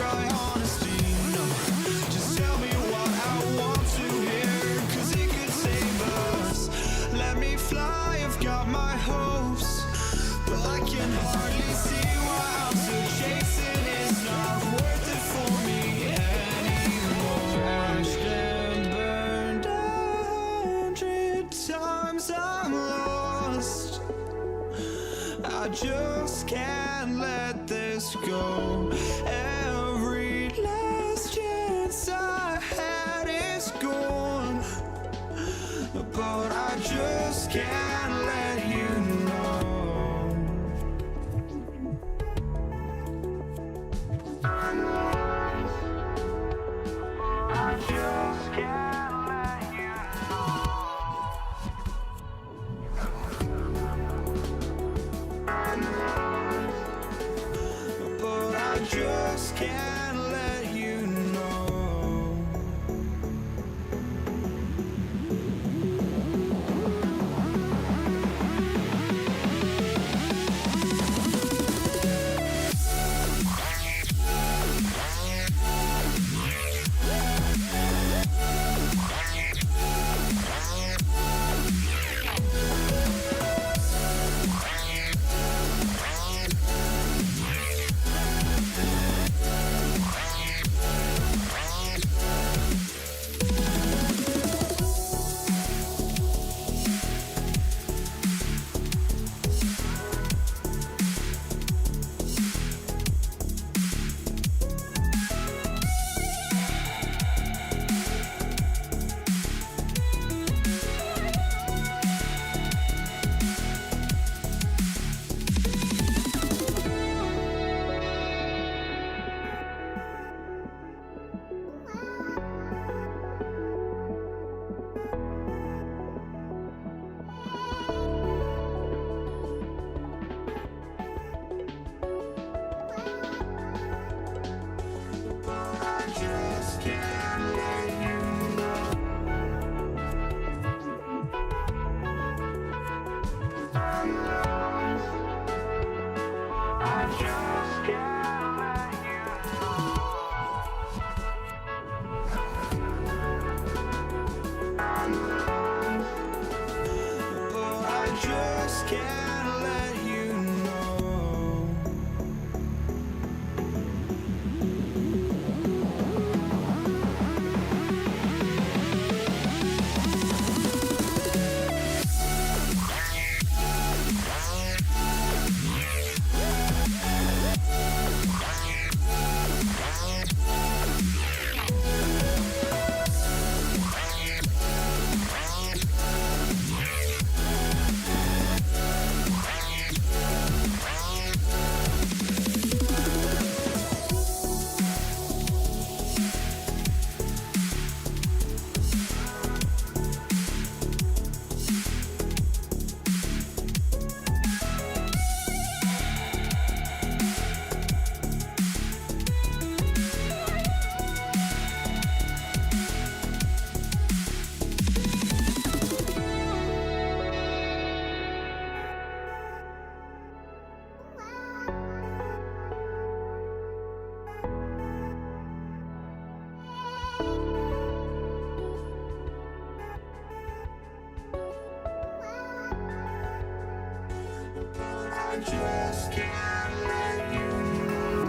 try honesty, no. Just tell me what I want to hear, 'cause it could save us. Let me fly, I've got my hopes, but I can hardly see why I'm still chasing. It's not worth it for me anymore. Ashed and burned 100 times I'm lost. I just can't let this go. Every last chance I had is gone, but I just can't let you know. I just can't let you know. But I just can't let you know. just can't let you know.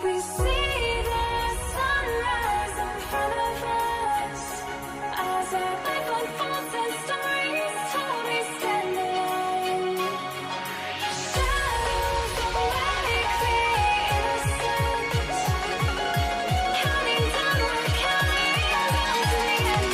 We see the sunrise in front of us as our life unfolds and stories told. We stand alone. Shadows awake the innocent, counting down, we're counting down to the end.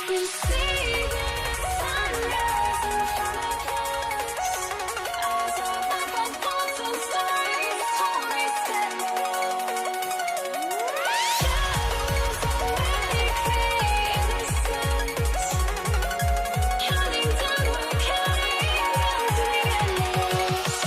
We see the sunrise in front of us as our life unfolds and stories told. We stand alone. Shadows awake the innocent, counting down, we're counting down to the endless.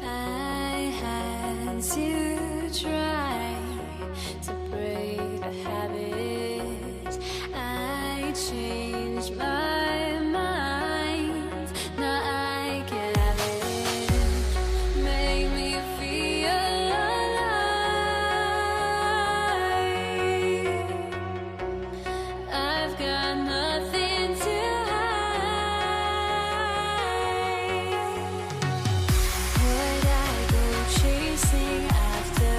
I had to try to break a habit. I changed my mind. Now I can have it. Make me feel alive. I've got nothing to hide. Would I go chasing after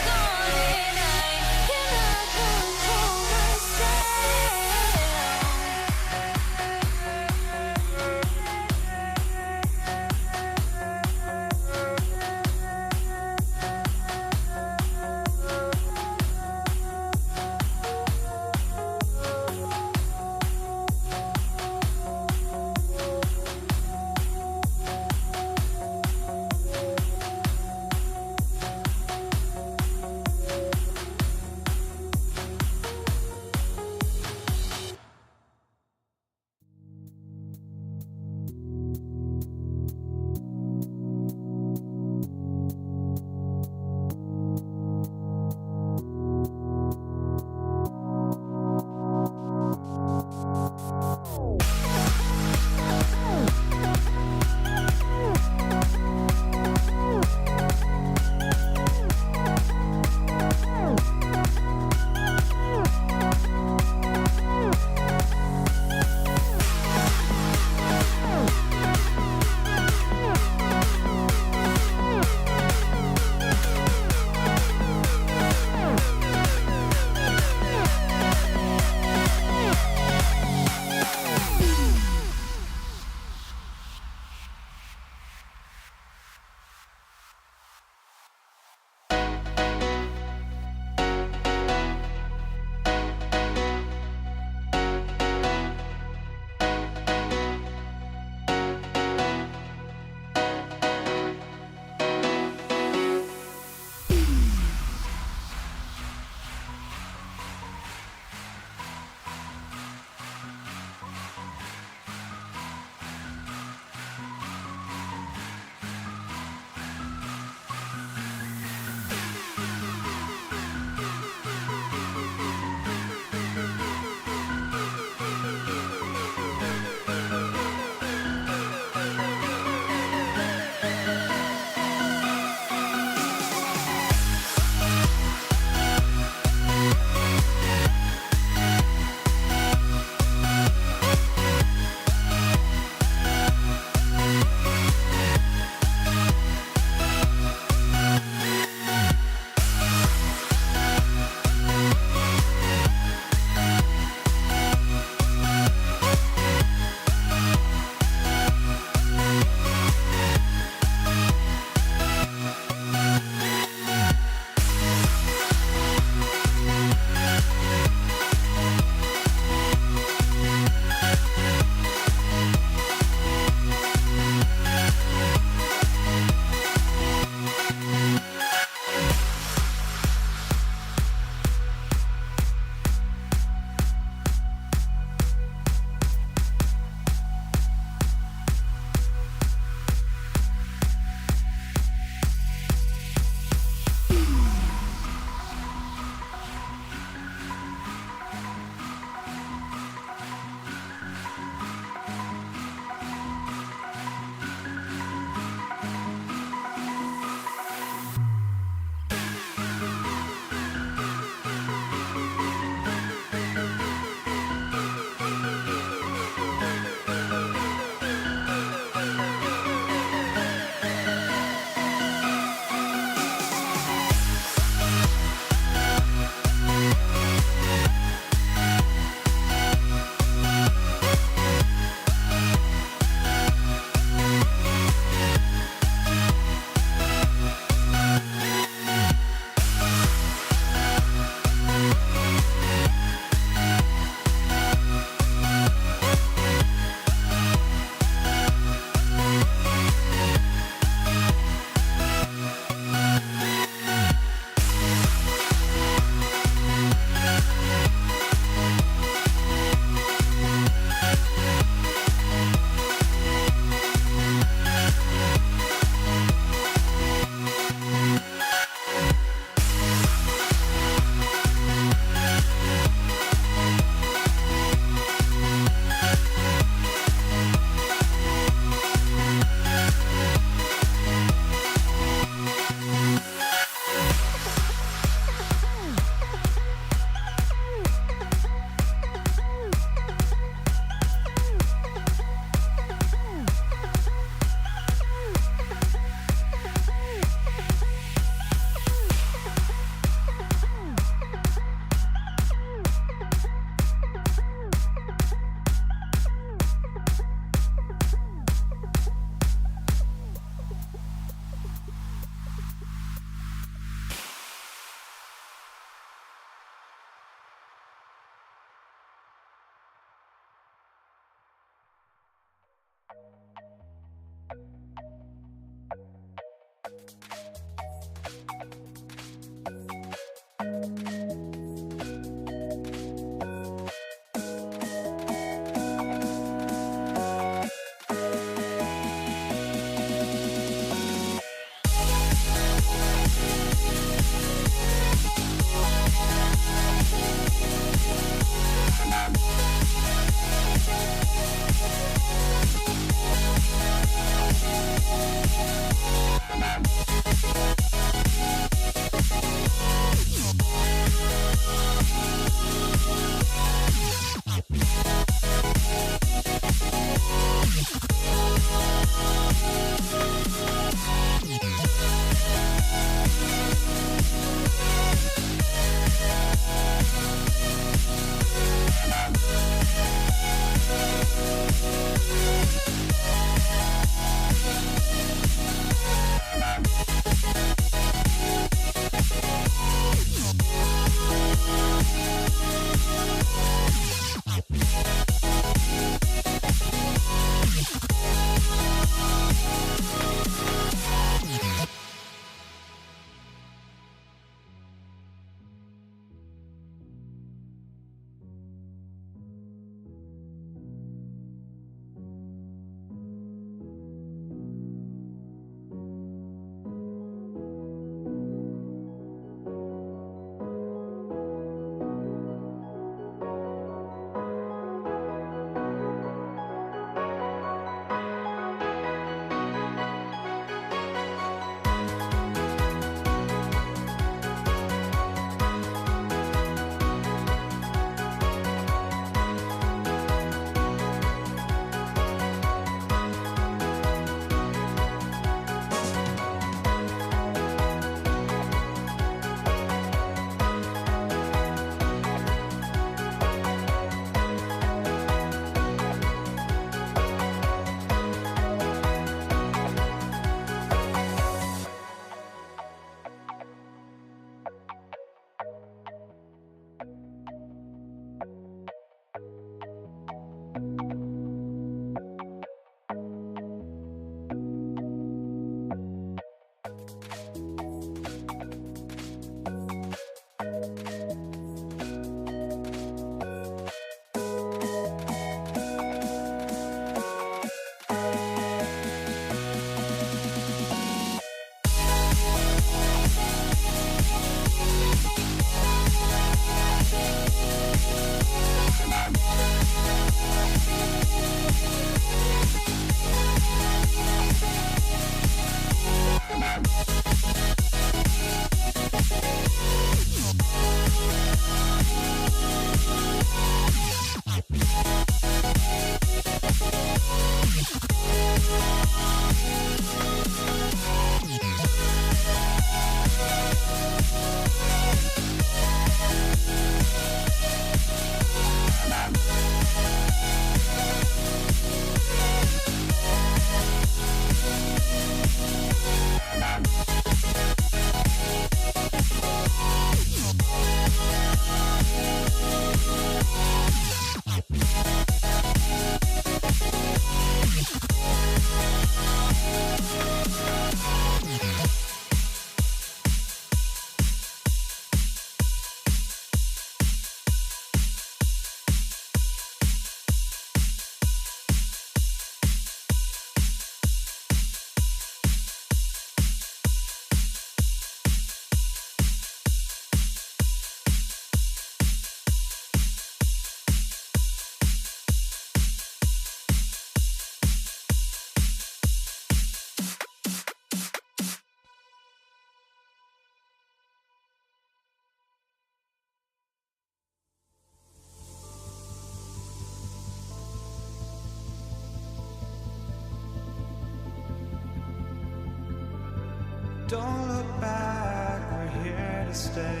Don't look back, we're here to stay.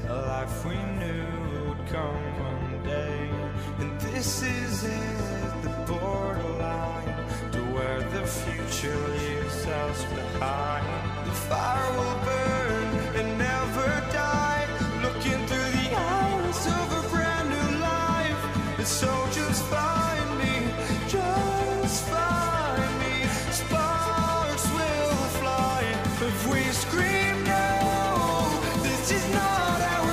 A life we knew would come one day. And this is it, the borderline to where the future leaves us behind. The fire will burn and never die, looking through the eyes of a brand new life. And so just find me, just find me. Sparks will fly if we scream no. This is not how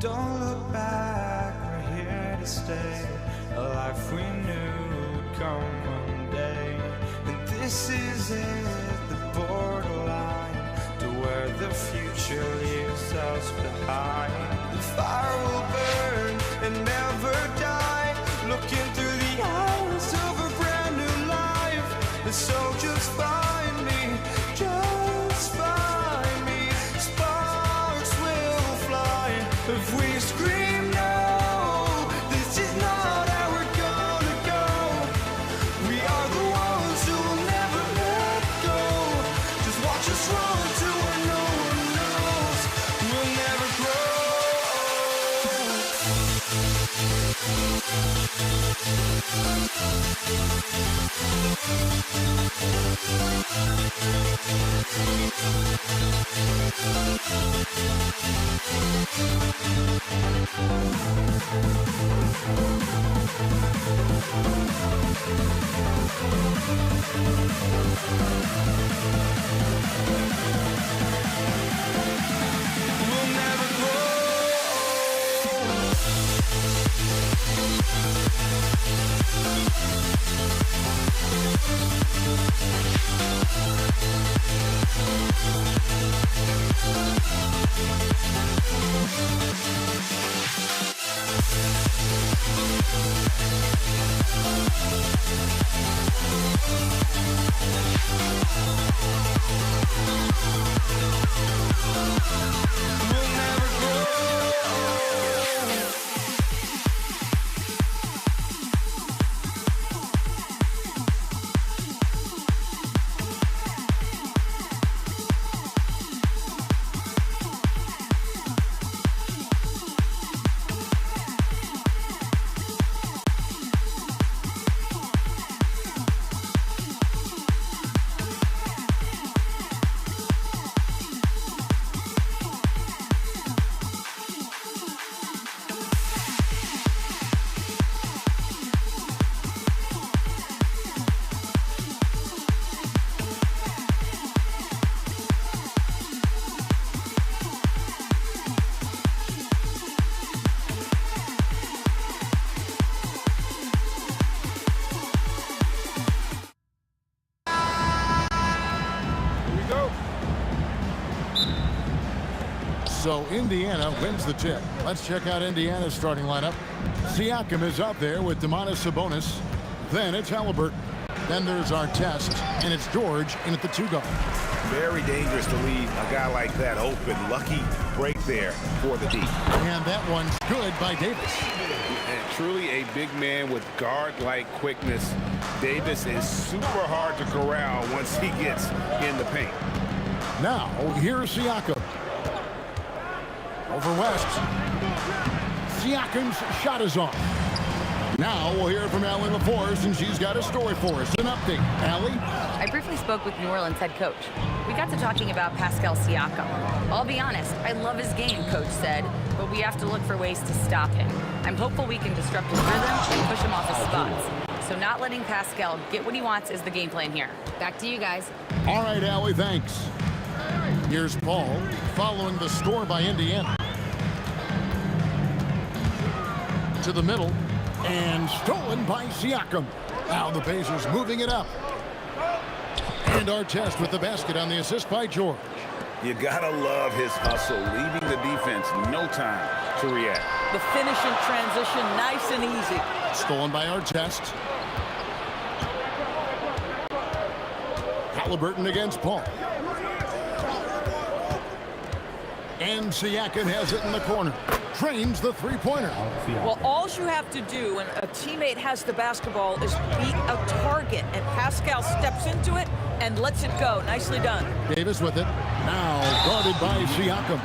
Don't look back, we're here to stay. A life we knew would come one day. And this is it, the borderline to where the future leaves us behind. The fire will burn and never die, looking through the eyes of a brand new life. And so just find me, just find me. Sparks will fly if we scream no. This is not how we're gonna go. We are the ones who will never let go. Just watch us run to where no one knows. We'll never grow. We'll never grow. We'll never grow. So Indiana wins the tip. Let's check out Indiana's starting lineup. Siakam is out there with Domantas Sabonis. Then it's Halliburton. Then there's our test, and it's George in at the 2 guard. Very dangerous to leave a guy like that open. Lucky break there for the D. And that one's good by Davis. And truly a big man with guard-like quickness. Davis is super hard to corral once he gets in the paint. Now, here's Siakam. Over West. Siakam's shot is off. Now we'll hear from Allie LaForce, and she's got a story for us. An update. Allie? I briefly spoke with New Orleans head coach. We got to talking about Pascal Siakam. I'll be honest, I love his game, coach said, but we have to look for ways to stop him. I'm hopeful we can disrupt his rhythm and push him off his spots. So not letting Pascal get what he wants is the game plan here. Back to you guys. All right, Allie, thanks. Here's Paul following the score by Indiana. To the middle, and stolen by Siakam. Now the Pacers moving it up. And our test with the basket on the assist by George. You gotta love his hustle, leaving the defense no time to react. The finish in transition, nice and easy. Stolen by our test. Halliburton against Paul. And Siakam has it in the corner. Drains the three-pointer. Well, all you have to do when a teammate has the basketball is beat a target, and Pascal steps into it and lets it go. Nicely done. Davis with it. Now guarded by Siakam.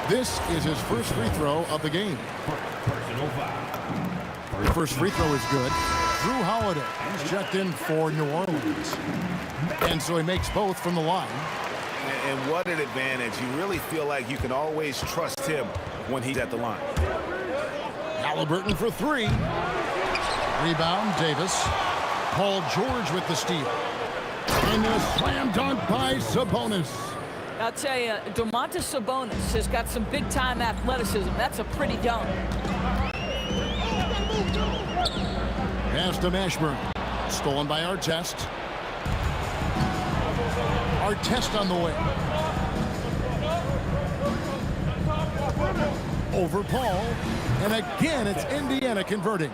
This is his first free throw of the game. First free throw is good. Drew Holiday is checked in for New Orleans. And so he makes both from the line. And what an advantage. You really feel like you can always trust him when he's at the line. Halliburton for three. Rebound, Davis. Paul George with the steal. And a slam dunk by Sabonis. I'll tell you, Domantas Sabonis has got some big-time athleticism. That's a pretty dunk. Pass to Mashburn. Stolen by Artest. Artest on the way. Over Paul. And again, it's Indiana converting.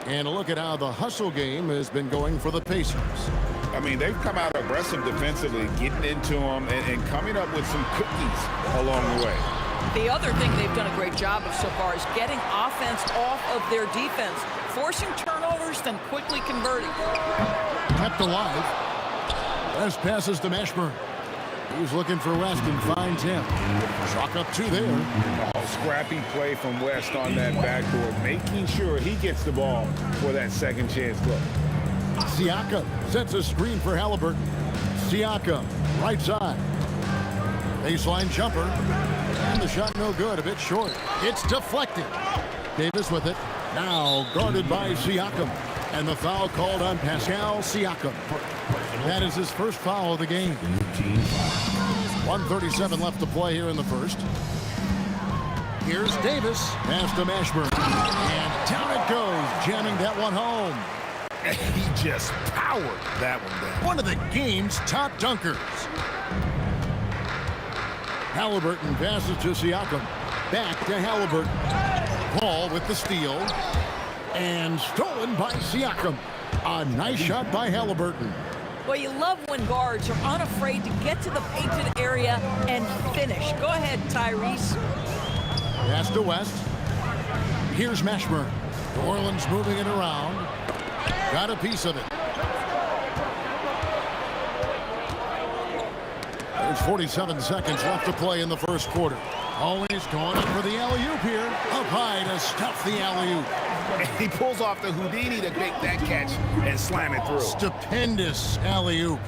And a look at how the hustle game has been going for the Pacers. I mean, they've come out aggressive defensively, getting into them and coming up with some cookies along the way. The other thing they've done a great job of so far is getting offense off of their defense, forcing turnovers, then quickly converting. Kept alive. West passes to Mashburn. He's looking for West and finds him. Chalk up 2 there. Oh, scrappy play from West on that backboard, making sure he gets the ball for that second chance look. Siakam sets a screen for Halliburton. Siakam, right side. Baseline jumper. And the shot no good, a bit short. It's deflected. Davis with it. Now guarded by Siakam. And the foul called on Pascal Siakam. That is his first foul of the game. 1:37 left to play here in the first. Here's Davis. Pass to Mashburn. And down it goes, jamming that one home. He just powered that one down. One of the game's top dunkers. Halliburton passes to Siakam. Back to Halliburton. Paul with the steal. And stolen by Siakam. A nice shot by Halliburton. Well, you love when guards are unafraid to get to the painted area and finish. Go ahead, Tyrese. Pass to West. Here's Mashburn. New Orleans moving it around. Got a piece of it. There's 47 seconds left to play in the first quarter. Always going in for the alley-oop here. Up high to stuff the alley-oop. He pulls off the Houdini to make that catch and slam it through. Stupendous alley-oop.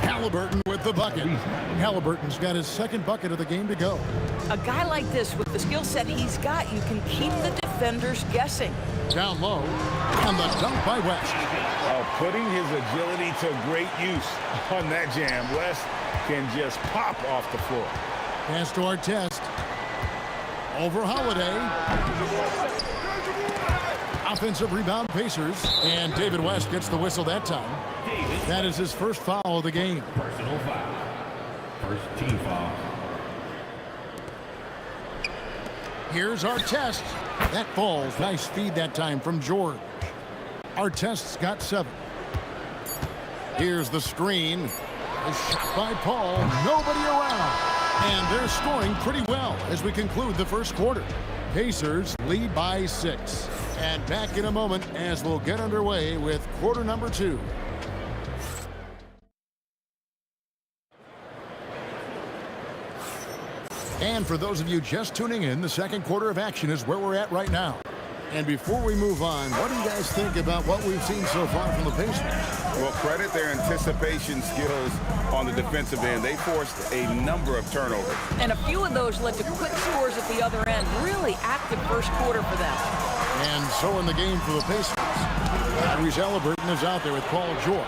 Halliburton with the bucket. Halliburton's got his second bucket of the game to go. A guy like this, with the skill set he's got, you can keep the defenders guessing. Down low, and the dunk by West. Putting his agility to great use on that jam. West can just pop off the floor. Pass to Artest. Over Holiday. Offensive rebound Pacers. And David West gets the whistle that time. That is his first foul of the game. Personal foul. First team foul. Here's Artest. That falls. Nice feed that time from George. Artest's got 7. Here's the screen. A shot by Paul. Nobody around. And they're scoring pretty well as we conclude the first quarter. Pacers lead by 6. And back in a moment as we'll get underway with quarter number 2. And for those of you just tuning in, the second quarter of action is where we're at right now. And before we move on, what do you guys think about what we've seen so far from the Pacers? Well, credit their anticipation skills on the defensive end. They forced a number of turnovers. And a few of those led to quick scores at the other end. Really active first quarter for them. And so in the game for the Pacers, Tyrese Halliburton is out there with Paul George.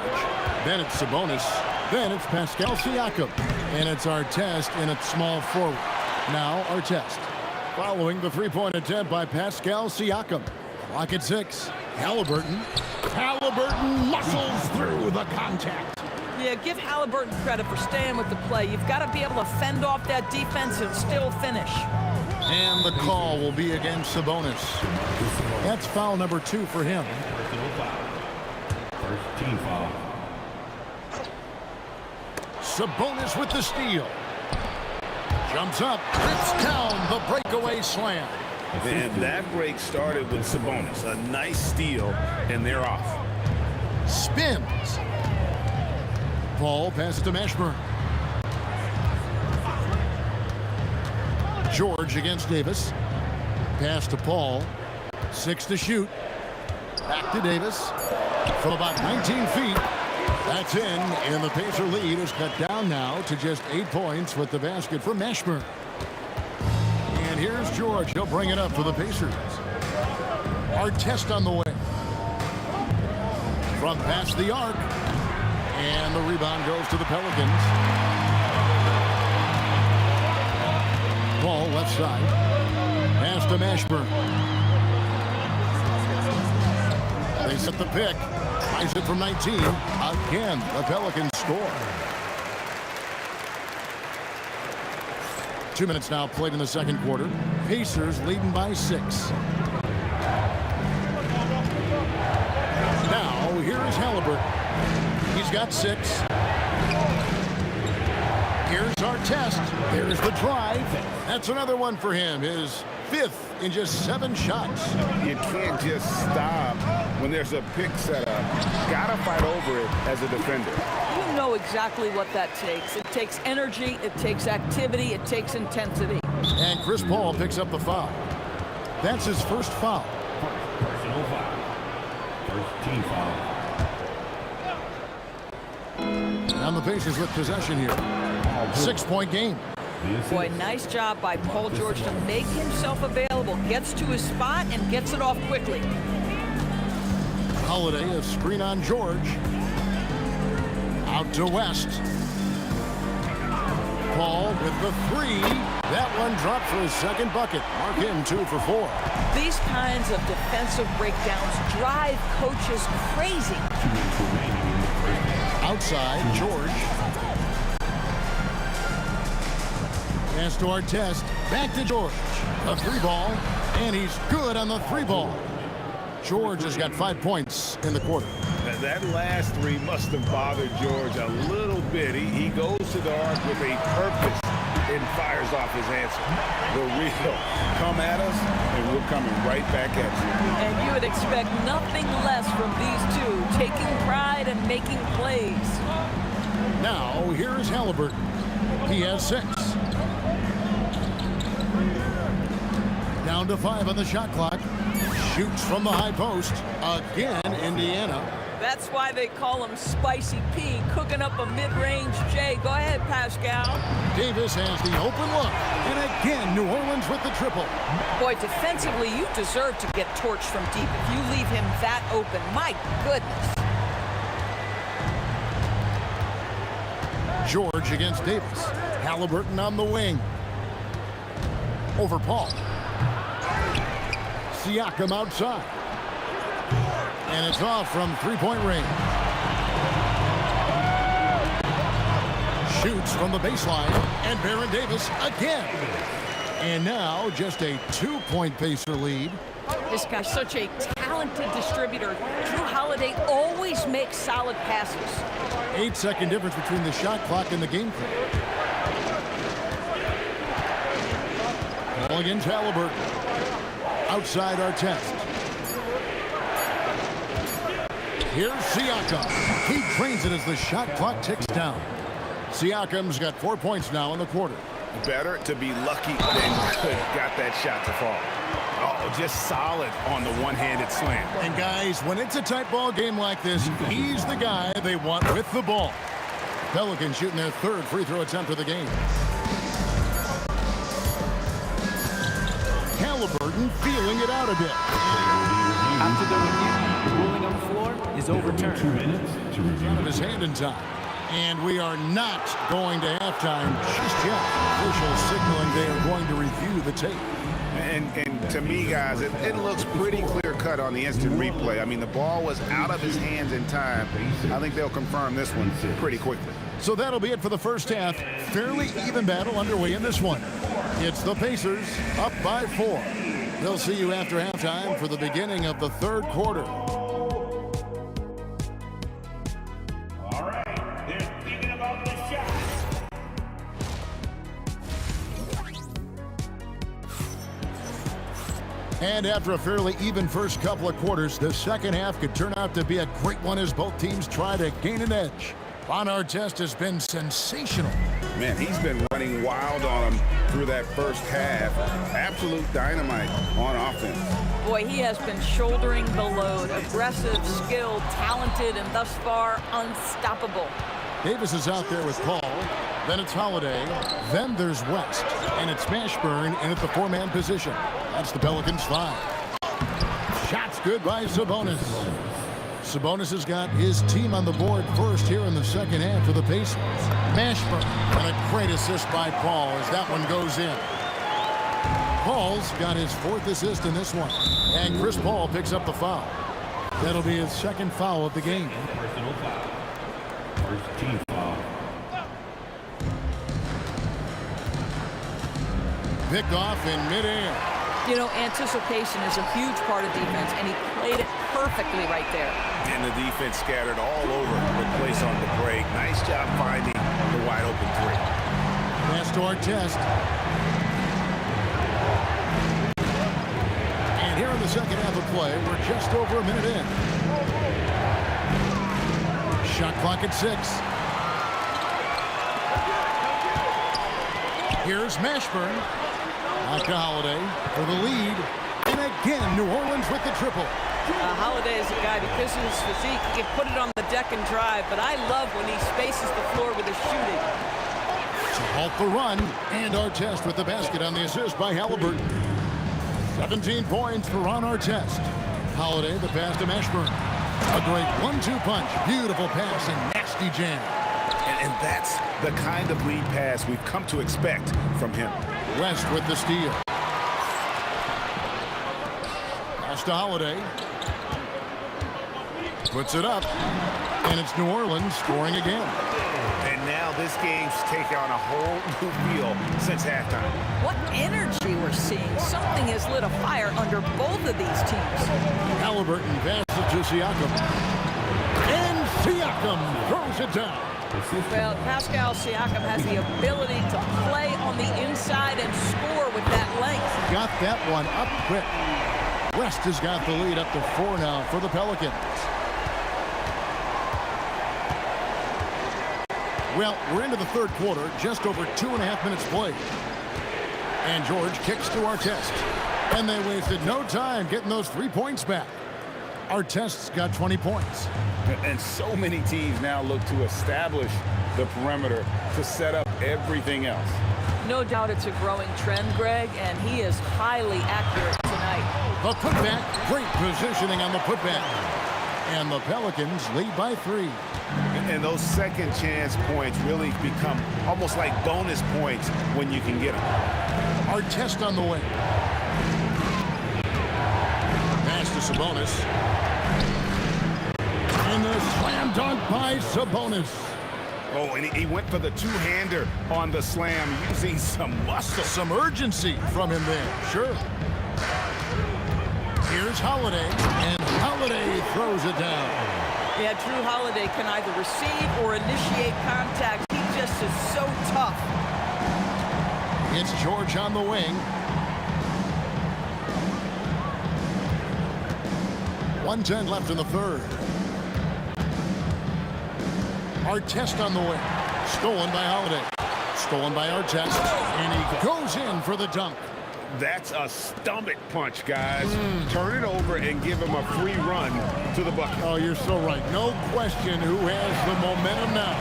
Then it's Sabonis. Then it's Pascal Siakam. And it's Artest in at small forward. Now Artest. Following the three-point attempt by Pascal Siakam. Clock at 6. Halliburton. Halliburton muscles through the contact. Yeah, give Halliburton credit for staying with the play. You've got to be able to fend off that defense and still finish. And the call will be against Sabonis. That's foul number 2 for him. Personal foul. First team foul. Sabonis with the steal. Jumps up, rips down the breakaway slam. And that break started with Sabonis. A nice steal, and they're off. Spins. Paul passes to Mashburn. George against Davis. Pass to Paul. 6 to shoot. Back to Davis. From about 19 feet. That's in, and the Pacer lead is cut down now to just 8 points with the basket from Mashburn. And here's George. He'll bring it up for the Pacers. Artest on the way. From past the arc. And the rebound goes to the Pelicans. Ball left side. Pass to Mashburn. They set the pick. Tries it from 19. Again, the Pelicans score. 2 minutes now played in the second quarter. Pacers leading by 6. Now, here is Halliburton. He's got 6. Here's our test. Here's the drive. That's another one for him. His 5th in just 7 shots. You can't just stop when there's a pick set up. Gotta fight over it as a defender. You know exactly what that takes. It takes energy, it takes activity, it takes intensity. And Chris Paul picks up the foul. That's his first foul. Personal foul. First team foul. And the Pacers with possession here. 6-point game. Boy, nice job by Paul George to make himself available. Gets to his spot and gets it off quickly. Holiday, a screen on George. Out to West. Paul with the 3. That one dropped for his second bucket. Mark him 2 for 4. These kinds of defensive breakdowns drive coaches crazy. Outside, George. Pass to Artest. Back to George. A 3 ball. And he's good on the 3 ball. George has got 5 points in the quarter. That last 3 must have bothered George a little bit. He goes to the arc with a purpose and fires off his answer. The real come at us, and we're coming right back at you. And you would expect nothing less from these two, taking pride and making plays. Now, here's Halliburton. He has 6. Down to 5 on the shot clock. Shoots from the high post. Again, Indiana. That's why they call him Spicy P, cooking up a mid-range J. Go ahead, Pascal. Davis has the open look. And again, New Orleans with the triple. Boy, defensively, you deserve to get torched from deep if you leave him that open. My goodness. George against Davis. Halliburton on the wing. Over Paul. Siakam outside. And it's off from 3-point range. Shoots from the baseline. And Baron Davis again. And now just a 2-point Pacer lead. This guy's such a talented distributor. Drew Holiday always makes solid passes. 8-second difference between the shot clock and the game clock. Ball against Halliburton. Outside Artest. Here's Siakam. He drains it as the shot clock ticks down. Siakam's got 4 points now in the quarter. Better to be lucky than good. Got that shot to fall. Oh, just solid on the one-handed slam. And guys, when it's a tight ball game like this, he's the guy they want with the ball. Pelicans shooting their 3rd free throw attempt of the game. Halliburton feeling it out a bit. After the review, the ruling on the floor is overturned. 2 minutes to review. Out of his hand in time. And we are not going to halftime just yet. Officials signaling they are going to review the tape. And to me, guys, it looks pretty clear-cut on the instant replay. I mean, the ball was out of his hands in time. I think they'll confirm this one pretty quickly. So that'll be it for the first half. Fairly even battle underway in this one. It's the Pacers up by 4. They'll see you after halftime for the beginning of the 3rd quarter. All right, they're thinking about the shot. And after a fairly even first couple of quarters, the second half could turn out to be a great one as both teams try to gain an edge. Von Artest has been sensational. Man, he's been running wild on him through that first half. Absolute dynamite on offense. Boy, he has been shouldering the load. Aggressive, skilled, talented, and thus far unstoppable. Davis is out there with Paul. Then it's Holiday. Then there's West. And it's Mashburn in at the 4-man position. That's the Pelicans 5. Shots good by Sabonis. Sabonis has got his team on the board first here in the second half for the Pacers. Mashburn, and a great assist by Paul as that one goes in. Paul's got his 4th assist in this one. And Chris Paul picks up the foul. That'll be his 2nd foul of the game. Personal foul. First team foul. Picked off in midair. You know, anticipation is a huge part of defense, and he played it perfectly right there. And the defense scattered all over the place on the break. Nice job finding the wide open 3. Pass to Artest. And here in the second half of play, we're just over a minute in. Shot clock at 6. Here's Mashburn. Back to Holiday for the lead. And again, New Orleans with the triple. Holiday is a guy, because of his physique, he can put it on the deck and drive, but I love when he spaces the floor with his shooting. To halt the run, and Artest with the basket on the assist by Halliburton. 17 points for Ron Artest. Holiday, the pass to Mashburn. A great 1-2 punch. Beautiful pass and nasty jam. And that's the kind of lead pass we've come to expect from him. West with the steal. Pass to Holiday. Puts it up. And it's New Orleans scoring again. And now this game's taken on a whole new feel since halftime. What energy we're seeing. Something has lit a fire under both of these teams. Halliburton passes to Siakam. And Siakam throws it down. Well, Pascal Siakam has the ability to play on the inside and score with that length. Got that one up quick. West has got the lead up to 4 now for the Pelicans. Well, we're into the third quarter, just over 2.5 minutes played. And George kicks to Artest. And they wasted no time getting those 3 points back. Artest's got 20 points. And so many teams now look to establish the perimeter to set up everything else. No doubt it's a growing trend, Greg, and he is highly accurate tonight. The putback, great positioning on the putback. And the Pelicans lead by 3. And those second chance points really become almost like bonus points when you can get them. Artest on the way. Pass to Sabonis. And the slam dunk by Sabonis. Oh, and he went for the two-hander on the slam using some muscle. Some urgency from him there, sure. Here's Holiday, and Holiday throws it down. Yeah, Drew Holiday can either receive or initiate contact. He just is so tough. It's George on the wing. 1:10 left in the third. Artest on the wing. Stolen by Holiday. Stolen by Artest. And he goes in for the dunk. That's a stomach punch, guys. Turn it over and give him a free run to the bucket. Oh, you're so right. No question who has the momentum now.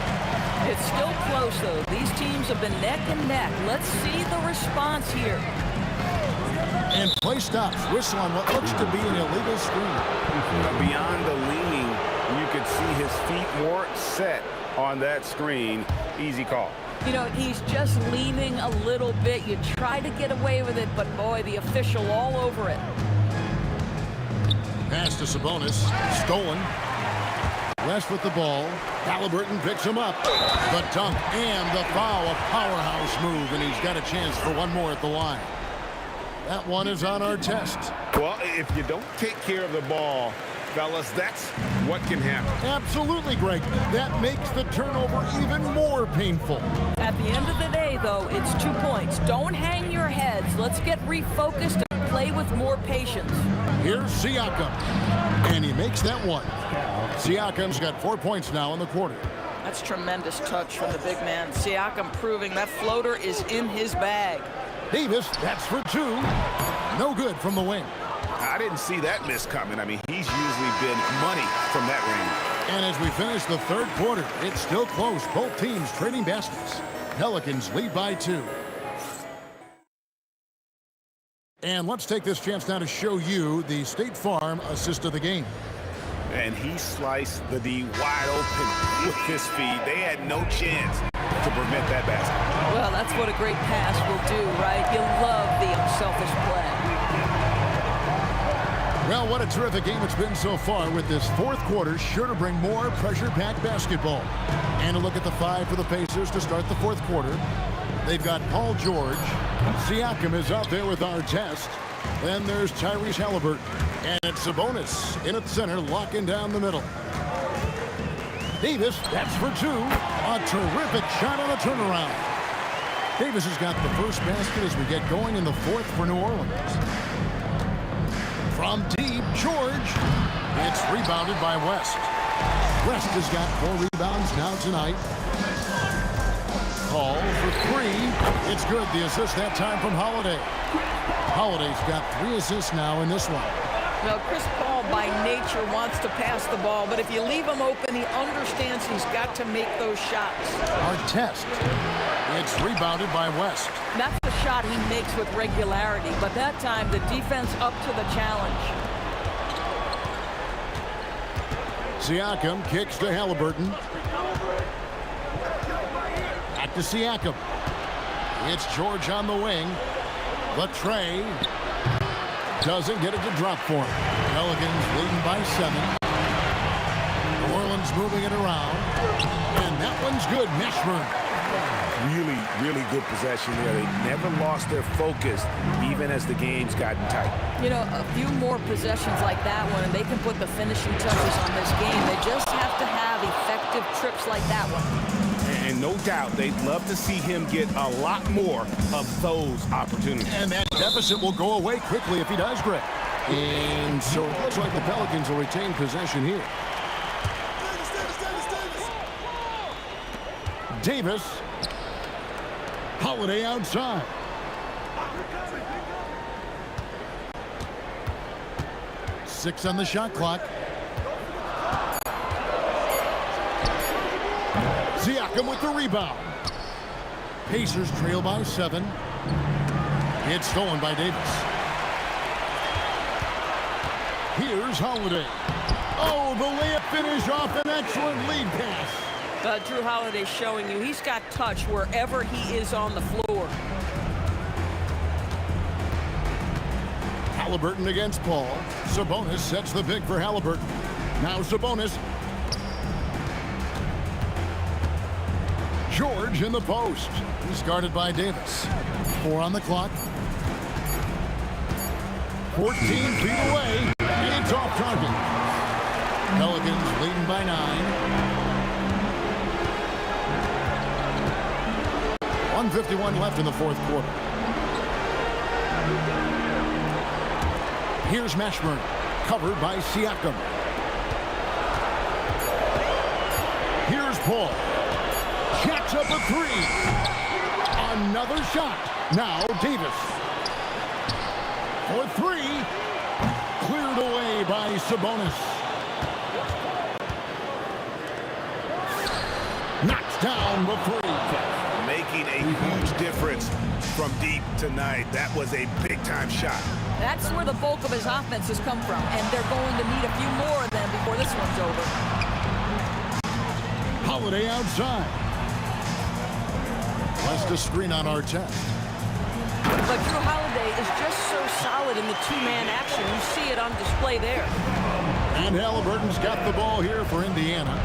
It's still close, though. These teams have been neck and neck. Let's see the response here. And play stops. Whistle on what looks to be an illegal screen. Beyond the leaning, you could see his feet weren't set on that screen. Easy call. You know, he's just leaning a little bit. You try to get away with it, but boy, the official all over it. Pass to Sabonis. Stolen. West with the ball. Halliburton picks him up. The dunk and the foul. A powerhouse move, and he's got a chance for one more at the line. That one is on Artest. Well, if you don't take care of the ball, fellas, that's what can happen. Absolutely, Greg. That makes the turnover even more painful. At the end of the day, though, it's 2 points. Don't hang your heads. Let's get refocused and play with more patience. Here's Siakam. And he makes that one. Siakam's got 4 points now in the quarter. That's tremendous touch from the big man. Siakam proving that floater is in his bag. Davis, that's for 2. No good from the wing. I didn't see that miss coming. I mean, he's usually been money from that range. And as we finish the third quarter, it's still close. Both teams trading baskets. Pelicans lead by 2. And let's take this chance now to show you the State Farm assist of the game. And he sliced the D wide open with his feed. They had no chance to prevent that basket. Well, that's what a great pass will do, right? You love the unselfish play. Well, what a terrific game it's been so far, with this fourth quarter sure to bring more pressure-packed basketball. And a look at the five for the Pacers to start the fourth quarter. They've got Paul George. Siakam is out there with Artest. Then there's Tyrese Halliburton. And it's Sabonis in at center, locking down the middle. Davis, that's for two. A terrific shot on the turnaround. Davis has got the first basket as we get going in the fourth for New Orleans. From deep, George. It's rebounded by West. West has got 4 rebounds now tonight. Paul for three. It's good. The assist that time from Holiday. Holiday's got 3 assists now in this one. Now, Chris Paul, by nature, wants to pass the ball, but if you leave him open, he understands he's got to make those shots. Artest. It's rebounded by West. That's the shot he makes with regularity, but that time the defense up to the challenge. Siakam kicks to Halliburton. Back to Siakam. It's George on the wing. Latre doesn't get it to drop for him. Pelicans leading by 7. New Orleans moving it around. And that one's good. Mashburn. Really, really good possession there. They never lost their focus, even as the game's gotten tight. You know, a few more possessions like that one, and they can put the finishing touches on this game. They just have to have effective trips like that one. And no doubt, they'd love to see him get a lot more of those opportunities. And that deficit will go away quickly if he does, Greg. And so it looks like the Pelicans will retain possession here. Davis. Holiday outside. Six on the shot clock. Siakam with the rebound. Pacers trail by 7. It's stolen by Davis. Here's Holiday. Oh, the layup finish off an excellent lead pass. Drew Holiday showing you he's got touch wherever he is on the floor. Halliburton against Paul. Sabonis sets the pick for Halliburton. Now Sabonis. George in the post. He's guarded by Davis. 4 on the clock. 14 feet away. And it's off target. Pelicans leading by 9. 1:51 left in the fourth quarter. Here's Mashburn, covered by Siakam. Here's Paul. Jacks up a 3. Another shot. Now Davis. For 3. Cleared away by Sabonis. Knocks down the 3. Making a huge difference from deep tonight. That was a big-time shot. That's where the bulk of his offense has come from, and they're going to need a few more of them before this one's over. Holiday outside. Last a screen on Artest. But Drew Holiday is just so solid in the two-man action. You see it on display there. And Halliburton's got the ball here for Indiana.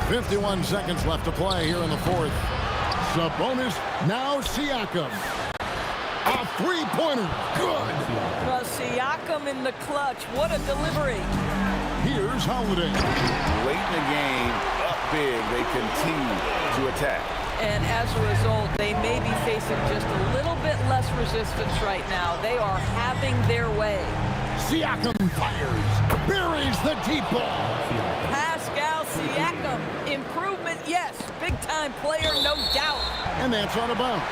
51 seconds left to play here in the fourth. Sabonis, now Siakam. A three-pointer, good. Siakam in the clutch. What a delivery. Here's Holiday. Late in the game, up big, they continue to attack. And as a result, they may be facing just a little bit less resistance right now. They are having their way. Siakam fires, buries the deep ball. Pascal Siakam, improvement, yes. Big-time player, no doubt. And that's on a bounce.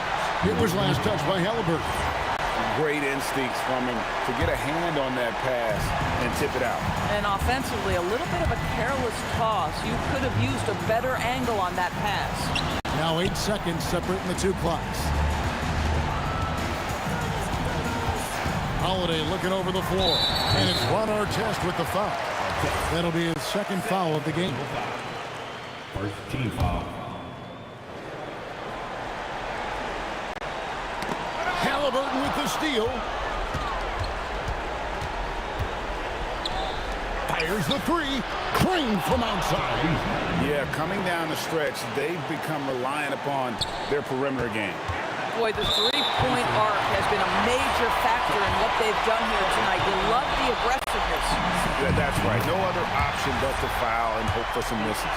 It was last touched by Halliburton. Great instincts from him to get a hand on that pass and tip it out. And offensively, a little bit of a careless toss. You could have used a better angle on that pass. Now 8 seconds separating the two clocks. Holiday looking over the floor. And it's Ron Artest with the foul. That'll be his second foul of the game. First team foul. Halliburton with the steal. Fires the three. Crane from outside. Yeah, coming down the stretch, they've become reliant upon their perimeter game. Boy, the three-point arc has been a major factor in what they've done here tonight. You love the aggressiveness. Yeah, that's right. No other option but to foul and hope for some misses.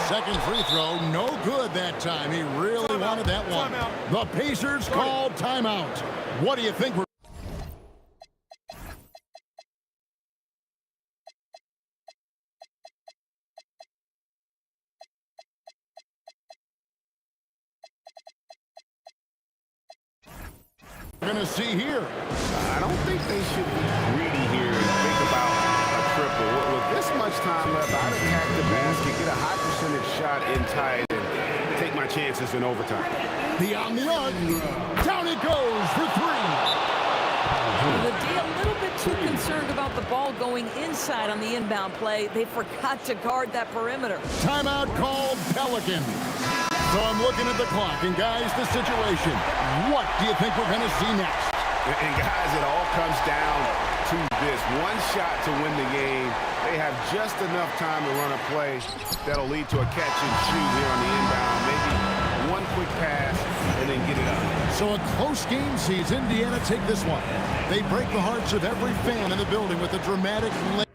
Second free throw, no good that time. He really wanted that one. The Pacers called timeout. What do you think we're going to see here? I don't think they should be greedy here and think about a triple. With this much time left, I'd attack the basket, get a high percentage shot in tight, and take my chances in overtime. Beyond the arc. Down it goes for three. The D a little bit too concerned about the ball going inside on the inbound play. They forgot to guard that perimeter. Timeout called Pelicans. So I'm looking at the clock, and guys, the situation. What do you think we're going to see next? And guys, it all comes down to this. One shot to win the game. They have just enough time to run a play that'll lead to a catch and shoot here on the inbound. Maybe one quick pass and then get it up. So a close game sees Indiana take this one. They break the hearts of every fan in the building with a dramatic late.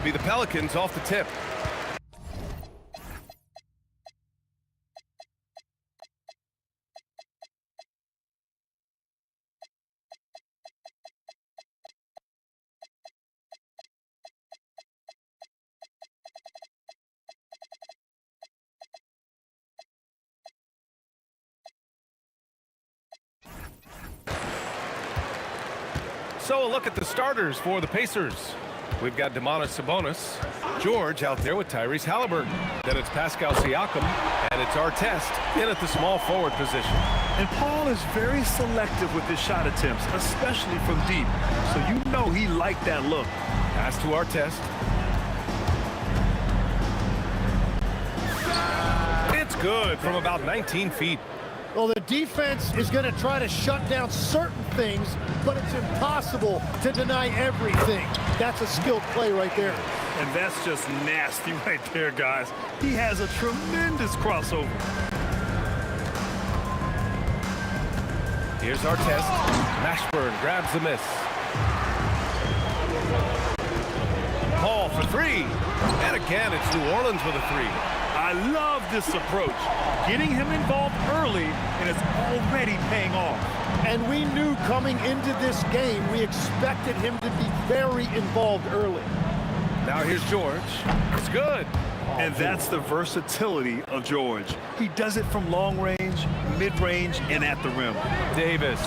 be the Pelicans off the tip. So a look at the starters for the Pacers. We've got Domantas Sabonis, George out there with Tyrese Halliburton. Then it's Pascal Siakam, and it's Artest in at the small forward position. And Paul is very selective with his shot attempts, especially from deep. So you know he liked that look. Pass to Artest. It's good from about 19 feet. Well, the defense is going to try to shut down certain things, but it's impossible to deny everything. That's a skilled play right there. And that's just nasty right there, guys. He has a tremendous crossover. Here's Artest. Mashburn grabs the miss. Paul for three. And again, it's New Orleans with a three. I love this approach. Getting him involved early, and it's already paying off. And we knew coming into this game, we expected him to be very involved early. Now here's George. It's good. And that's the versatility of George. He does it from long range, mid-range, and at the rim. Davis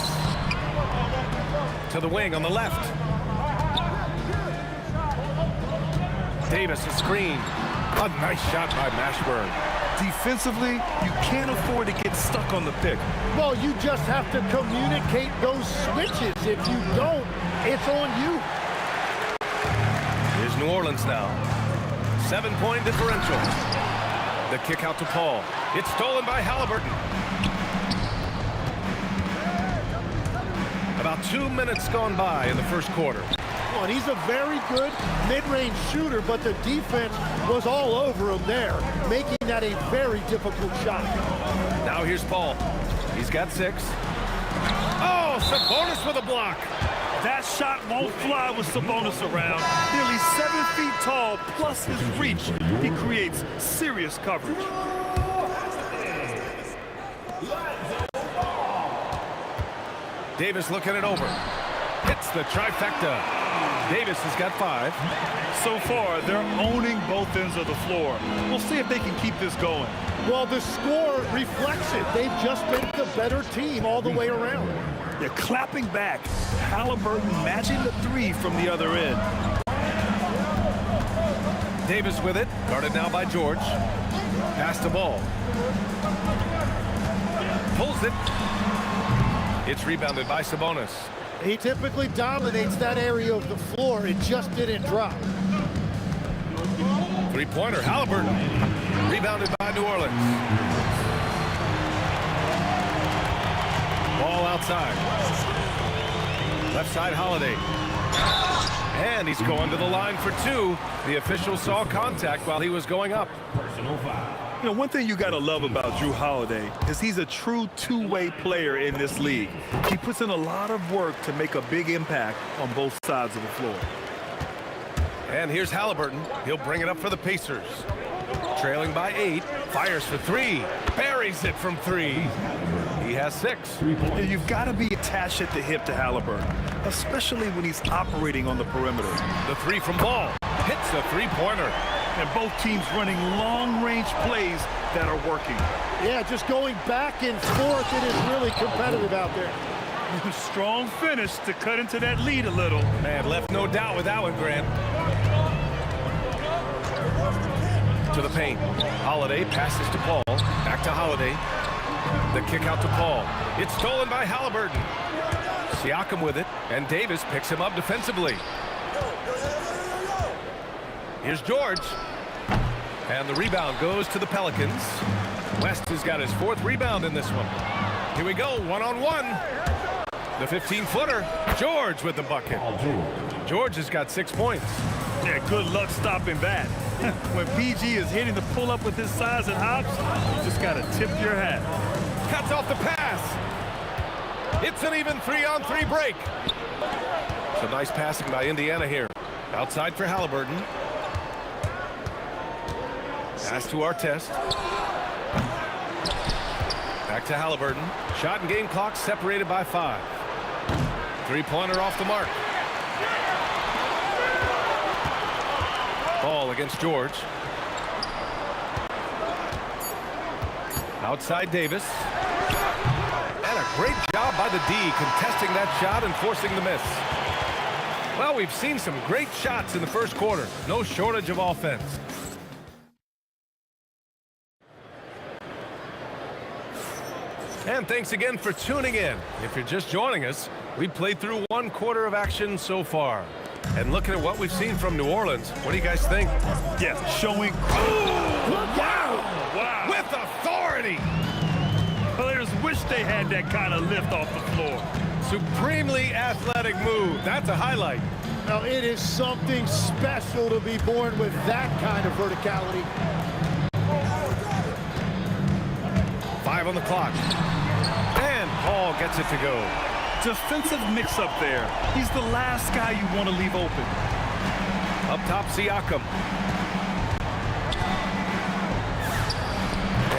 to the wing on the left. Davis a screen. A nice shot by Mashburn. Defensively, you can't afford to get stuck on the pick. Well, you just have to communicate those switches. If you don't, it's on you. Here's New Orleans now. 7-point differential. The kick out to Paul. It's stolen by Halliburton. About 2 minutes gone by in the first quarter. And he's a very good mid-range shooter, but the defense was all over him there, making that a very difficult shot. Now here's Paul. He's got 6. Oh, Sabonis with a block. That shot won't fly with Sabonis around. Nearly 7 feet tall, plus his reach. He creates serious coverage. Davis looking it over. Hits the trifecta. Davis has got 5. So far, they're owning both ends of the floor. We'll see if they can keep this going. Well, the score reflects it. They've just been the better team all the way around. They're clapping back. Halliburton matching the 3 from the other end. Davis with it. Guarded now by George. Pass the ball. Pulls it. It's rebounded by Sabonis. He typically dominates that area of the floor. It just didn't drop. Three-pointer, Halliburton. Rebounded by New Orleans. Ball outside. Left side, Holiday. And he's going to the line for 2. The official saw contact while he was going up. Personal foul. You know, one thing you got to love about Jrue Holiday is he's a true two-way player in this league. He puts in a lot of work to make a big impact on both sides of the floor. And here's Halliburton. He'll bring it up for the Pacers. Trailing by 8. Fires for 3. Buries it from 3. He has 6. And you've got to be attached at the hip to Halliburton, especially when he's operating on the perimeter. The 3 from Ball. Hits a three-pointer. And both teams running long-range plays that are working. Yeah, just going back and forth, it is really competitive out there. Strong finish to cut into that lead a little. Man, left no doubt with that one, Grant. To the paint. Holiday passes to Paul. Back to Holiday. The kick out to Paul. It's stolen by Halliburton. Siakam with it, and Davis picks him up defensively. Here's George. And the rebound goes to the Pelicans. West has got his 4th rebound in this one. Here we go, one-on-one. The 15-footer. George with the bucket. George has got 6 points. Yeah, good luck stopping that. When PG is hitting the pull-up with his size and hops, you just got to tip your hat. Cuts off the pass. It's an even 3-on-3 break. Some nice passing by Indiana here. Outside for Halliburton. Pass to Artest. Back to Halliburton. Shot and game clock separated by 5. Three-pointer off the mark. Ball against George. Outside Davis. And a great job by the D contesting that shot and forcing the miss. Well, we've seen some great shots in the first quarter. No shortage of offense. And thanks again for tuning in. If you're just joining us, we've played through 1 quarter of action so far. And looking at what we've seen from New Orleans, what do you guys think? Yeah, showing. Wow! With authority! Players wish they had that kind of lift off the floor. Supremely athletic move. That's a highlight. Now, it is something special to be born with that kind of verticality. 5 on the clock. And Paul gets it to go. Defensive mix-up there. He's the last guy you want to leave open. Up top, Siakam.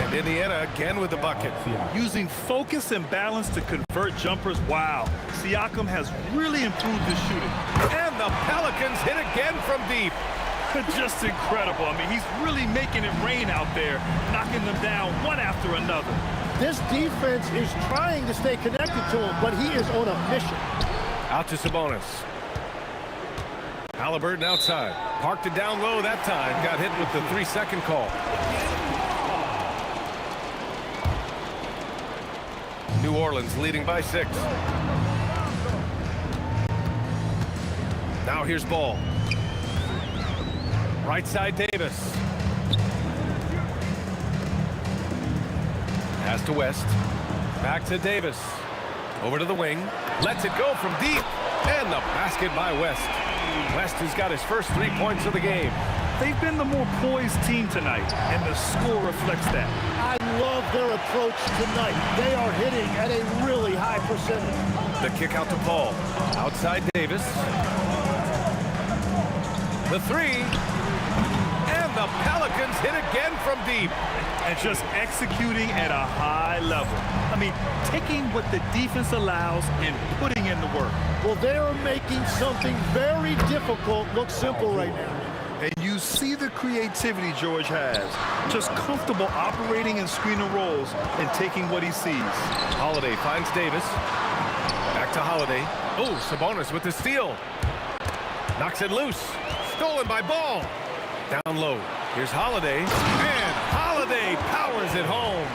And Indiana again with the bucket. Using focus and balance to convert jumpers. Wow. Siakam has really improved his shooting. And the Pelicans hit again from deep. Just incredible. I mean, he's really making it rain out there, knocking them down one after another. This defense is trying to stay connected to him, but he is on a mission. Out to Sabonis. Halliburton outside. Parked it down low that time. Got hit with the 3-second call. New Orleans leading by 6. Now here's Ball. Right side Davis. Pass to West. Back to Davis. Over to the wing. Lets it go from deep. And the basket by West. West has got his first 3 points of the game. They've been the more poised team tonight, and the score reflects that. I love their approach tonight. They are hitting at a really high percentage. The kick out to Paul. Outside Davis. The 3. And the Pelicans hit again from deep. And just executing at a high level. I mean, taking what the defense allows and putting in the work. Well, they are making something very difficult look simple right now. And you see the creativity George has. Just comfortable operating in screen and rolls and taking what he sees. Holiday finds Davis. Back to Holiday. Oh, Sabonis with the steal. Knocks it loose. Stolen by Ball. Down low. Here's Holiday. And Holiday powers it home.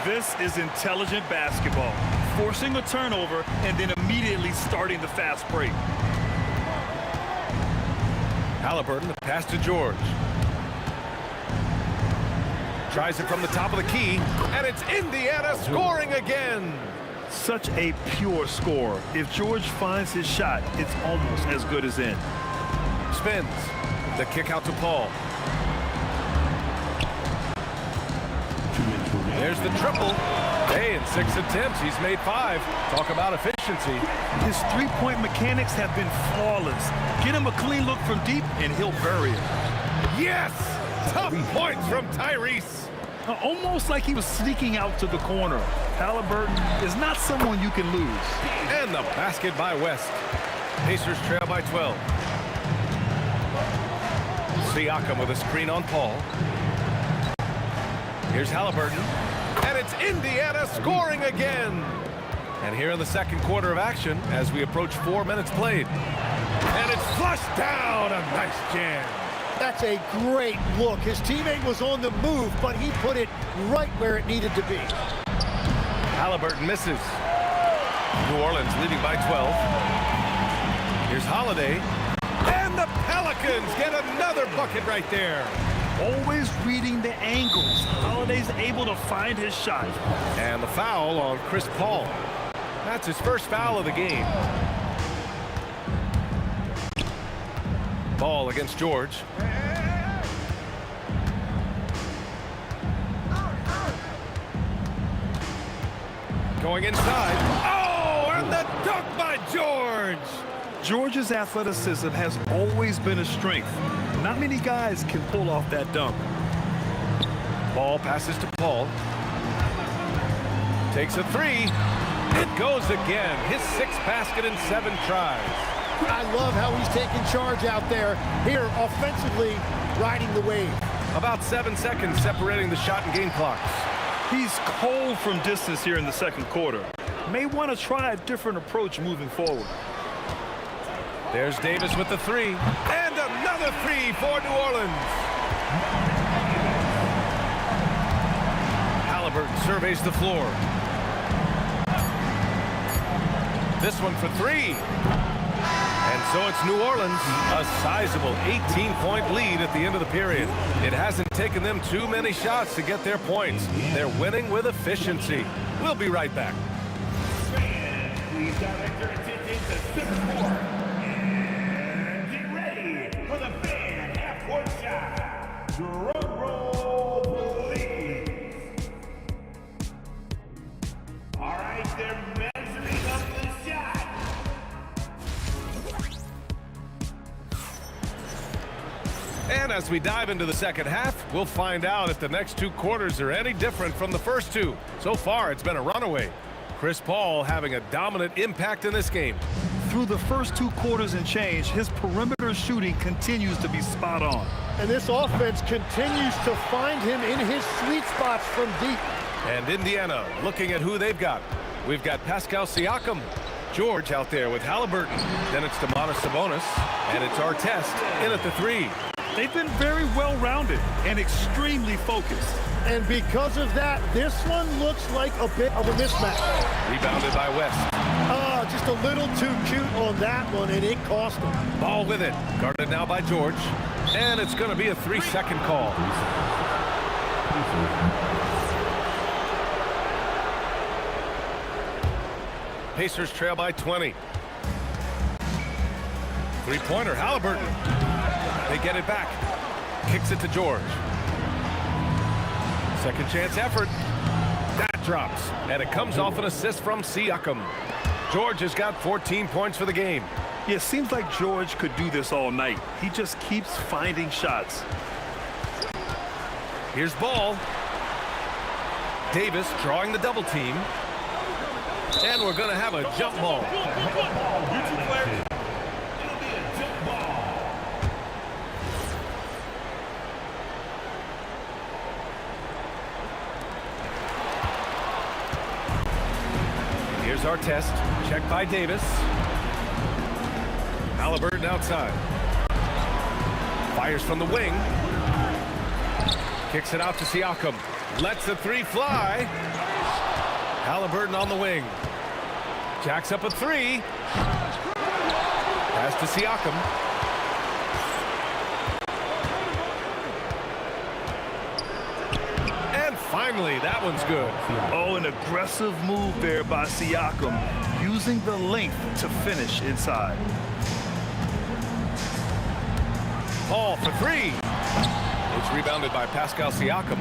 This is intelligent basketball. Forcing a turnover and then immediately starting the fast break. Halliburton, the pass to George. Tries it from the top of the key, and it's Indiana scoring again. Such a pure score. If George finds his shot, it's almost as good as in. Spins. The kick out to Paul. There's the triple. Hey, in 6 attempts, he's made 5. Talk about efficiency. His three-point mechanics have been flawless. Get him a clean look from deep, and he'll bury it. Yes! Tough points from Tyrese. Almost like he was sneaking out to the corner. Halliburton is not someone you can lose. And the basket by West. Pacers trail by 12. Siakam with a screen on Paul. Here's Halliburton. And it's Indiana scoring again. And here in the second quarter of action, as we approach 4 minutes played. And it's flushed down. A nice jam. That's a great look. His teammate was on the move, but he put it right where it needed to be. Halliburton misses. New Orleans leading by 12. Here's Holiday. And the Pelicans get another bucket right there. Always reading the angles. Holiday's able to find his shot. And the foul on Chris Paul. That's his first foul of the game. Ball against George. Going inside. Oh, and the dunk by George. George's athleticism has always been a strength. Not many guys can pull off that dunk. Ball passes to Paul. Takes a three. It goes again. His 6th basket in 7 tries. I love how he's taking charge out there. Here, offensively, riding the wave. About 7 seconds separating the shot and game clocks. He's cold from distance here in the second quarter. May want to try a different approach moving forward. There's Davis with the 3. And another 3 for New Orleans. Halliburton surveys the floor. This one for 3. And so it's New Orleans, a sizable 18-point lead at the end of the period. It hasn't taken them too many shots to get their points. They're winning with efficiency. We'll be right back. Fans, please direct your attention to center court. And get ready for the fan half-court shot. Drum roll, please. All right, they're measuring up the shot. And as we dive into the second half, we'll find out if the next 2 quarters are any different from the first 2. So far, it's been a runaway. Chris Paul having a dominant impact in this game. Through the first 2 quarters and change, his perimeter shooting continues to be spot on. And this offense continues to find him in his sweet spots from deep. And Indiana looking at who they've got. We've got Pascal Siakam. George out there with Halliburton. Then it's Domantas Sabonis. And it's Artest in at the 3. They've been very well-rounded and extremely focused. And because of that, this one looks like a bit of a mismatch. Rebounded by West. Just a little too cute on that one, and it cost him. Ball with it. Guarded now by George. And it's going to be a 3-second call. Pacers trail by 20. 3-pointer, Halliburton. They get it back. Kicks it to George. Second chance effort. That drops. And it comes off an assist from Siakam. George has got 14 points for the game. Yeah, it seems like George could do this all night. He just keeps finding shots. Here's Ball. Davis drawing the double team. And we're going to have a jump ball. Here's Artest. Checked by Davis. Halliburton outside. Fires from the wing. Kicks it out to Siakam. Lets the 3 fly. Halliburton on the wing. Jacks up a 3. Pass to Siakam. And finally, that one's good. Oh, an aggressive move there by Siakam, using the length to finish inside. Paul for 3. It's rebounded by Pascal Siakam.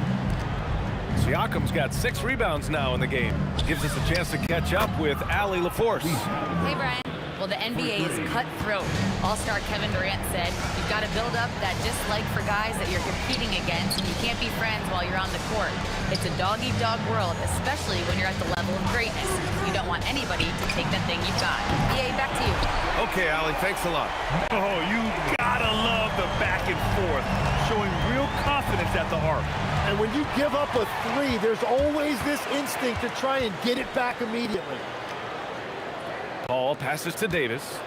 Siakam's got 6 rebounds now in the game. Gives us a chance to catch up with Allie LaForce. Hey, Brian. Well, the NBA is cutthroat. All-star Kevin Durant said, you've got to build up that dislike for guys that you're competing against, and you can't be friends while you're on the court. It's a dog-eat-dog world, especially when you're at the level of greatness. You don't want anybody to take that thing you've got. EA, back to you. Okay, Allie, thanks a lot. Oh, you gotta love the back and forth, showing real confidence at the arc. And when you give up a 3, there's always this instinct to try and get it back immediately. Paul passes to Davis.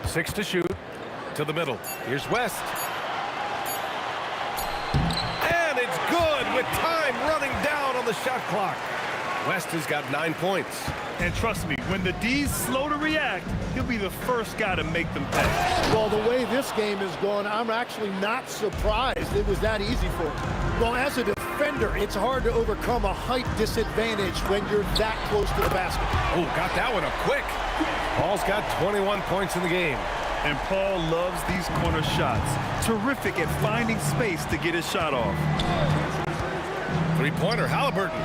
Six to shoot. To the middle. Here's West. And it's good with time running down on the shot clock. West has got 9 points. And trust me, when the D's slow to react, he'll be the first guy to make them pay. Well, the way this game is going, I'm actually not surprised it was that easy for him. Well, as a defender, it's hard to overcome a height disadvantage when you're that close to the basket. Oh, got that one up quick. Paul's got 21 points in the game. And Paul loves these corner shots. Terrific at finding space to get his shot off. 3-pointer, Halliburton.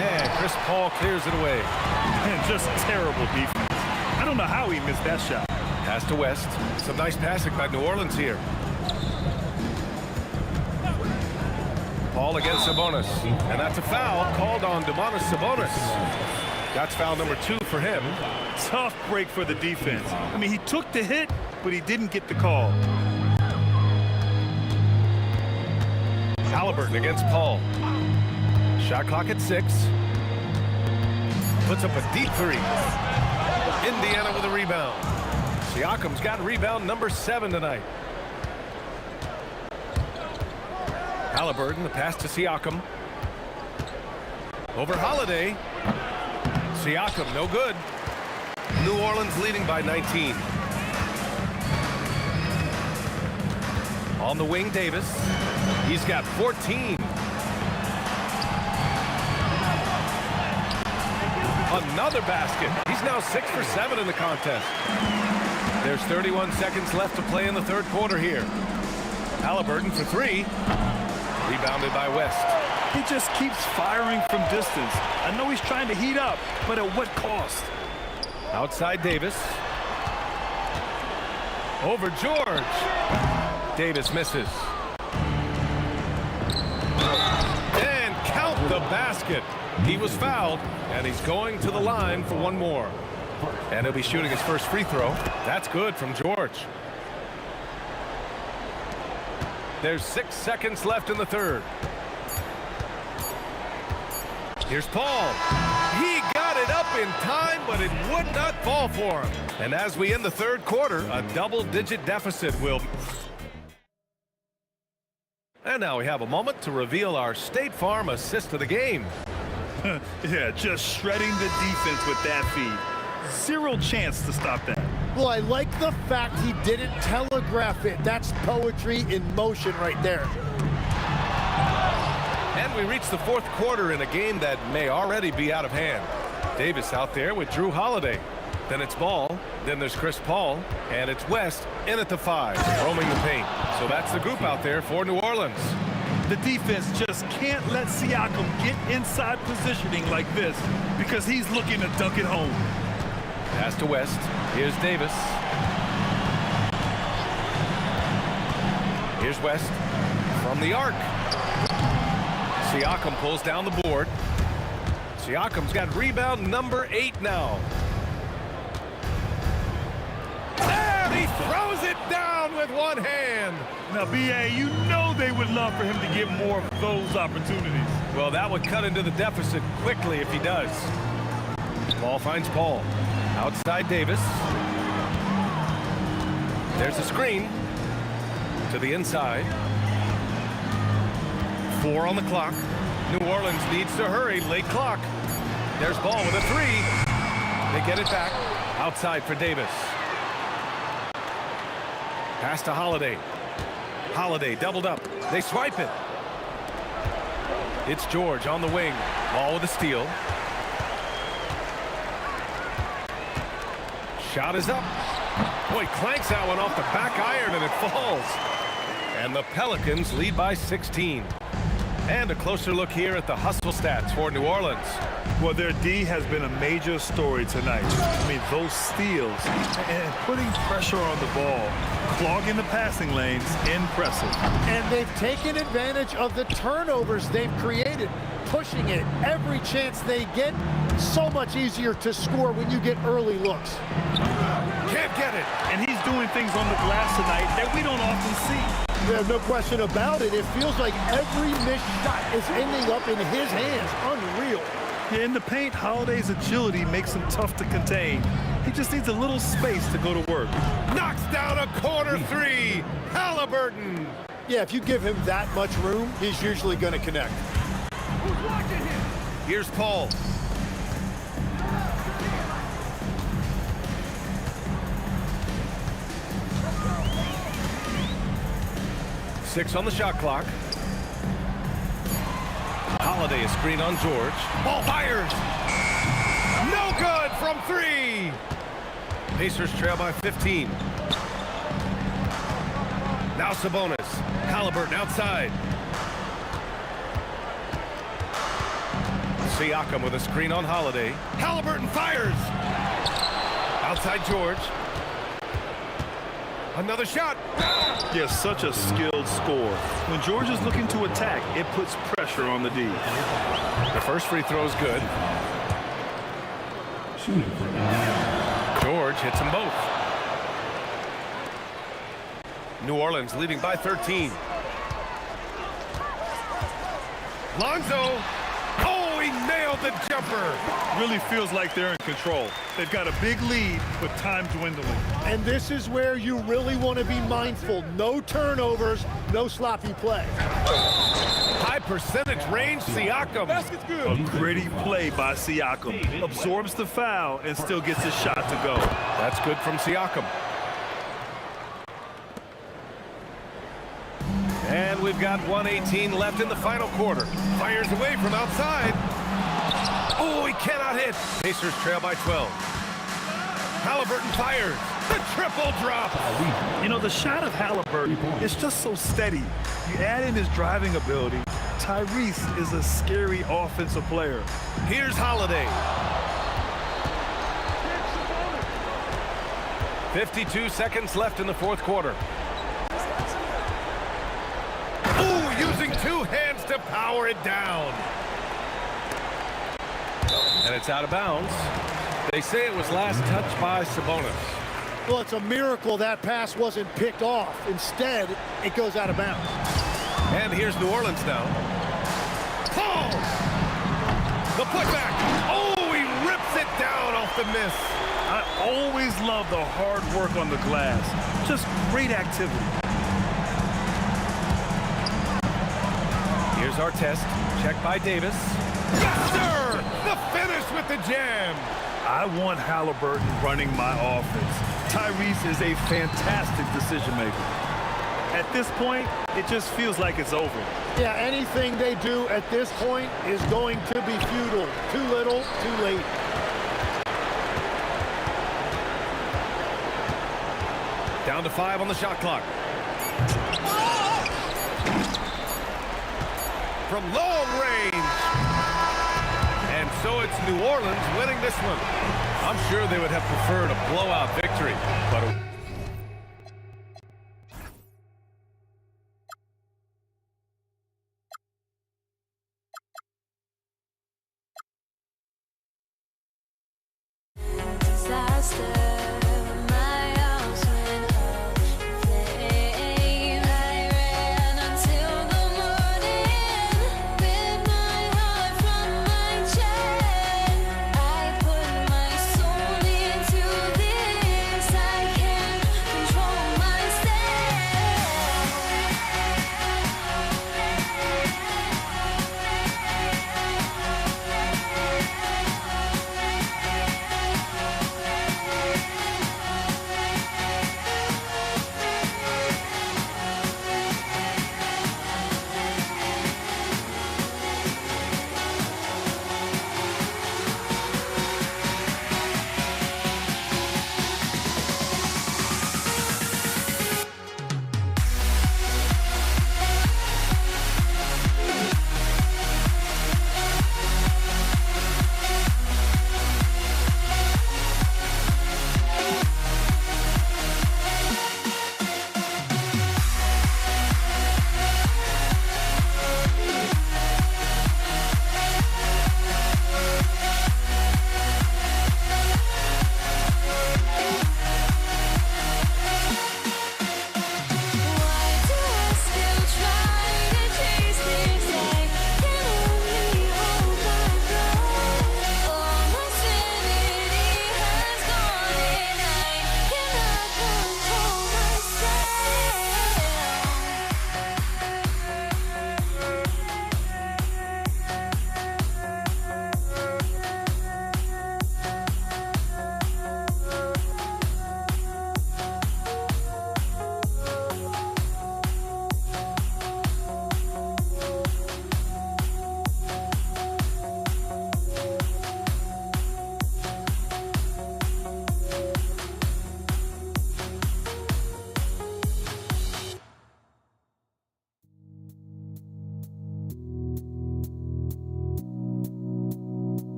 And Chris Paul clears it away. And just terrible defense. I don't know how he missed that shot. Pass to West. Some nice passing by New Orleans here. Paul against Sabonis. And that's a foul called on Domantas Sabonis. That's foul number 2 for him. Tough break for the defense. I mean, he took the hit, but he didn't get the call. Halliburton against Paul. Shot clock at 6. Puts up a deep 3. Indiana with a rebound. Siakam's got rebound number 7 tonight. Halliburton, the pass to Siakam. Over Holiday. Siakam, no good. New Orleans leading by 19. On the wing, Davis. He's got 14. Another basket. He's now 6 for 7 in the contest. There's 31 seconds left to play in the third quarter here. Halliburton for 3. Rebounded by West. He just keeps firing from distance. I know he's trying to heat up, but at what cost? Outside Davis. Over George. Davis misses. And count the basket. He was fouled, and he's going to the line for one more. And he'll be shooting his first free throw. That's good from George. There's 6 seconds left in the third. Here's Paul. He got it up in time, but it would not fall for him. And as we end the third quarter, a double-digit deficit will... And now we have a moment to reveal our State Farm assist of the game. Yeah, just shredding the defense with that feed. Zero chance to stop that. Well, I like the fact he didn't telegraph it. That's poetry in motion right there. And we reach the fourth quarter in a game that may already be out of hand. Davis out there with Drew Holiday. Then it's Ball. Then there's Chris Paul. And it's West in at the 5, roaming the paint. So that's the group out there for New Orleans. The defense just can't let Siakam get inside positioning like this because he's looking to dunk it home. Pass to West. Here's Davis. Here's West from the arc. Siakam pulls down the board. Siakam's got rebound number 8 now. And he throws it down with one hand. Now, B.A., you know they would love for him to get more of those opportunities. Well, that would cut into the deficit quickly if he does. Ball finds Paul. Outside Davis. There's a screen to the inside. 4 on the clock. New Orleans needs to hurry. Late clock. There's Ball with a 3. They get it back. Outside for Davis. Pass to Holiday. Holiday doubled up. They swipe it. It's George on the wing. Ball with a steal. Shot is up. Boy, clanks that one off the back iron and it falls. And the Pelicans lead by 16. And a closer look here at the hustle stats for New Orleans. Well, their D has been a major story tonight. I mean, those steals and putting pressure on the ball, clogging the passing lanes, impressive. And they've taken advantage of the turnovers they've created, pushing it every chance they get. So much easier to score when you get early looks. Can't get it. And he's doing things on the glass tonight that we don't often see. There's no question about it. It feels like every missed shot is ending up in his hands. Unreal. Yeah, in the paint, Holiday's agility makes him tough to contain. He just needs a little space to go to work. Knocks down a corner 3. Halliburton. Yeah, if you give him that much room, he's usually going to connect. Here's Paul. Six on the shot clock. Holiday, a screen on George. Ball fires. No good from 3. Pacers trail by 15. Now Sabonis. Halliburton outside. Siakam with a screen on Holiday. Halliburton fires. Outside George. Another shot. Yes, such a skilled score. When Georgia's looking to attack, it puts pressure on the D. The first free throw is good. George hits them both. New Orleans leading by 13. Lonzo. Oh, he nailed the jumper. Really feels like they're in control. They've got a big lead, but time dwindling. And this is where you really want to be mindful. No turnovers, no sloppy play. High percentage range, Siakam. Basket's good. A gritty play by Siakam. Absorbs the foul and still gets a shot to go. That's good from Siakam. And we've got 1:18 left in the final quarter. Fires away from outside. Oh, he cannot hit. Pacers trail by 12. Halliburton fires. The triple drop. You know, the shot of Halliburton is just so steady. You add in his driving ability. Tyrese is a scary offensive player. Here's Holiday. 52 seconds left in the fourth quarter. Ooh, using two hands to power it down. And it's out of bounds. They say it was last touched by Sabonis. Well, it's a miracle that pass wasn't picked off. Instead, it goes out of bounds. And here's New Orleans now. Oh! The putback. Oh, he rips it down off the miss. I always love the hard work on the glass. Just great activity. Here's our test. Check by Davis. Yes, sir! The finish with the jam. I want Halliburton running my offense. Tyrese is a fantastic decision maker. At this point, it just feels like it's over. Yeah, anything they do at this point is going to be futile. Too little, too late. Down to 5 on the shot clock. From long range. And so it's New Orleans winning this one. I'm sure they would have preferred a blowout victory, but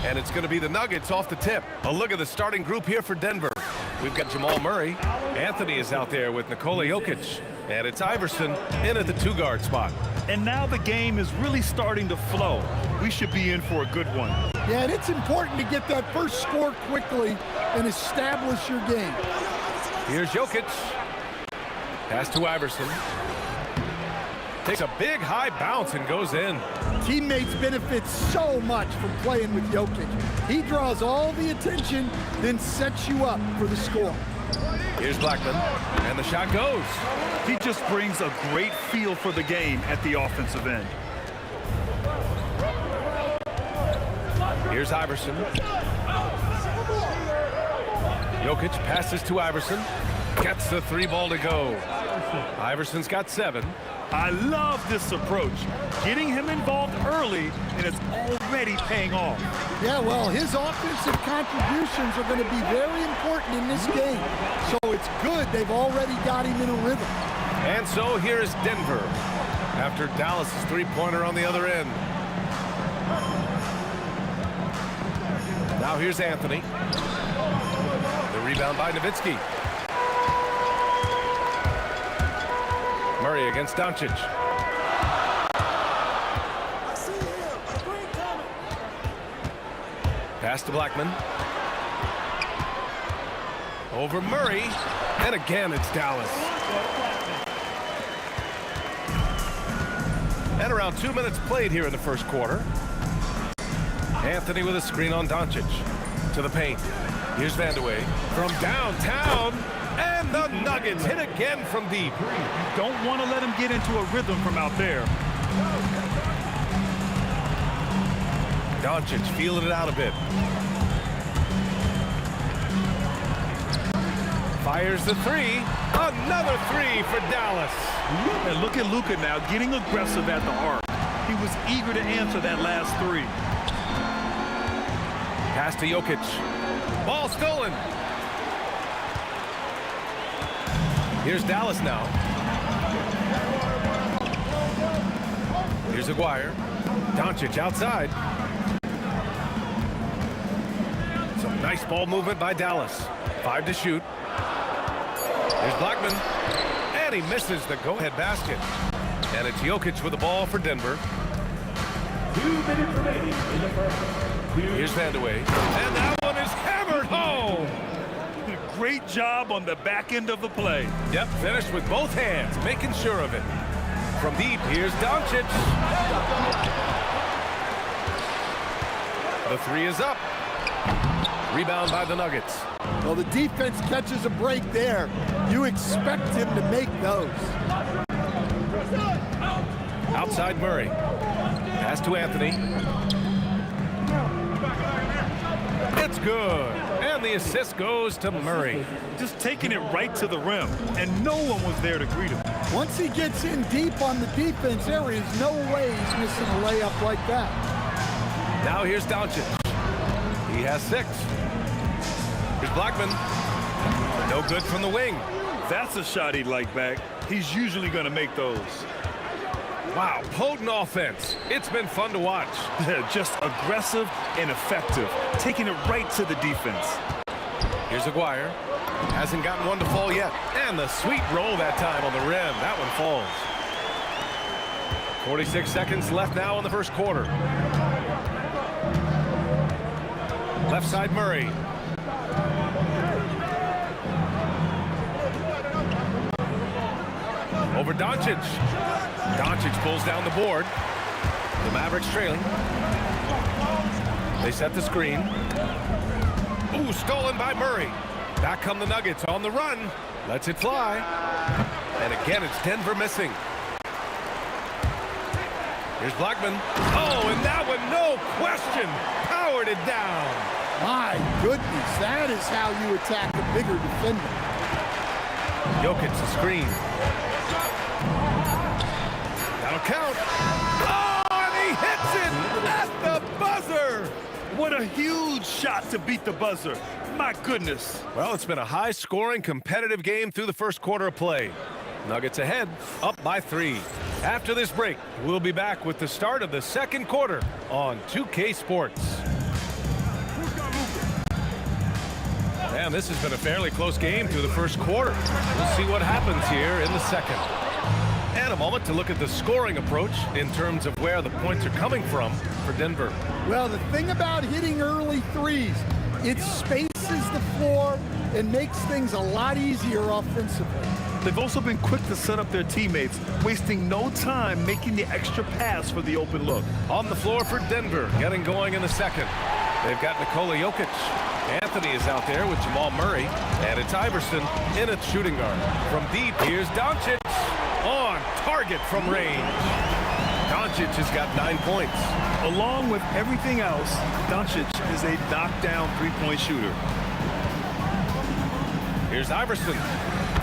And it's going to be the Nuggets off the tip. A look at the starting group here for Denver. We've got Jamal Murray. Anthony is out there with Nikola Jokic. And it's Iverson in at the two-guard spot. And now the game is really starting to flow. We should be in for a good one. Yeah, and it's important to get that first score quickly and establish your game. Here's Jokic. Pass to Iverson. Takes a big high bounce and goes in. Teammates benefit so much from playing with Jokic. He draws all the attention, then sets you up for the score. Here's Blackman, and the shot goes. He just brings a great feel for the game at the offensive end. Here's Iverson. Jokic passes to Iverson. Gets the three ball to go. Iverson's got 7. I love this approach. Getting him involved early, and it's already paying off. Yeah, well, his offensive contributions are going to be very important in this game. So it's good they've already got him in a rhythm. And so here is Denver after Dallas' three-pointer on the other end. Now here's Anthony. The rebound by Nowitzki. Murray against Doncic. Pass to Blackman. Over Murray. And again, it's Dallas. And around 2 minutes played here in the first quarter. Anthony with a screen on Doncic. To the paint. Here's Vandeweghe from downtown. And the Nuggets hit again from deep. You don't want to let him get into a rhythm from out there. Doncic feeling it out a bit. Fires the three. Another three for Dallas. And look at Luka now getting aggressive at the arc. He was eager to answer that last three. Pass to Jokic. Ball stolen. Here's Dallas now. Here's Aguirre. Doncic outside. Some nice ball movement by Dallas. 5 to shoot. Here's Blackman. And he misses the go-ahead basket. And it's Jokic with the ball for Denver. 2 minutes remaining in the first. Here's Vandeweghe. And that one is hammered home. great job on the back end of the play. Yep, finished with both hands, making sure of it. From deep, here's Doncic. The three is up. Rebound by the Nuggets. Well, the defense catches a break there. You expect him to make those. Outside Murray. Pass to Anthony. It's good. And the assist goes to Murray. Just taking it right to the rim, and no one was there to greet him. Once he gets in deep on the defense, there is no way he's missing a layup like that. Now here's Doncic. He has 6. Here's Blackman. No good from the wing. That's a shot he'd like back. He's usually going to make those. Wow, potent offense. It's been fun to watch. Just aggressive and effective, taking it right to the defense. Here's Aguirre. Hasn't gotten one to fall yet. And the sweet roll that time on the rim. That one falls. 46 seconds left now in the first quarter. Left side Murray. Over Doncic. Doncic pulls down the board. The Mavericks trailing. They set the screen. Ooh, stolen by Murray. Back come the Nuggets on the run. Lets it fly. And again, it's Denver missing. Here's Blackman. Oh, and that one, no question, powered it down. My goodness, that is how you attack a bigger defender. Jokic the screen. That'll count. Oh, and he hits it at the buzzer. What a huge shot to beat the buzzer. My goodness. Well, it's been a high-scoring, competitive game through the first quarter of play. Nuggets ahead, up by 3. After this break, we'll be back with the start of the second quarter on 2K Sports. And this has been a fairly close game through the first quarter. We'll see what happens here in the second. And a moment to look at the scoring approach in terms of where the points are coming from for Denver. Well, the thing about hitting early threes, it spaces the floor and makes things a lot easier offensively. They've also been quick to set up their teammates, wasting no time making the extra pass for the open look. On the floor for Denver, getting going in the second. They've got Nikola Jokic. Anthony is out there with Jamal Murray, and it's Iverson in at shooting guard. From deep, here's Doncic on target from range. Doncic has got 9 points. Along with everything else, Doncic is a knockdown three-point shooter. Here's Iverson,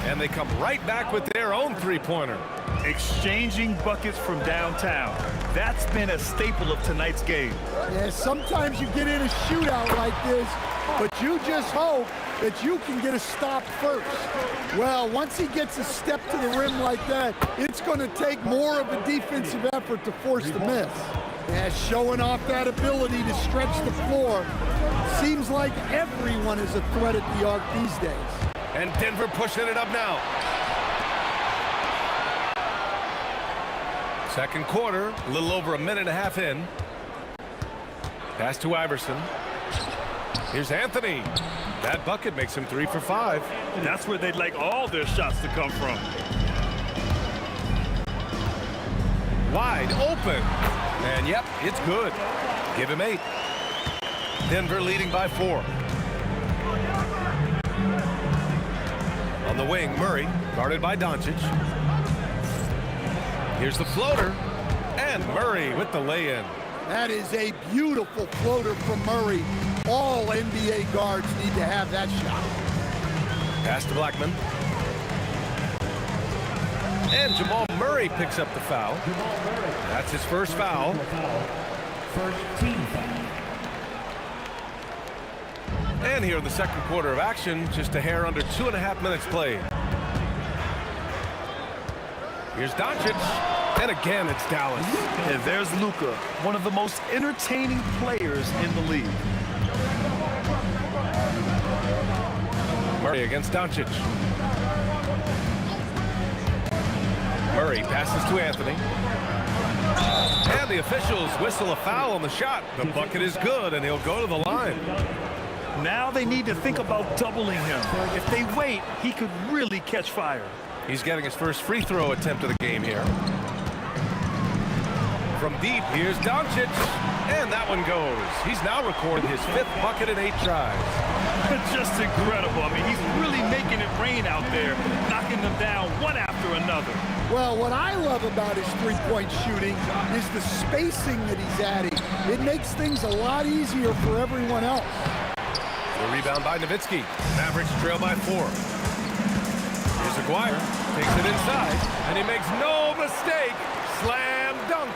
and they come right back with their own three-pointer. Exchanging buckets from downtown. That's been a staple of tonight's game. Yeah, sometimes you get in a shootout like this, but you just hope that you can get a stop first. Well, once he gets a step to the rim like that, it's going to take more of a defensive effort to force the miss. Yeah, showing off that ability to stretch the floor. Seems like everyone is a threat at the arc these days. And Denver pushing it up now. Second quarter, a little over a minute and a half in. Pass to Iverson. Here's Anthony. That bucket makes him 3 for 5. That's where they'd like all their shots to come from. Wide open. And yep, it's good. Give him 8. Denver leading by 4. On the wing, Murray, guarded by Doncic. Here's the floater, and Murray with the lay-in. That is a beautiful floater from Murray. All NBA guards need to have that shot. Pass to Blackman. And Jamal Murray picks up the foul. That's his first foul. First team foul. And here in the second quarter of action, just a hair under 2.5 minutes played. Here's Doncic, and again it's Dallas. And there's Luka, one of the most entertaining players in the league. Murray against Doncic. Murray passes to Anthony. And the officials whistle a foul on the shot. The bucket is good, and he'll go to the line. Now they need to think about doubling him. If they wait, he could really catch fire. He's getting his first free throw attempt of the game here. From deep, here's Doncic, and that one goes. He's now recorded his 5th bucket in 8 tries. Just incredible. I mean, he's really making it rain out there, knocking them down one after another. Well, what I love about his three-point shooting is the spacing that he's adding. It makes things a lot easier for everyone else. The rebound by Nowitzki. Mavericks trail by 4. Here's Aguirre, takes it inside, and he makes no mistake. Slam dunk.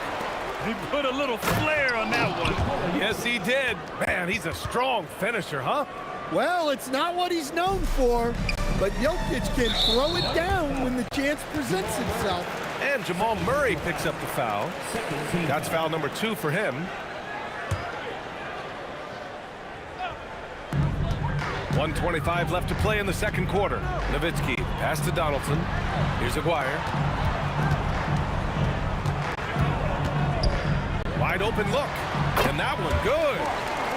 He put a little flair on that one. Yes, he did. Man, he's a strong finisher, huh? Well, it's not what he's known for, but Jokic can throw it down when the chance presents itself. And Jamal Murray picks up the foul. That's foul number 2 for him. .125 left to play in the second quarter. Nowitzki, pass to Donaldson. Here's Aguirre. Wide open look. And that one good.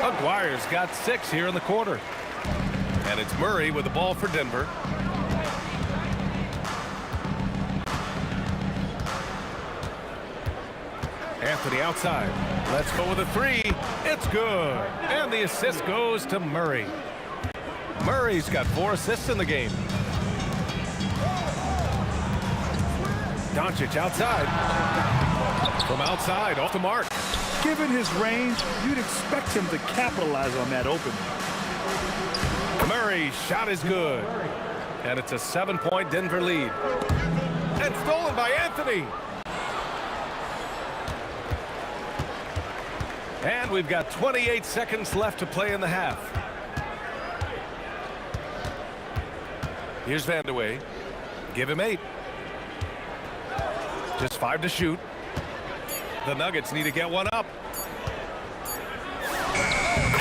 Aguirre's got 6 here in the quarter. And it's Murray with the ball for Denver. Anthony outside. Let's go with a 3. It's good. And the assist goes to Murray. Murray's got 4 assists in the game. Doncic outside. From outside, off the mark. Given his range, you'd expect him to capitalize on that opening. Murray's shot is good. And it's a 7-point Denver lead. And stolen by Anthony. And we've got 28 seconds left to play in the half. Here's Vandeweghe. Give him 8. Just 5 to shoot. The Nuggets need to get one up.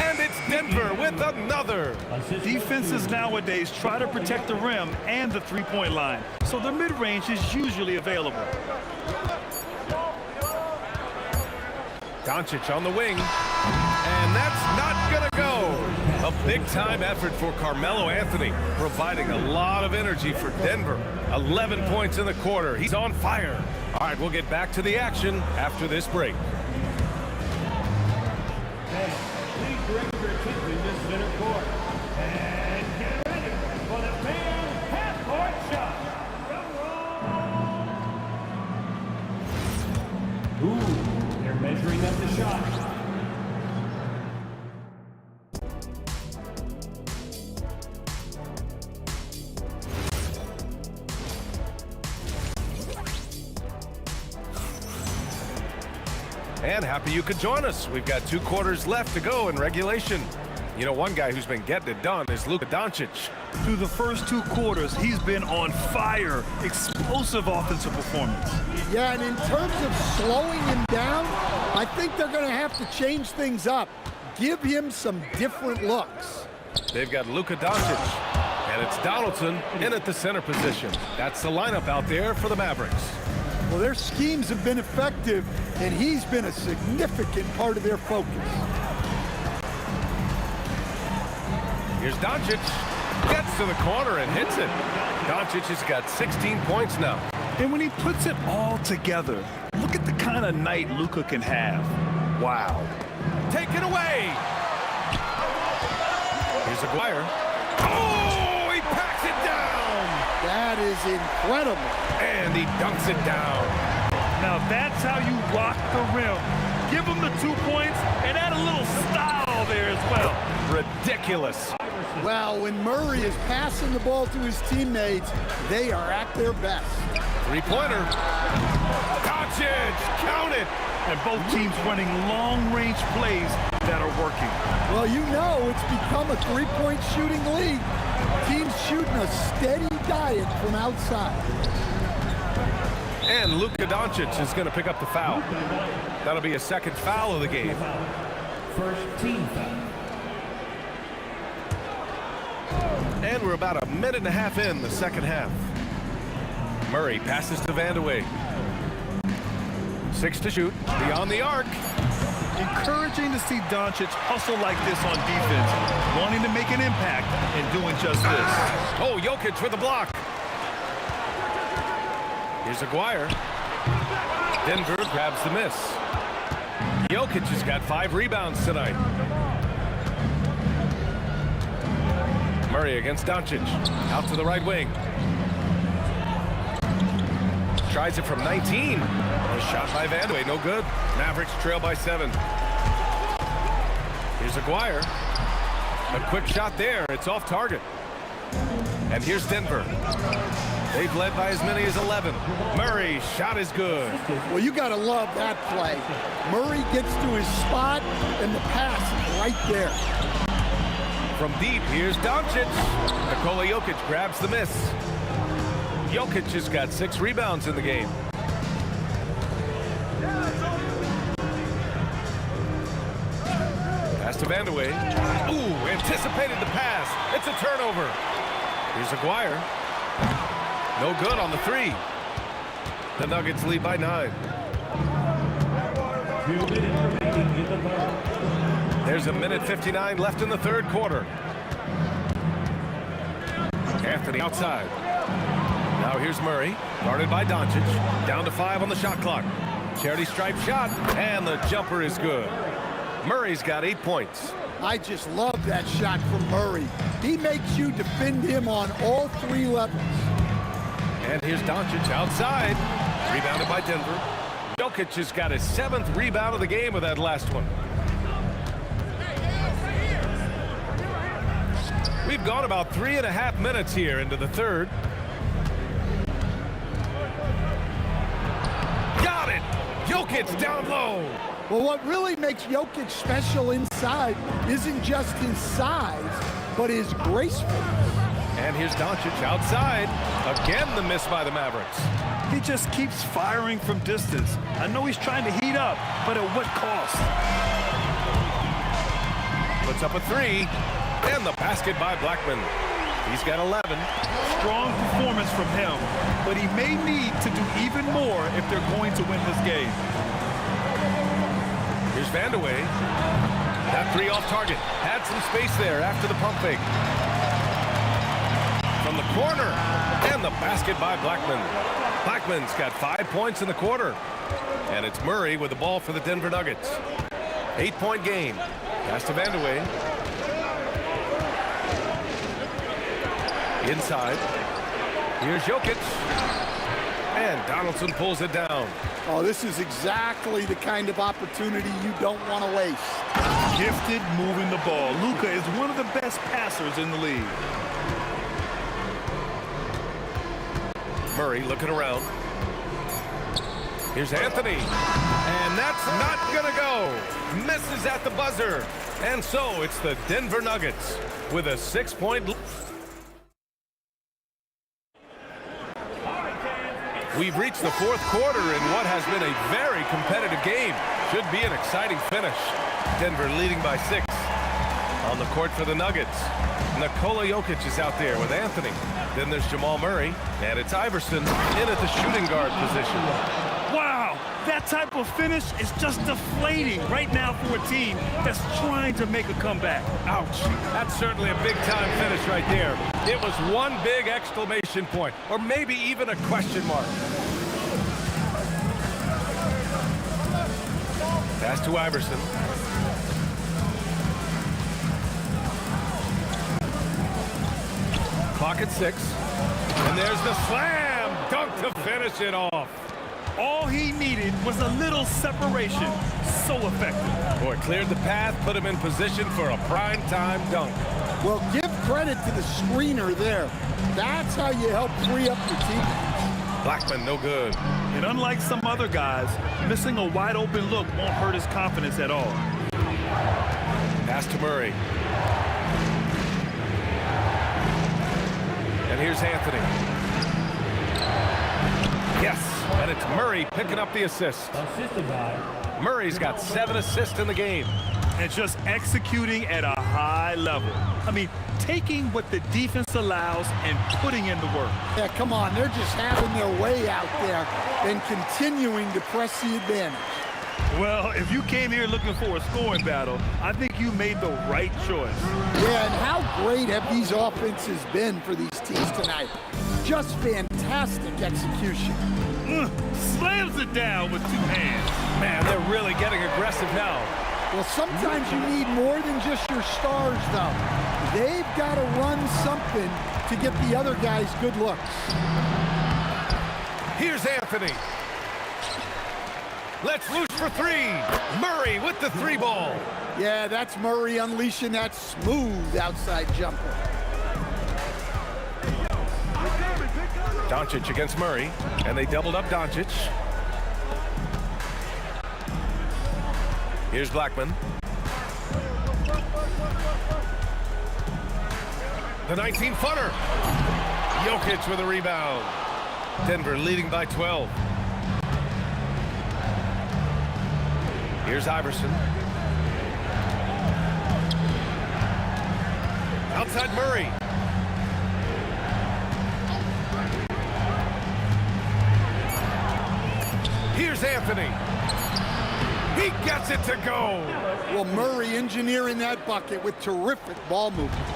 And it's Denver with another. Defenses nowadays try to protect the rim and the three-point line, so the mid-range is usually available. Doncic on the wing. And that's not going to go. A big-time effort for Carmelo Anthony, providing a lot of energy for Denver. 11 points in the quarter. He's on fire. All right, we'll get back to the action after this break. Please direct your attention to center court. And get ready for the fan half-court shot. Ooh, they're measuring up the shot. And happy you could join us. We've got 2 quarters left to go in regulation. You know, one guy who's been getting it done is Luka Doncic. Through the first 2 quarters, he's been on fire. Explosive offensive performance. Yeah, and in terms of slowing him down, I think they're going to have to change things up. Give him some different looks. They've got Luka Doncic, and it's Donaldson in at the center position. That's the lineup out there for the Mavericks. Well, their schemes have been effective, and he's been a significant part of their focus. Here's Doncic. Gets to the corner and hits it. Doncic has got 16 points now. And when he puts it all together, look at the kind of night Luka can have. Wow. Take it away. Here's Aguirre. Oh, he packs it down. That is incredible. And he dunks it down. Now that's how you rock the rim. Give him the 2 points and add a little style there as well. Ridiculous. Well, when Murray is passing the ball to his teammates, they are at their best. 3-pointer. Doncic, count it. And both teams running long-range plays that are working. Well, you know it's become a three-point shooting league. Teams shooting a steady diet from outside. And Luka Doncic is going to pick up the foul. That'll be a second foul of the game. First team foul. And we're about a minute and a half in the second half. Murray passes to Vandeweghe. 6 to shoot, beyond the arc. Encouraging to see Doncic hustle like this on defense, wanting to make an impact and doing just this. Oh, Jokic with the block. Here's Aguirre. Denver grabs the miss. Jokic has got 5 rebounds tonight. Murray against Doncic. Out to the right wing. Tries it from 19. A shot by Vandeweghe, no good. Mavericks trail by 7. Here's Aguirre. A quick shot there. It's off target. And here's Denver. They've led by as many as 11. Murray, shot is good. Well, you got to love that play. Murray gets to his spot, and the pass is right there. From deep, here's Doncic. Nikola Jokic grabs the miss. Jokic has got 6 rebounds in the game. Pass to Vandeweghe. Ooh, anticipated the pass. It's a turnover. Here's Aguirre. No good on the 3. The Nuggets lead by 9. There's a minute 59 left in the third quarter. Anthony outside. Now here's Murray, guarded by Doncic. Down to 5 on the shot clock. Charity stripe shot, and the jumper is good. Murray's got 8 points. I just love that shot from Murray. He makes you defend him on all 3 levels. And here's Doncic outside. Rebounded by Denver. Jokic has got his 7th rebound of the game with that last one. We've gone about 3.5 minutes here into the third. Got it! Jokic down low. Well, what really makes Jokic special inside isn't just his size, but his gracefulness. And here's Doncic outside. Again, the miss by the Mavericks. He just keeps firing from distance. I know he's trying to heat up, but at what cost? Puts up a 3. And the basket by Blackman. He's got 11. Strong performance from him, but he may need to do even more if they're going to win this game. Here's Vandeweghe. That 3 off target. Had some space there after the pump fake. From the corner. And the basket by Blackman. Blackman's got 5 points in the quarter. And it's Murray with the ball for the Denver Nuggets. 8-point game. Pass to Vandeweghe. Inside. Here's Jokic. And Donaldson pulls it down. Oh, this is exactly the kind of opportunity you don't want to waste. Gifted moving the ball. Luka is one of the best passers in the league. Murray looking around. Here's Anthony. And that's not gonna go. Misses at the buzzer. And so it's the Denver Nuggets with a 6-point lead. We've reached the fourth quarter in what has been a very competitive game. Should be an exciting finish. Denver leading by 6. On the court for the Nuggets, Nikola Jokic is out there with Anthony. Then there's Jamal Murray, and it's Iverson in at the shooting guard position. Wow, that type of finish is just deflating right now for a team that's trying to make a comeback. Ouch. That's certainly a big-time finish right there. It was one big exclamation point, or maybe even a question mark. Pass to Iverson. Clock at 6. And there's the slam dunk to finish it off. All he needed was a little separation. So effective. Boy, cleared the path, put him in position for a prime-time dunk. Well, give credit to the screener there. That's how you help free up your team. Blackman, no good. And unlike some other guys, missing a wide-open look won't hurt his confidence at all. Pass to Murray. And here's Anthony. Yes, and it's Murray picking up the assist. Murray's got 7 assists in the game. And just executing at a high level. I mean, taking what the defense allows and putting in the work. Yeah, come on, they're just having their way out there and continuing to press the advantage. Well, if you came here looking for a scoring battle, I think you made the right choice. Yeah, and how great have these offenses been for these teams tonight? Just fantastic execution. Slams it down with 2 hands. Man, they're really getting aggressive now. Well, sometimes you need more than just your stars, though. They've got to run something to get the other guys good looks. Here's Anthony. Let's loose for 3. Murray with the 3 ball. Yeah, that's Murray unleashing that smooth outside jumper. Doncic against Murray, and they doubled up Doncic. Here's Blackman. The 19-footer. Jokic with a rebound. Denver leading by 12. Here's Iverson. Outside Murray. Here's Anthony. He gets it to go. Well, Murray engineering that bucket with terrific ball movement.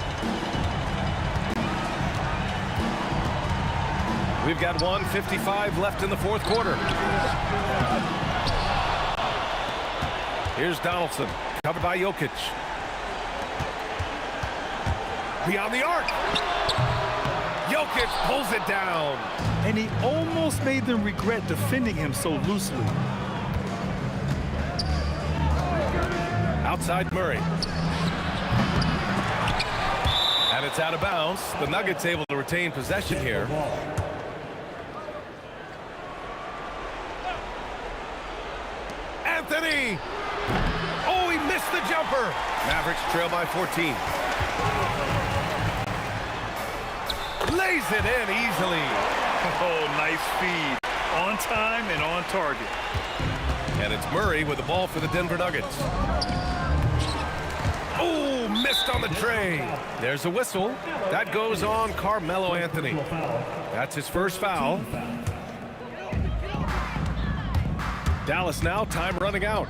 We've got 1:55 left in the 4th quarter. Here's Donaldson, covered by Jokic. Beyond the arc. Jokic pulls it down. And he almost made them regret defending him so loosely. Outside Murray. And it's out of bounds. The Nuggets able to retain possession here. Anthony! Oh, he missed the jumper. Mavericks trail by 14. Lays it in easily. Oh, nice feed. On time and on target. And it's Murray with the ball for the Denver Nuggets. Oh, missed on the tray. There's a whistle. That goes on Carmelo Anthony. That's his first foul. Dallas now, time running out.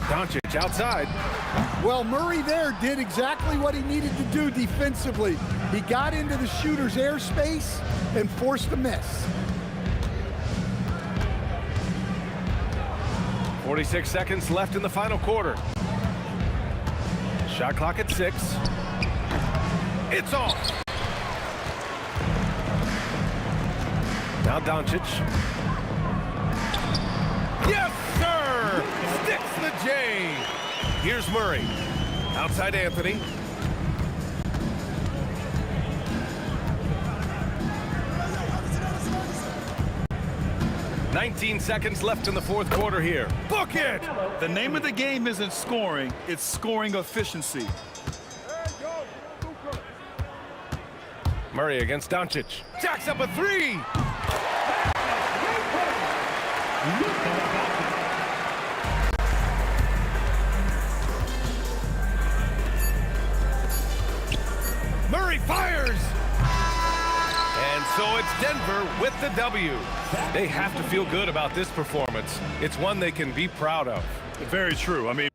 Doncic outside. Well, Murray there did exactly what he needed to do defensively. He got into the shooter's airspace and forced a miss. 46 seconds left in the final quarter. Shot clock at 6. It's off. Now Doncic. Yes, sir! Sticks the J. Here's Murray. Outside Anthony. "19 seconds left in the 4th quarter here. Book it! The name of the game isn't scoring, it's scoring efficiency. Murray against Doncic. Jacks up a 3! Murray fires! And so it's Denver with the W. They have to feel good about this performance. It's one they can be proud of. Very true. I mean,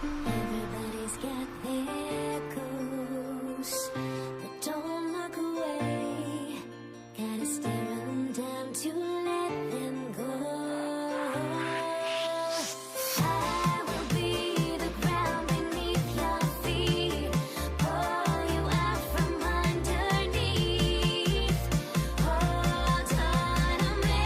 Everybody's got their goals, but don't look away. Gotta stare 'em down to let them go. I will be the ground beneath your feet, pull you out from underneath. Hold on to me.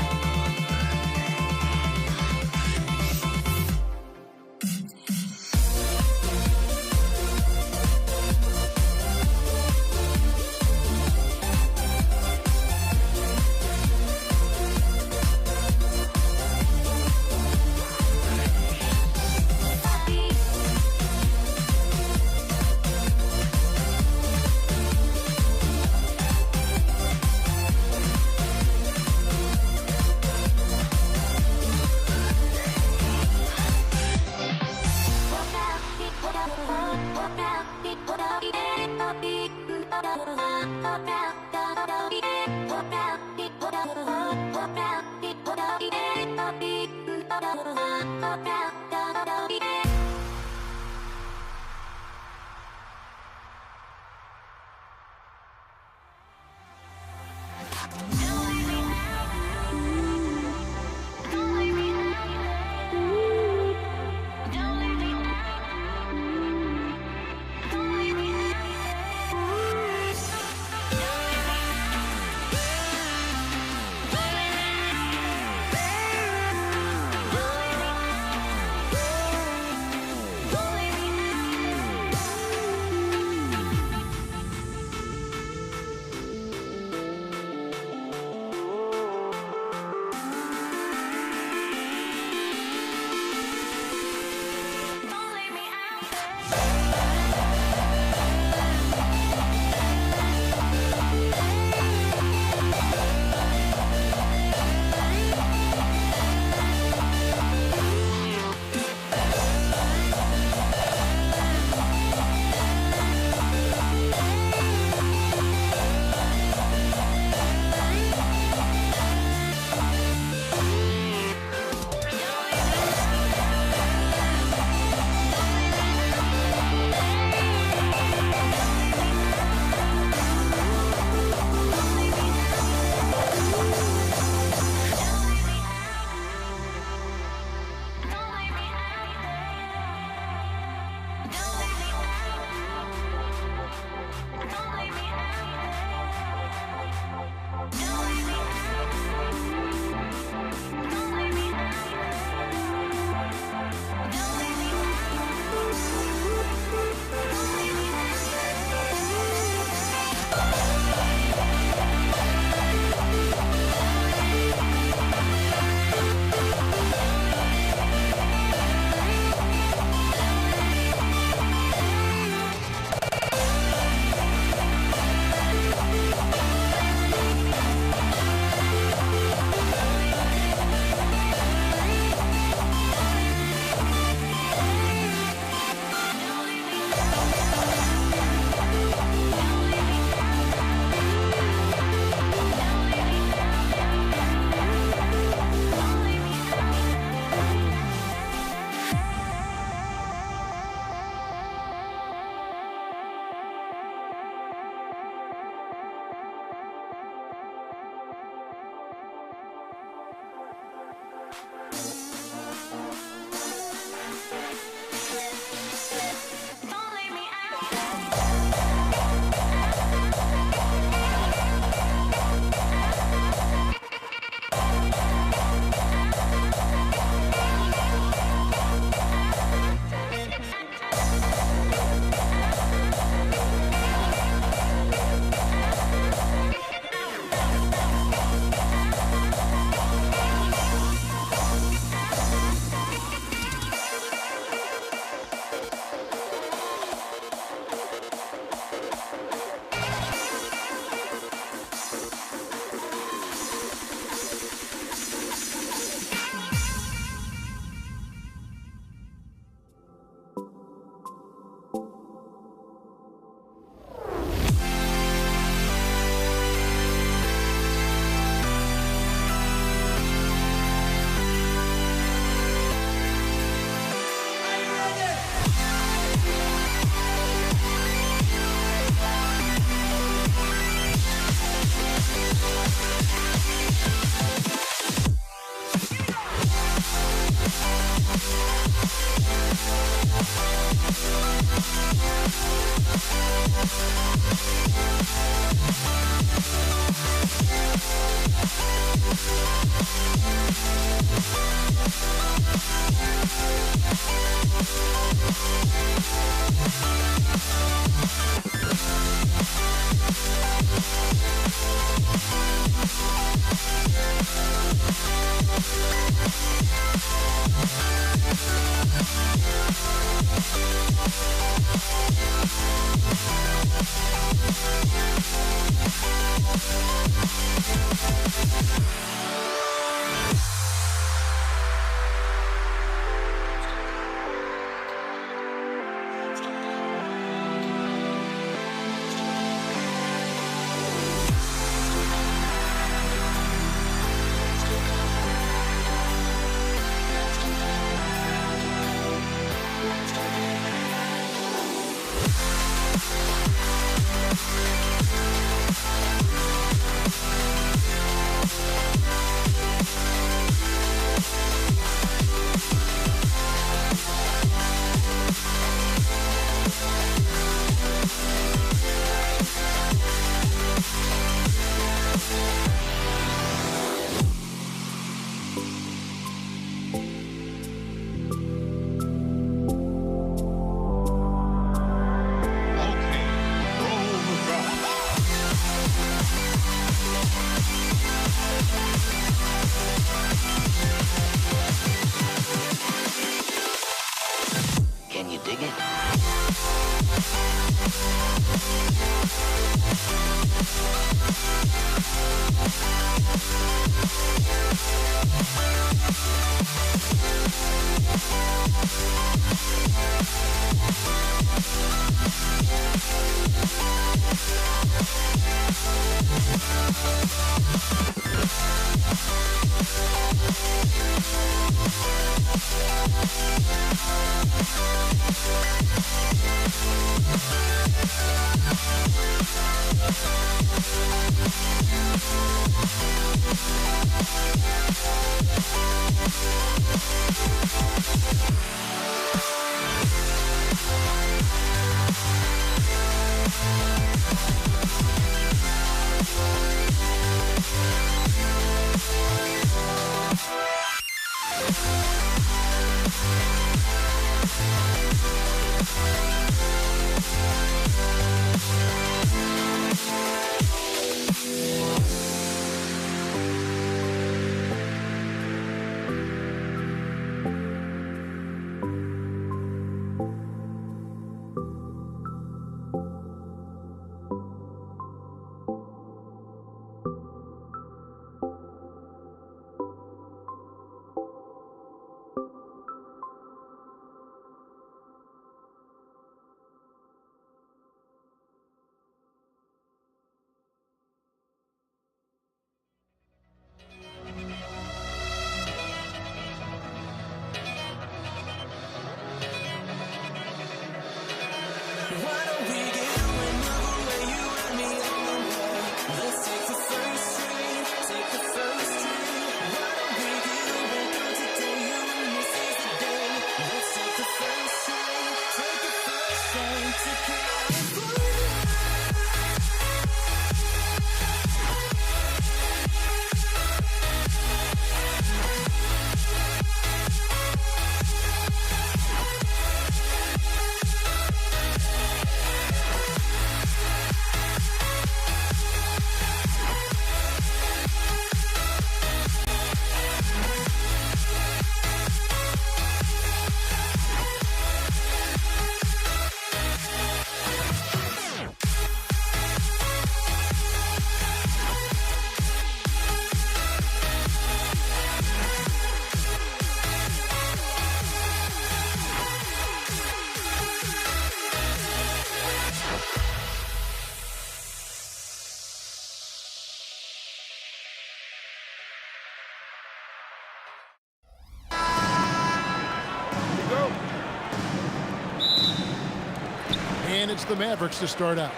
And it's the Mavericks to start out.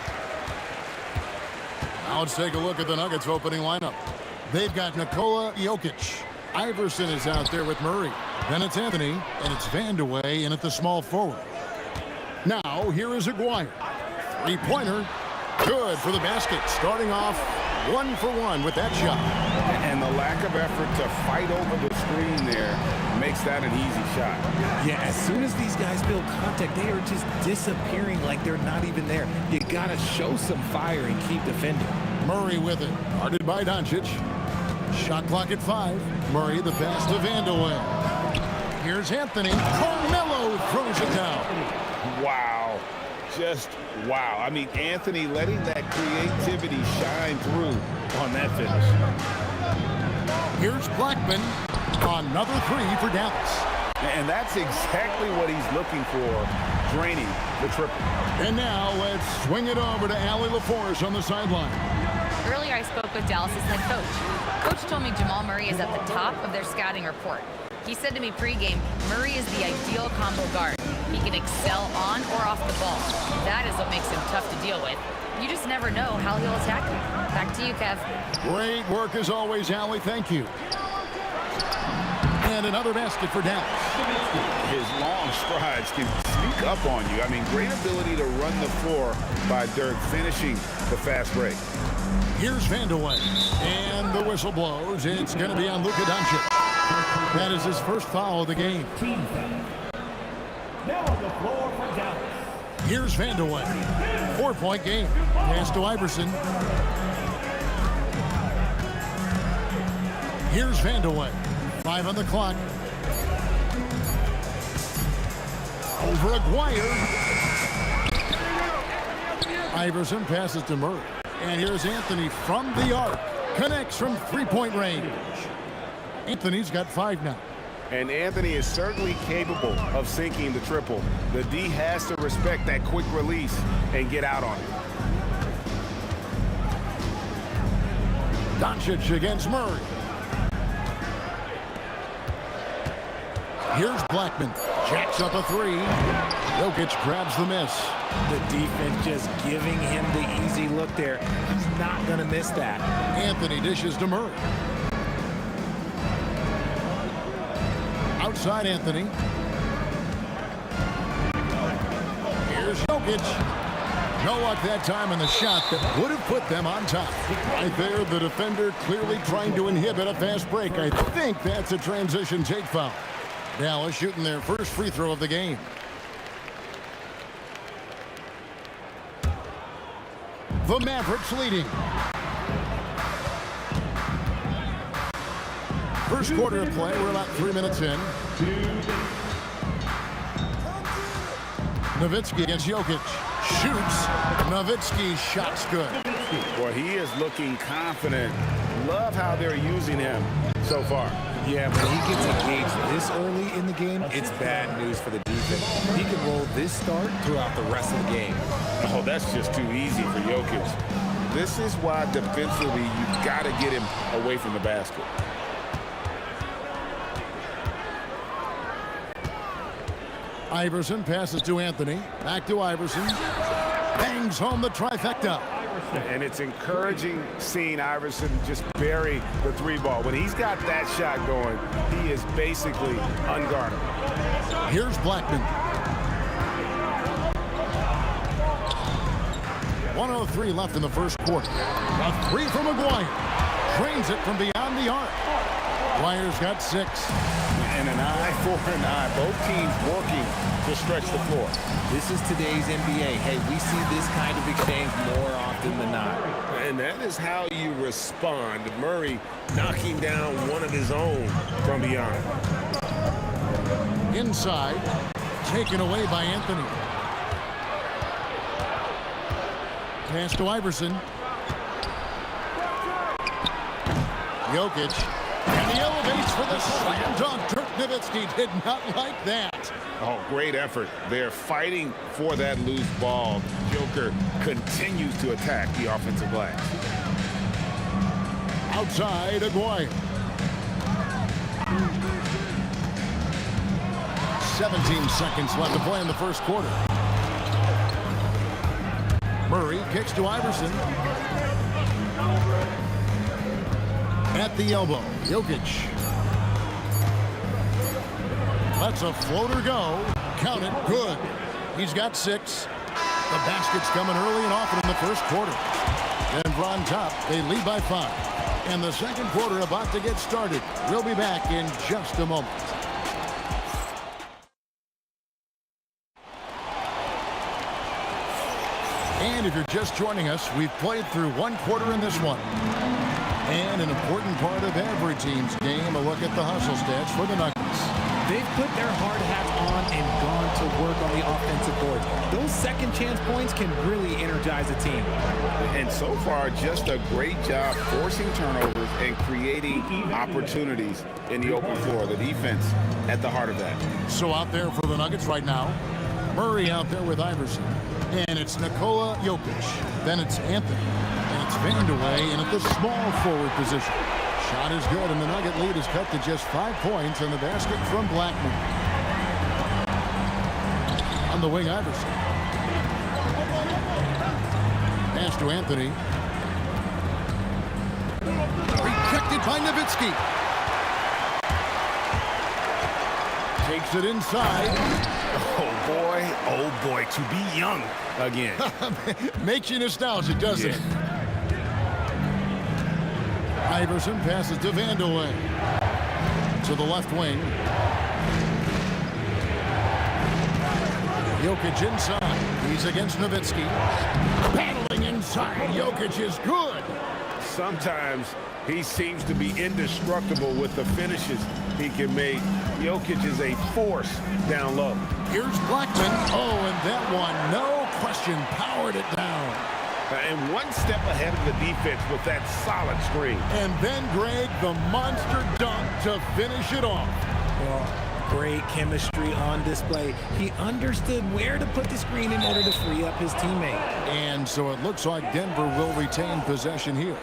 Now let's take a look at the Nuggets opening lineup. They've got Nikola Jokic. Iverson is out there with Murray. Then it's Anthony, and it's Vandeweghe in at the small forward. Now, here is Aguirre. Three-pointer. Good for the basket. Starting off 1 for 1 with that shot. And the lack of effort to fight over the screen there makes that an easy shot. Yeah, as soon as these guys build contact, they are just disappearing like they're not even there. You got to show some fire and keep defending. Murray with it. Guarded by Doncic. Shot clock at 5. Murray the pass to Vandeweghe. Here's Anthony. Carmelo throws it down. Wow. Just wow. I mean, Anthony letting that creativity shine through on that finish. Here's Blackman. Another 3 for Dallas. And that's exactly what he's looking for, draining the triple. And now let's swing it over to Allie LaForce on the sideline. Earlier, I spoke with Dallas's head coach. Coach told me Jamal Murray is at the top of their scouting report. He said to me pregame, Murray is the ideal combo guard. He can excel on or off the ball. That is what makes him tough to deal with. You just never know how he'll attack you. Back to you, Kev. Great work as always, Allie. Thank you. And another basket for Dallas. His long strides can sneak up on you. I mean, great ability to run the floor by Dirk, finishing the fast break. Here's Vandeweghe. And the whistle blows. It's going to be on Luka Doncic. That is his first foul of the game. Now on the floor for Dallas. Here's Vandeweghe. 4-point game. Pass to Iverson. Here's Vandeweghe. 5 on the clock. Over Aguirre. Iverson passes to Murray. And here's Anthony from the arc. Connects from 3-point range. Anthony's got 5 now. And Anthony is certainly capable of sinking the triple. The D has to respect that quick release and get out on it. Doncic against Murray. Here's Blackman. Jacks up a 3. Jokic grabs the miss. The defense just giving him the easy look there. He's not going to miss that. Anthony dishes to Murray. Outside Anthony. Here's Jokic. No luck that time in the shot that would have put them on top. Right there, the defender clearly trying to inhibit a fast break. I think that's a transition take foul. Dallas shooting their first free throw of the game. The Mavericks leading. First quarter of play, we're about 3 minutes in. Nowitzki against Jokic. Shoots. Nowitzki's shot's good. Boy, he is looking confident. Love how they're using him so far. Yeah, when he gets engaged this early in the game, it's bad news for the defense. He can roll this start throughout the rest of the game. Oh, that's just too easy for Jokic. This is why defensively you've got to get him away from the basket. Iverson passes to Anthony. Back to Iverson. Bangs home the trifecta. And it's encouraging seeing Iverson just bury the 3-ball. When he's got that shot going, he is basically unguardable. Here's Blackman. 1:03 left in the first quarter. A 3 from Aguirre. Drains it from beyond the arc. Aguirre's got 6. And an eye for an eye. Both teams working to stretch the floor. This is today's NBA. Hey, we see this kind of exchange more often than not. And that is how you respond. Murray knocking down one of his own from beyond. Inside. Taken away by Anthony. Pass to Iverson. Jokic. And he elevates for the slam dunk. Dirk Nowitzki did not like that. Oh, great effort. They're fighting for that loose ball. Joker continues to attack the offensive glass. Outside, Aguirre. 17 seconds left to play in the first quarter. kicks to Iverson. At the elbow, Jokic. Lets a floater go. Count it. Good. He's got 6. The basket's coming early and often in the first quarter. Denver on top. They lead by 5. And the second quarter about to get started. We'll be back in just a moment. And if you're just joining us, we've played through one quarter in this one. And an important part of every team's game, a look at the hustle stats for the Nuggets. They've put their hard hats on and gone to work on the offensive board. Those second chance points can really energize a team. And so far, just a great job forcing turnovers and creating opportunities in the open floor. The defense at the heart of that. So out there for the Nuggets right now, Murray out there with Iverson. And it's Nikola Jokic. Then it's Anthony. And it's Vandeweghe in at the small forward position. Shot is good, and the Nugget lead is cut to just 5 points, and the basket from Blackman. On the wing, Iverson. Pass to Anthony. Rejected by Nowitzki. Takes it inside. Oh boy, to be young again. Makes you nostalgic, doesn't it? Iverson passes to Vandeweghe. To the left wing. Jokic inside. He's against Nowitzki. Battling inside. Jokic is good. Sometimes he seems to be indestructible with the finishes he can make. Jokic is a force down low. Here's Blackman. Oh, and that one, no question, powered it down. And one step ahead of the defense with that solid screen. And then Greg, the monster dunk to finish it off. Well, great chemistry on display. He understood where to put the screen in order to free up his teammate. And so it looks like Denver will retain possession here.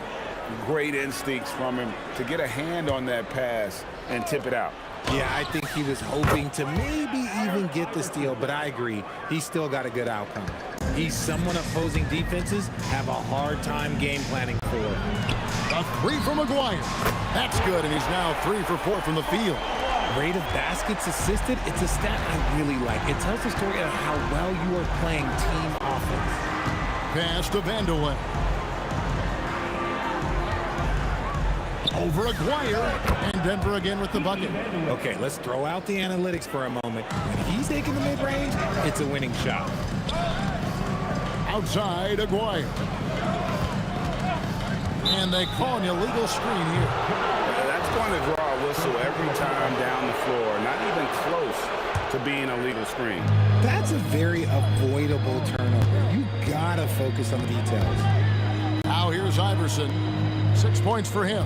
Great instincts from him to get a hand on that pass and tip it out. Yeah, I think he was hoping to maybe even get the steal, but I agree. He still got a good outcome. He's someone opposing defenses have a hard time game planning for. A 3 from McGuire. That's good, and he's now 3 for 4 from the field. Rate of baskets assisted, it's a stat I really like. It tells the story of how well you are playing team offense. Pass to Vandeweghe. Over Aguirre, and Denver again with the bucket. Okay, let's throw out the analytics for a moment. When he's taking the mid-range, it's a winning shot. Outside Aguirre. And they call an illegal screen here. That's going to draw a whistle every time down the floor. Not even close to being a legal screen. That's a very avoidable turnover. You gotta focus on the details. Now here's Iverson. 6 points for him.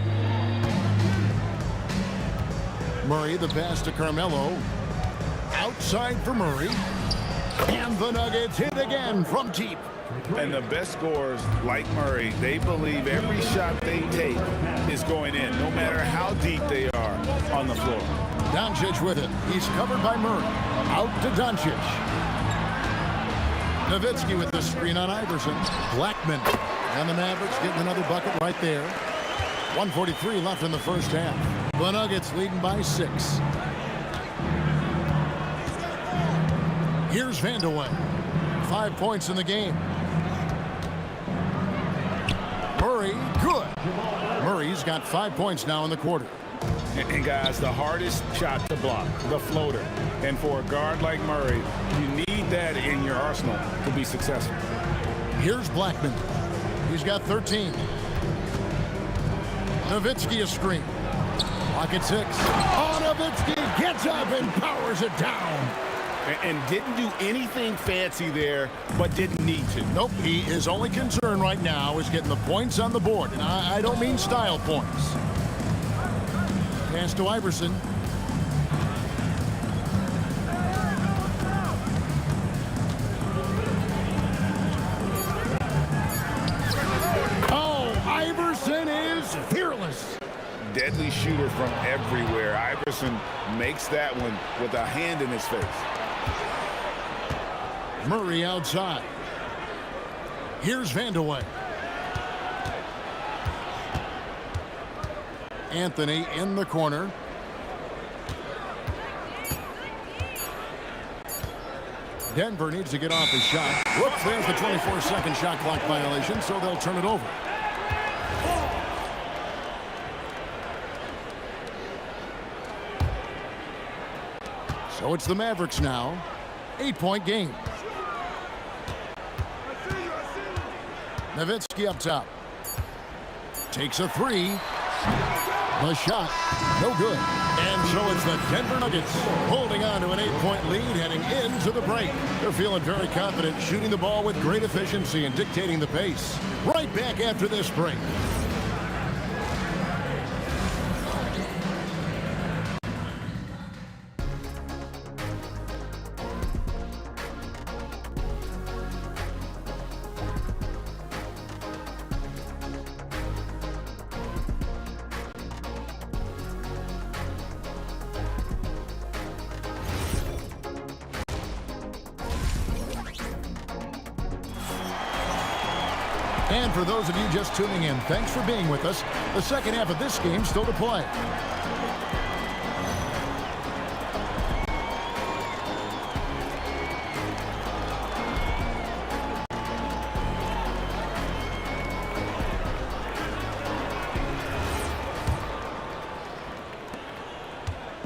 Murray, the pass to Carmelo. Outside for Murray. And the Nuggets hit again from deep. And the best scorers, like Murray, they believe every shot they take is going in, no matter how deep they are on the floor. Doncic with it. He's covered by Murray. Out to Doncic. Nowitzki with the screen on Iverson. Blackman. And the Mavericks getting another bucket right there. 1:43 left in the first half. The Nuggets leading by 6. Here's Vandeweghe. 5 points in the game. Murray, good. Murray's got 5 points now in the quarter. And guys, the hardest shot to block, the floater. And for a guard like Murray, you need that in your arsenal to be successful. Here's Blackman. He's got 13. Nowitzki a screen. Lock at 6. Oh, Nowitzki gets up and powers it down. And didn't do anything fancy there, but didn't need to. Nope, his only concern right now is getting the points on the board. And I don't mean style points. Pass to Iverson. Oh, Iverson is fearless. Deadly shooter from everywhere. Iverson makes that one with a hand in his face. Murray outside. Here's Vandeweghe. Anthony in the corner. Denver needs to get off his shot. Whoops, there's the 24-second shot clock violation, so they'll turn it over. So it's the Mavericks now. 8-point game. Nowitzki up top. Takes a three. The shot, no good. And so it's the Denver Nuggets holding on to an 8-point lead heading into the break. They're feeling very confident, shooting the ball with great efficiency and dictating the pace. Right back after this break. And for those of you just tuning in, thanks for being with us. The second half of this game still to play.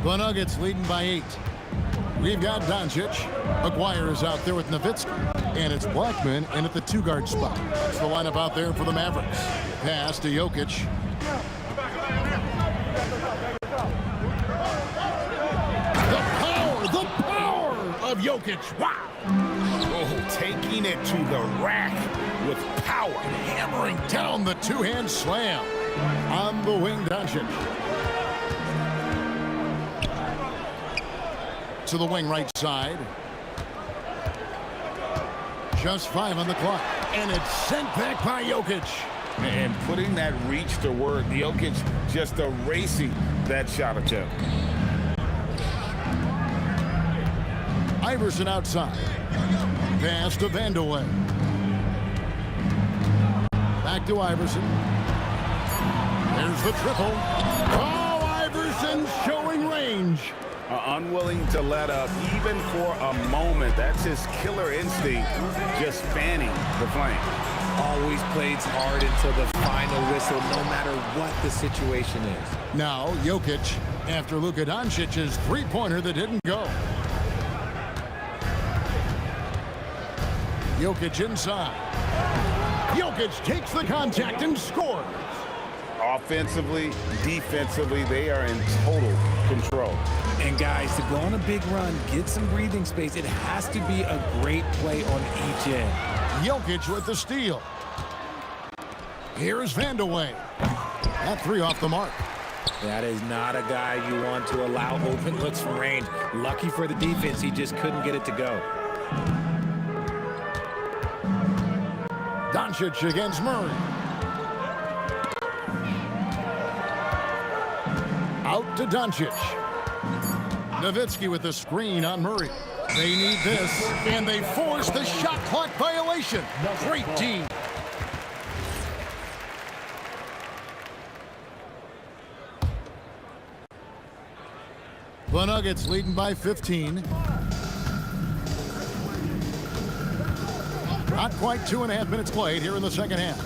The Nuggets leading by 8. We've got Doncic. Aguirre is out there with Nowitzki. And it's Blackman in at the 2-guard spot. That's the lineup out there for the Mavericks. Pass to Jokic. The power of Jokic. Wow. Oh, taking it to the rack with power. Hammering down the two-hand slam. On the wing, Doncic. To the wing right side. Just 5 on the clock. And it's sent back by Jokic. And putting that reach to work, Jokic just erasing that shot attempt. Iverson outside. Pass to Vandeweghe. Back to Iverson. There's the triple. Oh, Iverson showing range. Unwilling to let up even for a moment. That's his killer instinct, just fanning the flame. Always plays hard until the final whistle, no matter what the situation is. Now Jokic after Luka Doncic's three-pointer that didn't go. Jokic inside. Jokic takes the contact and scores. Offensively, defensively, they are in total control. And guys, to go on a big run, get some breathing space, it has to be a great play on each end. Jokic with the steal. Here's Vandeweghe. That three off the mark. That is not a guy you want to allow open looks from range. Lucky for the defense, he just couldn't get it to go. Doncic against Murray. Out to Doncic. Nowitzki with the screen on Murray. They need this, and they force the shot clock violation. Great team. The Nuggets leading by 15. Not quite 2.5 minutes played here in the second half.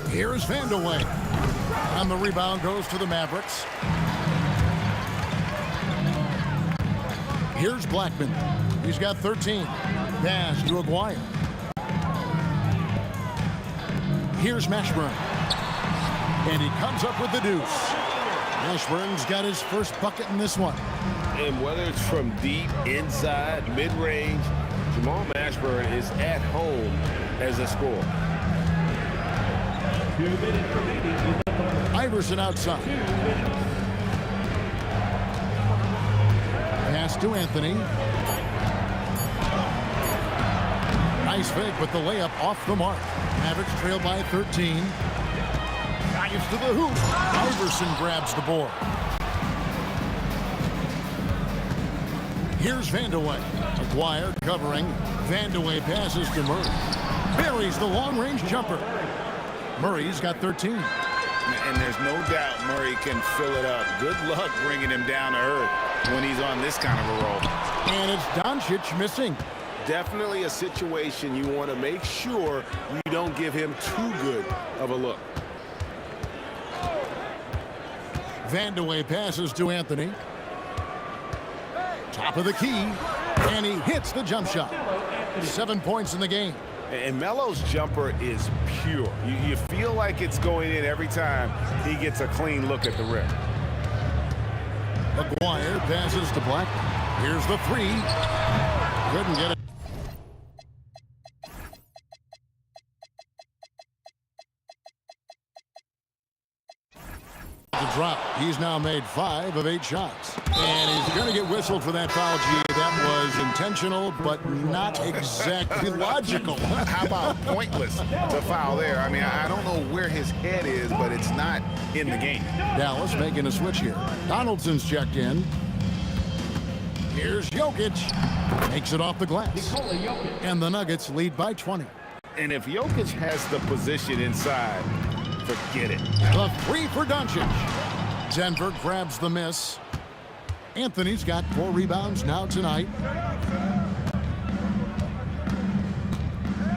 Here's Vandeweghe. And the rebound goes to the Mavericks. Here's Blackman. He's got 13. Pass to Aguirre. Here's Mashburn. And he comes up with the deuce. Mashburn's got his first bucket in this one. And whether it's from deep, inside, mid-range, Jamal Mashburn is at home as a scorer. Iverson outside. Pass to Anthony. Nice fake, but the layup off the mark. Mavericks trail by 13. Drives to the hoop. Iverson grabs the board. Here's Vandeweghe. Aguirre covering. Vandeweghe passes to Murray. buries the long-range jumper. Murray's got 13. And there's no doubt Murray can fill it up. Good luck bringing him down to earth when he's on this kind of a roll. And it's Doncic missing. Definitely a situation you want to make sure you don't give him too good of a look. Vandeweghe passes to Anthony. Top of the key, and he hits the jump shot. 7 points in the game. And Melo's jumper is pure. You feel like it's going in every time he gets a clean look at the rim. McGuire passes to Black. Here's the three. Couldn't get it. The drop. He's now made 5 of 8 shots. And he's going to get whistled for that foul, G. That was intentional, but not exactly logical. How about pointless to foul there? I mean, I don't know where his head is, but it's not in the game. Dallas making a switch here. Donaldson's checked in. Here's Jokic. Makes it off the glass. And the Nuggets lead by 20. And if Jokic has the position inside, forget it. The three for Doncic. Denver grabs the miss. Anthony's got 4 rebounds now tonight.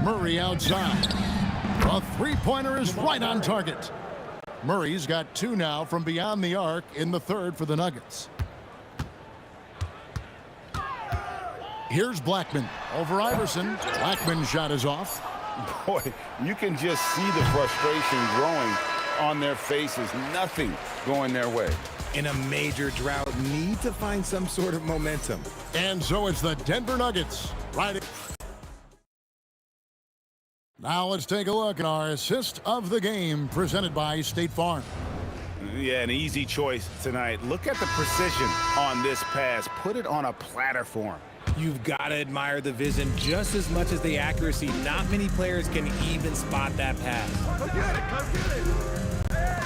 Murray outside. A three-pointer is right on target. Murray's got 2 now from beyond the arc in the third for the Nuggets. Here's Blackman over Iverson. Blackman's shot is off. Boy, you can just see the frustration growing on their faces. Nothing going their way. In a major drought, need to find some sort of momentum. And so it's the Denver Nuggets. Right. Now let's take a look at our assist of the game presented by State Farm. Yeah, an easy choice tonight. Look at the precision on this pass. Put it on a platter for him. You've got to admire the vision just as much as the accuracy. Not many players can even spot that pass.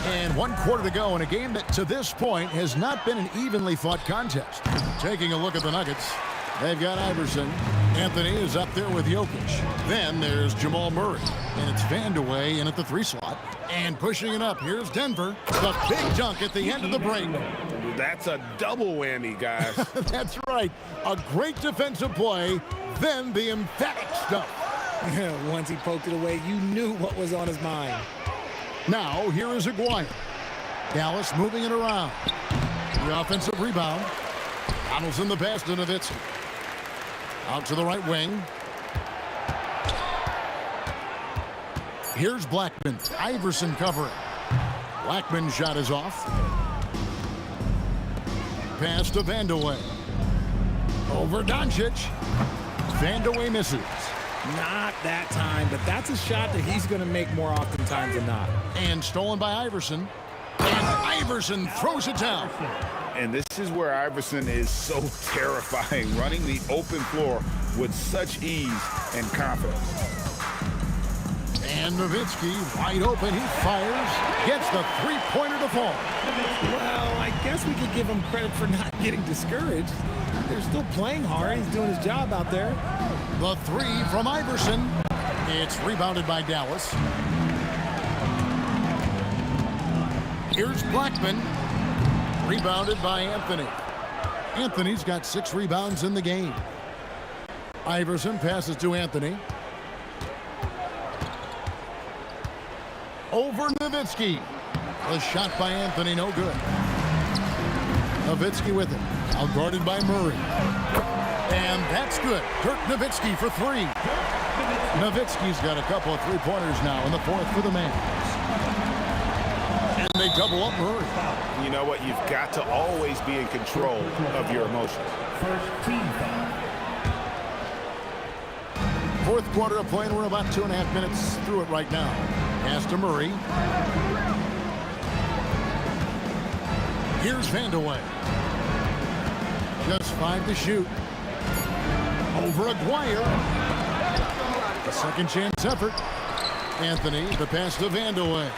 And 1 quarter to go in a game that to this point has not been an evenly fought contest. Taking a look at the Nuggets, they've got Iverson. Anthony is up there with Jokic. Then there's Jamal Murray. And it's Vandeweghe in at the 3 slot. And pushing it up, here's Denver. The big dunk at the end of the break. That's a double whammy, guys. That's right. A great defensive play, then the emphatic stuff. Once he poked it away, you knew what was on his mind. Now, here is Aguirre. Dallas moving it around. The offensive rebound. Donaldson the pass to Nowitzki. Out to the right wing. Here's Blackman. Iverson covering. Blackman's shot is off. Pass to Vandeweghe. Over Doncic. Vandeweghe misses. Not that time, but that's a shot that he's going to make more oftentimes than not. And stolen by Iverson. And Iverson throws it down. And this is where Iverson is so terrifying, running the open floor with such ease and confidence. And Nowitzki wide open. He fires. Gets the three-pointer to fall. Well, I guess we could give him credit for not getting discouraged. They're still playing hard. He's doing his job out there. The 3 from Iverson. It's rebounded by Dallas. Here's Blackman. Rebounded by Anthony. Anthony's got 6 rebounds in the game. Iverson passes to Anthony. Over Nowitzki. The shot by Anthony, no good. Nowitzki with it. Out guarded by Murray. And that's good. Dirk Nowitzki for 3. Nowitzki's got a couple of three-pointers now in the 4th for the man. And they double up Murray. You know what? You've got to always be in control of your emotions. First team foul. 4th quarter of play, and we're about 2.5 minutes through it right now. Pass to Murray. Here's Vandeweghe. Just 5 to shoot. Over Aguirre. A second chance effort. Anthony, the pass to Vandeweghe.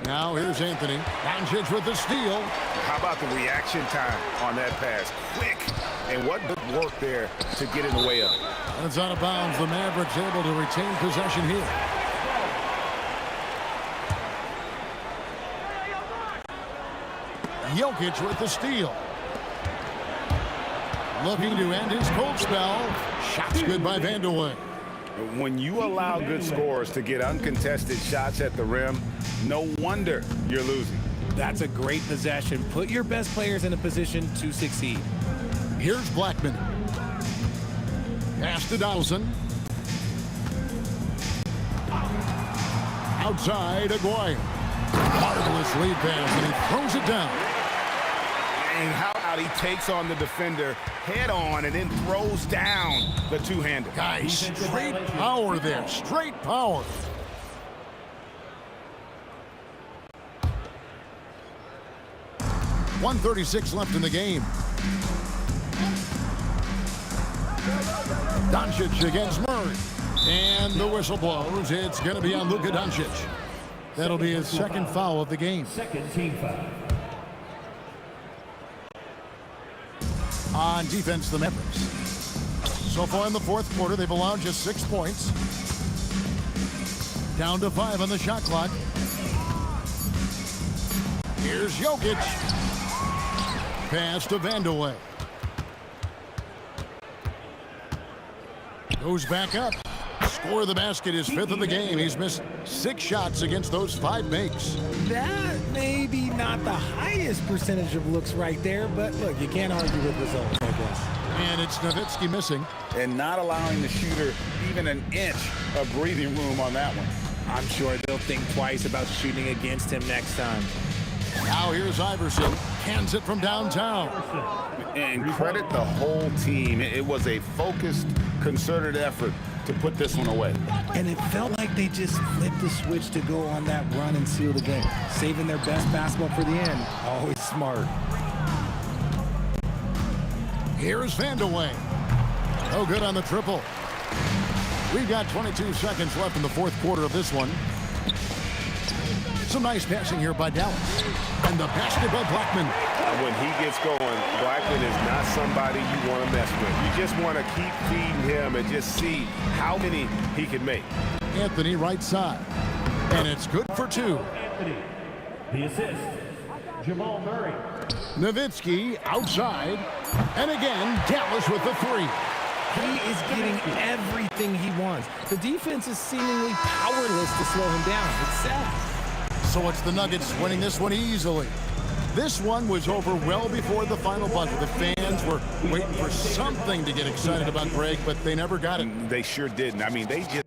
Now here's Anthony. Doncic with the steal. How about the reaction time on that pass? Quick. And what good work there to get in the way of it. And it's out of bounds. The Mavericks able to retain possession here. Jokic with the steal. Looking to end his cold spell. Shots good by Vanderlei. When you allow good scorers to get uncontested shots at the rim, no wonder you're losing. That's a great possession. Put your best players in a position to succeed. Here's Blackman. Pass to Donaldson. Outside, Aguirre. Marvelous lead pass, and he throws it down. And how about he takes on the defender head on and then throws down the two-hander. Guys, straight power there. Straight power. .136 left in the game. Doncic against Murray. And the whistle blows. It's going to be on Luka Doncic. That'll be his second foul of the game. Second team foul. On defense, the Mavericks. So far in the fourth quarter, they've allowed just 6 points. Down to 5 on the shot clock. Here's Jokic. Pass to Vanderlei. Goes back up. Score of the basket is 5th of the game. He's missed 6 shots against those 5 makes. That may be not the highest percentage of looks right there, but look, you can't argue with results, I guess. And it's Nowitzki missing. And not allowing the shooter even an inch of breathing room on that one. I'm sure they'll think twice about shooting against him next time. Now here's Iverson. Hands it from downtown. And credit the whole team. It was a focused, concerted effort to put this one away. And it felt like they just flipped the switch to go on that run and seal the game. Saving their best basketball for the end. Always smart. Here's Vanderlei. No good on the triple. We've got 22 seconds left in the fourth quarter of this one. Some nice passing here by Dallas. And the basket by Blackman. When he gets going, Blackman is not somebody you want to mess with. You just want to keep feeding him and just see how many he can make. Anthony right side. And it's good for 2. Anthony. The assist. Jamal Murray. Nowitzki outside. And again, Dallas with the 3. He is getting everything he wants. The defense is seemingly powerless to slow him down. It's sad. So it's the Nuggets winning this one easily. This one was over well before the final buzzer. The fans were waiting for something to get excited about, Greg, but they never got it. They sure didn't. I mean, they just...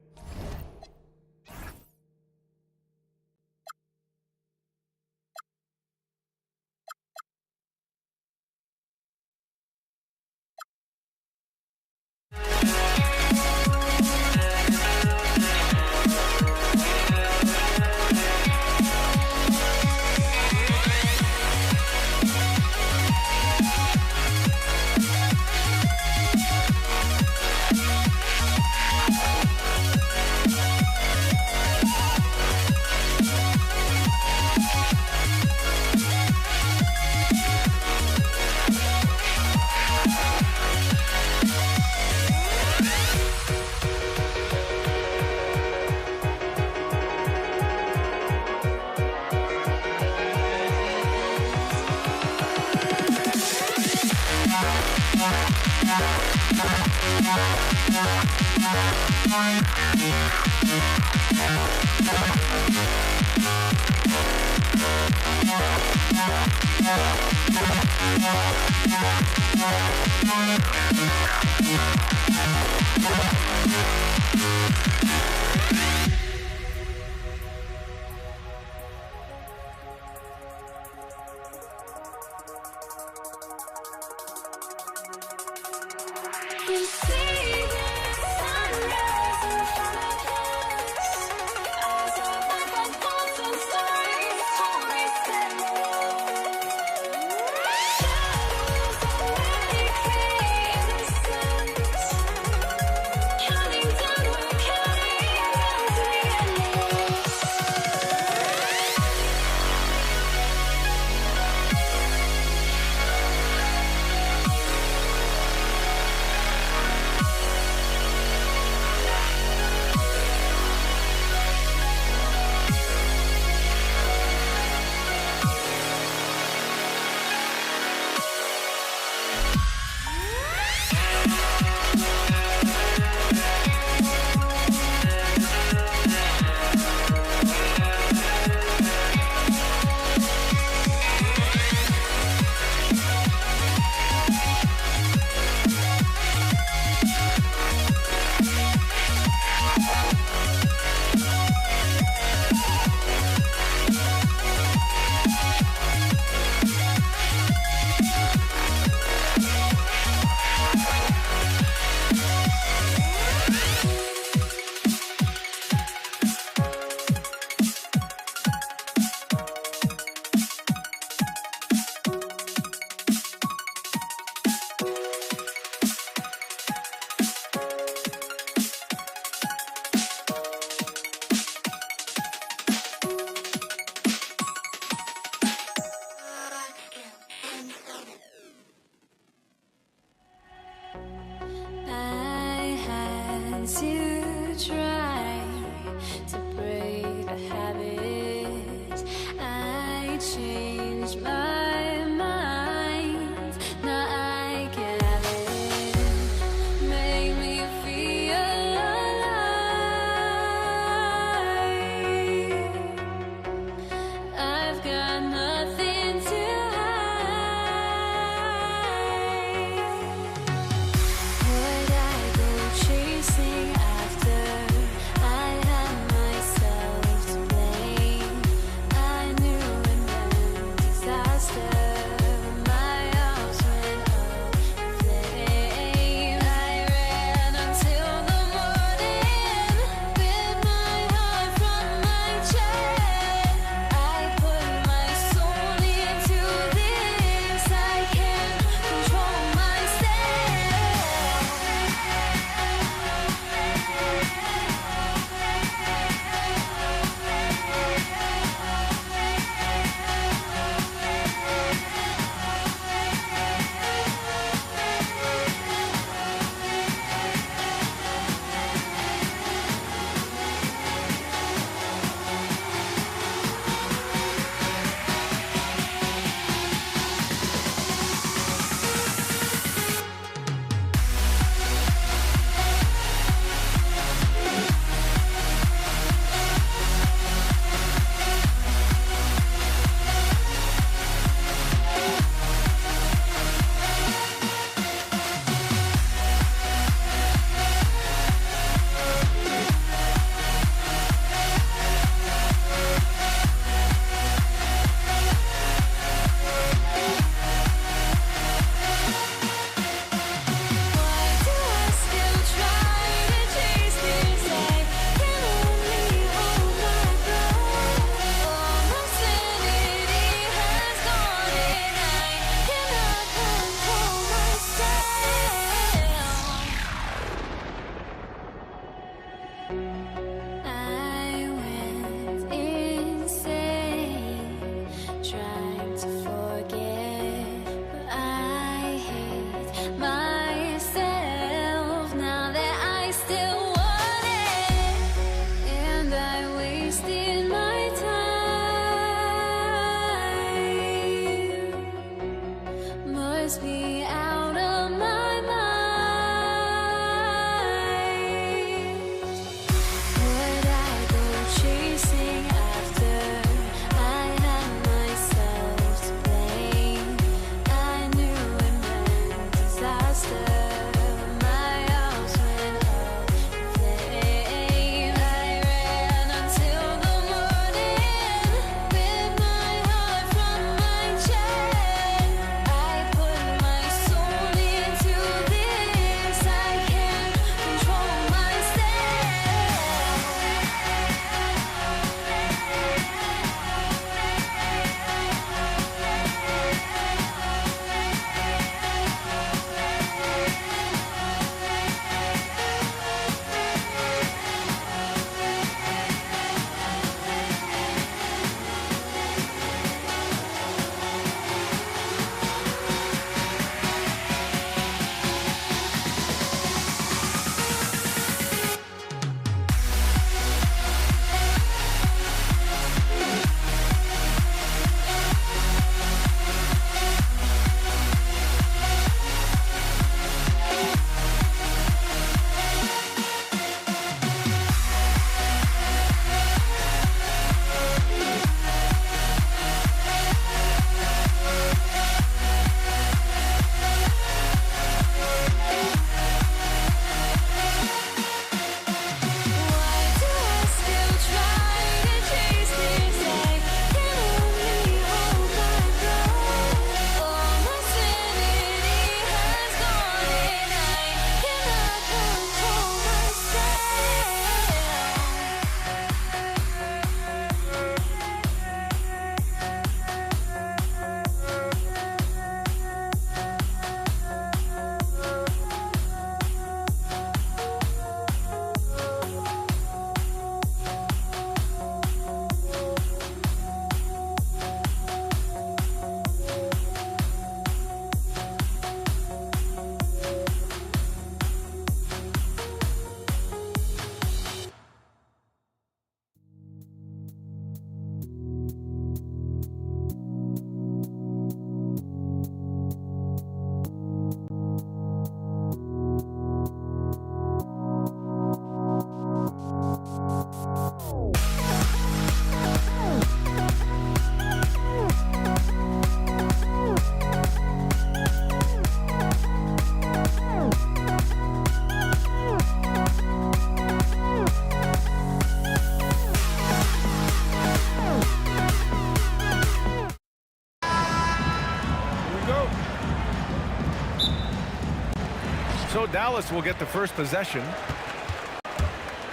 So Dallas will get the first possession.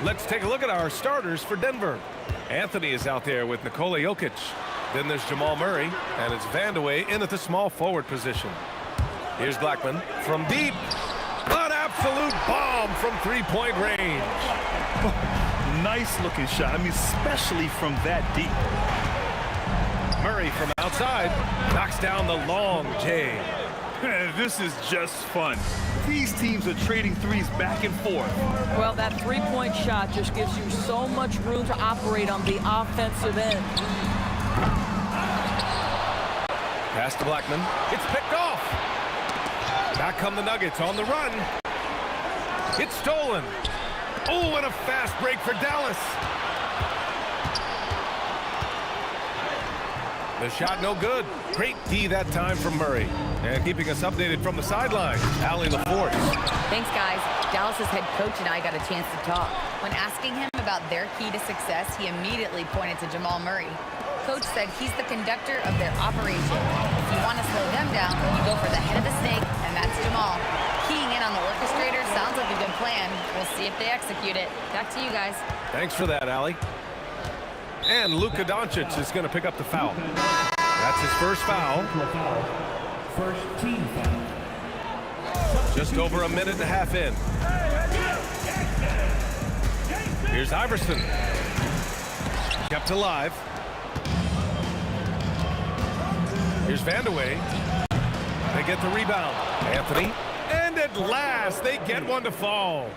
Let's take a look at our starters for Denver. Anthony is out there with Nikola Jokic. Then there's Jamal Murray, and it's Vandeweghe in at the small forward position. Here's Blackman from deep. An absolute bomb from three-point range. Nice looking shot. I mean, especially from that deep. Murray from outside knocks down the long J. This is just fun. These teams are trading threes back and forth. Well, that three-point shot just gives you so much room to operate on the offensive end. Pass to Blackman. It's picked off. Back come the Nuggets on the run. It's stolen. Oh, and a fast break for Dallas. The shot no good. Great D that time from Murray. And keeping us updated from the sideline, Allie LaForce. Thanks, guys. Dallas's head coach and I got a chance to talk. When asking him about their key to success, he immediately pointed to Jamal Murray. Coach said he's the conductor of their operation. If you want to slow them down, you go for the head of the snake, and that's Jamal. Keying in on the orchestrator sounds like a good plan. We'll see if they execute it. Back to you guys. Thanks for that, Allie. And Luka Doncic is going to pick up the foul. That's his first foul. First team foul. Just over a minute and a half in. Here's Iverson. Kept alive. Here's Vandeweghe. They get the rebound. Anthony. And at last, they get one to fall.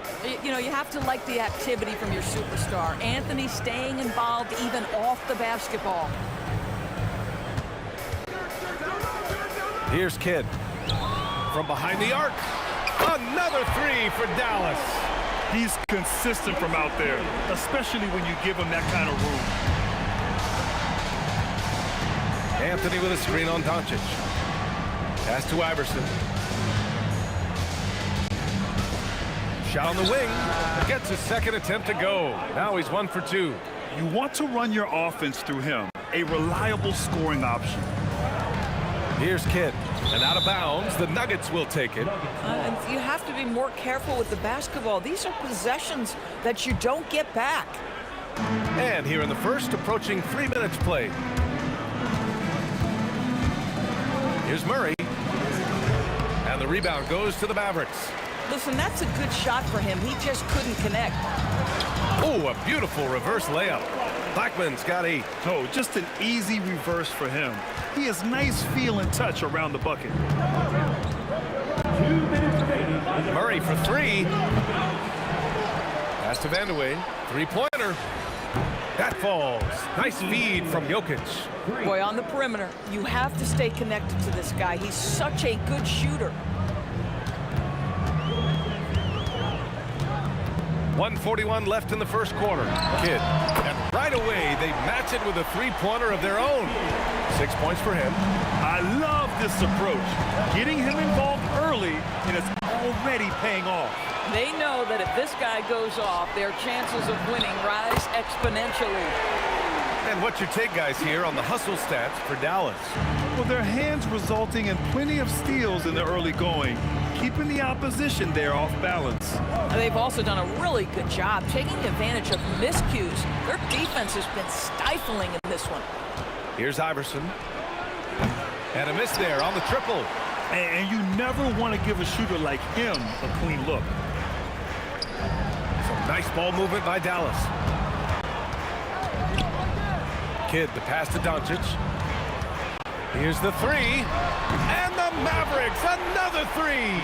You know, you have to like the activity from your superstar. Anthony staying involved even off the basketball. Here's Kidd. From behind the arc. Another three for Dallas. He's consistent from out there, especially when you give him that kind of room. Anthony with a screen on Doncic. Pass to Iverson. Shot on the wing. Gets his second attempt to go. Now he's 1 for 2. You want to run your offense through him, a reliable scoring option. Here's Kidd. And out of bounds, the Nuggets will take it. And you have to be more careful with the basketball. These are possessions that you don't get back. And here in the first, approaching 3 minutes played. Here's Murray. And the rebound goes to the Mavericks. Listen, that's a good shot for him. He just couldn't connect. Oh, a beautiful reverse layup. Blackman's got 8. Oh, just an easy reverse for him. He has nice feel and touch around the bucket. 2 minutes remaining. Murray for 3. Pass to Vandeweghe. Three-pointer. That falls. Nice feed from Jokic. Boy, on the perimeter, you have to stay connected to this guy. He's such a good shooter. 1:41 left in the first quarter. Kidd. And right away, they match it with a three-pointer of their own. 6 points for him. I love this approach. Getting him involved early, and it's already paying off. They know that if this guy goes off, their chances of winning rise exponentially. And what's your take, guys, here on the hustle stats for Dallas? Well, their hands resulting in plenty of steals in the early going, keeping the opposition there off balance. They've also done a really good job taking advantage of miscues. Their defense has been stifling in this one. Here's Iverson. And a miss there on the triple. And you never want to give a shooter like him a clean look. Some nice ball movement by Dallas. Kidd, the pass to Doncic. Here's the 3. And the Mavericks, another 3.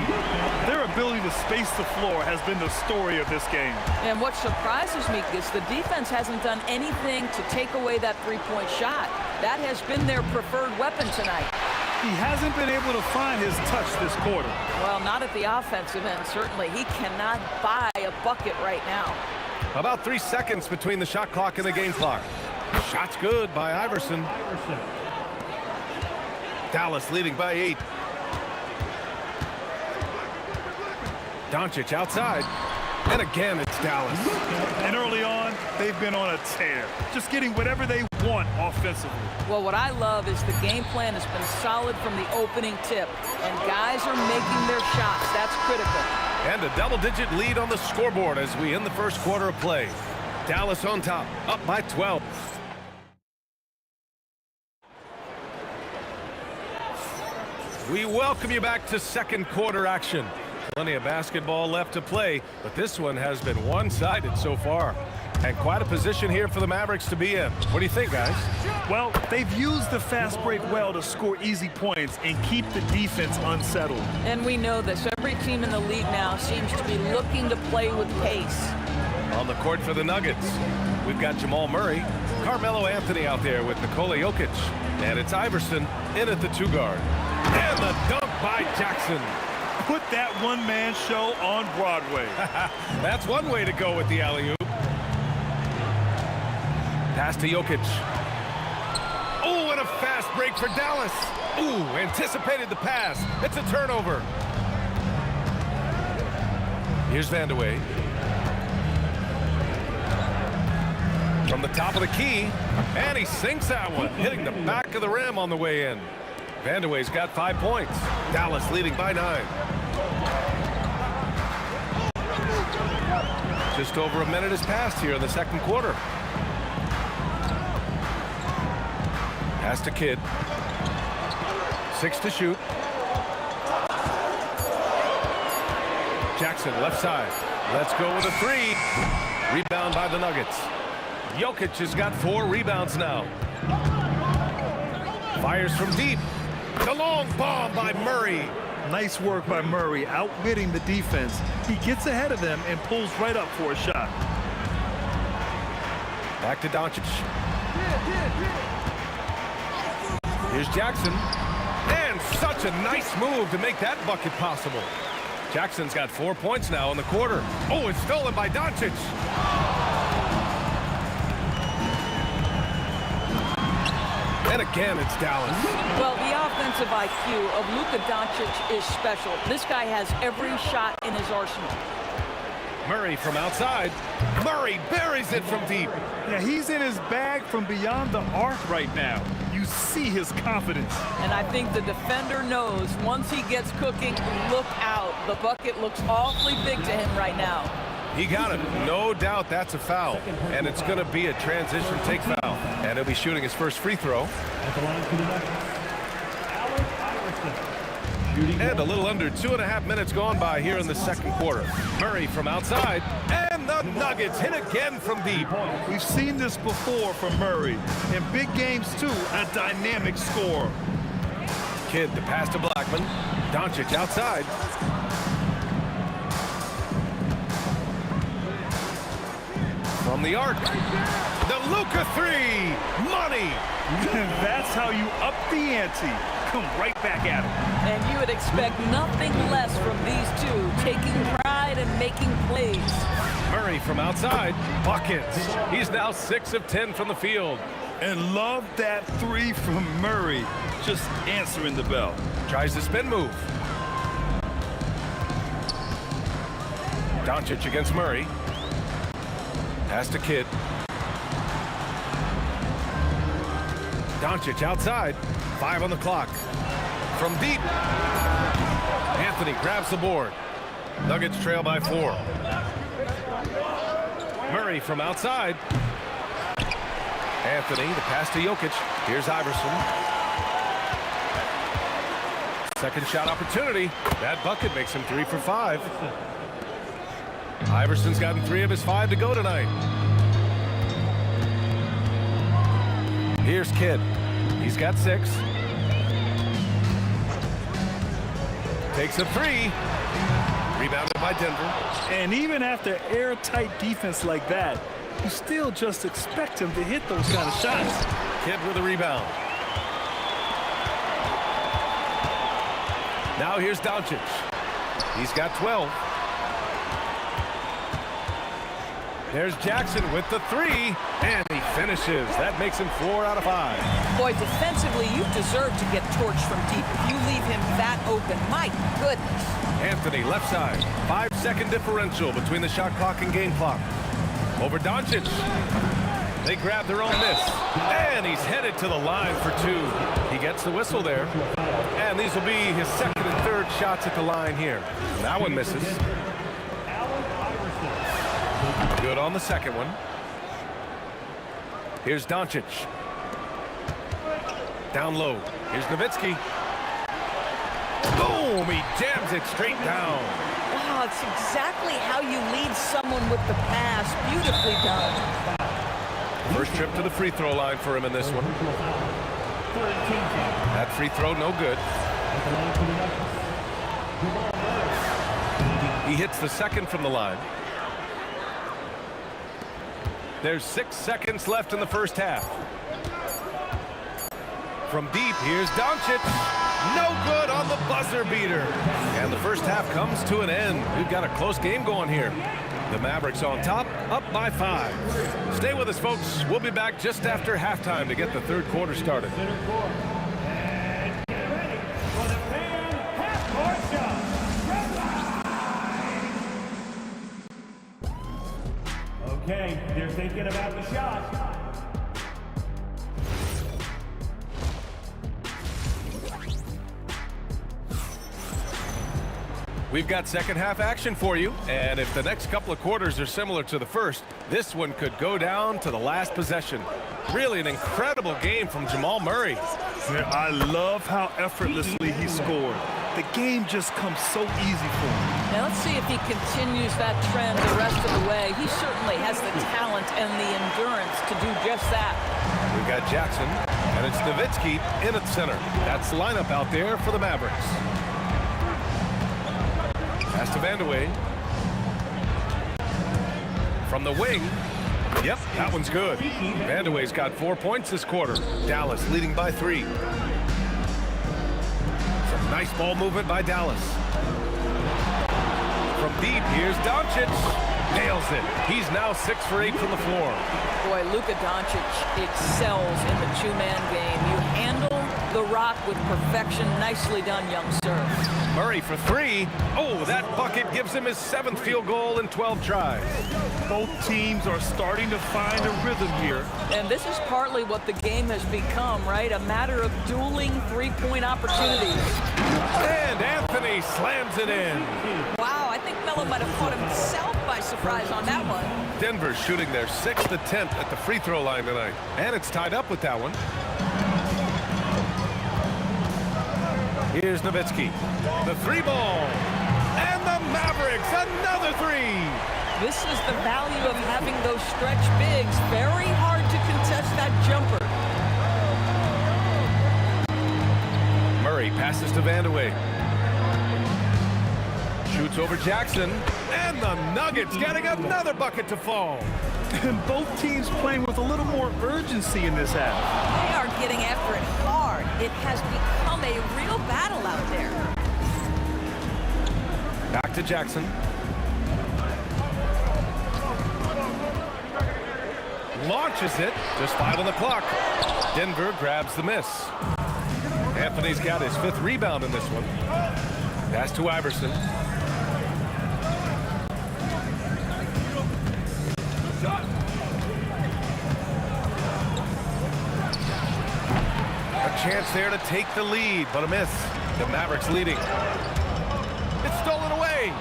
Their ability to space the floor has been the story of this game. And what surprises me is the defense hasn't done anything to take away that three-point shot. That has been their preferred weapon tonight. He hasn't been able to find his touch this quarter. Well, not at the offensive end, certainly. He cannot buy a bucket right now. About 3 seconds between the shot clock and the game clock. Shot's good by Iverson. Dallas leading by 8. Doncic outside. And again, it's Dallas. And early on, they've been on a tear. Just getting whatever they want offensively. Well, what I love is the game plan has been solid from the opening tip. And guys are making their shots. That's critical. And a double-digit lead on the scoreboard as we end the first quarter of play. Dallas on top, up by 12. We welcome you back to second quarter action. Plenty of basketball left to play, but this one has been one-sided so far. And quite a position here for the Mavericks to be in. What do you think, guys? Well, they've used the fast break well to score easy points and keep the defense unsettled. And we know this. Every team in the league now seems to be looking to play with pace. On the court for the Nuggets, we've got Jamal Murray, Carmelo Anthony out there with Nikola Jokic, and it's Iverson in at the 2-guard. And the dunk by Jackson. Put that one-man show on Broadway. That's one way to go with the alley-oop. Pass to Jokic. Oh, and a fast break for Dallas. Ooh, anticipated the pass. It's a turnover. Here's Vandeweghe. From the top of the key, and he sinks that one, hitting the back of the rim on the way in. Vandeweghe's got 5 points. Dallas leading by 9. Just over a minute has passed here in the second quarter. Pass to Kidd. 6 to shoot. Jackson left side. Let's go with a 3. Rebound by the Nuggets. Jokic has got 4 rebounds now. Fires from deep. The long bomb by Murray. Nice work by Murray, outwitting the defense. He gets ahead of them and pulls right up for a shot. Back to Doncic. Here's Jackson. And such a nice move to make that bucket possible. Jackson's got 4 points now in the quarter. Oh, it's stolen by Doncic. And again, it's Dallas. Well, the offensive IQ of Luka Doncic is special. This guy has every shot in his arsenal. Murray from outside. Murray buries it from deep. Yeah, he's in his bag from beyond the arc right now. You see his confidence. And I think the defender knows once he gets cooking, look out. The bucket looks awfully big to him right now. He got it. No doubt that's a foul. And it's going to be a transition take foul. And he'll be shooting his first free throw. And a little under 2.5 minutes gone by here in the second quarter. Murray from outside. And the Nuggets hit again from deep. We've seen this before from Murray. In big games, too, a dynamic score. Kidd, the pass to Blackman. Doncic outside. From the arc. The Luka 3. Money. That's how you up the ante. Come right back at him. And you would expect nothing less from these two, taking pride and making plays. Murray from outside. Buckets. He's now 6 of 10 from the field. And love that 3 from Murray. Just answering the bell. Tries the spin move. Doncic against Murray. Pass to Kidd. Doncic outside. 5 on the clock. From deep. Anthony grabs the board. Nuggets trail by 4. Murray from outside. Anthony, the pass to Jokic. Here's Iverson. Second shot opportunity. That bucket makes him 3 for 5. Iverson's gotten 3 of his 5 to go tonight. Here's Kidd. He's got 6. Takes a 3. Rebounded by Denver. And even after airtight defense like that, you still just expect him to hit those kind of shots. Kidd with a rebound. Now here's Doncic. He's got 12. There's Jackson with the 3, and he finishes. That makes him 4 out of 5. Boy, defensively, you deserve to get torched from deep. If you leave him that open, my goodness. Anthony, left side. 5-second differential between the shot clock and game clock. Over Doncic. They grab their own miss. And he's headed to the line for 2. He gets the whistle there. And these will be his second and third shots at the line here. That one misses. Good on the second one. Here's Doncic. Down low. Here's Nowitzki. Boom! He jams it straight down. Wow, it's exactly how you lead someone with the pass. Beautifully done. First trip to the free throw line for him in this one. That free throw, no good. He hits the second from the line. There's 6 seconds left in the first half. From deep, here's Doncic. No good on the buzzer beater. And the first half comes to an end. We've got a close game going here. The Mavericks on top, up by 5. Stay with us, folks. We'll be back just after halftime to get the third quarter started. Okay, they're thinking about the shot. We've got second half action for you, and if the next couple of quarters are similar to the first, this one could go down to the last possession. Really an incredible game from Jamal Murray. Yeah, I love how effortlessly he scored. The game just comes so easy for him. Now let's see if he continues that trend the rest of the way. He certainly has the talent and the endurance to do just that. We've got Jackson, and it's Nowitzki in at center. That's the lineup out there for the Mavericks. Pass to Vandeweghe. From the wing. Yep, that one's good. Vandeweghe's got 4 points this quarter. Dallas leading by 3. Some nice ball movement by Dallas. From deep, here's Doncic. Nails it. He's now 6 for 8 from the floor. Boy, Luka Doncic excels in the two-man game. You handle the rock with perfection. Nicely done, young sir. Murray for 3. Oh, that bucket gives him his 7th field goal in 12 tries. Both teams are starting to find a rhythm here. And this is partly what the game has become, right? A matter of dueling three-point opportunities. And Anthony slams it in. Wow, I think Melo might have caught himself by surprise on that one. Denver's shooting their 6th attempt at the free throw line tonight. And it's tied up with that one. Here's Nowitzki. The 3 ball. And the Mavericks, another 3. This is the value of having those stretch bigs. Very hard to contest that jumper. Murray passes to Vandeweghe. Shoots over Jackson. And the Nuggets getting another bucket to fall. And both teams playing with a little more urgency in this half. They are getting after it hard. It has become a real battle out there. Back to Jackson. Launches it. Just 5 on the clock. Denver grabs the miss. Anthony's got his 5th rebound in this one. Pass to Iverson. A chance there to take the lead, but a miss. The Mavericks leading. It's stolen away.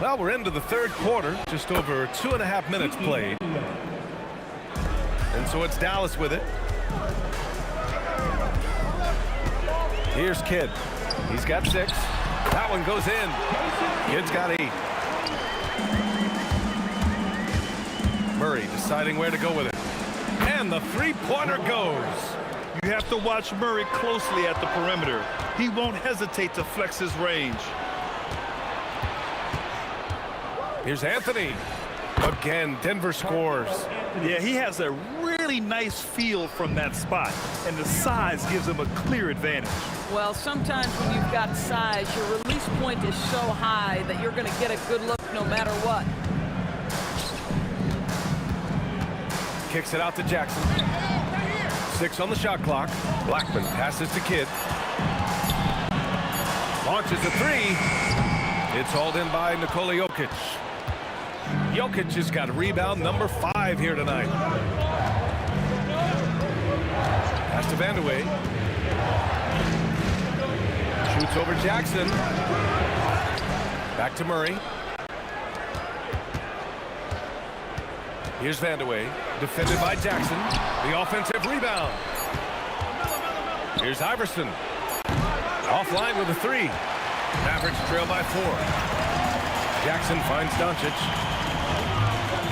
Well, we're into the third quarter, just over 2.5 minutes played. And so it's Dallas with it. Here's Kidd. He's got 6. That one goes in. Kidd's got 8. Murray deciding where to go with it. And the 3-pointer goes. You have to watch Murray closely at the perimeter. He won't hesitate to flex his range. Here's Anthony. Again, Denver scores. Yeah, he has a really nice feel from that spot, and the size gives him a clear advantage. Well, sometimes when you've got size, your release point is so high that you're going to get a good look no matter what. Kicks it out to Jackson. 6 on the shot clock. Blackman passes to Kidd. Launches a 3. It's hauled in by Nikola Jokic. Jokic has got rebound number 5 here tonight. Pass to Vandeweghe. Shoots over Jackson. Back to Murray. Here's Vandeweghe, defended by Jackson. The offensive rebound. Here's Iverson. Offline with a three. Mavericks trail by 4. Jackson finds Doncic.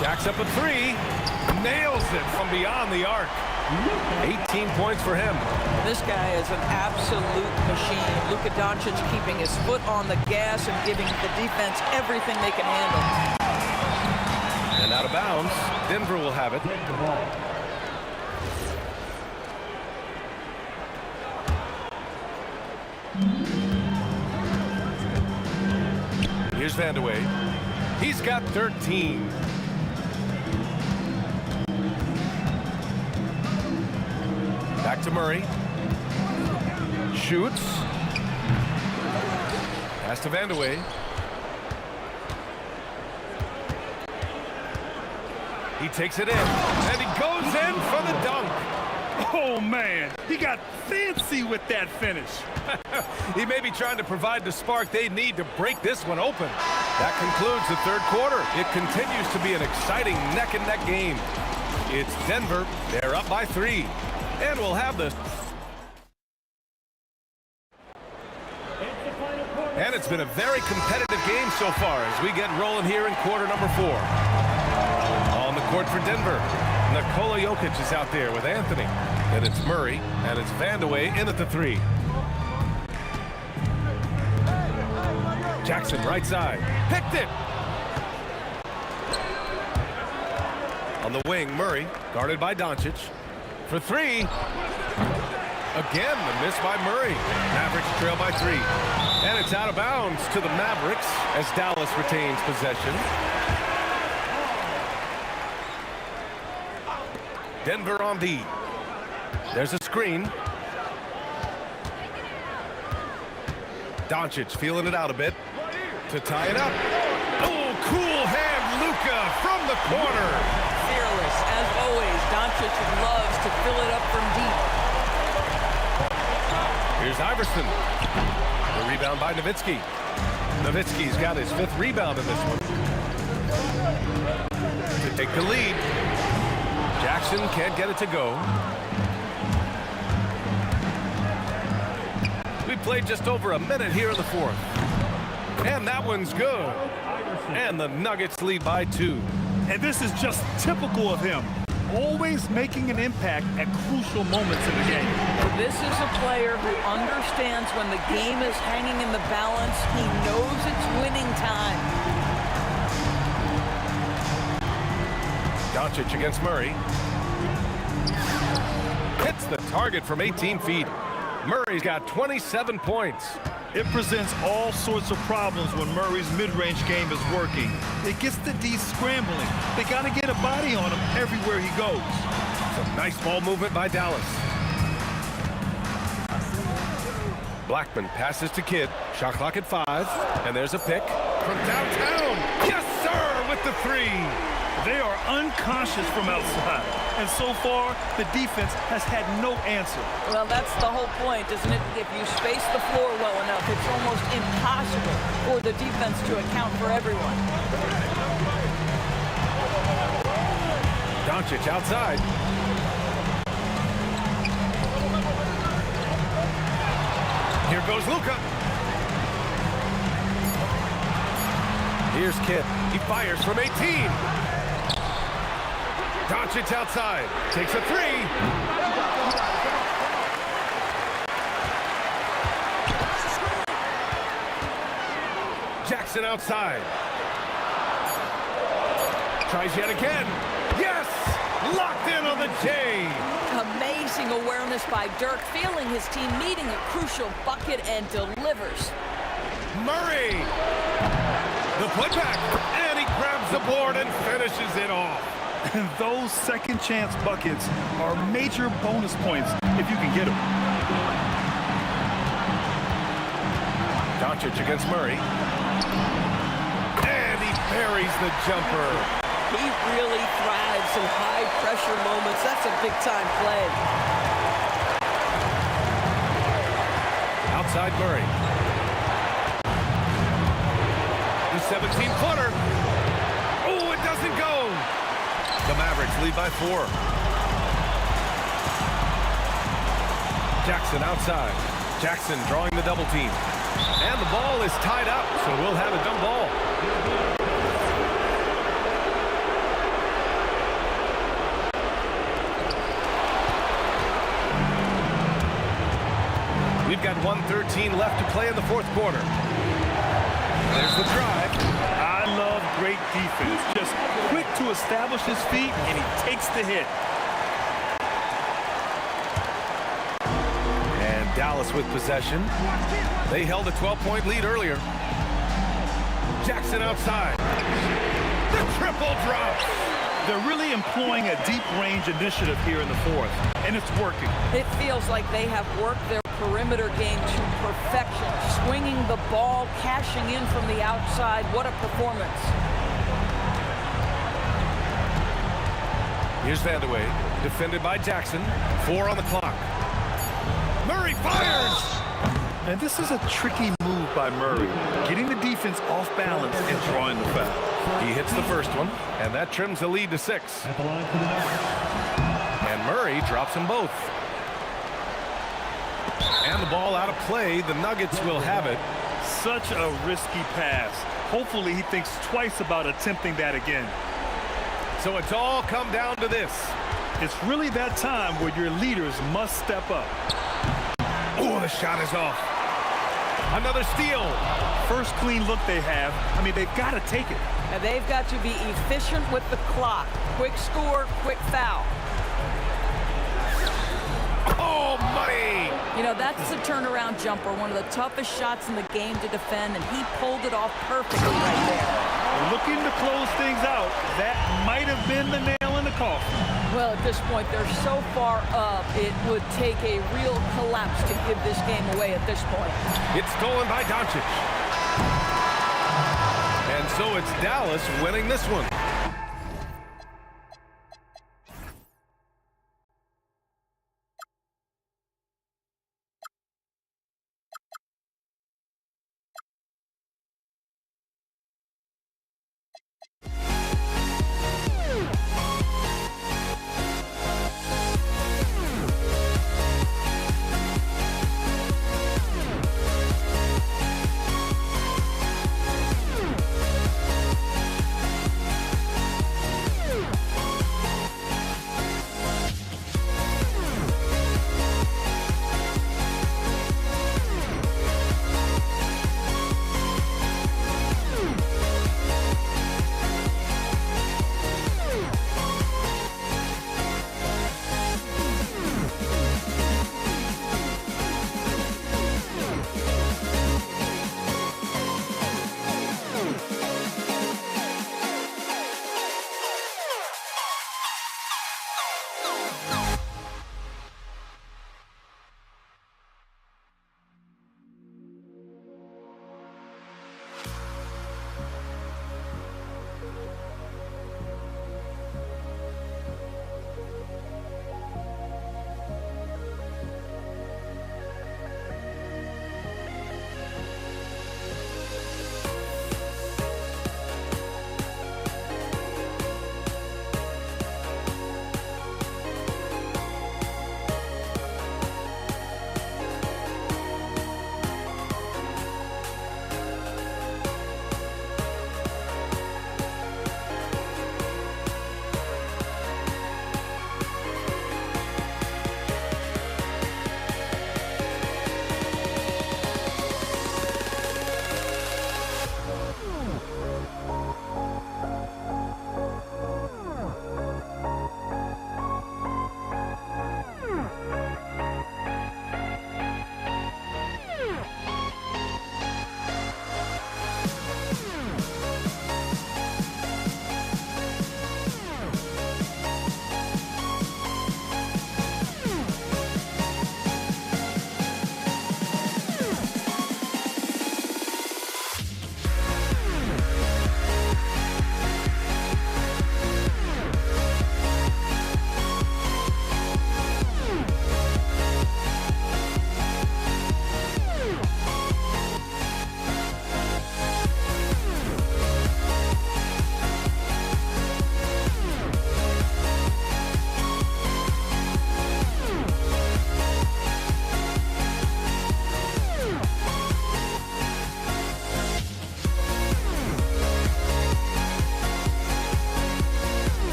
Jacks up a three. Nails it from beyond the arc. 18 points for him. This guy is an absolute machine. Luka Doncic keeping his foot on the gas and giving the defense everything they can handle. And out of bounds, Denver will have it. Here's Vandeweghe. He's got 13. Back to Murray. Shoots. Pass to Vandeweghe. He takes it in, and he goes in for the dunk. Oh, man. He got fancy with that finish. He may be trying to provide the spark they need to break this one open. That concludes the third quarter. It continues to be an exciting neck-and-neck game. It's Denver. They're up by 3. And we'll have this. And it's been a very competitive game so far as we get rolling here in quarter number 4. On the court for Denver, Nikola Jokic is out there with Anthony. And it's Murray, and it's Vandeweghe in at the 3. Jackson right side. Picked it! On the wing, Murray, guarded by Doncic. For 3. Again, the miss by Murray. Mavericks trail by 3. And it's out of bounds to the Mavericks as Dallas retains possession. Denver on D. There's a screen. Doncic feeling it out a bit to tie it up. Oh, cool hand Luka from the corner. Fearless, as always. Doncic loves to fill it up from deep. Here's Iverson. The rebound by Nowitzki. Nowitzki's got his 5th rebound in this one. To take the lead. Jackson can't get it to go. We played just over a minute here in the 4th. And that one's good. And the Nuggets lead by 2. And this is just typical of him. Always making an impact at crucial moments in the game. This is a player who understands when the game is hanging in the balance. He knows it's winning time. Doncic against Murray. Hits the target from 18 feet. Murray's got 27 points. It presents all sorts of problems when Murray's mid-range game is working. It gets the D scrambling. They got to get a body on him everywhere he goes. Some nice ball movement by Dallas. Blackman passes to Kidd. Shot clock at 5. And there's a pick from downtown. Yes, sir, with the 3. They are unconscious from outside. And so far, the defense has had no answer. Well, that's the whole point, isn't it? If you space the floor well enough, it's almost impossible for the defense to account for everyone. Doncic outside. Here goes Luka. Here's Kidd. He fires from 18. Doncic outside. Takes a 3. Jackson outside. Tries yet again. Yes! Locked in on the J. Amazing awareness by Dirk, feeling his team needing a crucial bucket and delivers. Murray. The putback. And he grabs the board and finishes it off. And those second chance buckets are major bonus points if you can get them. Doncic against Murray. And he buries the jumper. He really thrives in high-pressure moments. That's a big-time play. Outside Murray. 17-footer. Oh, it doesn't go. The Mavericks lead by 4. Jackson outside. Jackson drawing the double team. And the ball is tied up, so we'll have a dumb ball. We've got 1:13 left to play in the fourth quarter. There's the drive. I love great defense. Just quick to establish his feet, and he takes the hit. And Dallas with possession. They held a 12-point lead earlier. Jackson outside. The triple drop. They're really employing a deep range initiative here in the fourth, and it's working. It feels like they have worked their perimeter game to perfection, swinging the ball, cashing in from the outside. What a performance. Here's Vandeweghe, defended by Jackson. 4 on the clock. Murray fires! And this is a tricky move by Murray, getting the defense off balance and drawing the foul. He hits the first one, and that trims the lead to 6. And Murray drops them both. And the ball out of play. The Nuggets will have it. Such a risky pass. Hopefully he thinks twice about attempting that again. So it's all come down to this. It's really that time where your leaders must step up. Oh, the shot is off. Another steal. First clean look they have. I mean, they've got to take it. And they've got to be efficient with the clock. Quick score, quick foul. Oh, money! You know, that's a turnaround jumper, one of the toughest shots in the game to defend, and he pulled it off perfectly right there. Looking to close things out. That might have been the nail in the coffin. Well, at this point, they're so far up, it would take a real collapse to give this game away at this point. It's stolen by Doncic. And so it's Dallas winning this one.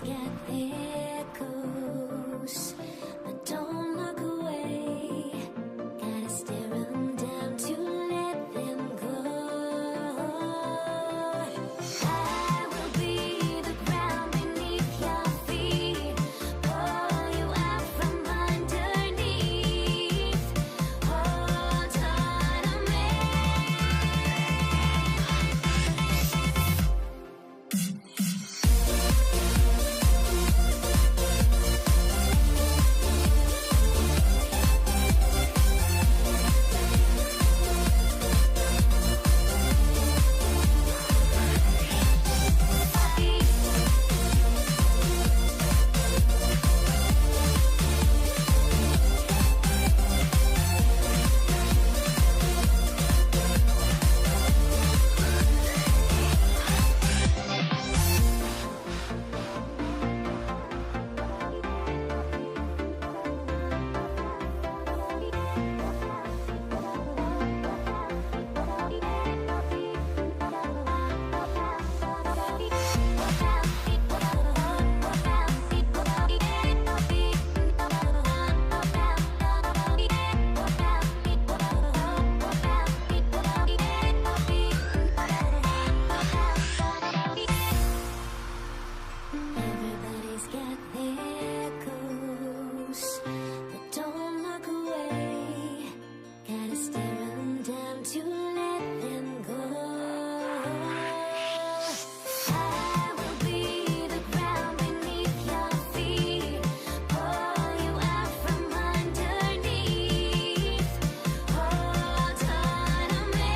get there goes, but don't look away. Gotta stare 'em down to let them go. I will be the ground beneath your feet, pull you out from underneath. Hold on to me. Everybody's got their goals, but don't look away. Gotta stare 'em down to let them go. I will be the ground beneath your feet, pull you out from underneath. Hold on to me.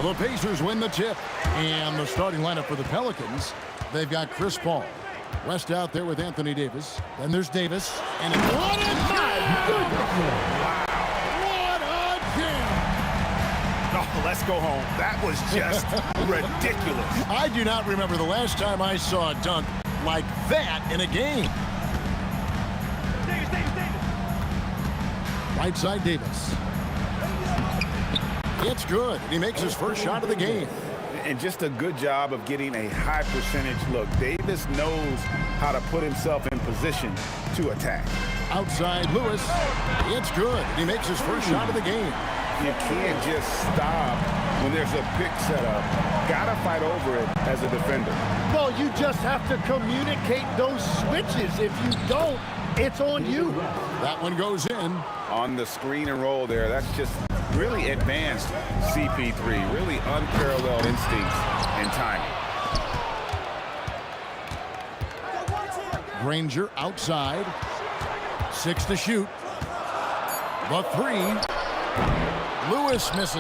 Well, the Pacers win the tip. And the starting lineup for the Pelicans, they've got Chris Paul. West out there with Anthony Davis. Then there's Davis. And it's what a jam! Oh, let's go home. That was just ridiculous. I do not remember the last time I saw a dunk like that in a game. Right side Davis. It's good. He makes his first shot of the game. And just a good job of getting a high percentage look. Davis knows how to put himself in position to attack. Outside Lewis. It's good. He makes his first shot of the game. You can't just stop when there's a pick set up. Gotta fight over it as a defender. Well, you just have to communicate those switches. If you don't, it's on you. That one goes in. On the screen and roll there, that's just really advanced CP3. Really unparalleled instincts and timing. Granger outside. 6 to shoot. The 3. Lewis misses.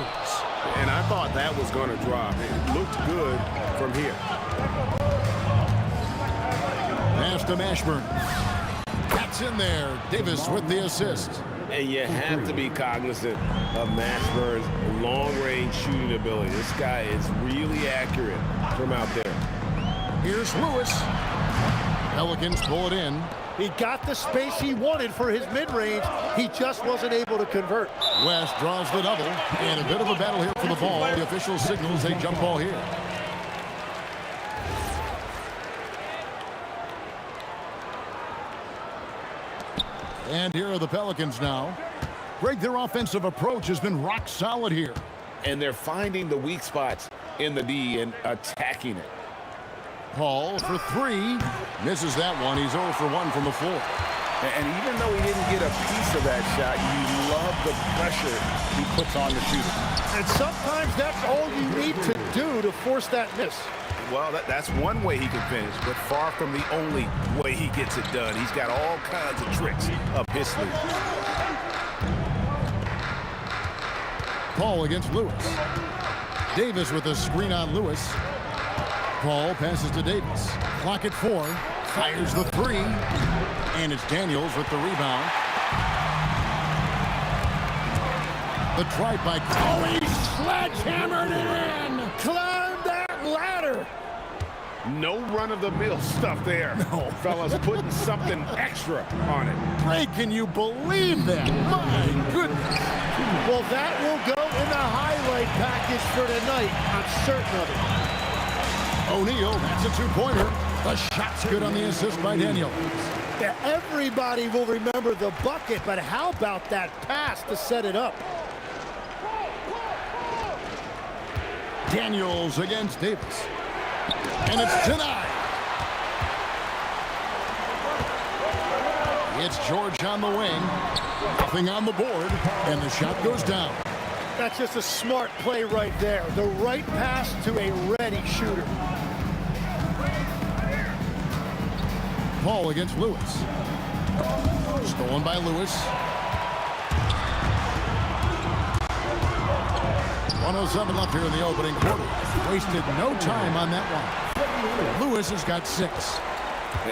And I thought that was going to drop. It looked good from here. Pass to Mashburn. That's in there. Davis with the assist. And you have to be cognizant of Mashburn's long-range shooting ability. This guy is really accurate from out there. Here's Lewis. Pelicans pull it in. He got the space he wanted for his mid-range. He just wasn't able to convert. West draws the double. And a bit of a battle here for the ball. The official signals a jump ball here. And here are the Pelicans now. Greg, their offensive approach has been rock solid here. And they're finding the weak spots in the D and attacking it. Paul for 3. Misses that one. He's 0 for 1 from the floor. And even though he didn't get a piece of that shot, you love the pressure he puts on the shooter. And sometimes that's all you need to do to force that miss. Well, that's one way he can finish, but far from the only way he gets it done. He's got all kinds of tricks up his sleeve. Paul against Lewis. Davis with a screen on Lewis. Paul passes to Davis. Clock at 4. Fires the 3. And it's Daniels with the rebound. The try by Chloe. Sledgehammered it in. Climb that ladder. No run-of-the-mill stuff there. No. Fellas putting something extra on it. Ray, can you believe that? My goodness. Well, that will go in the highlight package for tonight. I'm certain of it. O'Neal, that's a 2-pointer. The shot's good on the assist by Daniels. Yeah, everybody will remember the bucket, but how about that pass to set it up? Daniels against Davis. And it's denied. It's George on the wing. Nothing on the board. And the shot goes down. That's just a smart play right there. The right pass to a ready shooter. Paul against Lewis. Stolen by Lewis. 1:07 left here in the opening quarter. Wasted no time on that one. Lewis has got 6.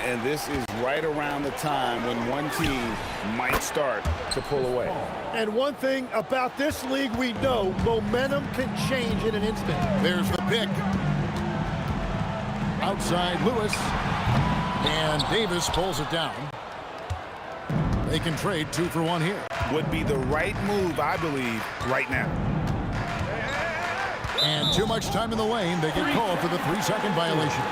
And this is right around the time when one team might start to pull away. And one thing about this league we know, momentum can change in an instant. There's the pick. Outside Lewis. And Davis pulls it down. They can trade 2 for 1 here. Would be the right move, I believe, right now. And too much time in the lane. They get called for the 3-second violation.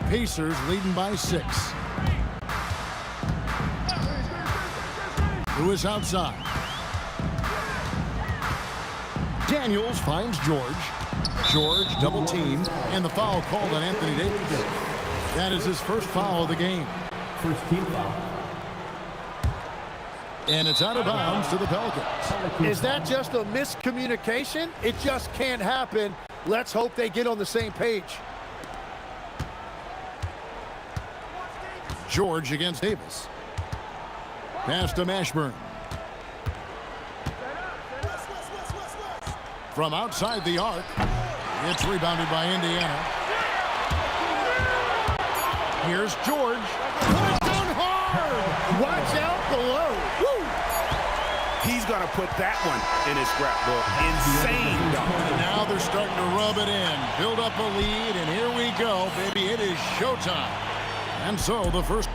Pacers leading by 6. Lewis outside. Daniels finds George. George double teamed, and the foul called on Anthony Davis. That is his first foul of the game. First team foul. And it's out of bounds to the Pelicans. Is that just a miscommunication? It just can't happen. Let's hope they get on the same page. George against Davis. Pass to Mashburn. from outside the arc. It's rebounded by Indiana. Here's George. Put it down hard. Watch out below. Woo! He's going to put that one in his scrapbook. Insane dunk. And now they're starting to rub it in. Build up a lead, and here we go, baby. It is showtime. And so the first...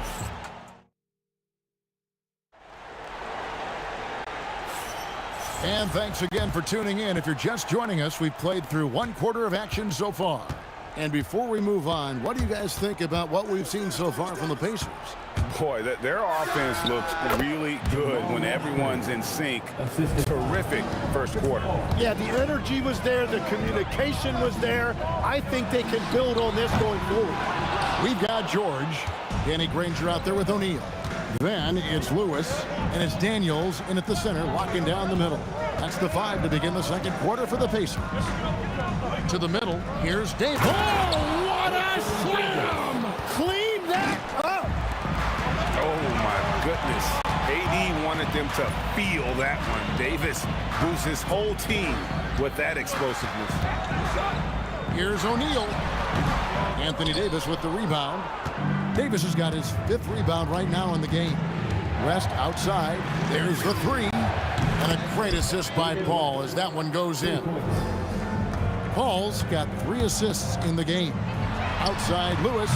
And thanks again for tuning in. If you're just joining us, we've played through one quarter of action so far. And before we move on, what do you guys think about what we've seen so far from the Pacers? Boy, their offense looks really good when everyone's in sync. Terrific first quarter. Yeah, the energy was there. The communication was there. I think they can build on this going forward. We've got George. Danny Granger out there with O'Neal. Then it's Lewis, and it's Daniels in at the center, locking down the middle. That's the 5 to begin the second quarter for the Pacers. To the middle, here's Davis. Oh, what a slam! Clean that up! Oh, my goodness. AD wanted them to feel that one. Davis moves his whole team with that explosiveness. Here's O'Neal. Anthony Davis with the rebound. Davis has got his 5th rebound right now in the game. West outside. There's the 3. And a great assist by Paul as that one goes in. Paul's got 3 assists in the game. Outside Lewis.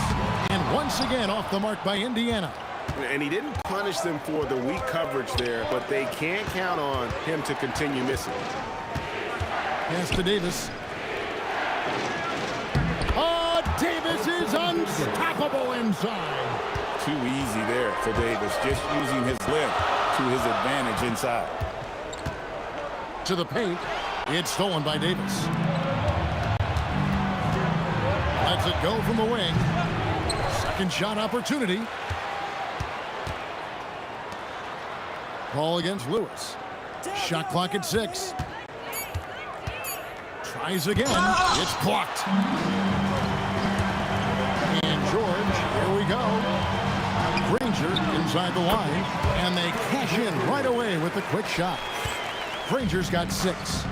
And once again off the mark by Indiana. And he didn't punish them for the weak coverage there, but they can't count on him to continue missing. Pass to Davis. Oh, Davis is unstoppable inside. Too easy there for Davis, just using his length to his advantage inside. To the paint. It's stolen by Davis. Lets it go from the wing. Second shot opportunity. Ball against Lewis. Shot clock at 6. Tries again. It's blocked. And George, here we go. Granger inside the line. And they cash in right away with the quick shot. Granger's got 6.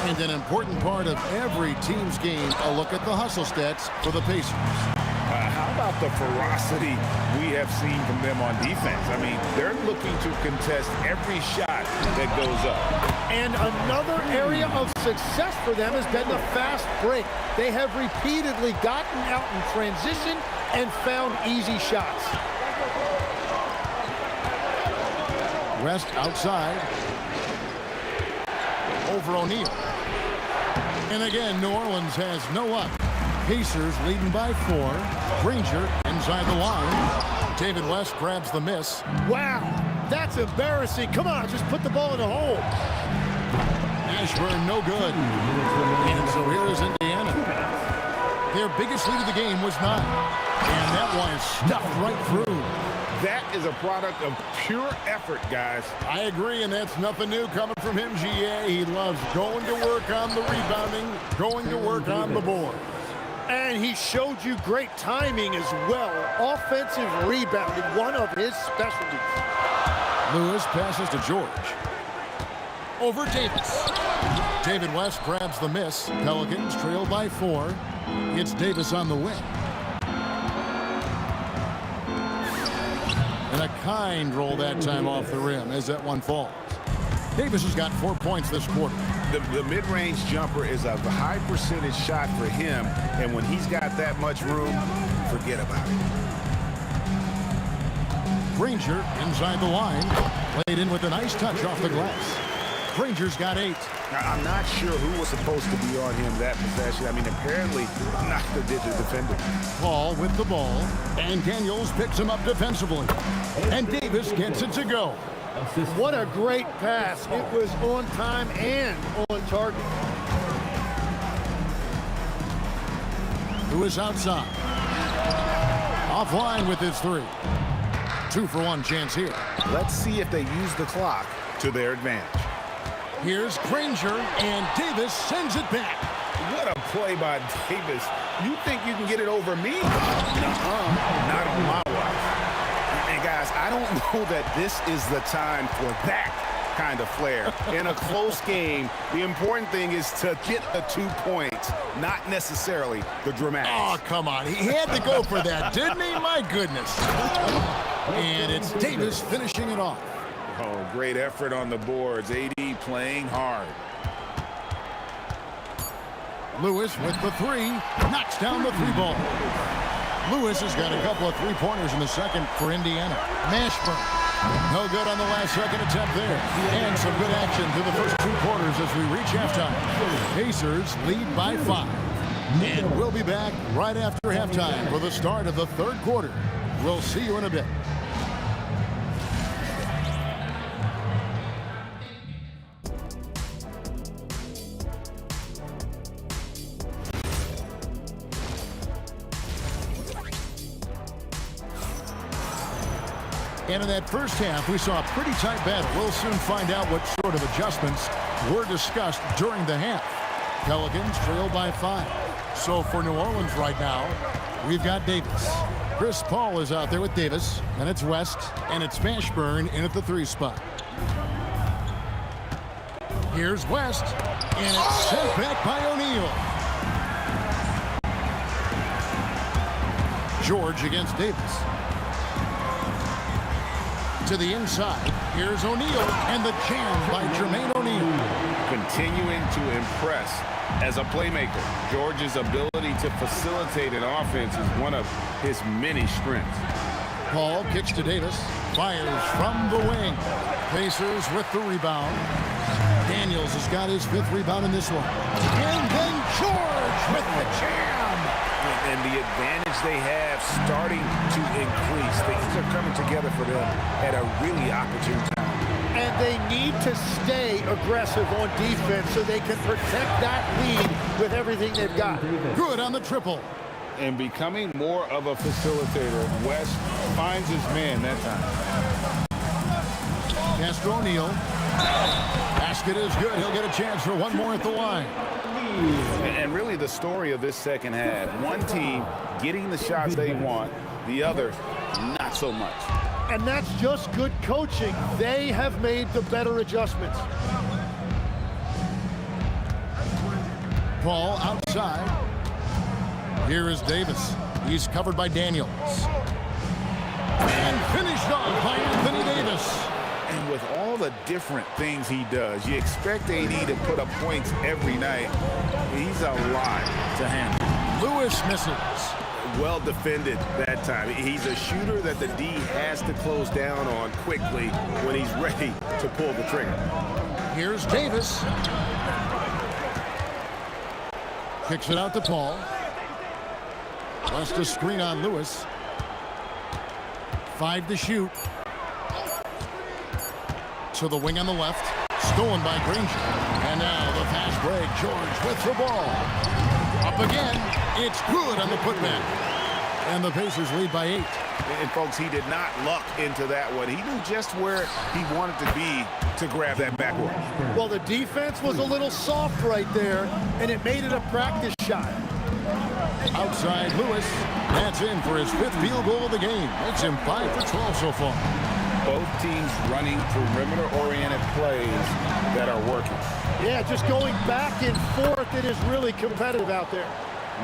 And an important part of every team's game, a look at the hustle stats for the Pacers. How about the ferocity we have seen from them on defense? I mean, they're looking to contest every shot that goes up. And another area of success for them has been the fast break. They have repeatedly gotten out in transition and found easy shots. West outside. Over O'Neal. And again, New Orleans has no luck. Pacers leading by 4. Granger inside the line. David West grabs the miss. Wow, that's embarrassing. Come on, just put the ball in the hole. Ashburn, no good. And so here is Indiana. Their biggest lead of the game was 9. And that one is stuffed right through. That is a product of pure effort, guys. I agree, and that's nothing new coming from him, GA. He loves going to work on the rebounding, going to work on the board. And he showed you great timing as well. Offensive rebounding, one of his specialties. Lewis passes to George. Over Davis. David West grabs the miss. Pelicans trail by 4. It's Davis on the wing. And a kind roll that time off the rim as that one falls. Davis has got 4 points this quarter. The mid-range jumper is a high percentage shot for him, and when he's got that much room, forget about it. Granger inside the line. Played in with a nice touch off the glass. Granger's got 8. Now, I'm not sure who was supposed to be on him that possession. I mean, apparently neither did the defender. Paul with the ball, and Daniels picks him up defensively. And Davis gets it to go. What a great pass. It was on time and on target. Lewis outside. Offline with his 3. 2-for-1 chance here. Let's see if they use the clock to their advantage. Here's Granger, and Davis sends it back. What a play by Davis. You think you can get it over me? Not on my watch. And guys, I don't know that this is the time for that kind of flair. In a close game, the important thing is to get the 2 points, not necessarily the dramatics. Oh, come on. He had to go for that, didn't he? My goodness. And it's Davis finishing it off. Oh, great effort on the boards. AD playing hard. Lewis with the three. Knocks down the three ball. Lewis has got a couple of three-pointers in the second for Indiana. Mashburn. No good on the last second attempt there. And some good action through the first 2 quarters as we reach halftime. Pacers lead by 5. And we'll be back right after halftime for the start of the third quarter. We'll see you in a bit. And in that first half, we saw a pretty tight battle. We'll soon find out what sort of adjustments were discussed during the half. Pelicans trail by 5. So for New Orleans right now, we've got Davis. Chris Paul is out there with Davis, and it's West, and it's Mashburn in at the 3 spot. Here's West, and it's sent back by O'Neal. George against Davis. To the inside, here's O'Neal, and the jam by Jermaine O'Neal. Continuing to impress as a playmaker. George's ability to facilitate an offense is one of his many strengths. Paul kicks to Davis, fires from the wing. Pacers with the rebound. Daniels has got his 5th rebound in this one. And then George with the jam. And the advantage they have starting to increase. Things are coming together for them at a really opportune time. And they need to stay aggressive on defense so they can protect that lead with everything they've got. Good on the triple. And becoming more of a facilitator, West finds his man that time. Castro O'Neal. Basket is good. He'll get a chance for one more at the line. And really the story of this second half, one team getting the shots they want, the other not so much. And that's just good coaching. They have made the better adjustments. Paul outside. Here is Davis. He's covered by Daniels. And finished off by Anthony Davis. And with all the different things he does, you expect AD to put up points every night. He's a lot to handle. Lewis misses. Well defended that time. He's a shooter that the D has to close down on quickly when he's ready to pull the trigger. Here's Davis. Kicks it out to Paul. West a screen on Lewis. 5 to shoot. To the wing on the left. Stolen by Granger. And now the fast break. George with the ball. Up again. It's good on the putback. And the Pacers lead by 8. And folks, he did not luck into that one. He knew just where he wanted to be to grab that backboard. Well, the defense was a little soft right there, and it made it a practice shot. Outside Lewis. That's in for his 5th field goal of the game. Makes him 5 for 12 so far. Both teams running perimeter-oriented plays that are working. Yeah, just going back and forth. It is really competitive out there.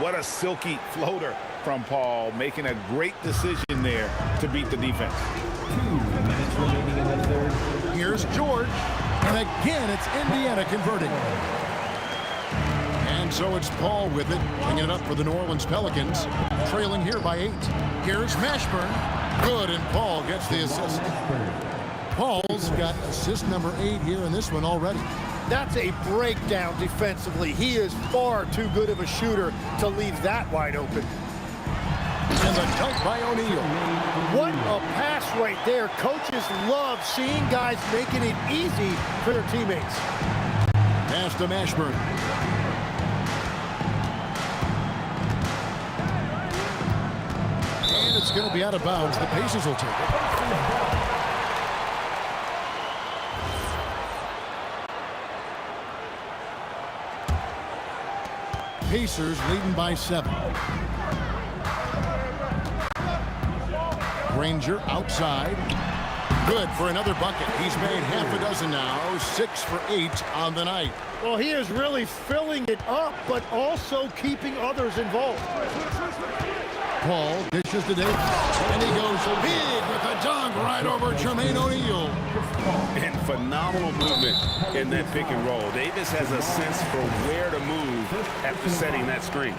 What a silky floater from Paul, making a great decision there to beat the defense. 2 minutes remaining in the third. Here's George. And again, it's Indiana converting. And so it's Paul with it, bringing it up for the New Orleans Pelicans, trailing here by 8. Here's Mashburn. Good, and Paul gets the assist. Paul's got assist number 8 here in this one already. That's a breakdown defensively. He is far too good of a shooter to leave that wide open. And the dunk by O'Neal. What a pass right there. Coaches love seeing guys making it easy for their teammates. Pass to Mashburn. And it's going to be out of bounds. The Pacers will take it. Pacers leading by 7. Granger outside. Good for another bucket. He's made half a dozen now, 6 for 8 on the night. Well, he is really filling it up, but also keeping others involved. Paul dishes to Davis, and he goes big with a dunk right over Jermaine O'Neal. And phenomenal movement in that pick and roll. Davis has a sense for where to move after setting that screen.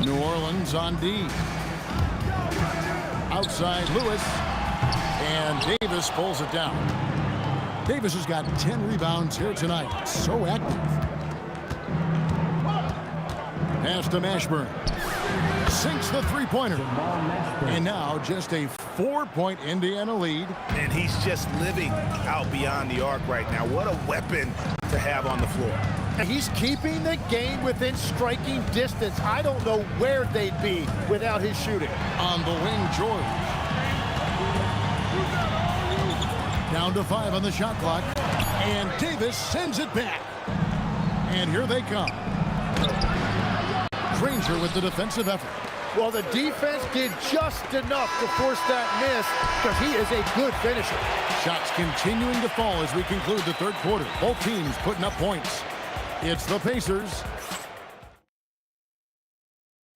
New Orleans on D. Outside Lewis, and Davis pulls it down. Davis has got 10 rebounds here tonight. So active. Pass to Mashburn. Sinks the three-pointer. And now just a 4-point Indiana lead. And he's just living out beyond the arc right now. What a weapon to have on the floor. He's keeping the game within striking distance. I don't know where they'd be without his shooting. On the wing, George. Down to 5 on the shot clock. And Davis sends it back. And here they come. Granger with the defensive effort. Well, the defense did just enough to force that miss because he is a good finisher. Shots continuing to fall as we conclude the third quarter. Both teams putting up points. It's the Pacers.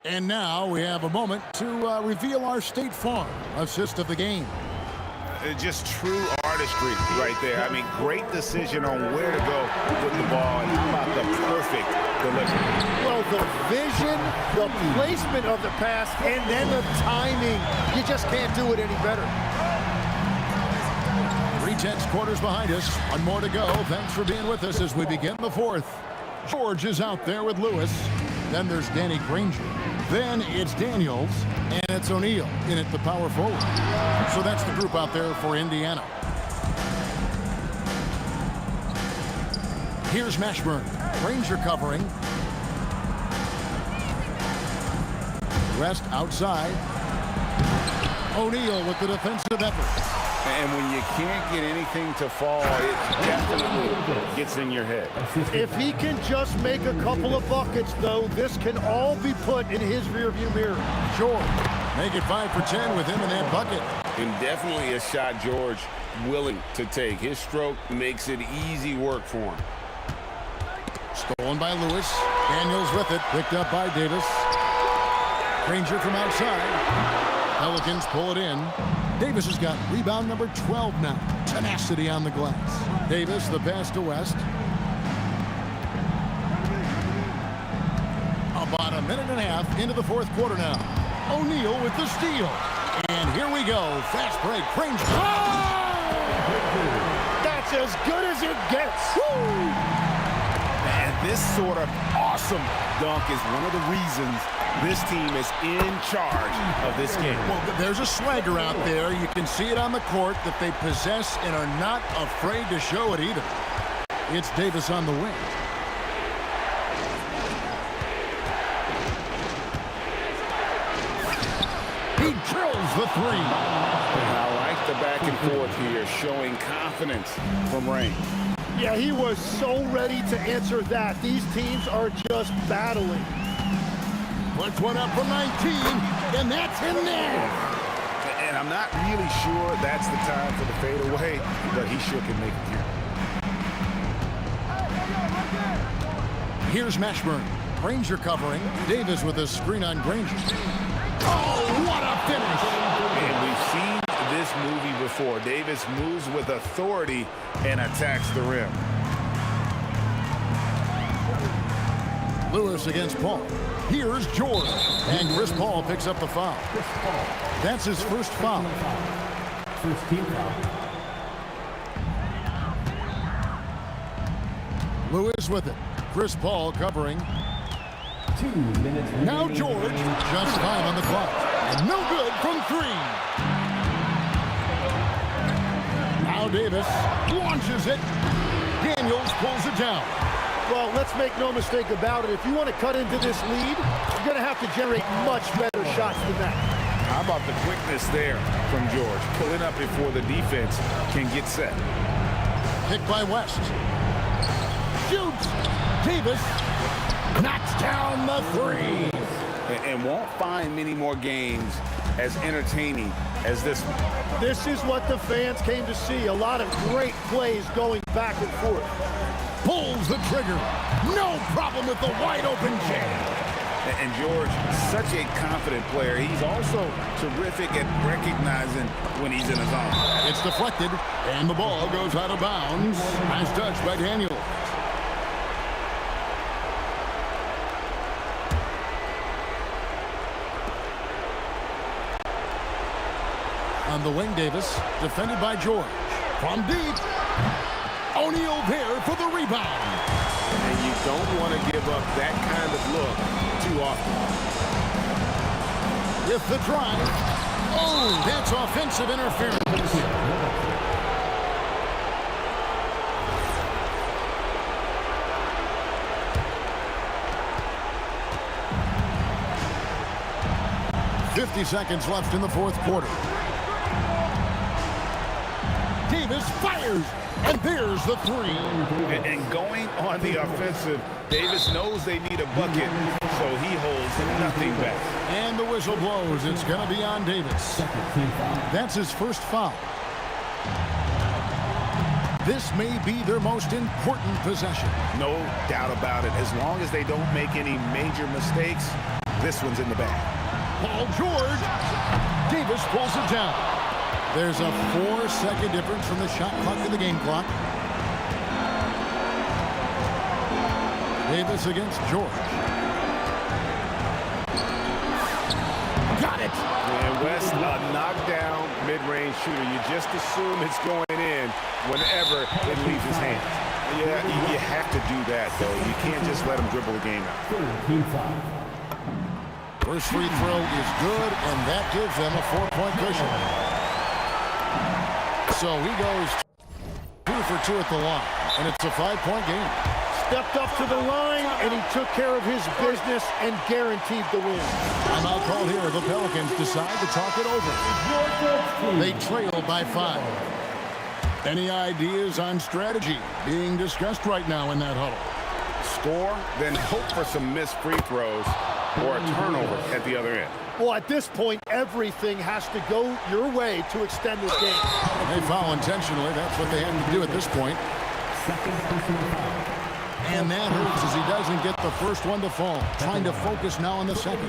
And now we have a moment to reveal our State Farm assist of the game. Just true artistry right there. I mean, great decision on where to go with the ball, and how about the perfect delivery. Well, the vision, the placement of the pass, and then the timing. You just can't do it any better. 3/10 quarters behind us. One more to go. Thanks for being with us as we begin the fourth. George is out there with Lewis. Then there's Danny Granger. Then it's Daniels, and it's O'Neal in at the power forward. So that's the group out there for Indiana. Here's Mashburn. Granger covering. Rest outside. O'Neal with the defensive effort. And when you can't get anything to fall, it definitely gets in your head. If he can just make a couple of buckets, though, this can all be put in his rearview mirror. George, make it 5 for 10 with him in that bucket. And definitely a shot George willing to take. His stroke makes it easy work for him. Stolen by Lewis. Daniels with it. Picked up by Davis. Granger from outside. Pelicans pull it in. Davis has got rebound number 12 now. Tenacity on the glass. Davis, the pass to West. About a minute and a half into the fourth quarter now. O'Neal with the steal. And here we go. Fast break. Granger. That's as good as it gets. Woo! And this sort of awesome dunk is one of the reasons this team is in charge of this game. Well, there's a swagger out there. You can see it on the court that they possess and are not afraid to show it either. It's Davis on the wing. He drills the three. I like the back and forth here, showing confidence from Rain. Yeah, he was so ready to answer that. These teams are just battling. Puts one up from 19, and that's in there. And I'm not really sure that's the time for the fadeaway, but he sure can make it count. Here's Mashburn. Granger covering. Davis with a screen on Granger. Oh, what a finish! And we've seen this movie before. Davis moves with authority and attacks the rim. Lewis against Paul. Here's George. And Chris Paul picks up the foul. That's his first foul. First team foul. Lewis with it. Chris Paul covering. 2 minutes. Now George. Just 5 on the clock. And no good from 3. Now Davis launches it. Daniels pulls it down. Well, let's make no mistake about it. If you want to cut into this lead, you're going to have to generate much better shots than that. How about the quickness there from George? Pulling up before the defense can get set. Picked by West. Shoots. Davis knocks down the 3. and won't find many more games as entertaining as this one. This is what the fans came to see. A lot of great plays going back and forth. Pulls the trigger. No problem with the wide open jab. And George, such a confident player. He's also terrific at recognizing when he's in his zone. It's deflected, and the ball goes out of bounds. Nice touch by Daniel. On the wing, Davis, defended by George. From deep, O'Neal there for the rebound. And you don't want to give up that kind of look too often. With the drive. Oh, that's offensive interference. .50 seconds left in the fourth quarter. Davis fires, and there's the three. And going on the offensive, Davis knows they need a bucket, so he holds nothing back. And the whistle blows. It's going to be on Davis. That's his first foul. This may be their most important possession. No doubt about it. As long as they don't make any major mistakes, this one's in the bag. Paul George. Davis pulls it down. There's a 4-second difference from the shot clock to the game clock. Davis against George. Got it. And West, a knockdown mid-range shooter. You just assume it's going in whenever it leaves his hands. Yeah, you have to do that, though. You can't just let him dribble the game out. First free throw is good, and that gives them a 4-point cushion. So he goes 2 for 2 at the line, and it's a 5-point game. Stepped up to the line, and he took care of his business and guaranteed the win. Timeout call here. The Pelicans decide to talk it over. They trail by 5. Any ideas on strategy being discussed right now in that huddle? Score, then hope for some missed free throws or a turnover at the other end. Well, at this point, everything has to go your way to extend this game. They foul intentionally. That's what they have to do at this point. And that hurts as he doesn't get the first one to fall. Trying to focus now on the second.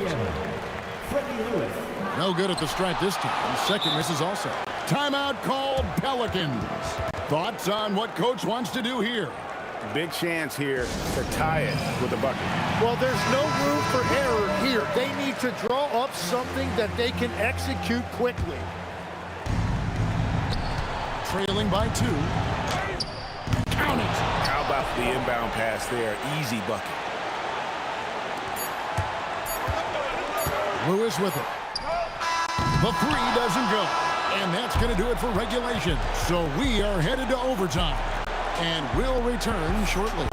No good at the stripe this time. Second misses also. Timeout called Pelicans. Thoughts on what coach wants to do here? Big chance here to tie it with a bucket. Well, there's no room for error here. They need to draw up something that they can execute quickly. Trailing by 2. Count it. How about the inbound pass there? Easy bucket. Lewis with it. The 3 doesn't go. And that's going to do it for regulation. So we are headed to overtime. And we'll return shortly.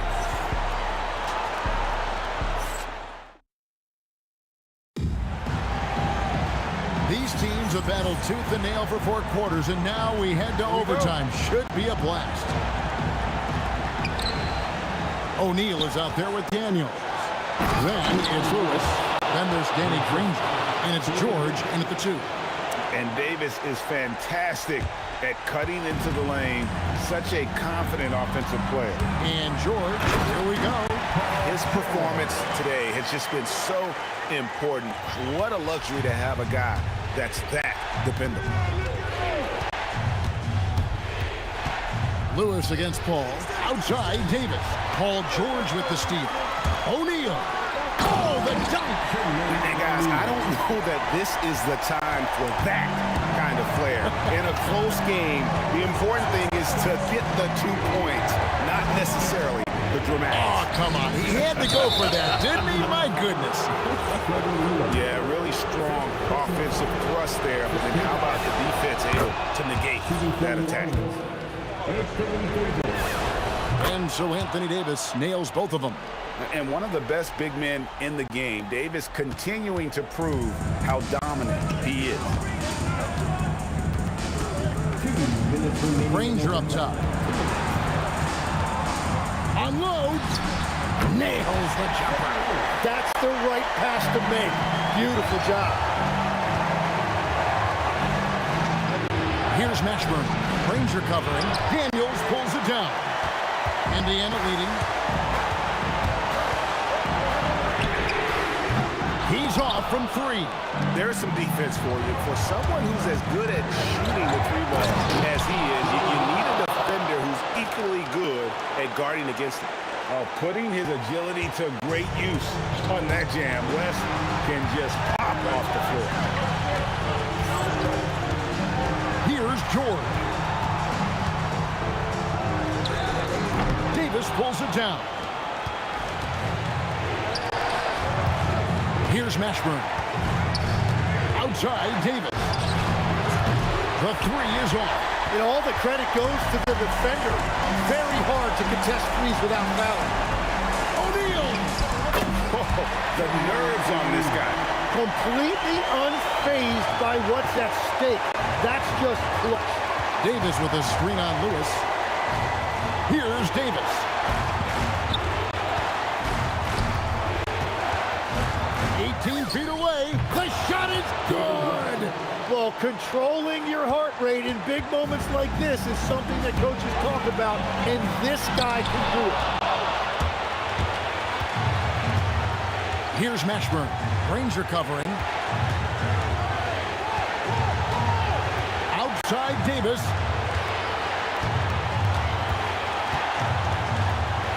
These teams have battled tooth and nail for 4 quarters, and now we head to overtime. Should be a blast. O'Neal is out there with Daniels. Then it's Lewis. Then there's Danny Granger. And it's George in at the 2. And Davis is fantastic at cutting into the lane. Such a confident offensive player. And George, here we go. His performance today has just been so important. What a luxury to have a guy that's that dependable. Lewis against Paul. Outside, Davis. Paul George with the steal. O'Neal. Oh, the dunk. And guys, I don't know that this is the time for that kind of flair. In a close game, the important thing is to get the 2 points, not necessarily the dramatics. Oh, come on. He had to go for that, didn't he? My goodness. Yeah, really strong offensive thrust there. But then how about the defense able to negate that attack? And so Anthony Davis nails both of them. And one of the best big men in the game, Davis continuing to prove how dominant he is. Granger up top. Unloads. Nails the jumper. That's the right pass to make. Beautiful job. Here's Mashburn. Ranger covering. Daniels pulls it down. Indiana leading. He's off from 3. There's some defense for you. For someone who's as good at shooting the 3 ball as he is, you need a defender who's equally good at guarding against him. Putting his agility to great use on that jam. West can just pop off the floor. Here's George. Davis pulls it down. Here's Mashburn. Outside, Davis. The 3 is off. And all the credit goes to the defender. Very hard to contest threes without fouling. O'Neal. Oh, the nerves on this guy. Completely unfazed by what's at stake. That's just clutch. Davis with a screen on Lewis. Here's Davis. Feet away. The shot is good. Well, controlling your heart rate in big moments like this is something that coaches talk about, and this guy can do it. Here's Mashburn. Ranger covering. Outside Davis.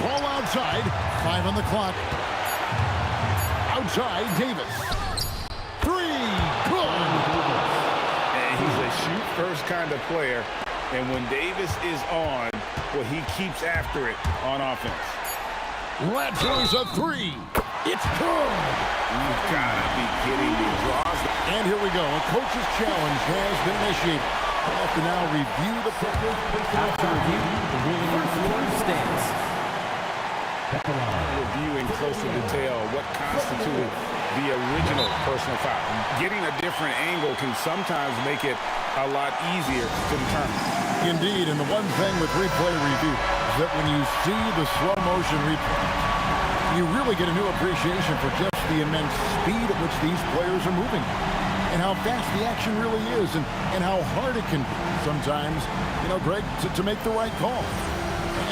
Ball outside. 5 on the clock. Outside Davis. 3. Good. And he's a shoot-first kind of player. And when Davis is on, well, he keeps after it on offense. Latches a 3. It's good. You've got to be kidding me. Draws. And here we go. A coach's challenge has been initiated. We'll have to now review the play. After review, the ruling on the floor stands. Reviewing closer detail what constituted the original personal foul. Getting a different angle can sometimes make it a lot easier to determine. Indeed, and the one thing with replay review is that when you see the slow motion replay, you really get a new appreciation for just the immense speed at which these players are moving and how fast the action really is and how hard it can be sometimes, Greg, to make the right call.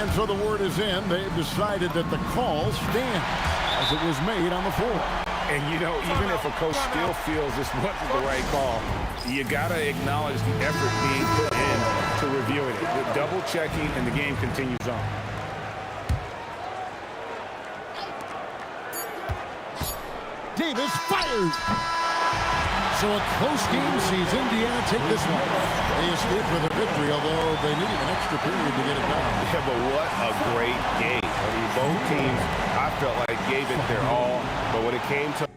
And so the word is in. They've decided that the call stands as it was made on the floor. And, even if a coach still feels this wasn't the right call, you got to acknowledge the effort being put in to reviewing it. The double checking, and the game continues on. Davis fires. So a close game sees Indiana take this one. They escape with a victory, although they needed an extra period to get it done. Yeah, but what a great game. I mean, both teams, I felt like gave it their all, but when it came to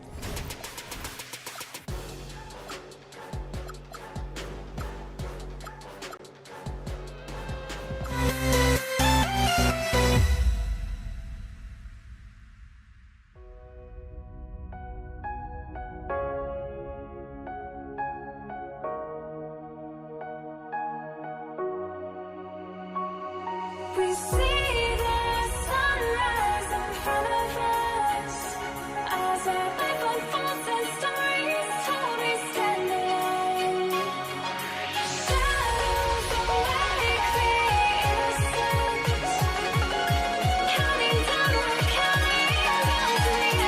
We see the sunrise in front of us as our life unfolds and stories told we stand alone. Shadows awake the innocent, counting down, we're counting down to the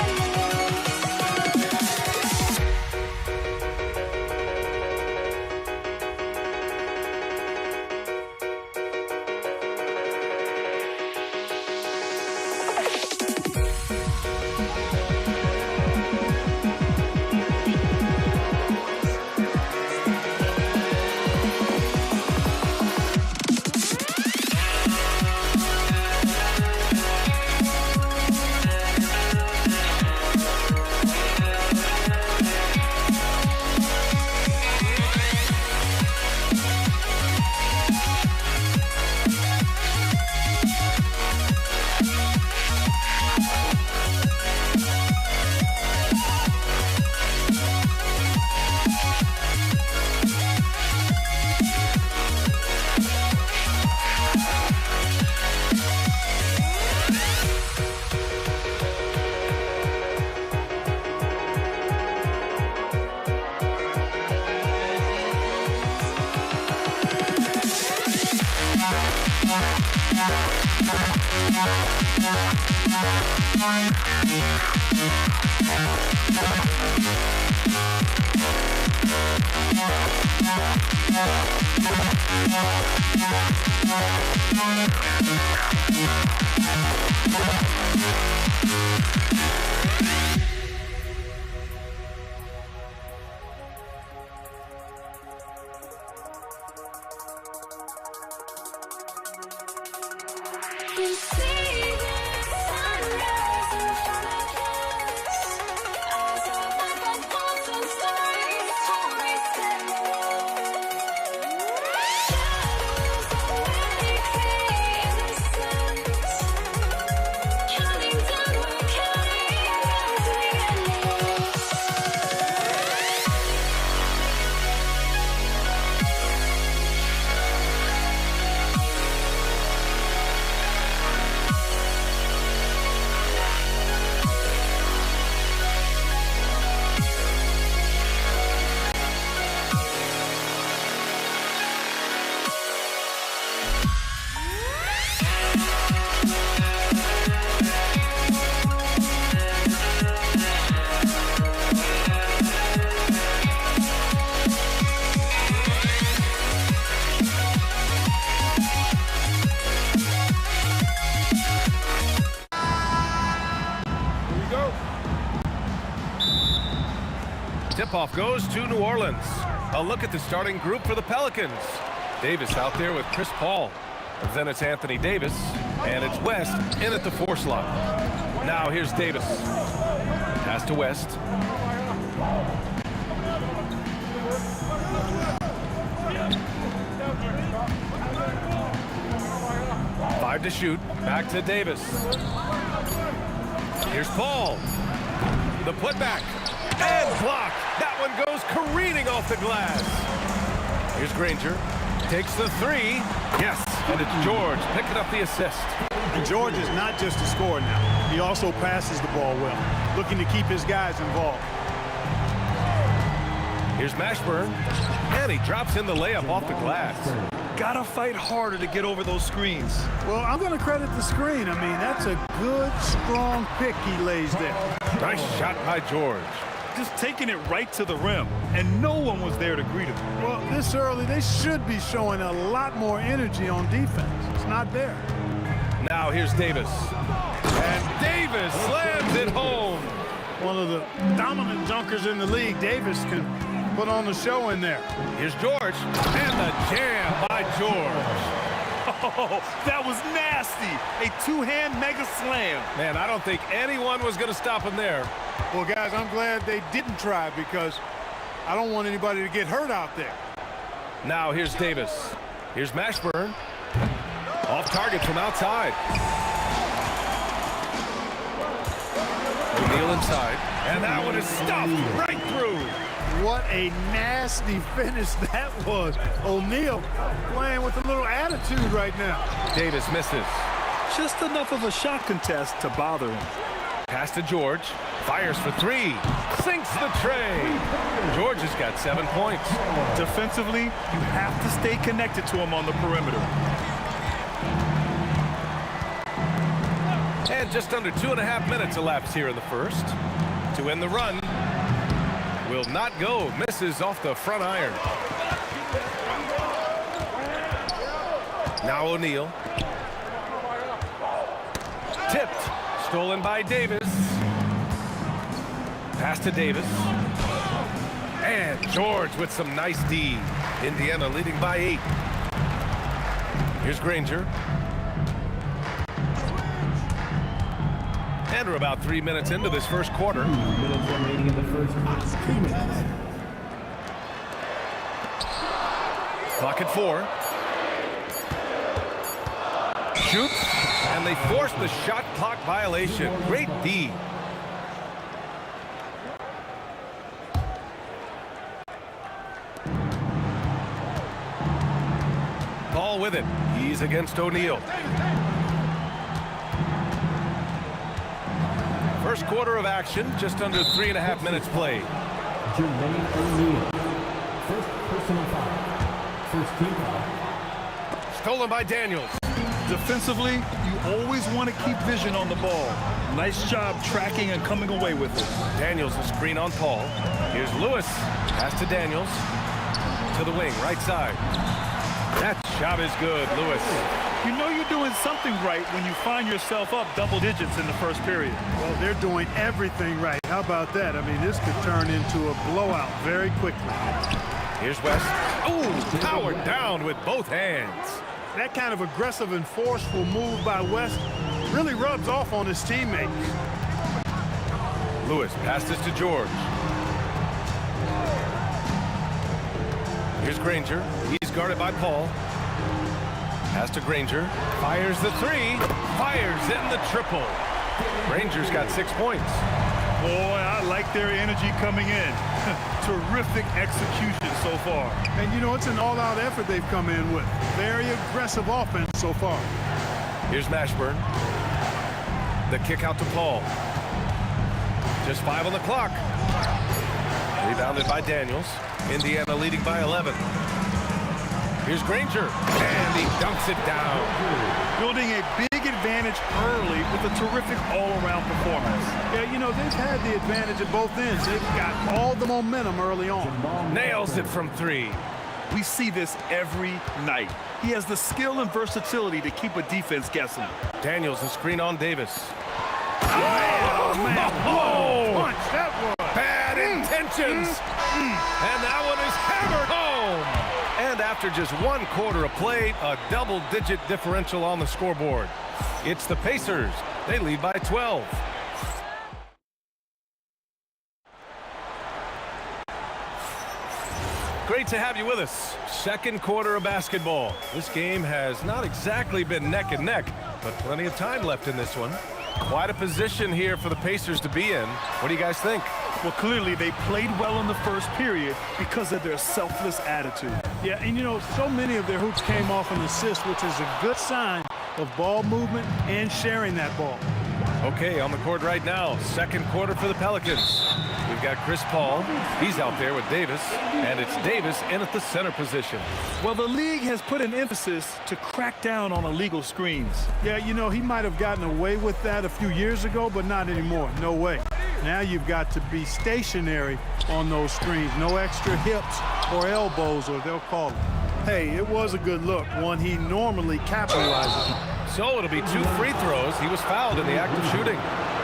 You see the sunrise in front of us. As our life unfolds and stories told we stand alone. Shadows already create the sense. Counting down, we're counting down to the endless. Tip-off goes to New Orleans. A look at the starting group for the Pelicans. Davis out there with Chris Paul. Then it's Anthony Davis, and it's West in at the 4 slot. Now here's Davis. Pass to West. Five to shoot. Back to Davis. Here's Paul. The putback. And blocked. That one goes careening off the glass. Here's Granger. Takes the 3. Yes. And it's George picking up the assist. And George is not just a scorer now. He also passes the ball well, looking to keep his guys involved. Here's Mashburn. And he drops in the layup off the glass. Gotta fight harder to get over those screens. Well, I'm going to credit the screen. I mean, that's a good, strong pick he lays there. Nice shot by George. Just taking it right to the rim, and no one was there to greet him. Well, this early, they should be showing a lot more energy on defense. It's not there. Now here's Davis. And Davis slams it home. One of the dominant dunkers in the league. Davis can put on the show in there. Here's George. And the jam by George. Oh, that was nasty. A two-hand mega slam. Man, I don't think anyone was going to stop him there. Well, guys, I'm glad they didn't try because I don't want anybody to get hurt out there. Now here's Davis. Here's Mashburn. Off target from outside. O'Neal inside. And that one is stuffed right through. What a nasty finish that was. O'Neal playing with a little attitude right now. Davis misses. Just enough of a shot contest to bother him. Pass to George. Fires for 3. Sinks the tray. George has got 7 points. Defensively, you have to stay connected to him on the perimeter. And just under 2.5 minutes elapsed here in the first. To end the run. Will not go. Misses off the front iron. Now O'Neal. Tipped. Stolen by Davis. Pass to Davis. And George with some nice D. Indiana leading by 8. Here's Granger. And we're about 3 minutes into this first quarter. Clock at 4. Shoots, and they force the shot clock violation. Great D. Ball with it. He's against O'Neal. First quarter of action, just under 3.5 minutes played. Jermaine O'Neal. First personal foul. First team foul. Stolen by Daniels. Defensively, you always want to keep vision on the ball. Nice job tracking and coming away with it. Daniels, the screen on Paul. Here's Lewis. Pass to Daniels. To the wing, right side. That shot is good, Lewis. You know you're doing something right when you find yourself up double digits in the first period. Well, they're doing everything right. How about that? I mean, this could turn into a blowout very quickly. Here's West. Oh, powered down with both hands. That kind of aggressive and forceful move by West really rubs off on his teammates. Lewis passes to George. Here's Granger. He's guarded by Paul. Pass to Granger. Fires the three. Fires in the triple. Granger's got 6 points. Boy, I like their energy coming in. Terrific execution so far. And, you know, it's an all-out effort they've come in with. Very aggressive offense so far. Here's Mashburn. The kick out to Paul. Just 5 on the clock. Rebounded by Daniels. Indiana leading by 11. Here's Granger. And he dunks it down. Building a big advantage early with a terrific all-around performance. Yeah, you know, they've had the advantage at both ends. They've got all the momentum early on. Nails it from 3. We see this every night. He has the skill and versatility to keep a defense guessing. Daniels, the screen on Davis. Oh, man. Oh! Punch, that was. Bad intentions. And that one is hammered home. And after just 1 quarter of play, a double-digit differential on the scoreboard. It's the Pacers. They lead by 12. Great to have you with us. Second quarter of basketball. This game has not exactly been neck and neck, but plenty of time left in this one. Quite a position here for the Pacers to be in. What do you guys think? Well, clearly they played well in the first period because of their selfless attitude. Yeah, and you know, so many of their hoops came off an assist, which is a good sign of ball movement and sharing that ball. Okay, on the court right now, second quarter for the Pelicans. We've got Chris Paul. He's out there with Davis, and it's Davis in at the center position. Well, the league has put an emphasis to crack down on illegal screens. Yeah, you know, he might have gotten away with that a few years ago, but not anymore. No way. Now you've got to be stationary on those screens. No extra hips or elbows, or they'll call it. Hey, it was a good look, one he normally capitalizes on. So it'll be 2 free throws. He was fouled in the act of shooting.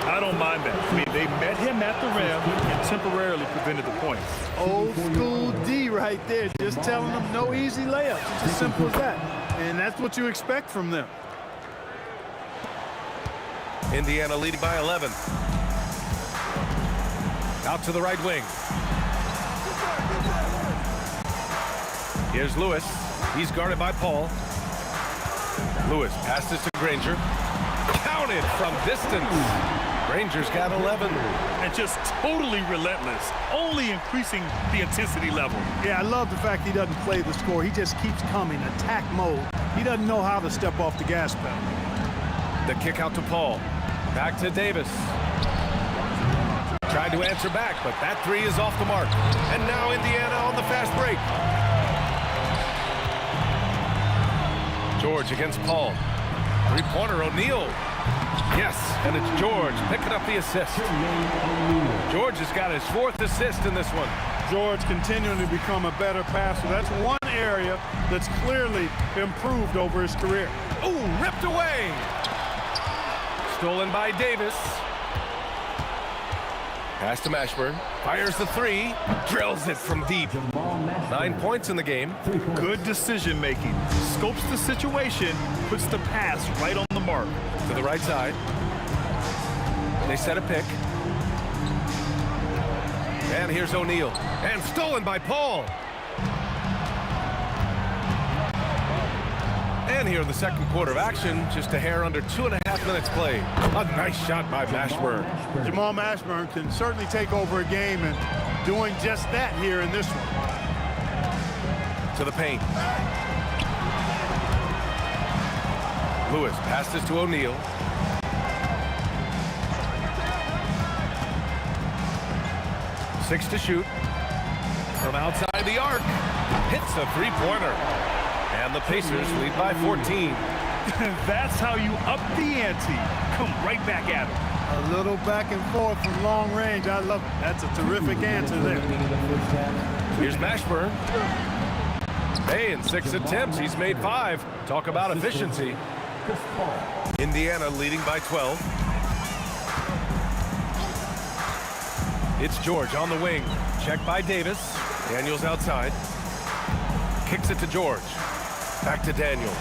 I don't mind that. I mean, they met him at the rim and temporarily prevented the points. Old school D right there, just telling them no easy layups. It's as simple as that. And that's what you expect from them. Indiana leading by 11. Out to the right wing. Here's Lewis. He's guarded by Paul. Lewis passes to Granger. Counted from distance. Granger's got 11. And just totally relentless, only increasing the intensity level. Yeah, I love the fact he doesn't play the score. He just keeps coming, attack mode. He doesn't know how to step off the gas pedal. The kick out to Paul. Back to Davis. Tried to answer back, but that 3 is off the mark. And now Indiana on the fast break. George against Paul. 3-pointer, O'Neal. Yes, and it's George picking up the assist. George has got his 4th assist in this one. George continuing to become a better passer. That's one area that's clearly improved over his career. Ooh, ripped away. Stolen by Davis. Pass to Mashburn. Fires the 3. Drills it from deep. 9 points in the game. Good decision making. Scopes the situation, puts the pass right on the mark. To the right side. They set a pick. And here's O'Neal. And stolen by Paul. And here in the second quarter of action, just a hair under 2.5 minutes played. A nice shot by Mashburn. Jamal Mashburn can certainly take over a game, and doing just that here in this one. To the paint. Lewis passes to O'Neal. Six to shoot. From outside the arc. Hits a 3-pointer. And the Pacers lead by 14. That's how you up the ante. Come right back at him. A little back and forth from long range. I love it. That's a terrific answer there. Here's Mashburn. Hey, in 6 attempts, he's made 5. Talk about efficiency. Indiana leading by 12. It's George on the wing. Checked by Davis. Daniels outside. Kicks it to George. Back to Daniels.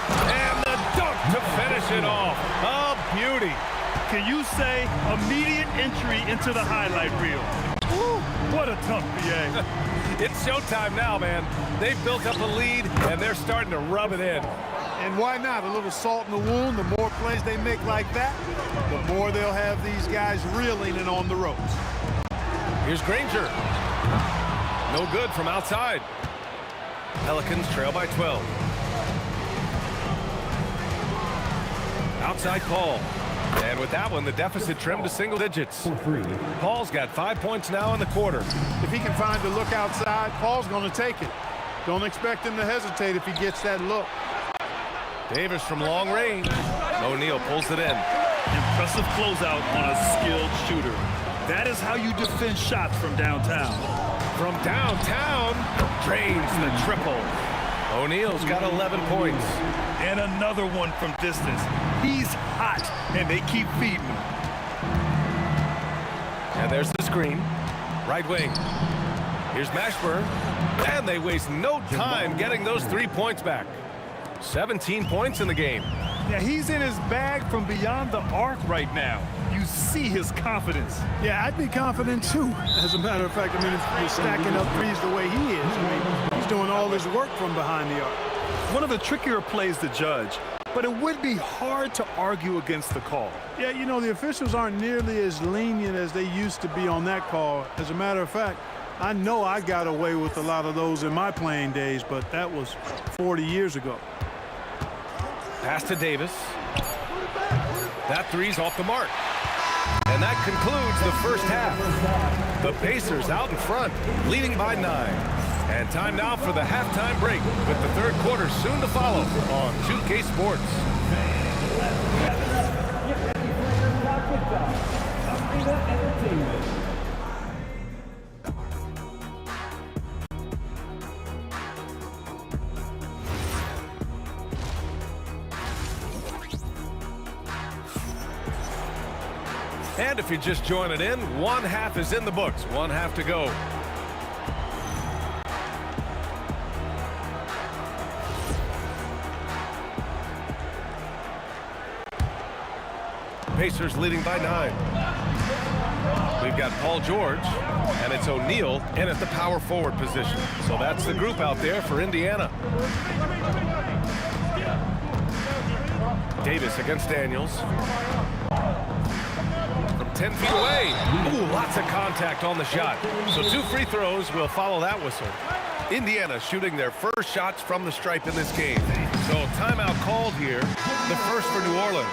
And the dunk to finish it off. A beauty. Can you say immediate entry into the highlight reel? Woo, what a tough BA. It's showtime now, man. They've built up a lead, and they're starting to rub it in. And why not? A little salt in the wound. The more plays they make like that, the more they'll have these guys reeling and on the ropes. Here's Granger. No good from outside. Pelicans trail by 12. Outside call. And with that one, the deficit trimmed to single digits. Paul's got 5 points now in the quarter. If he can find the look outside, Paul's going to take it. Don't expect him to hesitate if he gets that look. Davis from long range. O'Neal pulls it in. Impressive closeout on a skilled shooter. That is how you defend shots from downtown. From downtown, drains the triple. O'Neal's got 11 points. And another one from distance. He's hot, and they keep feeding him. And there's the screen. Right wing. Here's Mashburn. And they waste no time getting those 3 points back. 17 points in the game. Yeah, he's in his bag from beyond the arc right now. You see his confidence. Yeah, I'd be confident too. As a matter of fact, I mean, if you're stacking up threes the way he is, I mean, he's doing all his work from behind the arc. One of the trickier plays to judge, but it would be hard to argue against the call. Yeah, you know, the officials aren't nearly as lenient as they used to be on that call. As a matter of fact, I know I got away with a lot of those in my playing days, but that was 40 years ago. Pass to Davis. That three's off the mark. And that concludes the first half. The Pacers out in front, leading by 9. And time now for the halftime break, with the third quarter soon to follow on 2K Sports. And if you're just joining in, one half is in the books, one half to go. Pacers leading by 9. We've got Paul George, and it's O'Neal in at the power forward position. So that's the group out there for Indiana. Davis against Daniels. From 10 feet away. Ooh, lots of contact on the shot. So 2 free throws will follow that whistle. Indiana shooting their first shots from the stripe in this game. So timeout called here, the first for New Orleans.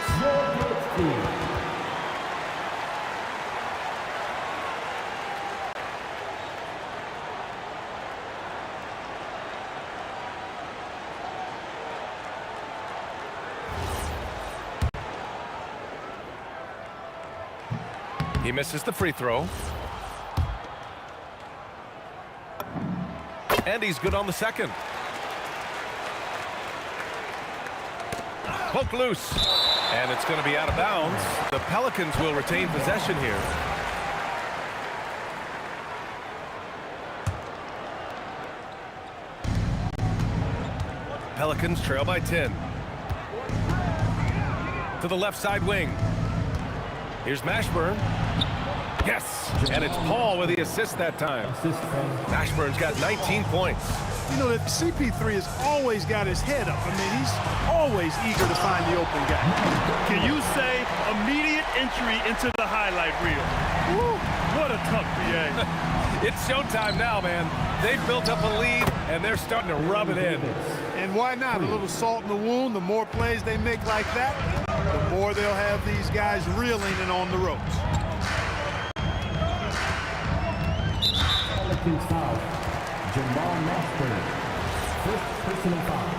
He misses the free throw. And he's good on the second. Poke loose. And it's going to be out of bounds. The Pelicans will retain possession here. Pelicans trail by 10. To the left side wing. Here's Mashburn. Yes, and it's Paul with the assist that time. Mashburn's got 19 points. You know that CP3 has always got his head up. I mean, he's always eager to find the open guy. Can you say immediate entry into the highlight reel? Woo, what a tough BA. It's showtime now, man. They've built up a lead, and they're starting to rub it in. And why not? A little salt in the wound. The more plays they make like that, the more they'll have these guys reeling and on the ropes. Foul. Jamal Mashburn. First personal foul.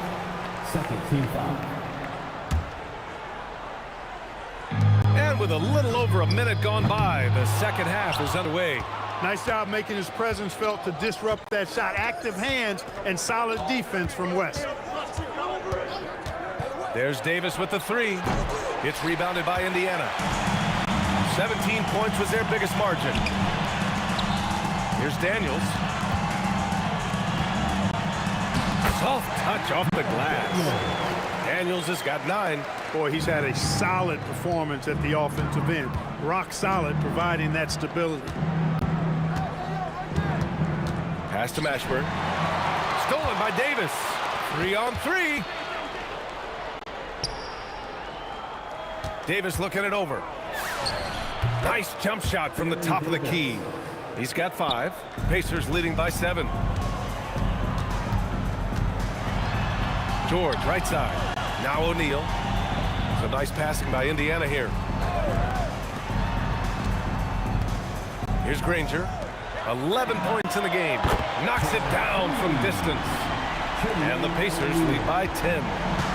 Second team foul. And with a little over a minute gone by, the second half is underway. Nice job making his presence felt to disrupt that shot. Active hands and solid defense from West. There's Davis with the three. It's rebounded by Indiana. 17 points was their biggest margin. Here's Daniels. Soft touch off the glass. Daniels has got 9. Boy, he's had a solid performance at the offensive end. Rock solid, providing that stability. Pass to Mashburn. Stolen by Davis. 3-on-3. Davis looking it over. Nice jump shot from the top of the key. He's got 5. Pacers leading by 7. George, right side. Now O'Neal. Some nice passing by Indiana here. Here's Granger. 11 points in the game. Knocks it down from distance. And the Pacers lead by 10.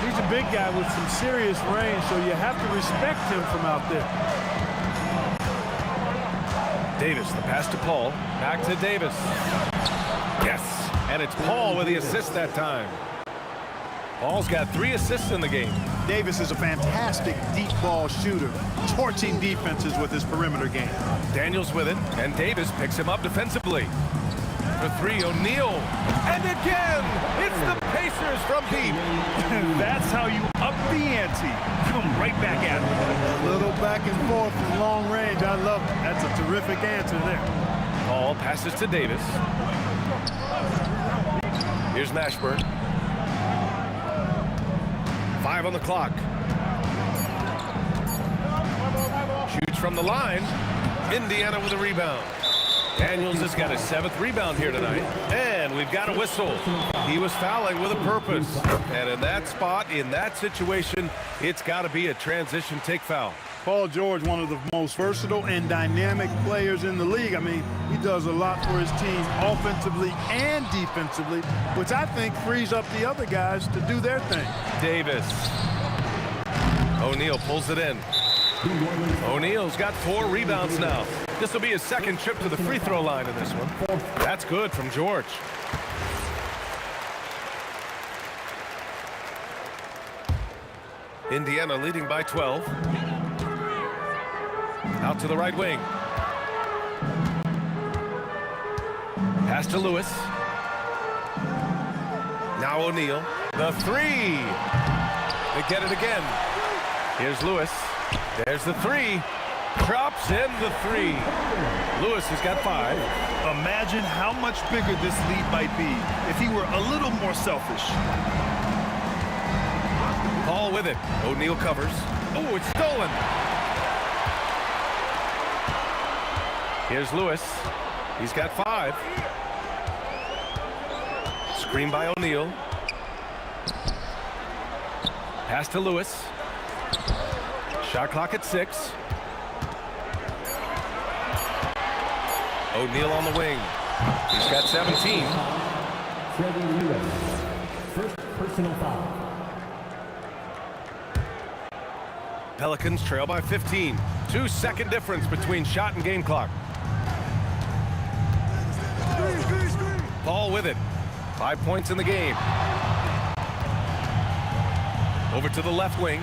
He's a big guy with some serious range, so you have to respect him from out there. Davis, the pass to Paul. Back to Davis. Yes, and it's Paul with the assist that time. Paul's got 3 assists in the game. Davis is a fantastic deep ball shooter, torching defenses with his perimeter game. Daniels with it, and Davis picks him up defensively. For 3, O'Neal. And again, it's the Pacers from deep. That's how you up the ante. Come right back at it. A little back and forth from long range. I love it. That's a terrific answer there. Paul passes to Davis. Here's Mashburn. 5 on the clock. Shoots from the line. Indiana with a rebound. Daniels has got his 7th rebound here tonight. And we've got a whistle. He was fouling with a purpose. And in that spot, in that situation, it's got to be a transition take foul. Paul George, one of the most versatile and dynamic players in the league. I mean, he does a lot for his team offensively and defensively, which I think frees up the other guys to do their thing. Davis. O'Neal pulls it in. O'Neal's got 4 rebounds now. This will be his 2nd trip to the free throw line in this one. That's good from George. Indiana leading by 12. Out to the right wing. Pass to Lewis. Now O'Neal. The 3. They get it again. Here's Lewis. There's the 3. Drops in the 3. Lewis has got 5. Imagine how much bigger this lead might be if he were a little more selfish. Paul with it. O'Neal covers. Oh, it's stolen. Here's Lewis. He's got 5. Screen by O'Neal. Pass to Lewis. Shot clock at 6. O'Neal on the wing. He's got 17. Freddie Lewis, first personal foul. Pelicans trail by 15. 2-second difference between shot and game clock. Paul with it. 5 points in the game. Over to the left wing.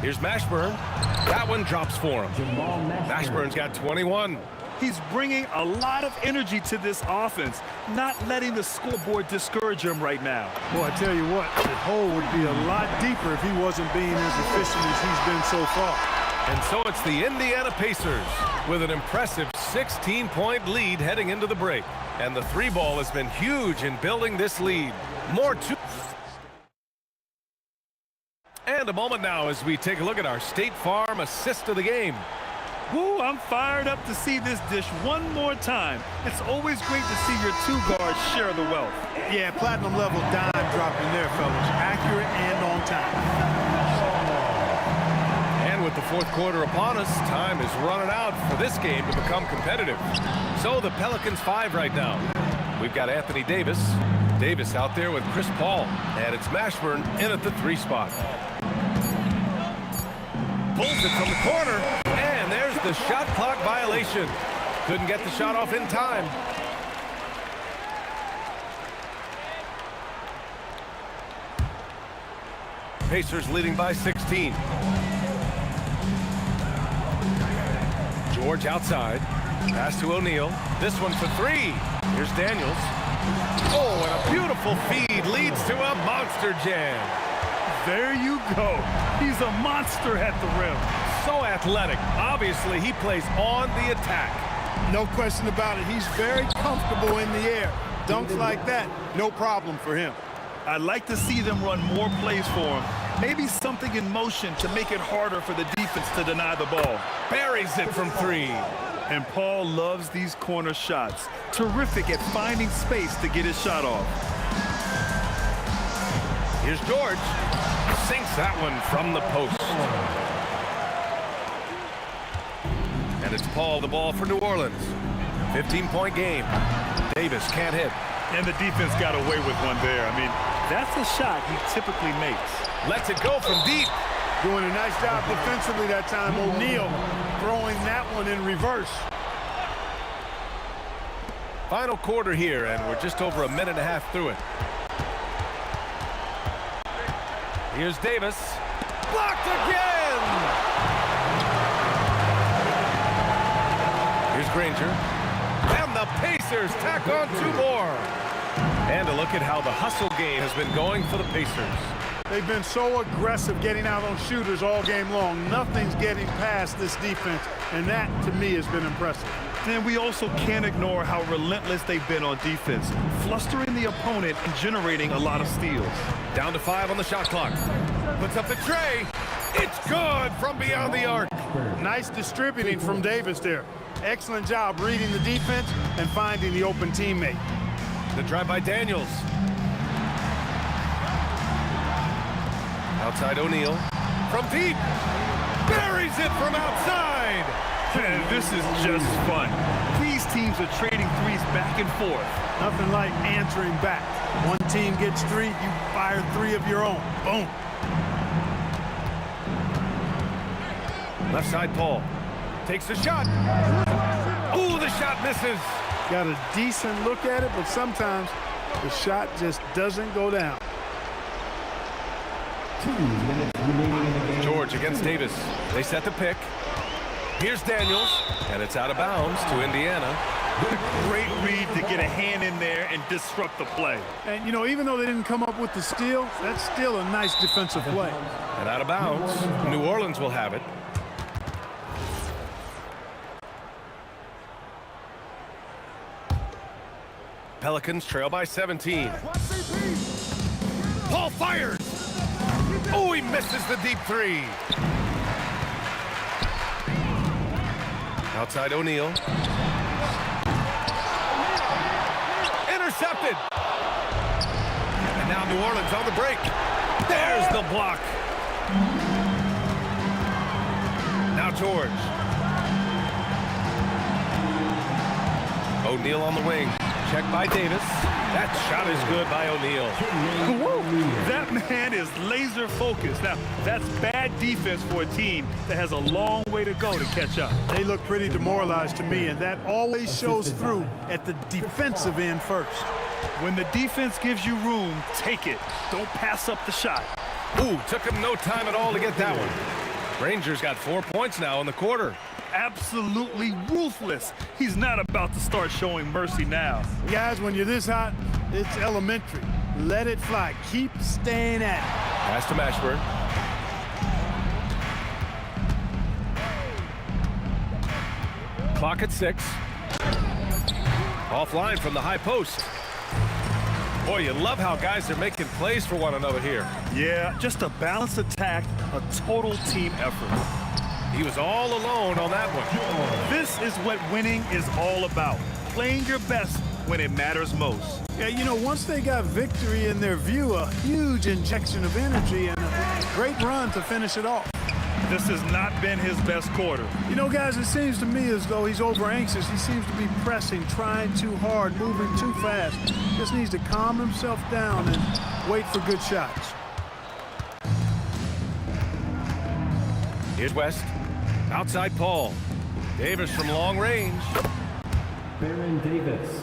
Here's Mashburn. That one drops for him. Mashburn's got 21. He's bringing a lot of energy to this offense, not letting the scoreboard discourage him right now. Boy, I tell you what, the hole would be a lot deeper if he wasn't being as efficient as he's been so far. And so it's the Indiana Pacers with an impressive 16-point lead heading into the break. And the 3 ball has been huge in building this lead. More to... And a moment now as we take a look at our State Farm assist of the game. Woo, I'm fired up to see this dish one more time. It's always great to see your 2 guards share the wealth. Yeah, platinum level dime dropping there, fellas. Accurate and on time. And with the 4th quarter upon us, time is running out for this game to become competitive. So the Pelicans 5 right now. We've got Anthony Davis. Davis out there with Chris Paul. And it's Mashburn in at the 3 spot. Pulls it from the corner, and there's the shot clock violation. Couldn't get the shot off in time. Pacers leading by 16. George outside. Pass to O'Neal. This one for three. Here's Daniels. Oh, and a beautiful feed leads to a monster jam. There you go. He's a monster at the rim. So athletic. Obviously, he plays on the attack. No question about it. He's very comfortable in the air. Dunks like that, no problem for him. I'd like to see them run more plays for him. Maybe something in motion to make it harder for the defense to deny the ball. Buries it from three. And Paul loves these corner shots. Terrific at finding space to get his shot off. Here's George. Sinks that one from the post. And it's Paul the ball for New Orleans. 15-point game. Davis can't hit. And the defense got away with one there. I mean, that's a shot he typically makes. Lets it go from deep. Doing a nice job defensively that time. O'Neal throwing that one in reverse. Final quarter here, and we're just over a minute and a half through it. Here's Davis. Blocked again! Here's Granger. And the Pacers tack on two more. And a look at how the hustle game has been going for the Pacers. They've been so aggressive getting out on shooters all game long. Nothing's getting past this defense, and that, to me, has been impressive. And we also can't ignore how relentless they've been on defense, flustering the opponent and generating a lot of steals. Down to 5 on the shot clock. Puts up the tray. It's good from beyond the arc. Nice distributing from Davis there. Excellent job reading the defense and finding the open teammate. The drive by Daniels. Outside O'Neal. From deep. Buries it from outside. And this is just fun. These teams are trading threes back and forth. Nothing like answering back. One team gets three, you fire three of your own. Boom. Left side Paul. Takes the shot. Ooh, the shot misses. Got a decent look at it, but sometimes the shot just doesn't go down. 2 minutes remaining in the game. George against Davis. They set the pick. Here's Daniels, and it's out of bounds to Indiana. Great read to get a hand in there and disrupt the play. And, you know, even though they didn't come up with the steal, that's still a nice defensive play. And out of bounds. New Orleans will have it. Pelicans trail by 17. Paul fires. Oh, he misses the deep three. Outside O'Neal. Intercepted. And now New Orleans on the break. There's the block. Now George. O'Neal on the wing. Check by Davis. That shot is good by O'Neal. That man is laser focused. Now, that's bad defense for a team that has a long way to go to catch up. They look pretty demoralized to me, and that always shows through at the defensive end first. When the defense gives you room, take it. Don't pass up the shot. Ooh, took him no time at all to get that one. Rangers got 4 points now in the quarter. Absolutely ruthless. He's not about to start showing mercy now. Guys, when you're this hot, it's elementary. Let it fly. Keep staying at it. Pass to Mashburn. Clock at 6. Offline from the high post. Boy, you love how guys are making plays for one another here. Yeah, just a balanced attack, a total team effort. He was all alone on that one. This is what winning is all about. Playing your best when it matters most. Yeah, you know, once they got victory in their view, a huge injection of energy and a great run to finish it off. This has not been his best quarter. You know, guys, it seems to me as though he's over-anxious. He seems to be pressing, trying too hard, moving too fast. Just needs to calm himself down and wait for good shots. Here's West. Outside Paul. Davis from long range. Baron Davis.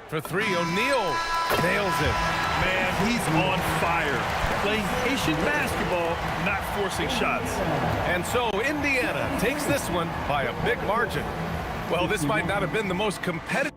For three, O'Neal nails it. Man, he's on fire. Playing patient basketball, not forcing shots. And so Indiana takes this one by a big margin. Well, this might not have been the most competitive.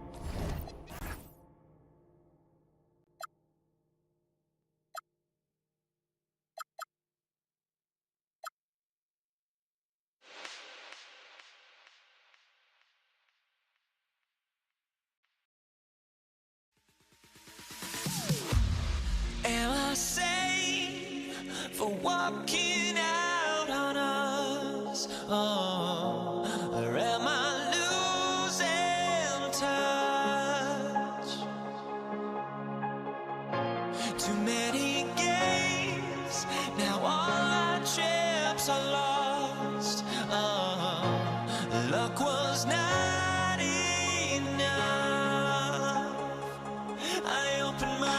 Am I sane for walking out on us? Oh, or am I losing touch? Too many games, now all our chips are lost. Oh, luck was not enough. I opened my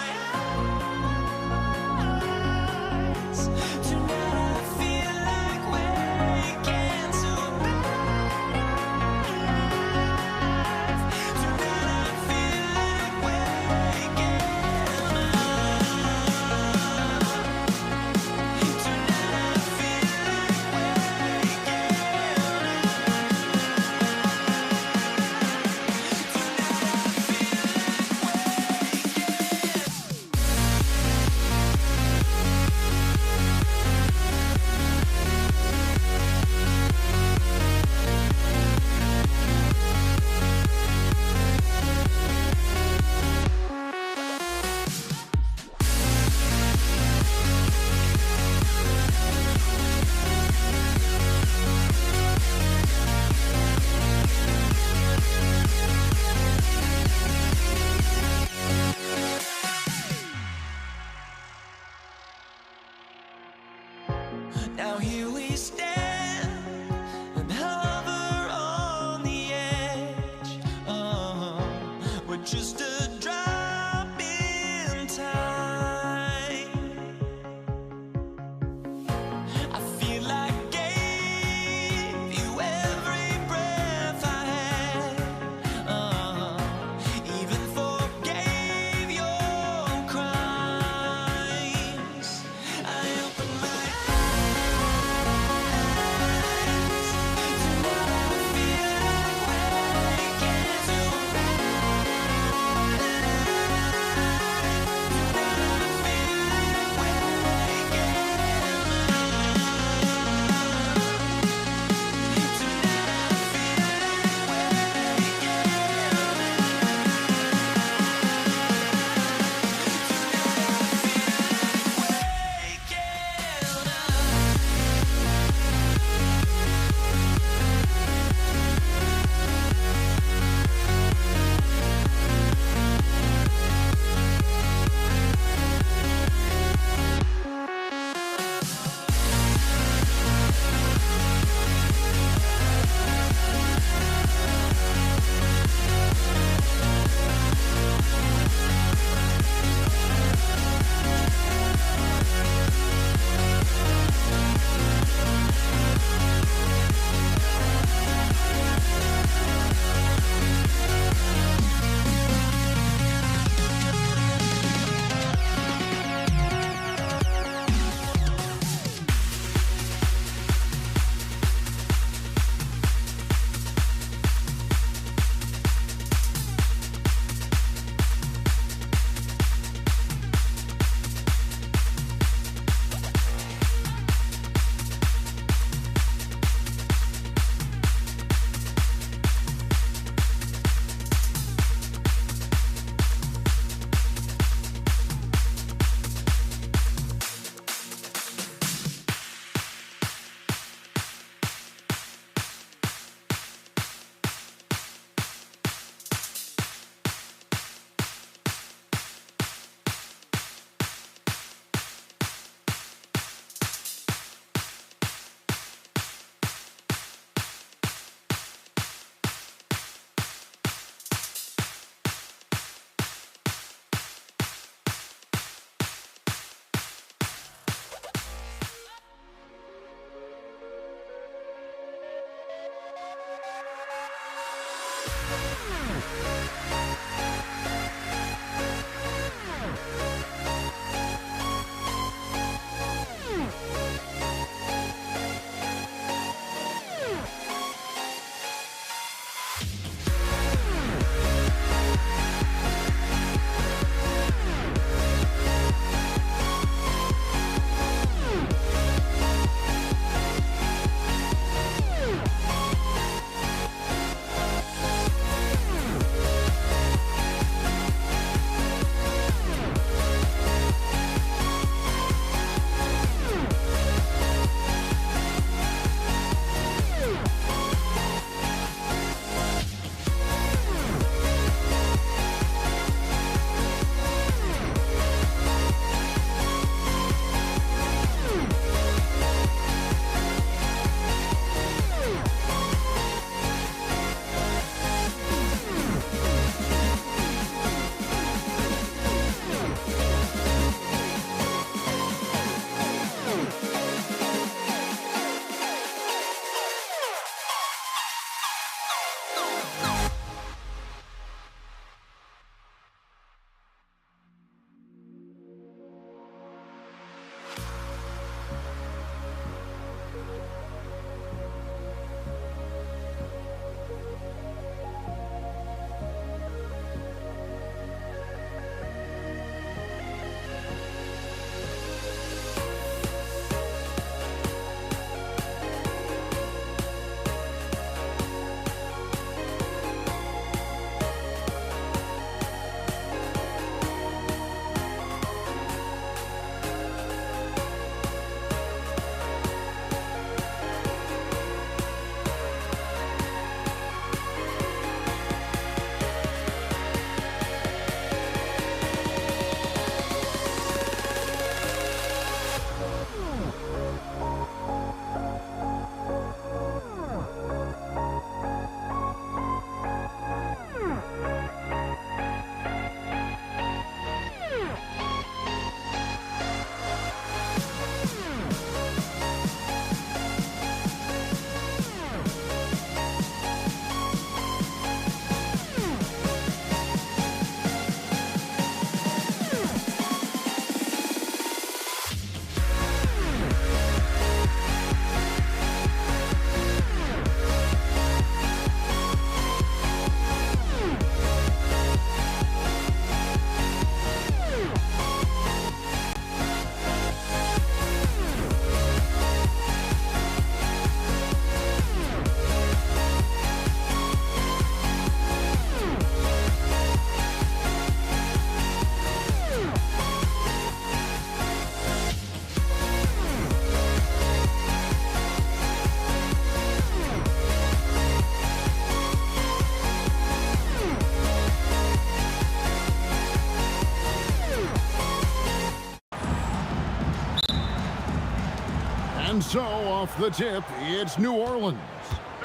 And so off the tip, it's New Orleans.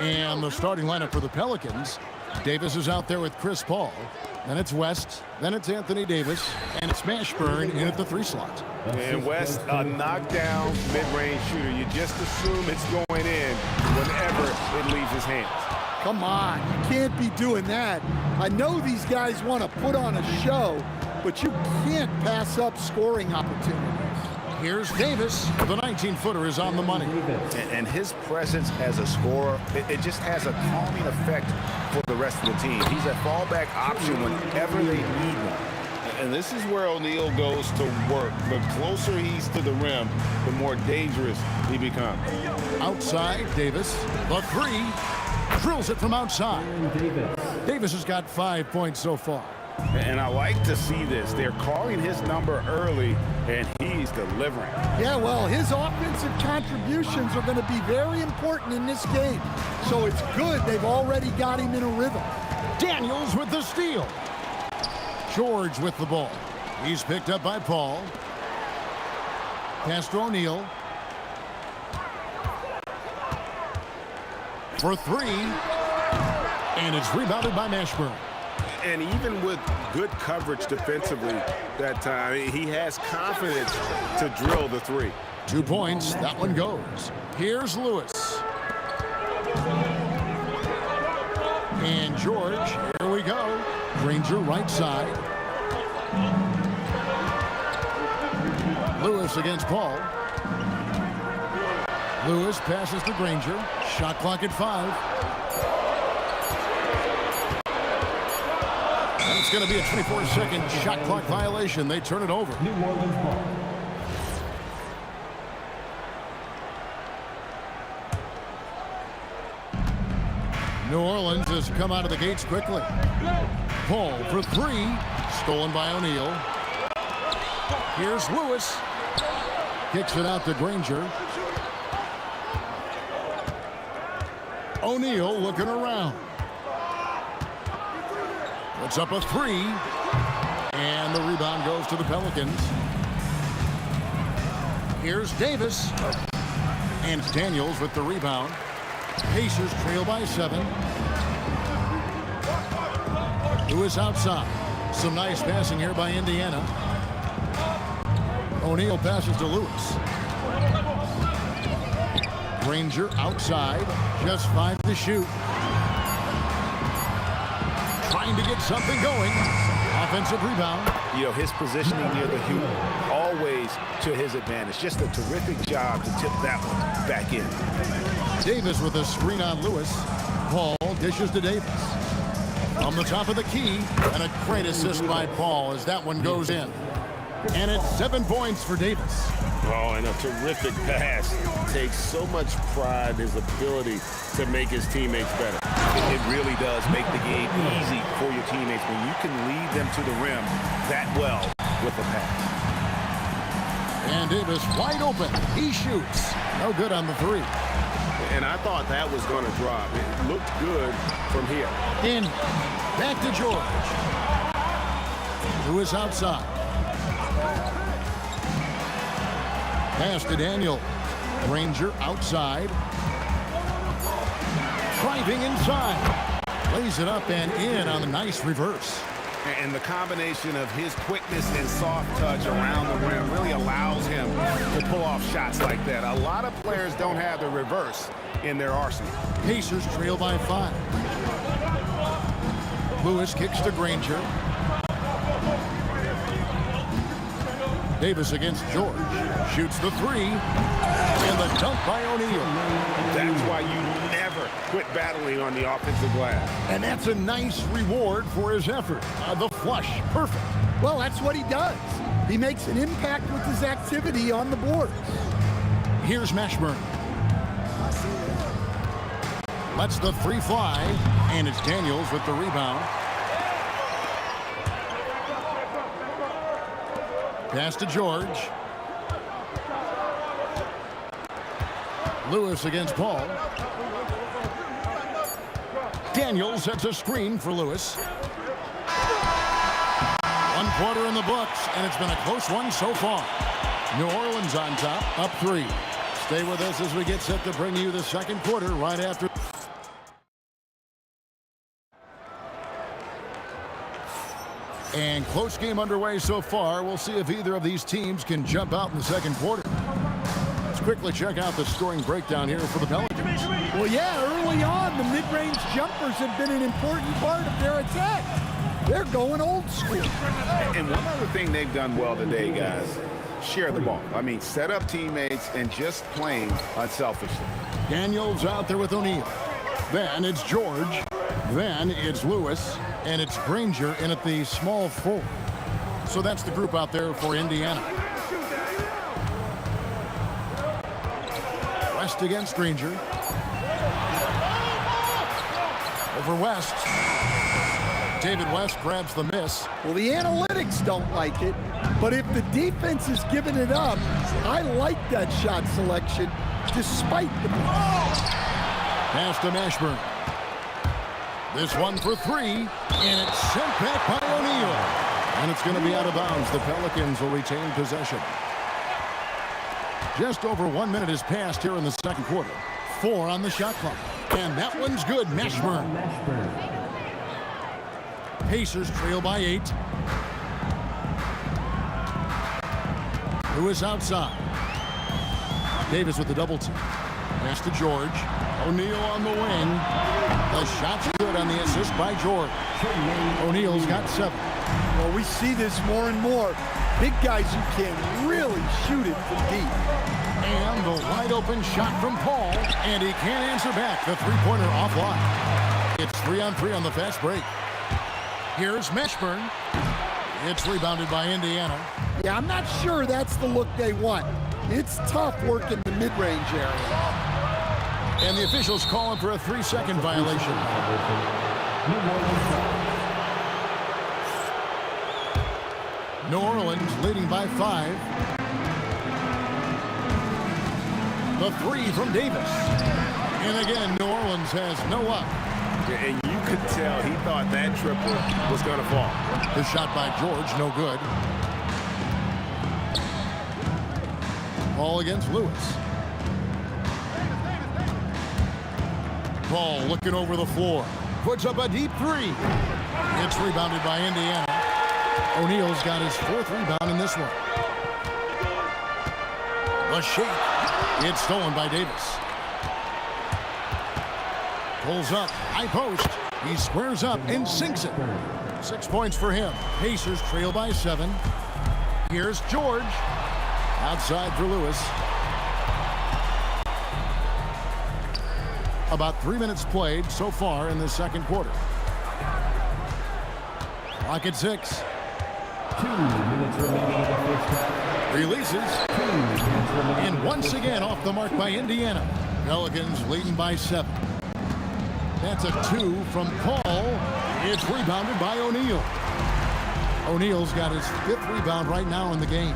And the starting lineup for the Pelicans, Davis is out there with Chris Paul. Then it's West. Then it's Anthony Davis. And it's Mashburn in at the 3 slot. And West, a knockdown mid-range shooter. You just assume it's going in whenever it leaves his hands. Come on, you can't be doing that. I know these guys want to put on a show, but you can't pass up scoring opportunities. Here's Davis. The 19-footer is on the money. And his presence as a scorer, it just has a calming effect for the rest of the team. He's a fallback option whenever they need one. And this is where O'Neal goes to work. The closer he's to the rim, the more dangerous he becomes. Outside, Davis. The 3. Drills it from outside. Davis has got 5 points so far. And I like to see this. They're calling his number early, and he's delivering. Yeah, well, his offensive contributions are going to be very important in this game. So it's good they've already got him in a rhythm. Daniels with the steal. George with the ball. He's picked up by Paul. Pass to O'Neal. For 3. And it's rebounded by Mashburn. And even with good coverage defensively that time, he has confidence to drill the 3. 2 points. That one goes. Here's Lewis. And George, here we go. Granger right side. Lewis against Paul. Lewis passes to Granger. Shot clock at 5. And it's going to be a 24-second shot clock violation. They turn it over. New Orleans ball. New Orleans has come out of the gates quickly. Paul for 3. Stolen by O'Neal. Here's Lewis. Kicks it out to Granger. O'Neal looking around. Puts up a 3. And the rebound goes to the Pelicans. Here's Davis. And it's Daniels with the rebound. Pacers trail by 7. Lewis outside. Some nice passing here by Indiana. O'Neal passes to Lewis. Granger outside. Just 5 to shoot. Trying to get something going. Offensive rebound. You know, his positioning near the hoop, always to his advantage. Just a terrific job to tip that one back in. Davis with a screen on Lewis. Paul dishes to Davis. On the top of the key, and a great assist by Paul as that one goes in. And it's 7 points for Davis. Oh, and a terrific pass. Takes so much pride in his ability to make his teammates better. It really does make the game easy for your teammates when you can lead them to the rim that well with a pass. And Davis wide open. He shoots. No good on the 3. And I thought that was going to drop. It looked good from here. In. Back to George. Lewis outside. Pass to Daniel. Granger outside. Driving inside. Lays it up and in on a nice reverse. And the combination of his quickness and soft touch around the rim really allows him to pull off shots like that. A lot of players don't have the reverse in their arsenal. Pacers trail by 5. Lewis kicks to Granger. Davis against George. Shoots the 3. And the dunk by O'Neal. That's why you never quit battling on the offensive glass. And that's a nice reward for his effort. The flush. Perfect. Well, that's what he does. He makes an impact with his activity on the boards. Here's Mashburn. Lets the 3 fly. And it's Daniels with the rebound. Pass to George. Lewis against Paul. Daniels sets a screen for Lewis. 1 quarter in the books, and it's been a close one so far. New Orleans on top, up 3. Stay with us as we get set to bring you the second quarter right after. And close game underway so far. We'll see if either of these teams can jump out in the second quarter. Let's quickly check out the scoring breakdown here for the Pelicans. Well, yeah, early on, the mid-range jumpers have been an important part of their attack. They're going old school. And one other thing they've done well today, guys, share the ball. I mean, set up teammates and just playing unselfishly. Daniels out there with O'Neal. Then it's George. Then it's Lewis. And it's Granger in at the small forward. So that's the group out there for Indiana. West against Granger. Over West. David West grabs the miss. Well, the analytics don't like it, but if the defense is giving it up, I like that shot selection despite the pass to Mashburn. This one for three, and it's sent back by O'Neal. And it's going to be out of bounds. The Pelicans will retain possession. Just over 1 minute has passed here in the second quarter. 4 on the shot clock. And that one's good. Mashburn. Pacers trail by 8. Lewis outside. Davis with the double team. Pass to George. O'Neal on the wing. The shot's good on the assist by George. O'Neal's got 7. Well, we see this more and more. Big guys who can really shoot it from deep. And the wide open shot from Paul. And he can't answer back. The three-pointer offline. It's 3-on-3 on the fast break. Here's Mashburn. It's rebounded by Indiana. Yeah, I'm not sure that's the look they want. It's tough working the mid-range area. And the officials calling for a 3-second violation. New Orleans leading by 5. The 3 from Davis. And again, New Orleans has no up. And you could tell he thought that triple was going to fall. The shot by George, no good. Ball against Lewis. Paul looking over the floor. Puts up a deep 3. It's rebounded by Indiana. O'Neal's got his 4th rebound in this one. The shake. It's stolen by Davis. Pulls up, high post. He squares up and sinks it. 6 points for him. Pacers trail by 7. Here's George. Outside for Lewis. About 3 minutes played so far in the second quarter. Clock at 6. 2 minutes remaining in the first half. Releases. 2 minutes remaining. And once again off the mark by Indiana. Pelicans leading by 7. That's a 2 from Paul. It's rebounded by O'Neal. O'Neal's got his 5th rebound right now in the game.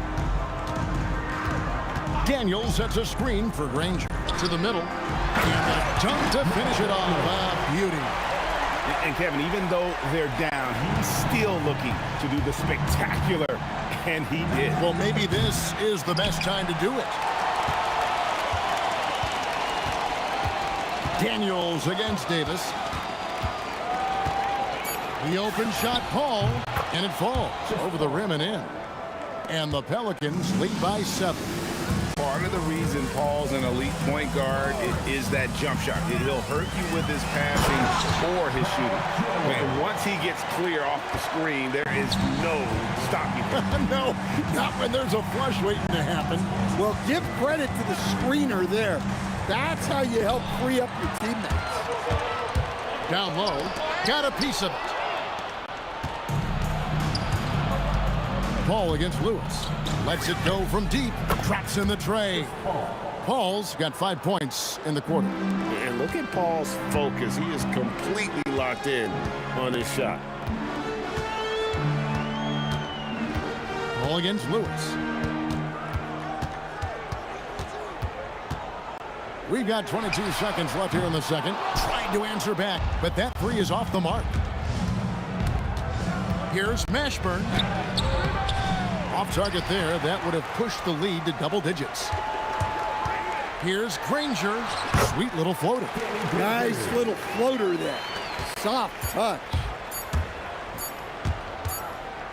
Daniels sets a screen for Granger to the middle. And a dunk to finish it off. Beauty. And Kevin, even though they're down, he's still looking to do the spectacular, and he did. Well, maybe this is the best time to do it. Daniels against Davis. The open shot, Paul, and it falls over the rim and in. And the Pelicans lead by 7. Part of the reason Paul's an elite point guard is that jump shot. He'll hurt you with his passing or his shooting. And once he gets clear off the screen, there is no stopping him. No, not when there's a flush waiting to happen. Well, give credit to the screener there. That's how you help free up your teammates. Down low, got a piece of it. Paul against Lewis. Lets it go from deep. Drops in the tray. Paul's got 5 points in the quarter. And look at Paul's focus. He is completely locked in on his shot. Paul against Lewis. We've got 22 seconds left here in the second. Tried to answer back, but that 3 is off the mark. Here's Mashburn. Off target there. That would have pushed the lead to double digits. Here's Granger. Sweet little floater. Nice little floater there. Soft touch.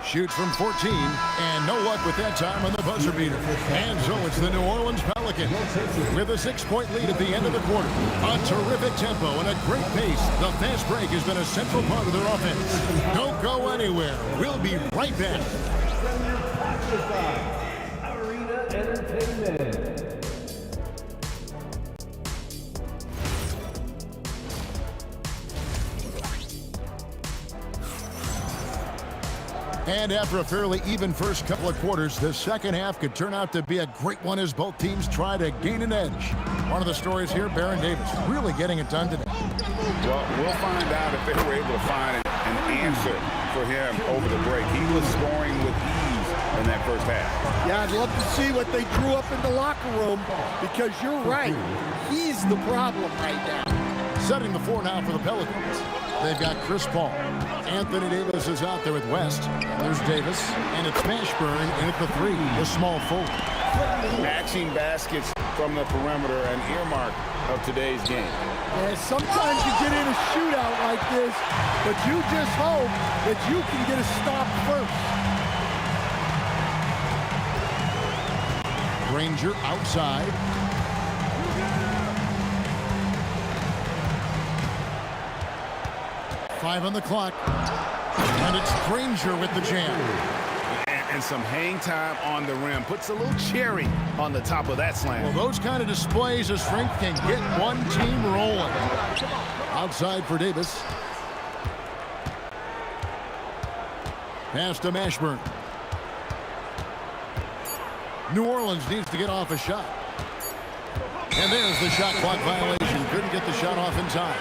Shoots from 14, and no luck with that time on the buzzer beater. And so it's the New Orleans Pelicans with a 6-point lead at the end of the quarter. A terrific tempo and a great pace. The fast break has been a central part of their offense. Don't go anywhere. We'll be right back. Arena Entertainment. And after a fairly even first couple of quarters, the second half could turn out to be a great one as both teams try to gain an edge. One of the stories here, Baron Davis really getting it done today. Well, we'll find out if they were able to find an answer for him over the break. He was scoring with ease in that first half. Yeah, I'd love to see what they drew up in the locker room because you're right. He's the problem right now. Setting the floor now for the Pelicans. They've got Chris Paul. Anthony Davis is out there with West. There's Davis, and it's Mashburn in at the 3, the small forward. Matching baskets from the perimeter, an earmark of today's game. Yeah, sometimes you get in a shootout like this, but you just hope that you can get a stop first. Granger outside. Five on the clock. And it's Granger with the jam. And some hang time on the rim. Puts a little cherry on the top of that slam. Well, those kind of displays of strength can get one team rolling. Outside for Davis. Pass to Mashburn. New Orleans needs to get off a shot. And there's the shot clock violation. Couldn't get the shot off in time.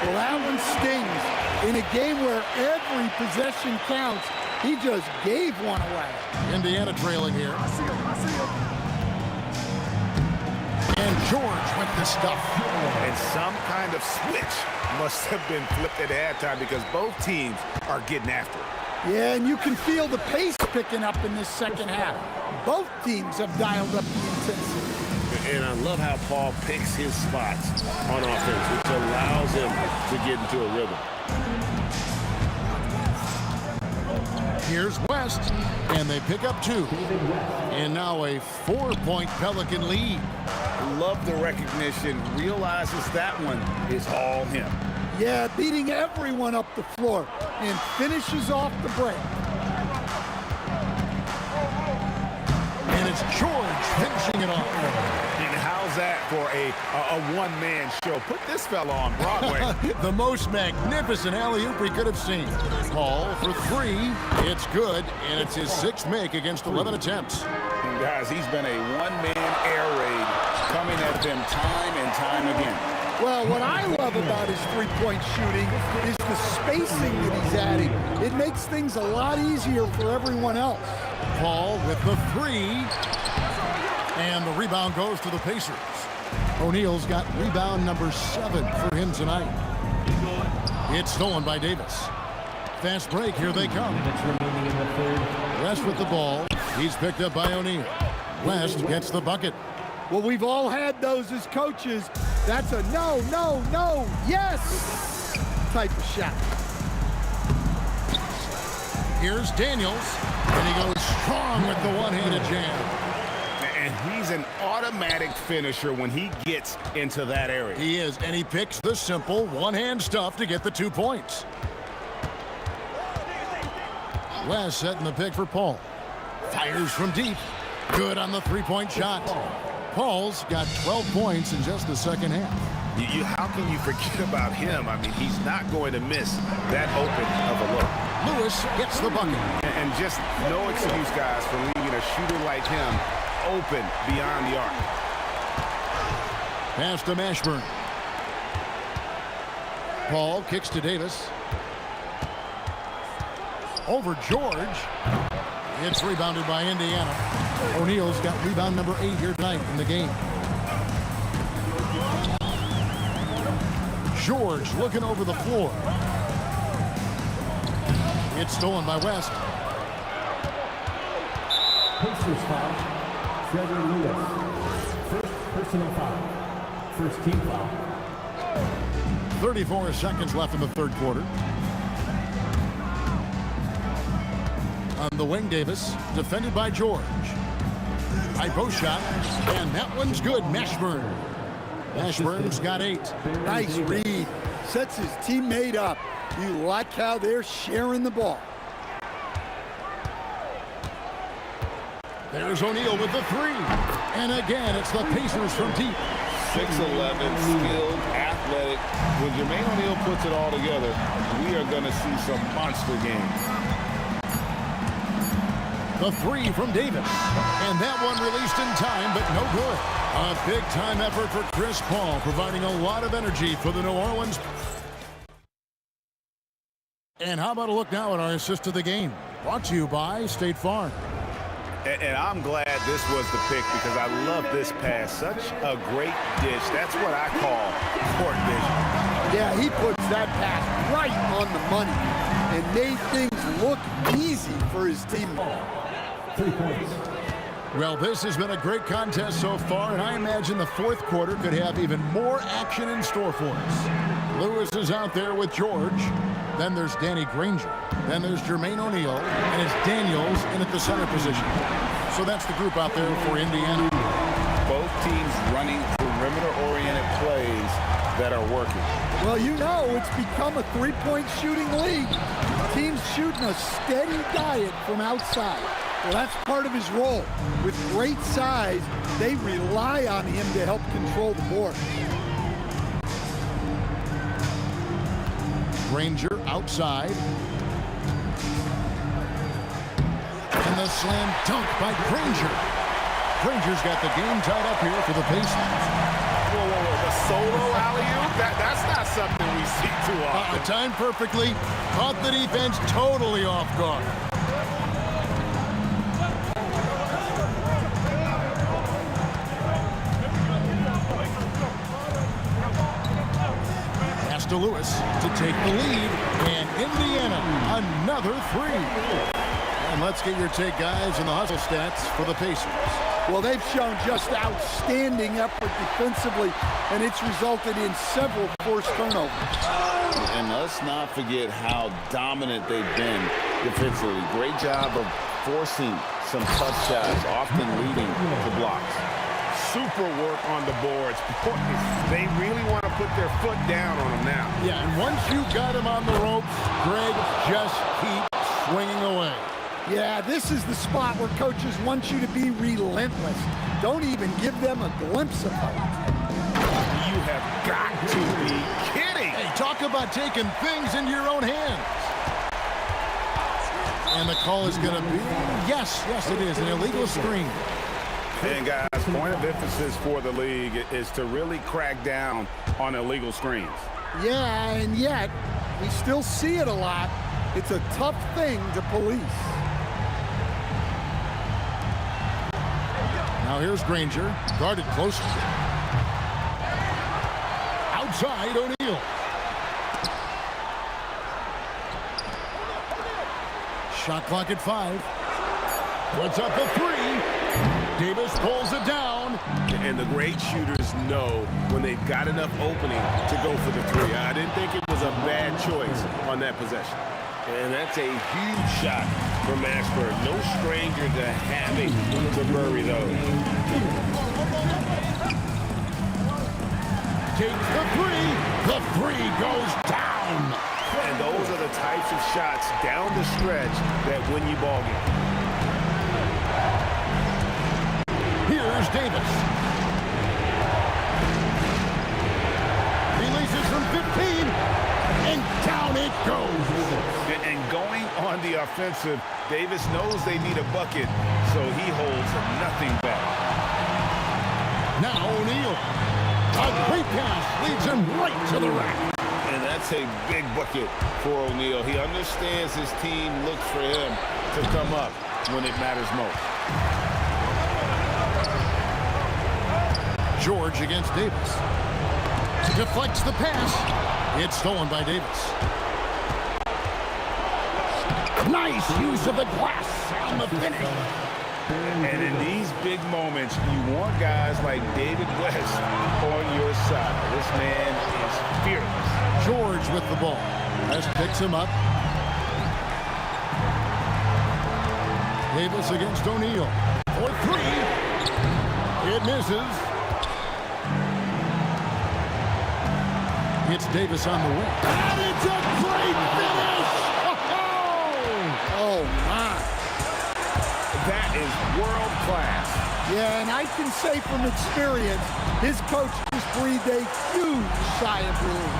Well, that one stings. In a game where every possession counts, he just gave one away. Indiana trailing here. And George with the stuff. And some kind of switch must have been flipped at halftime because both teams are getting after it. Yeah, and you can feel the pace picking up in this second half. Both teams have dialed up the intensity. And I love how Paul picks his spots on offense, which allows him to get into a rhythm. Here's West, and they pick up 2. And now a 4-point Pelican lead. Love the recognition, realizes that one is all him. Yeah, beating everyone up the floor and finishes off the break. And it's George finishing it off. And how's that for a one-man show? Put this fella on Broadway. The most magnificent alley-oop we could have seen. Paul for 3. It's good, and it's his 6th make against 11 attempts. And guys, he's been a one-man air raid coming at them time and time again. Well, what I love about his three-point shooting is the spacing that he's adding. It makes things a lot easier for everyone else. Paul with the 3. And the rebound goes to the Pacers. O'Neal's got rebound number 7 for him tonight. It's stolen by Davis. Fast break, here they come. West with the ball. He's picked up by O'Neal. West gets the bucket. Well, we've all had those as coaches. That's a no, no, no, yes type of shot. Here's Daniels, and he goes strong with the one-handed jam. And he's an automatic finisher when he gets into that area. He is, and he picks the simple one-hand stuff to get the 2 points. West setting the pick for Paul. Fires from deep. Good on the 3-point shot. Paul's got 12 points in just the second half. How can you forget about him? I mean, he's not going to miss that open of a look. Lewis gets the bucket. And just no excuse, guys, for leaving a shooter like him open beyond the arc. Pass to Mashburn. Paul kicks to Davis. Over George. It's rebounded by Indiana. O'Neal's got rebound number 8 here tonight in the game. George looking over the floor. It's stolen by West. Pacers foul. Trevor Lewis. First Personal foul. First team foul. 34 seconds left in the third quarter. On the wing, Davis, defended by George. High post shot, and that one's good. Mashburn. Mashburn's got 8. Nice read. Sets his teammate up. You like how they're sharing the ball. There's O'Neal with the 3. And again, it's the Pacers from deep. 6'11", skilled, athletic. When Jermaine O'Neal puts it all together, we are going to see some monster games. The 3 from Davis. And that one released in time, but no good. A big-time effort for Chris Paul, providing a lot of energy for the New Orleans. And how about a look now at our assist of the game? Brought to you by State Farm. And I'm glad this was the pick because I love this pass. Such a great dish. That's what I call court vision. Yeah, he puts that pass right on the money and made things look easy for his team. 3 points. Well, this has been a great contest so far, and I imagine the fourth quarter could have even more action in store for us. Lewis is out there with George. Then there's Danny Granger. Then there's Jermaine O'Neal, and it's Daniels in at the center position. So that's the group out there for Indiana. Both teams running perimeter-oriented plays that are working. Well, you know, it's become a three-point shooting league. Teams shooting a steady diet from outside. Well, that's part of his role. With great size, they rely on him to help control the board. Granger outside. And the slam dunk by Granger. Granger's got the game tied up here for the Pacers. Whoa, whoa, whoa. The solo alley-oop? That's not something we see too often. Timed perfectly. Caught the defense totally off guard. Pass to Lewis to take the lead. And Indiana, another 3. And let's get your take, guys, on the hustle stats for the Pacers. Well, they've shown just outstanding effort defensively, and it's resulted in several forced turnovers. And let's not forget how dominant they've been defensively. Great job of forcing some tough shots, often leading to blocks. Super work on the boards. They really want to put their foot down on them now. Yeah, and once you've got him on the ropes, Greg, just keep swinging away. Yeah, this is the spot where coaches want you to be relentless. Don't even give them a glimpse of hope. You have got to be kidding. Hey, talk about taking things into your own hands. And the call is going to be, yes, it is, an illegal screen. And guys, point of emphasis for the league is to really crack down on illegal screens. Yeah, and yet, we still see it a lot. It's a tough thing to police. Now here's Granger, guarded closely. Outside, O'Neal. Shot clock at 5. Puts up the 3. Davis pulls it down. And the great shooters know when they've got enough opening to go for the 3. I didn't think it was a bad choice on that possession. And that's a huge shot from Mashburn. No stranger to having to bury those. Takes the 3. The 3 goes down. And those are the types of shots down the stretch that win you ball games. Here's Davis. Releases from 15. And down it goes. And going on the offensive, Davis knows they need a bucket, so he holds nothing back. Now O'Neal. A great pass leads him right to the rack. And that's a big bucket for O'Neal. He understands his team looks for him to come up when it matters most. George against Davis. Deflects the pass. It's stolen by Davis. Nice use of the glass on the finish. And in these big moments, you want guys like David West on your side. This man is fearless. George with the ball. West picks him up. Davis against O'Neal. For three. It misses. It's Davis on the wing. And it's a great finish! Oh, my. That is world class. Yeah, and I can say from experience, his coach just breathed a huge sigh of relief.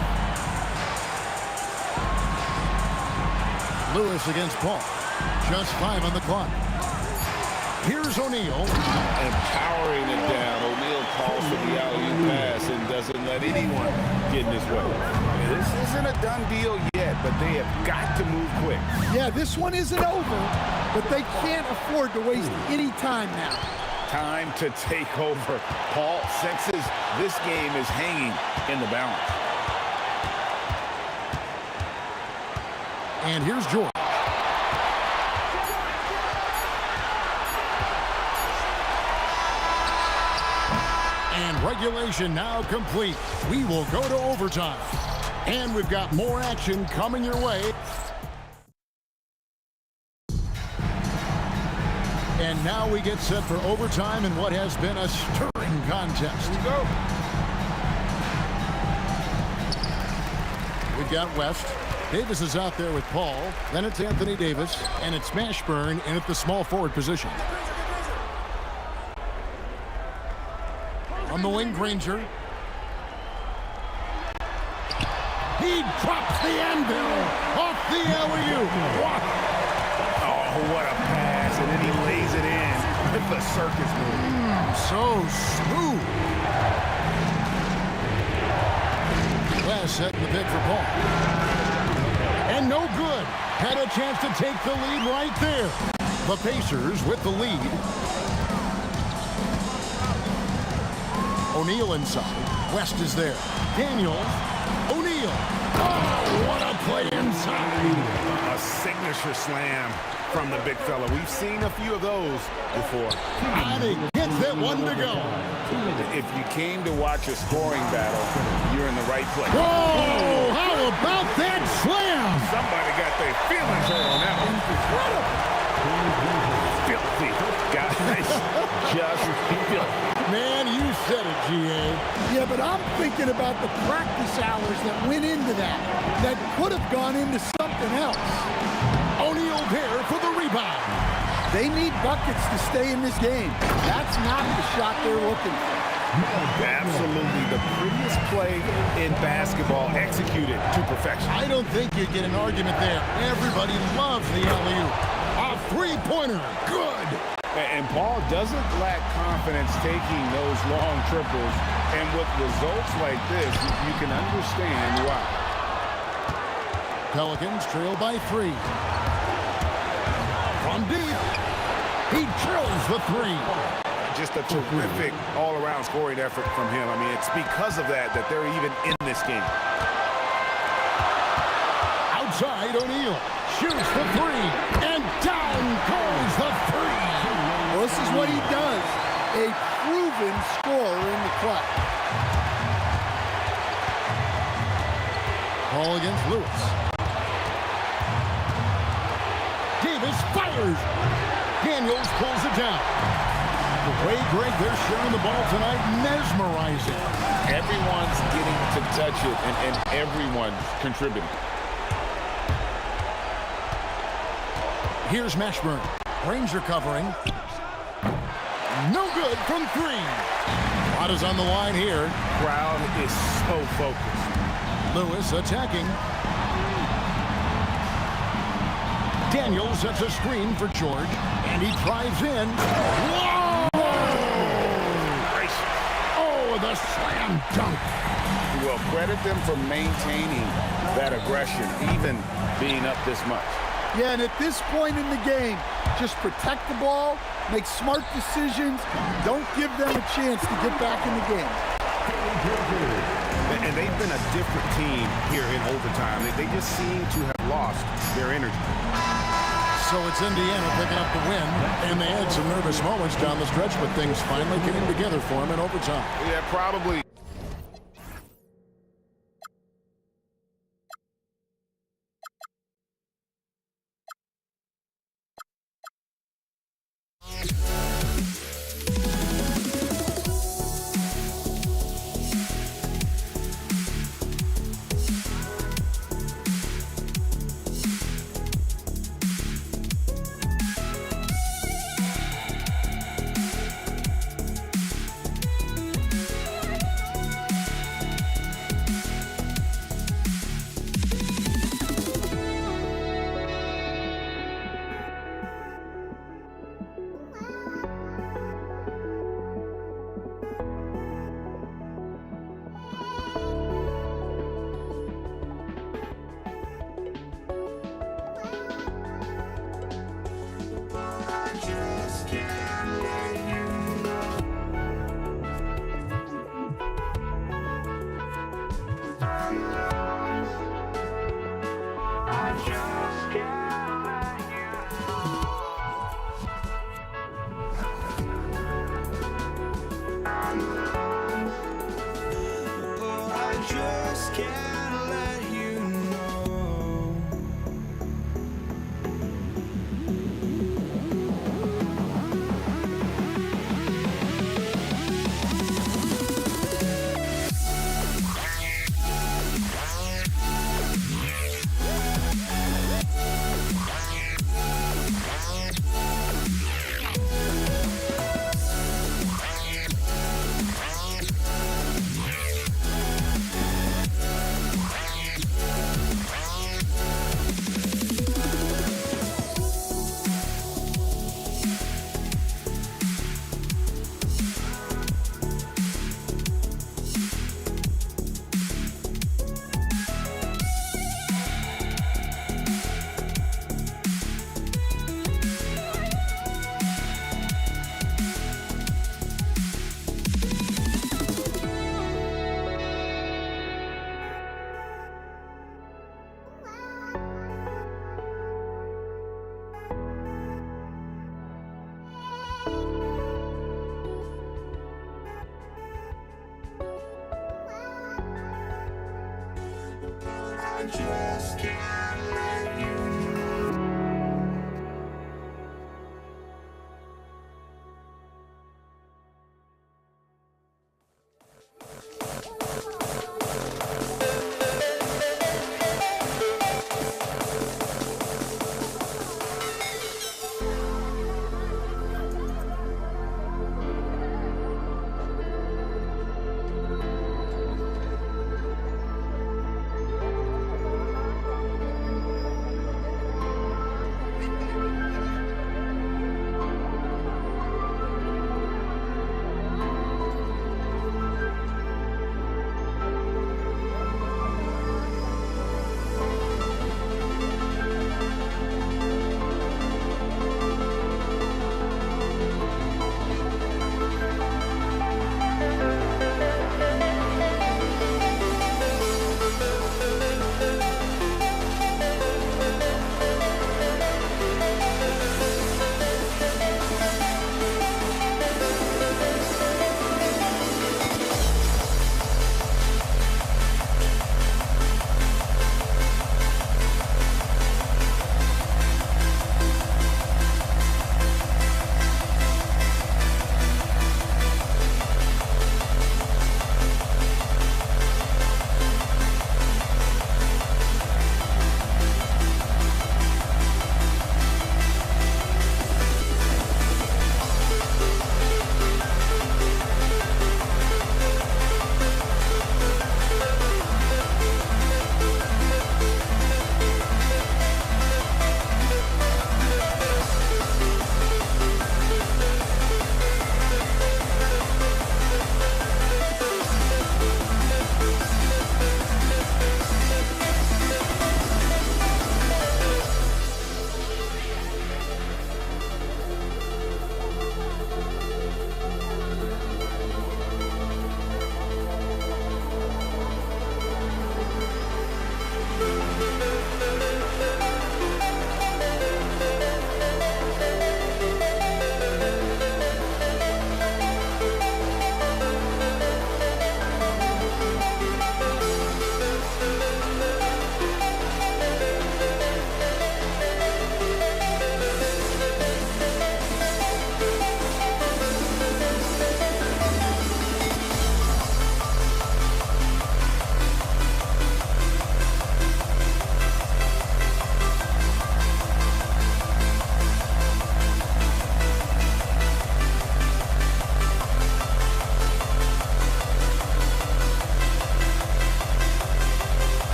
Lewis against Paul. Just 5 on the clock. Here's O'Neal. Empowering it down. O'Neal calls for the alley-oop pass and doesn't let anyone get in his way. This isn't a done deal yet, but they have got to move quick. Yeah, this one isn't over, but they can't afford to waste any time now. Time to take over. Paul senses this game is hanging in the balance. And here's George. And regulation now complete. We will go to overtime. And we've got more action coming your way. And now we get set for overtime in what has been a stirring contest. Here we go. We've got West. Davis is out there with Paul. Then it's Anthony Davis. And it's Mashburn in at the small forward position. On the wing, Granger. He drops the anvil off the alley-oop. Oh, what a pass. And then he lays it in with the circus move. So smooth. Last set in the pick for Paul. And no good. Had a chance to take the lead right there. The Pacers with the lead. O'Neal inside. West is there. Daniels. O'Neal. Oh, what a play inside. A signature slam from the big fella. We've seen a few of those before. And he gets that one to go. If you came to watch a scoring battle, you're in the right place. Whoa! How about that slam? Somebody got their feelings hurt on that one. Filthy. Guys, just filthy. Man, you said it, G.A. Yeah, but I'm thinking about the practice hours that went into that could have gone into something else. O'Neal there for the rebound. They need buckets to stay in this game. That's not the shot they're looking for. Absolutely the prettiest play in basketball, executed to perfection. I don't think you get an argument there. Everybody loves the alley-oop. A three-pointer. Good. And Paul doesn't lack confidence taking those long triples. And with results like this, you can understand why. Pelicans trail by 3. From deep. He drills the 3. Just a terrific all-around scoring effort from him. I mean, it's because of that they're even in this game. Outside, O'Neal shoots the 3. And down goes the 3. Well, this is what he does. A proven scorer in the clutch. Ball against Lewis. Davis fires. Daniels pulls it down. The way, Greg, they're sharing the ball tonight, mesmerizing. Everyone's getting to touch it, and everyone's contributing. Here's Mashburn. Ranger covering. No good from 3. Lot is on the line here. Crowd is so focused. Lewis attacking. Daniels sets a screen for George, and he drives in. Whoa! Oh, the slam dunk. Well, credit them for maintaining that aggression, even being up this much. Yeah, and at this point in the game, just protect the ball, make smart decisions, don't give them a chance to get back in the game. And they've been a different team here in overtime. They just seem to have lost their energy. So it's Indiana picking up the win, and they had some nervous moments down the stretch, but things finally came together for them in overtime. Yeah, probably.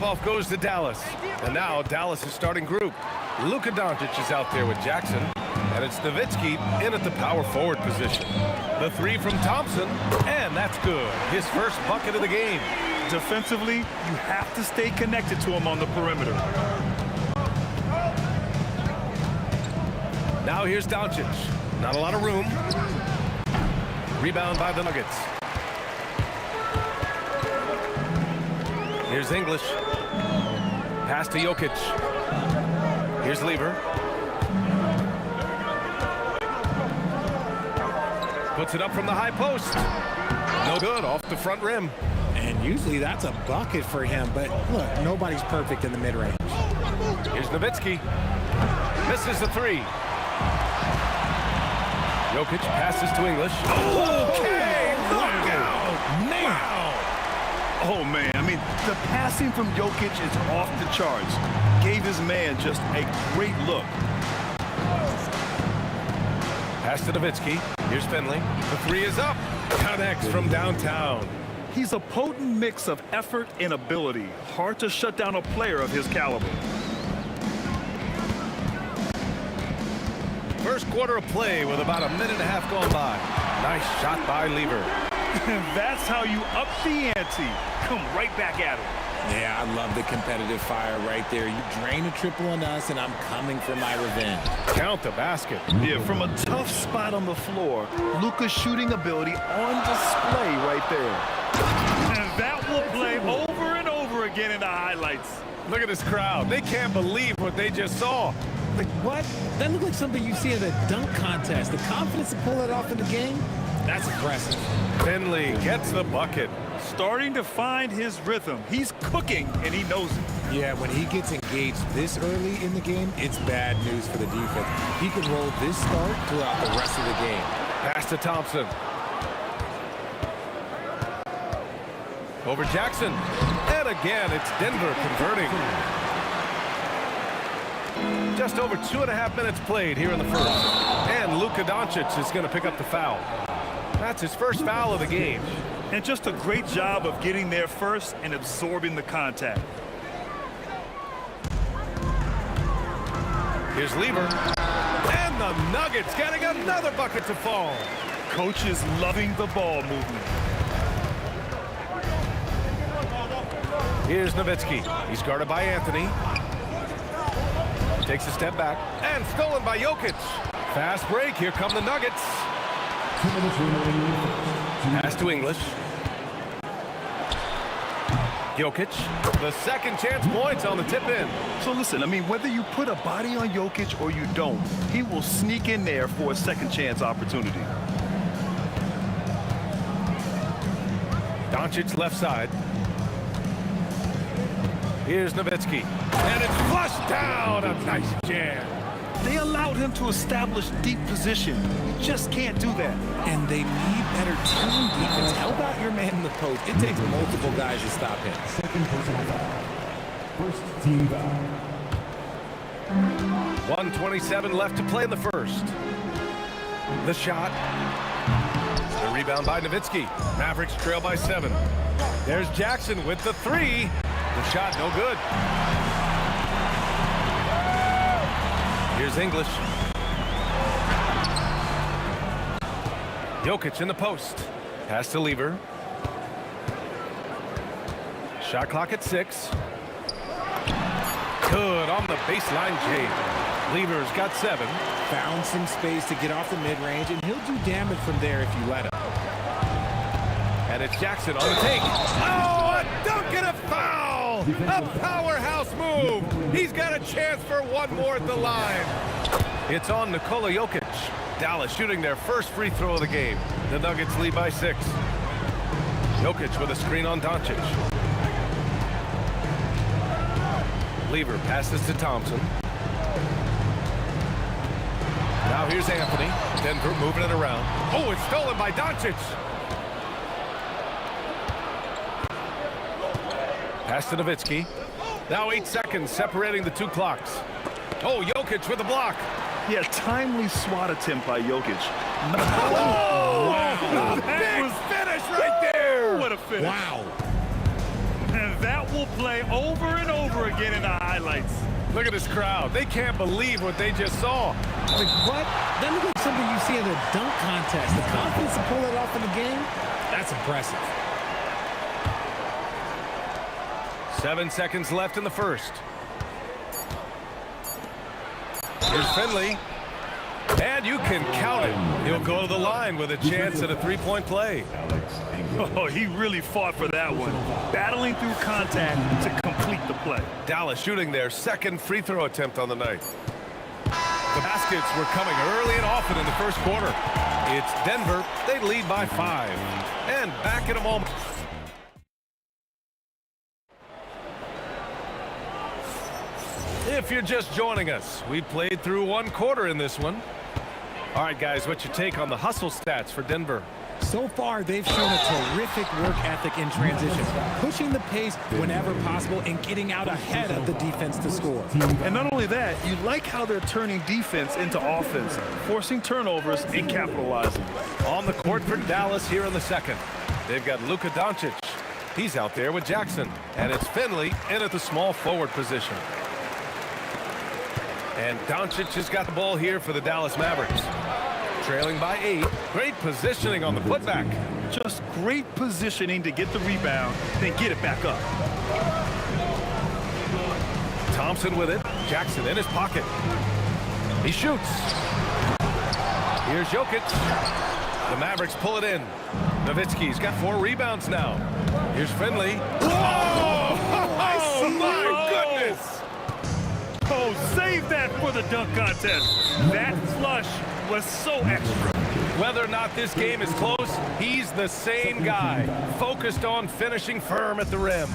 tip-off goes to Dallas. And now Dallas is starting group. Luka Doncic is out there with Jackson. And it's Nowitzki in at the power forward position. The three from Thompson, and that's good. His first bucket of the game. Defensively, you have to stay connected to him on the perimeter. Now here's Doncic. Not a lot of room. Rebound by the Nuggets. Here's English. Pass to Jokic. Here's Lever. Puts it up from the high post. No good, off the front rim. And usually that's a bucket for him, but look, nobody's perfect in the mid-range. Here's Nowitzki. Misses the three. Jokic passes to English. Okay, knockout! Wow! Oh, man, I mean, the passing from Jokic is off the charts. Gave his man just a great look. Pass to Nowitzki. Here's Finley. The three is up. Connects from downtown. He's a potent mix of effort and ability. Hard to shut down a player of his caliber. First quarter of play with about a minute and a half gone by. Nice shot by Lever. That's how you up the ante. Come right back at him. Yeah, I love the competitive fire right there. You drain a triple on us, and I'm coming for my revenge. Count the basket. Yeah, from a tough spot on the floor, Luka's shooting ability on display right there. And that will play over and over again in the highlights. Look at this crowd. They can't believe what they just saw. Like, what? That looked like something you see at a dunk contest. The confidence to pull it off in the game, that's impressive. Finley gets the bucket. Starting to find his rhythm. He's cooking, and he knows it. Yeah, when he gets engaged this early in the game, it's bad news for the defense. He can roll this start throughout the rest of the game. Pass to Thompson. Over Jackson. And again, it's Denver converting. Just over 2.5 minutes played here in the first. And Luka Doncic is going to pick up the foul. That's his first foul of the game. And just a great job of getting there first and absorbing the contact. Here's Lever. And the Nuggets getting another bucket to fall. Coach is loving the ball movement. Here's Nowitzki. He's guarded by Anthony. Takes a step back. And stolen by Jokic. Fast break. Here come the Nuggets. Pass to English. Jokic, the second chance points on the tip in. So listen, I mean, whether you put a body on Jokic or you don't, he will sneak in there for a second chance opportunity. Doncic left side. Here's Nowitzki. And it's flushed down. A nice jam. They allowed him to establish deep position. You just can't do that. And they need better team defense. How about your man in the post? It takes multiple guys to stop him. Second personal foul. First team foul. 1:27 left to play in the first. The shot. The rebound by Nowitzki. Mavericks trail by 7. There's Jackson with the three. The shot no good. Here's English. Jokic in the post. Pass to Lever. Shot clock at 6. Good on the baseline jam. Lever's got 7. Found some space to get off the mid-range, and he'll do damage from there if you let him. And it's Jackson on the take. Oh, a dunk and a foul! A powerhouse move. He's got a chance for one more at the line. It's on Nikola Jokic. Dallas shooting their first free throw of the game. The Nuggets lead by 6. Jokic with a screen on Doncic. Lever passes to Thompson. Now here's Anthony. Denver moving it around. Oh, it's stolen by Doncic. Pass to Nowitzki. Now 8 seconds separating the two clocks. Oh, Jokic with a block. Yeah, timely swat attempt by Jokic. Oh, wow. Big finish right there. What a finish. Wow. And that will play over and over again in the highlights. Look at this crowd. They can't believe what they just saw. Like, what? That looks like something you see in a dunk contest. The confidence to pull that off in the game, that's impressive. 7 seconds left in the first. Here's Finley. And you can count it. He'll go to the line with a chance at a three-point play. Oh, he really fought for that one. Battling through contact to complete the play. Dallas shooting their second free throw attempt on the night. The baskets were coming early and often in the first quarter. It's Denver. They lead by 5. And back in a moment. If you're just joining us, we played through one quarter in this one. All right, guys, what's your take on the hustle stats for Denver? So far, they've shown a terrific work ethic in transition, pushing the pace whenever possible and getting out ahead of the defense to score. And not only that, you like how they're turning defense into offense, forcing turnovers and capitalizing. On the court for Dallas here in the second. They've got Luka Doncic. He's out there with Jackson. And it's Finley in at the small forward position. And Doncic has got the ball here for the Dallas Mavericks. Trailing by 8. Great positioning on the putback. Just great positioning to get the rebound, then get it back up. Thompson with it. Jackson in his pocket. He shoots. Here's Jokic. The Mavericks pull it in. Nowitzki's got 4 rebounds now. Here's Finley. Whoa! Oh, my goodness! Oh, save that for the dunk contest. That flush was so extra. Whether or not this game is close, he's the same guy, focused on finishing firm at the rim.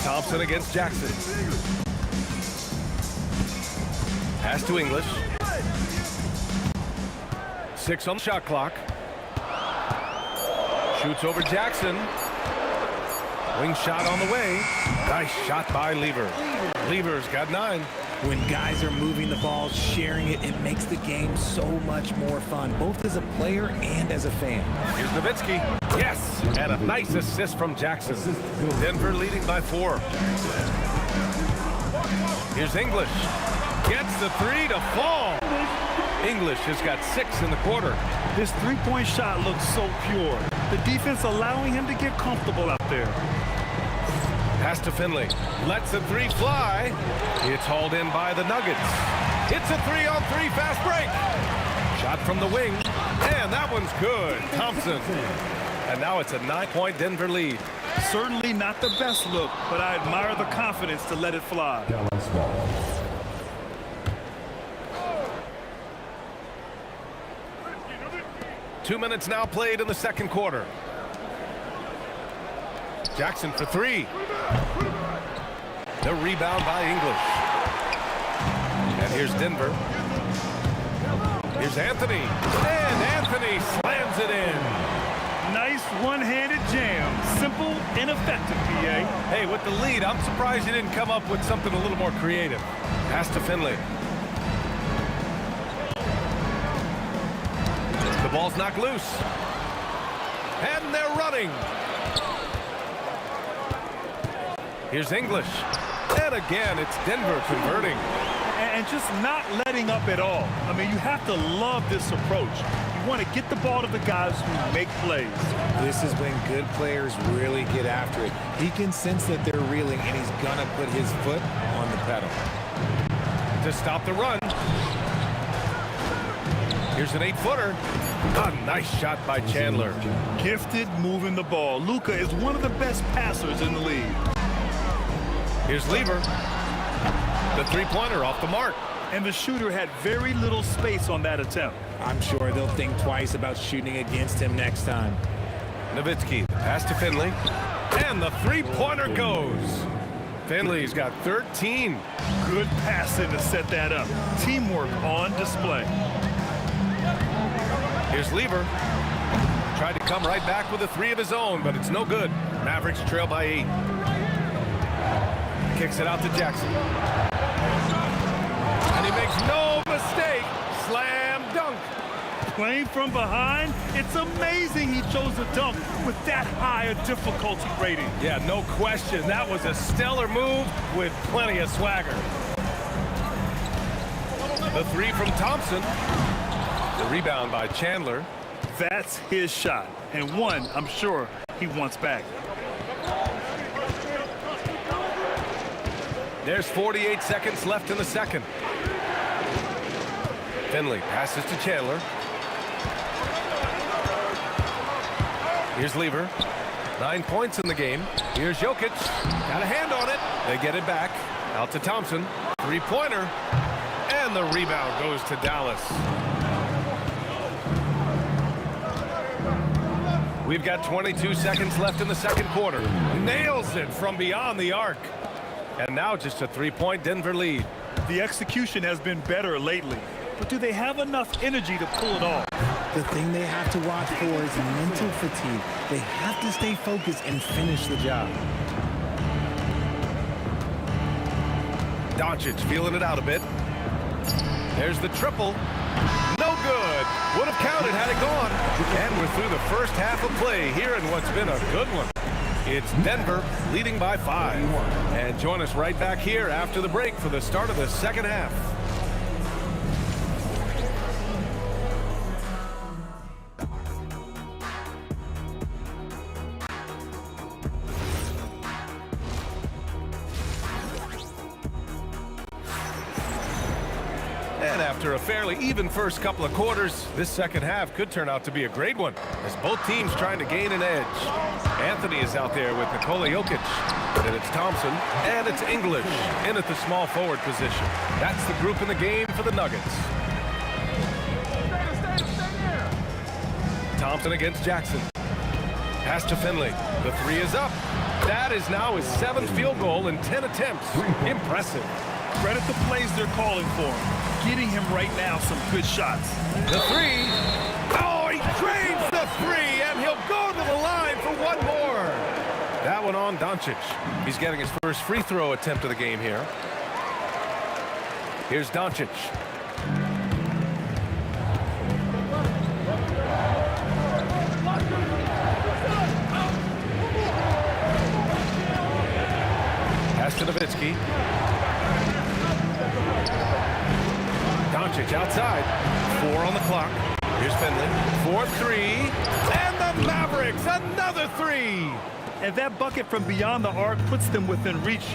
Thompson against Jackson. Pass to English. 6 on the shot clock. Shoots over Jackson. Wing shot on the way. Nice shot by Lever. Lever's got 9. When guys are moving the ball, sharing it, it makes the game so much more fun, both as a player and as a fan. Here's Nowitzki. Yes, and a nice assist from Jackson. Denver leading by 4. Here's English. Gets the 3 to fall. English has got 6 in the quarter. This three-point shot looks so pure. The defense allowing him to get comfortable out there. Pass to Finley. Lets the 3 fly. It's hauled in by the Nuggets. It's a 3-on-3 fast break. Shot from the wing. And that one's good. Thompson. And now it's a 9-point Denver lead. Certainly not the best look, but I admire the confidence to let it fly. 2 minutes now played in the second quarter. Jackson for 3. The rebound by English. And here's Denver. Here's Anthony. And Anthony slams it in. Nice one-handed jam. Simple and effective, PA. Hey, with the lead, I'm surprised you didn't come up with something a little more creative. Pass to Finley. The ball's knocked loose. And they're running. Here's English. And again, it's Denver converting. And just not letting up at all. I mean, you have to love this approach. You want to get the ball to the guys who make plays. This is when good players really get after it. He can sense that they're reeling, and he's going to put his foot on the pedal. To stop the run. Here's an 8-footer. A nice shot by Chandler. Gifted moving the ball. Luka is one of the best passers in the league. Here's Lever. The 3-pointer off the mark. And the shooter had very little space on that attempt. I'm sure they'll think twice about shooting against him next time. Nowitzki, pass to Finley. And the 3-pointer goes. Finley's got 13. Good passing to set that up. Teamwork on display. Here's Lever. Tried to come right back with a 3 of his own, but it's no good. Mavericks trail by 8. Kicks it out to Jackson. And he makes no mistake. Slam dunk. playing from behind, it's amazing he chose to dunk with that high a difficulty rating. Yeah, no question. That was a stellar move with plenty of swagger. The three from Thompson. The rebound by Chandler. That's his shot, and one I'm sure he wants back. There's 48 seconds left in the second. Finley passes to Chandler. Here's Lever. 9 points in the game. Here's Jokic. Got a hand on it. They get it back. Out to Thompson. Three-pointer. And the rebound goes to Dallas. We've got 22 seconds left in the second quarter. Nails it from beyond the arc. And now just a three-point Denver lead. The execution has been better lately, but do they have enough energy to pull it off? The thing they have to watch for is mental fatigue. They have to stay focused and finish the job. Doncic feeling it out a bit. There's the triple. No good. Would have counted had it gone. And we're through the first half of play here in what's been a good one. It's Denver leading by 5. And join us right back here after the break for the start of the second half. And after a fairly even first couple of quarters, this second half could turn out to be a great one as both teams trying to gain an edge. Anthony is out there with Nikola Jokic. Then it's Thompson and it's English in at the small forward position. That's the group in the game for the Nuggets. Thompson against Jackson. Pass to Finley. The three is up. That is now his 7th field goal in 10 attempts. Impressive. Credit the plays they're calling for. Getting him right now some good shots. The three. Oh, he drains the three, and he'll go to the line for one more. That one on Doncic. He's getting his first free throw attempt of the game here. Here's Doncic. Pass to Nowitzki. Doncic outside. 4 on the clock. Here's Finley. 4-3. And the Mavericks, another 3. And that bucket from beyond the arc puts them within reach.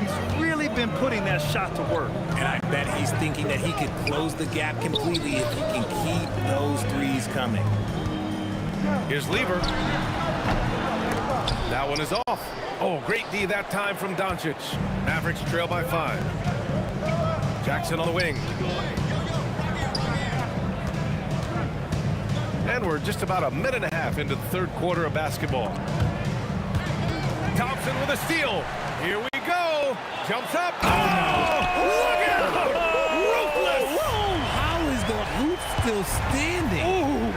He's really been putting that shot to work. And I bet he's thinking that he could close the gap completely if he can keep those threes coming. Here's Lever. That one is off. Oh, great D that time from Doncic. Mavericks trail by 5. Jackson on the wing. And we're just about a minute and a half into the third quarter of basketball. Thompson with a steal. Here we go. Jumps up. Oh, look at him. Ruthless. How is the hoop still standing? Ooh.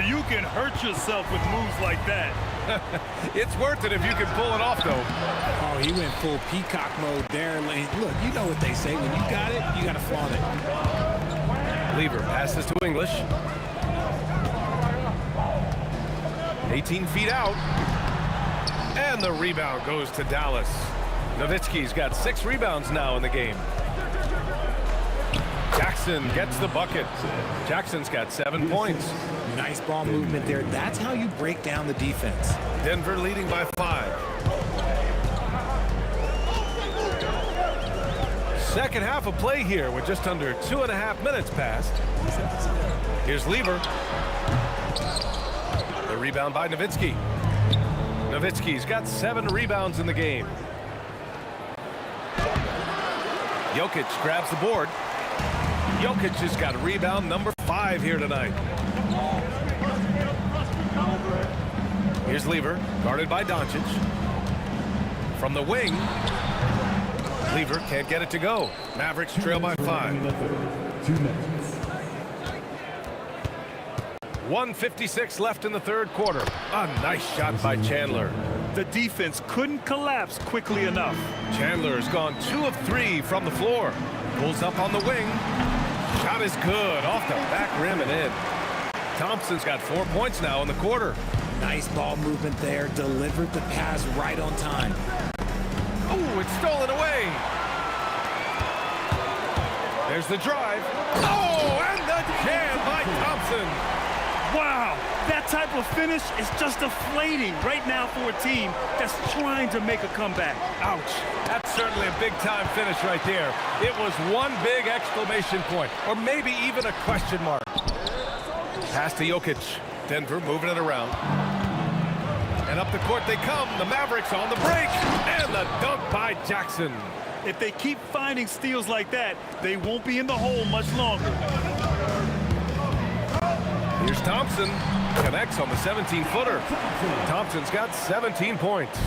You can hurt yourself with moves like that. It's worth it if you can pull it off, though. Oh, he went full peacock mode there. Look, you know what they say. When you got it, you got to flaunt it. Lever passes to English. 18 feet out. And the rebound goes to Dallas. Nowitzki's got 6 rebounds now in the game. Jackson gets the bucket. Jackson's got 7 points. Nice ball movement there. That's how you break down the defense. Denver leading by 5. Second half of play here with just under 2.5 minutes passed. Here's Lever. The rebound by Nowitzki. Nowitzki's got 7 rebounds in the game. Jokic grabs the board. Jokic has got rebound number 5 here tonight. Here's Lever, guarded by Doncic. From the wing, Lever can't get it to go. Mavericks trail by 5. 1:56 left in the third quarter. A nice shot by Chandler. The defense couldn't collapse quickly enough. Chandler has gone 2 of 3 from the floor. Pulls up on the wing. Shot is good. Off the back rim and in. Thompson's got 4 points now in the quarter. Nice ball movement there. Delivered the pass right on time. Oh, it's stolen away. There's the drive. Oh, and the jam by Thompson. Wow, that type of finish is just deflating right now for a team that's trying to make a comeback. Ouch. That's certainly a big-time finish right there. It was one big exclamation point, or maybe even a question mark. Pass to Jokic. Denver moving it around. And up the court they come. The Mavericks on the break. And the dunk by Jackson. If they keep finding steals like that, they won't be in the hole much longer. Here's Thompson. Connects on the 17-footer. Thompson's got 17 points.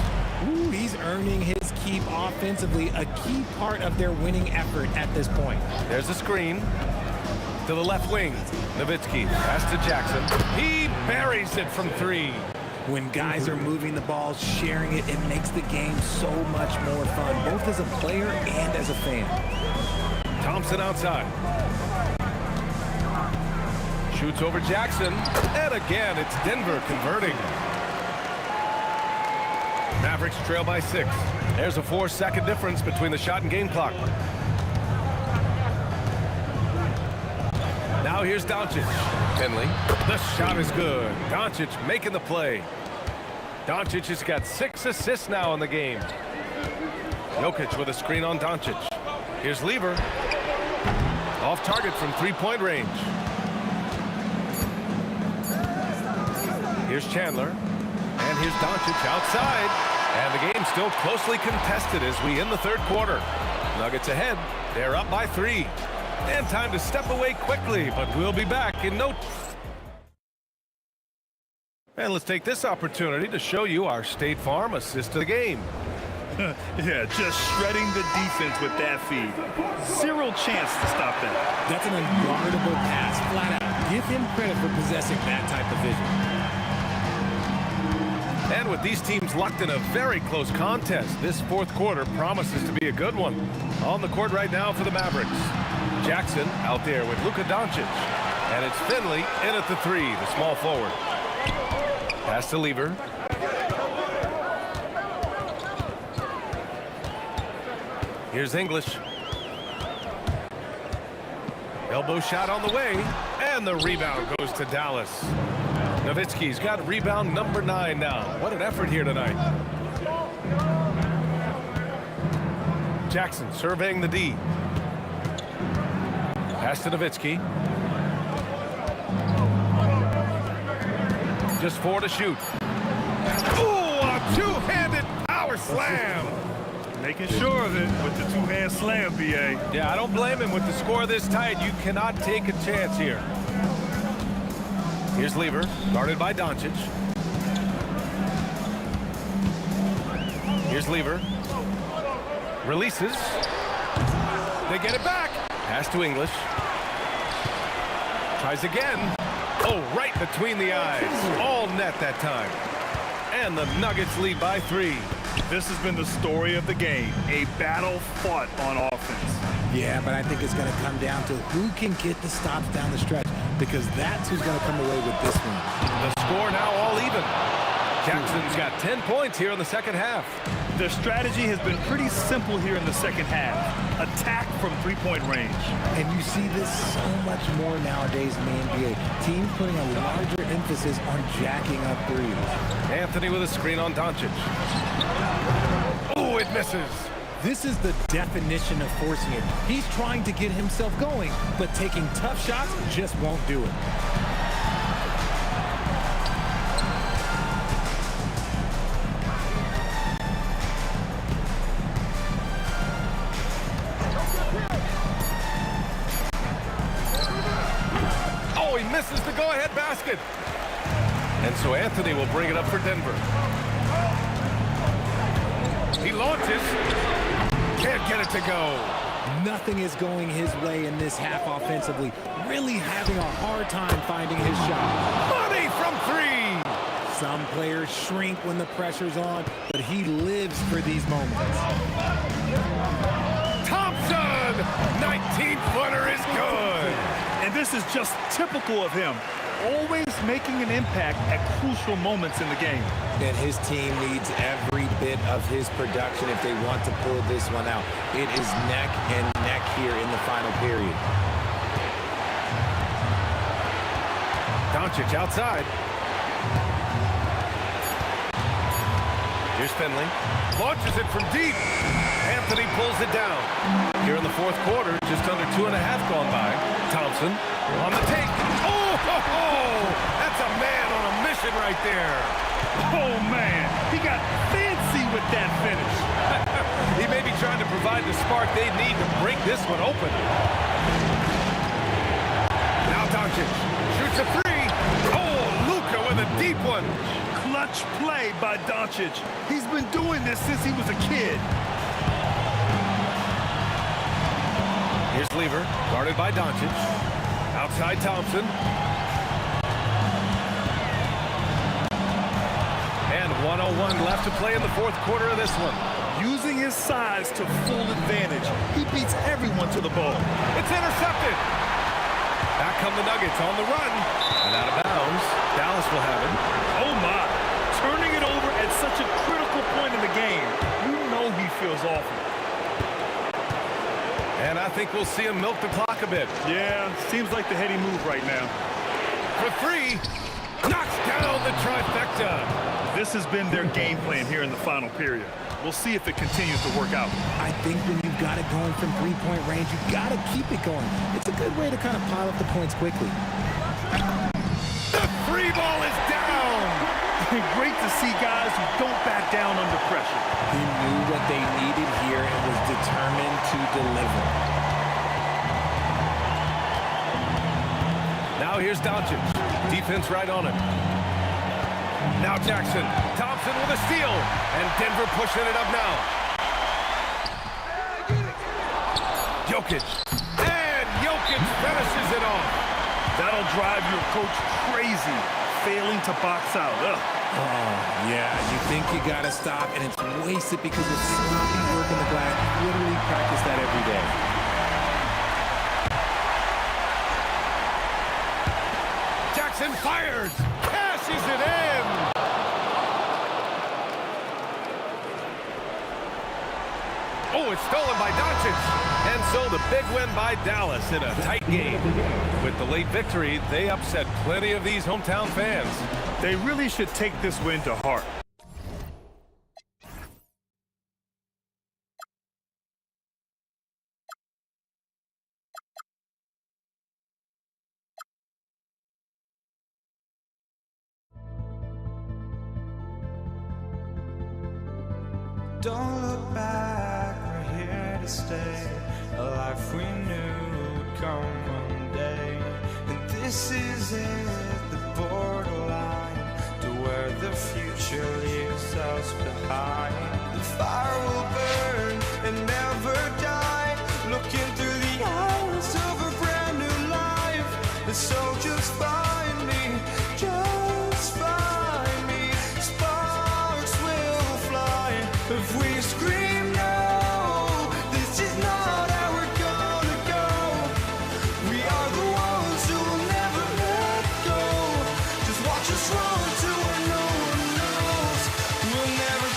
Ooh, he's earning his keep offensively, a key part of their winning effort at this point. There's a screen. To the left wing. Nowitzki. Pass to Jackson. He buries it from 3. When guys are moving the ball, sharing it, it makes the game so much more fun, both as a player and as a fan. Thompson outside. Shoots over Jackson. And again, it's Denver converting. Mavericks trail by 6. There's a 4-second difference between the shot and game clock. Now here's Doncic. Finley. The shot is good. Doncic making the play. Doncic has got 6 assists now in the game. Jokic with a screen on Doncic. Here's Lever. Off target from 3-point range. Here's Chandler. And here's Doncic outside. And the game's still closely contested as we end the third quarter. Nuggets ahead. They're up by 3. And time to step away quickly, but we'll be back in no... And let's take this opportunity to show you our State Farm assist to the game. Yeah, just shredding the defense with that feed. 0 chance to stop that. That's an unguardable pass, flat out. Give him credit for possessing that type of vision. And with these teams locked in a very close contest, this fourth quarter promises to be a good one. On the court right now for the Mavericks. Jackson out there with Luka Doncic. And it's Finley in at the 3, the small forward. Pass to Lever. Here's English. Elbow shot on the way. And the rebound goes to Dallas. Nowitzki's got rebound number 9 now. What an effort here tonight. Jackson surveying the D. Pass to Nowitzki. Just 4 to shoot. Ooh, a two-handed power slam. Making sure of it with the 2-hand slam, B.A. Yeah, I don't blame him. With the score this tight, you cannot take a chance here. Here's Lever, guarded by Doncic. Here's Lever. Releases. They get it back. Pass to English. Tries again. Oh, right between the eyes. All net that time. And the Nuggets lead by 3. This has been the story of the game. A battle fought on offense. Yeah, but I think it's going to come down to who can get the stops down the stretch, because that's who's going to come away with this one. The score now all even. Jackson's got 10 points here in the second half. Their strategy has been pretty simple here in the second half. Attack from 3-point range. And you see this so much more nowadays in the NBA. Teams putting a larger emphasis on jacking up threes. Anthony with a screen on Doncic. Oh, it misses. This is the definition of forcing it. He's trying to get himself going, but taking tough shots just won't do it. Oh, he misses the go-ahead basket. And so Anthony will bring it up for Denver. He launches. Can't get it to go. Nothing is going his way in this half offensively. Really having a hard time finding his shot. Money from 3. Some players shrink when the pressure's on, but he lives for these moments. Thompson! 19-footer is good. And this is just typical of him. Always making an impact at crucial moments in the game. And his team needs every bit of his production if they want to pull this one out. It is neck and neck here in the final period. Doncic outside. Here's Finley. Launches it from deep. Anthony pulls it down. Here in the fourth quarter, just under 2.5 gone by. Thompson on the take. That's a man on a mission right there. Oh, man. He got fancy with that finish. He may be trying to provide the spark they need to break this one open. Now Doncic shoots a three. Oh, Luka with a deep one. Clutch play by Doncic. He's been doing this since he was a kid. Here's Lever, guarded by Doncic. Outside Thompson. And 1:01 left to play in the fourth quarter of this one. Using his size to full advantage. He beats everyone to the ball. It's intercepted. Back come the Nuggets on the run. And out of bounds. Dallas will have it. Oh, my. Turning it over at such a critical point in the game. You know he feels awful. And I think we'll see him milk the clock a bit. Yeah, seems like the heady move right now. For three. Knocks down the trifecta. This has been their game plan here in the final period. We'll see if it continues to work out. I think when you've got it going from three-point range, you've got to keep it going. It's a good way to kind of pile up the points quickly. The free ball is down. Great to see guys who don't back down under pressure. He knew what they needed here and was determined to deliver. Now here's Doncic. Defense right on him. Now Jackson. Thompson with a steal. And Denver pushing it up now. Jokic. And Jokic finishes it off. That'll drive your coach crazy, failing to box out. Ugh. Oh, yeah, you think you got to stop, and it's wasted because of sloppy work in the glass. Literally practice that every day. Jackson fires. Cashes it in. Oh, it's stolen by Doncic. And so the big win by Dallas in a tight game. With the late victory, they upset plenty of these hometown fans. They really should take this win to heart. Don't look back, we're here to stay. A life we knew would come one day. And this is it, the borderline to where the future leaves us behind. The fire will burn and never die. Looking through the eyes of a brand new life. And so just find me, just find me. Sparks will fly if we scream no. This is not how we're gonna go. We are the ones who will never let go. Just watch us run to where no one knows. We'll never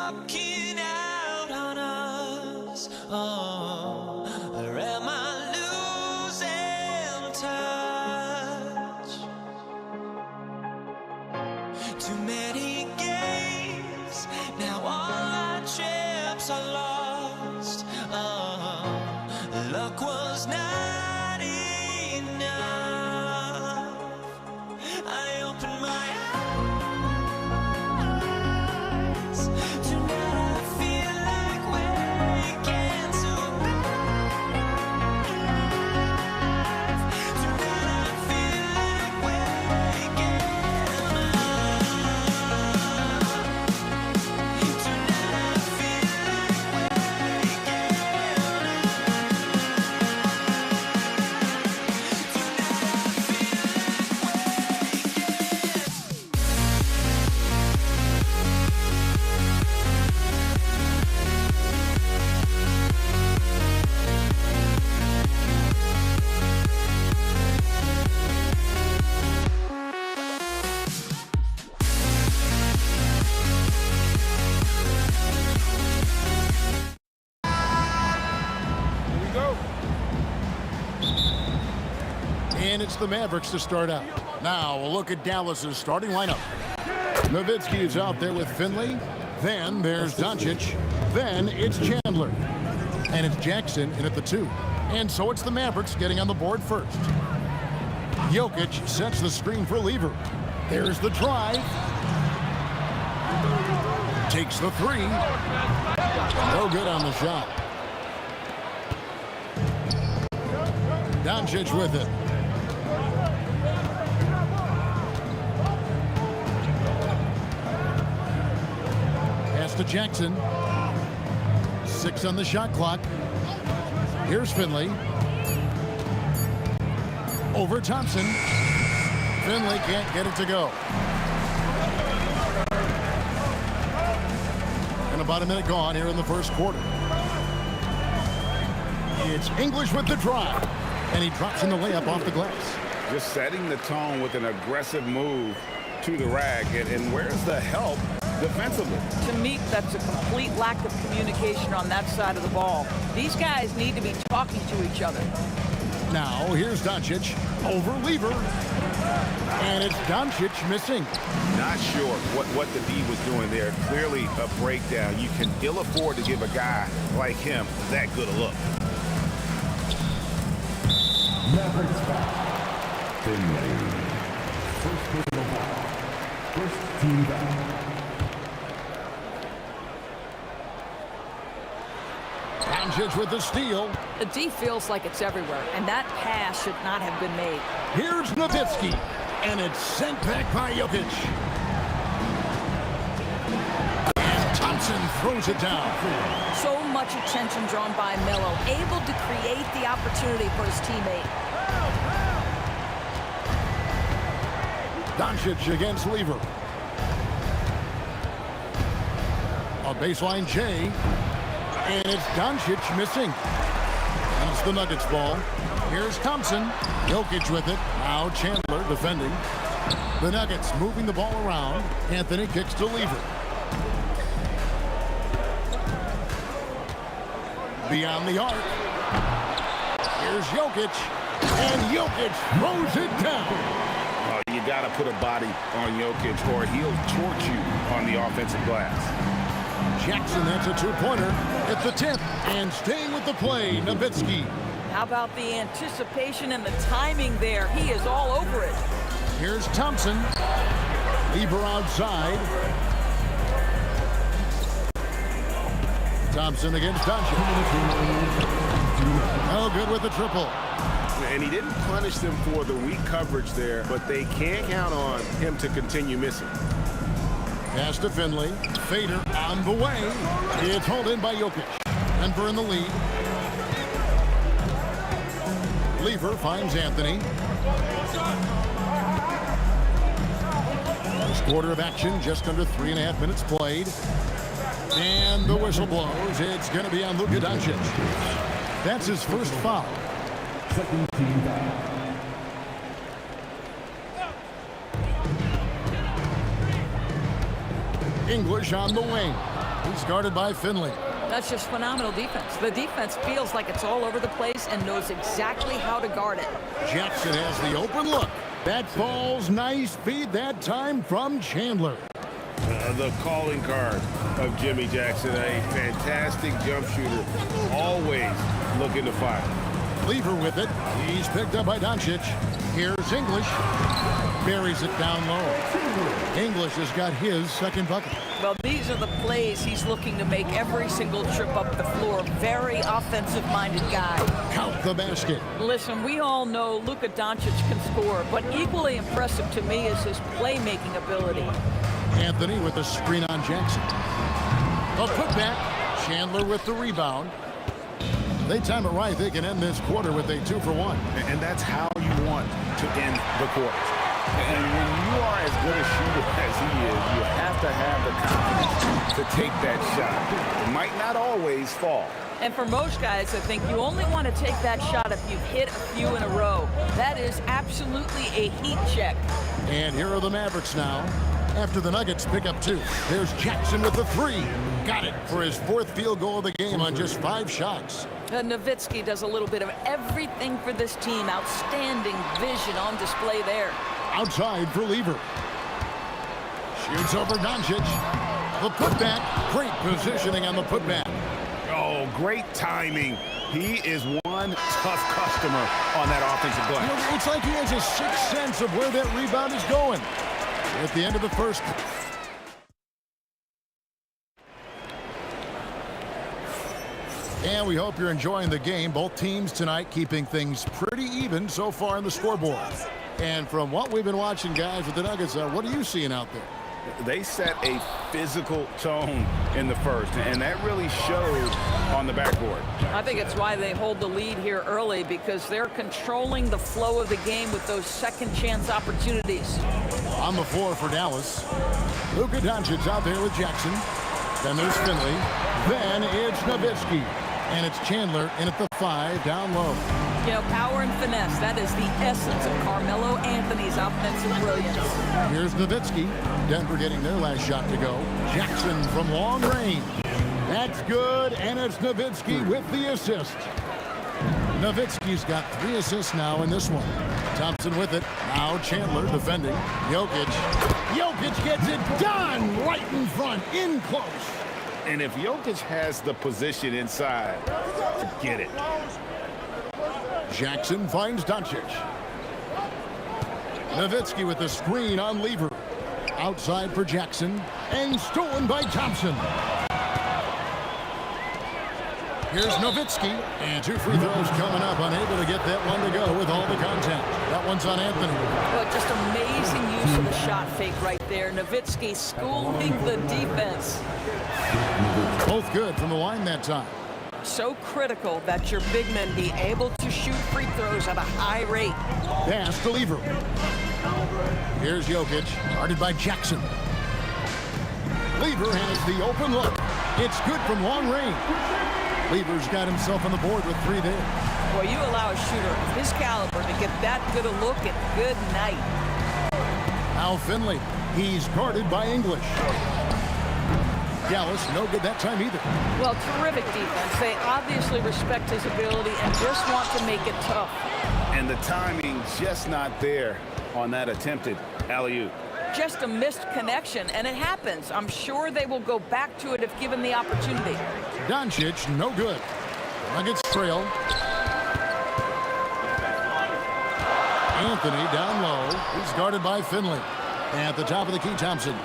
walking out on us. Oh, or am I losing touch? Too many games, now all our chips are lost. Oh, luck was not enough. I opened my eyes. Tonight I feel like waking to life. Tonight I feel like waking up. Tonight I feel And it's the Mavericks to start out. Now we'll look at Dallas's starting lineup. Nowitzki is out there with Finley. Then there's Doncic. Then it's Chandler. And it's Jackson in at the 2. And so it's the Mavericks getting on the board first. Jokic sets the screen for Lever. There's the drive. Takes the 3. No good on the shot. Doncic with it. Pass to Jackson. 6 on the shot clock. Here's Finley. Over Thompson. Finley can't get it to go. And about a minute gone here in the first quarter. It's English with the drive. And he drops in the layup off the glass. Just setting the tone with an aggressive move to the rack. And where's the help defensively? To me, that's a complete lack of communication on that side of the ball. These guys need to be talking to each other. Now, here's Doncic over Lever. And it's Doncic missing. Not sure what the D was doing there. Clearly a breakdown. You can ill afford to give a guy like him that good a look. Mavericks back. Finley. First personal foul. First team foul. Doncic with the steal. The D feels like it's everywhere, and that pass should not have been made. Here's Nowitzki, and it's sent back by Jokic. And Thompson throws it down. So much attention drawn by Melo, able to create the opportunity for his teammate. Doncic against Lever. A baseline J. And it's Doncic missing. And it's the Nuggets ball. Here's Thompson. Jokic with it. Now Chandler defending. The Nuggets moving the ball around. Anthony kicks to Lever. Beyond the arc. Here's Jokic. And Jokic throws it down. You got to put a body on Jokic or he'll torch you on the offensive glass. Jackson, that's a 2-pointer at the tip, and staying with the play, Nowitzki. How about the anticipation and the timing there? He is all over it. Here's Thompson. Lever outside. Thompson against Doncic. Oh, good with the triple. And he didn't punish them for the weak coverage there, but they can't count on him to continue missing. Pass to Finley. Fader on the way. It's hauled in by Jokic. Denver in the lead. Lever finds Anthony. First quarter of action, just under 3.5 minutes played. And the whistle blows. It's going to be on Luka Doncic. That's his first foul. Second team foul. English on the wing. He's guarded by Finley. That's just phenomenal defense. The defense feels like it's all over the place and knows exactly how to guard it. Jackson has the open look. That falls nice feed that time from Chandler. The calling card of Jimmy Jackson, a fantastic jump shooter, always looking to fire. Lever with it. He's picked up by Doncic. Here's English. Buries it down low. English has got his second bucket. Well, these are the plays he's looking to make every single trip up the floor. Very offensive-minded guy. Count the basket. Listen, we all know Luka Doncic can score, but equally impressive to me is his playmaking ability. Anthony with the screen on Jackson. A putback. Chandler with the rebound. They time it right. They can end this quarter with a 2-for-1. And that's how you want to end the quarter. And when you are as good a shooter as he is, you have to have the confidence to take that shot. It might not always fall. And for most guys, I think you only want to take that shot if you've hit a few in a row. That is absolutely a heat check. And here are the Mavericks now. After the Nuggets pick up 2. There's Jackson with the 3. Got it for his 4th field goal of the game on just 5 shots. Nowitzki does a little bit of everything for this team. Outstanding vision on display there. Outside for Lever. Shoots over Doncic. The putback. Great positioning on the putback. Oh, great timing. He is one tough customer on that offensive glass. It's like he has a sixth sense of where that rebound is going. At the end of the first. And we hope you're enjoying the game. Both teams tonight keeping things pretty even so far in the scoreboard. And from what we've been watching, guys, with the Nuggets, what are you seeing out there? They set a physical tone in the first, and that really showed on the backboard. I think it's why they hold the lead here early, because they're controlling the flow of the game with those second chance opportunities. On the floor for Dallas, Luka Doncic out there with Jackson. Then there's Finley. Then it's Nowitzki. And it's Chandler in at the 5 down low. You know, power and finesse, that is the essence of Carmelo Anthony's offensive brilliance. Here's Nowitzki. Denver getting their last shot to go. Jackson from long range. That's good, and it's Nowitzki with the assist. Nowitzki's got 3 assists now in this one. Thompson with it. Now Chandler defending. Jokic. Jokic gets it done right in front, in close. And if Jokic has the position inside, forget it. Jackson finds Doncic. Nowitzki with the screen on Lever. Outside for Jackson. And stolen by Thompson. Here's Nowitzki. And 2 free throws coming up. Unable to get that one to go with all the contact. That one's on Anthony. Well, just amazing use of the shot fake right there. Nowitzki schooling the defense. Both good from the line that time. So critical that your big men be able to shoot free throws at a high rate. Pass to Lever. Here's Jokic, guarded by Jackson. Lever has the open look. It's good from long range. Lever's got himself on the board with 3 there. Boy, you allow a shooter of his caliber to get that good a look at good night. Now Finley, he's guarded by English. Dallas, no good that time either. Well, terrific defense. They obviously respect his ability and just want to make it tough. And the timing just not there on that attempted alley-oop. Just a missed connection, and it happens. I'm sure they will go back to it if given the opportunity. Doncic, no good. Nuggets trail. Anthony down low. He's guarded by Finley. At the top of the key, Thompson.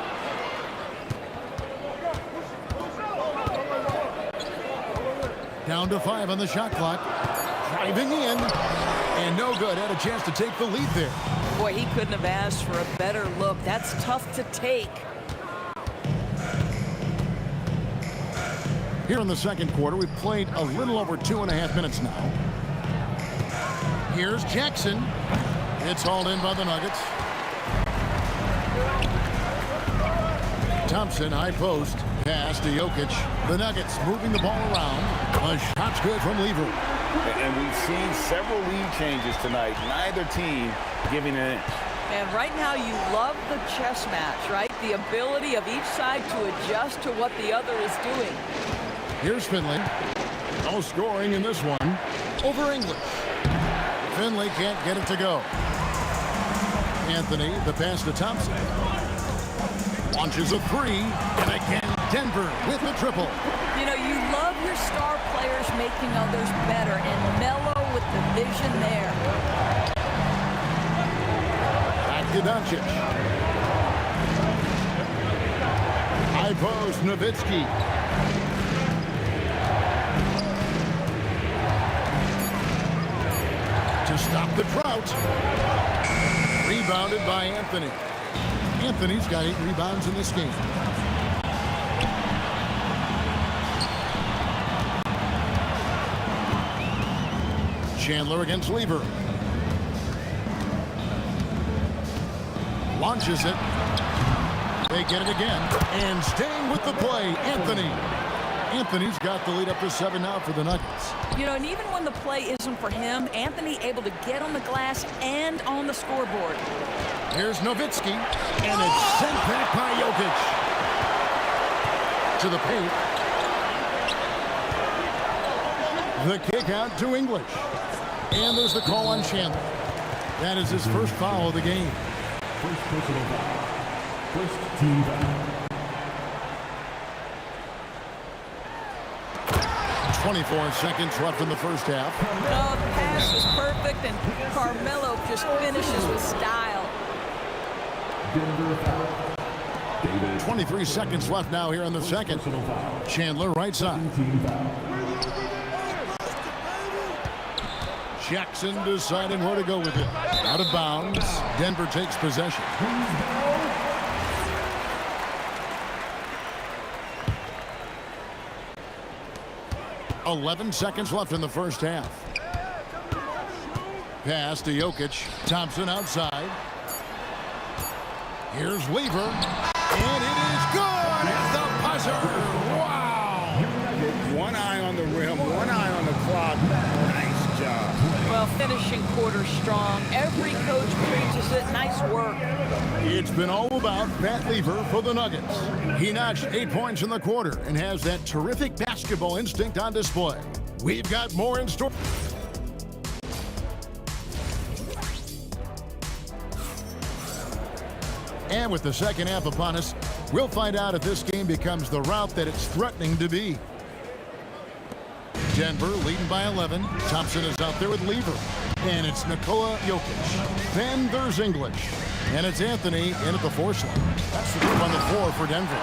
Down to 5 on the shot clock. Driving in. And no good. Had a chance to take the lead there. Boy, he couldn't have asked for a better look. That's tough to take. Here in the second quarter, we've played a little over 2.5 minutes now. Here's Jackson. It's hauled in by the Nuggets. Thompson, high post. Pass to Jokic. The Nuggets moving the ball around. A shot's good from Lever. And we've seen several lead changes tonight. Neither team giving an inch. And right now you love the chess match, right? the ability of each side to adjust to what the other is doing. Here's Finley. No scoring in this one over English. Finley can't get it to go. Anthony, the pass to Thompson. Launches a three, and again Denver with the triple. You know, you love your star players making others better, and Melo with the vision there. Back to Doncic. High post, Nowitzki. To stop the drought. Rebounded by Anthony. Anthony's got 8 rebounds in this game. Chandler against Lever. Launches it. They get it again. And staying with the play, Anthony. Anthony's got the lead up to 7 now for the Nuggets. You know, and even when the play isn't for him, Anthony able to get on the glass and on the scoreboard. Here's Nowitzki, and it's sent back by Jokic. To the paint. The kick out to English. And there's the call on Chandler. That is his first foul of the game. First personal foul. First team foul. 24 seconds left in the first half. Oh, the pass is perfect, and Carmelo just finishes with style. 23 seconds left now here in the second. Chandler right side. Jackson deciding where to go with it. Out of bounds. Denver takes possession. 11 seconds left in the first half. Pass to Jokic. Thompson outside. Here's Weaver. And it is good at the buzzer. Wow. One eye on the rim, one eye on the clock. Nice job. Well, finishing quarter strong. Every coach preaches it. Nice work. It's been all about Pat Lever for the Nuggets. He notched 8 points in the quarter and has that terrific basketball instinct on display. We've got more in store. And with the second half upon us, we'll find out if this game becomes the rout that it's threatening to be. Denver leading by 11. Thompson is out there with Lever. And it's Nikola Jokic. Then there's English. And it's Anthony in at the force line. That's the group on the floor for Denver.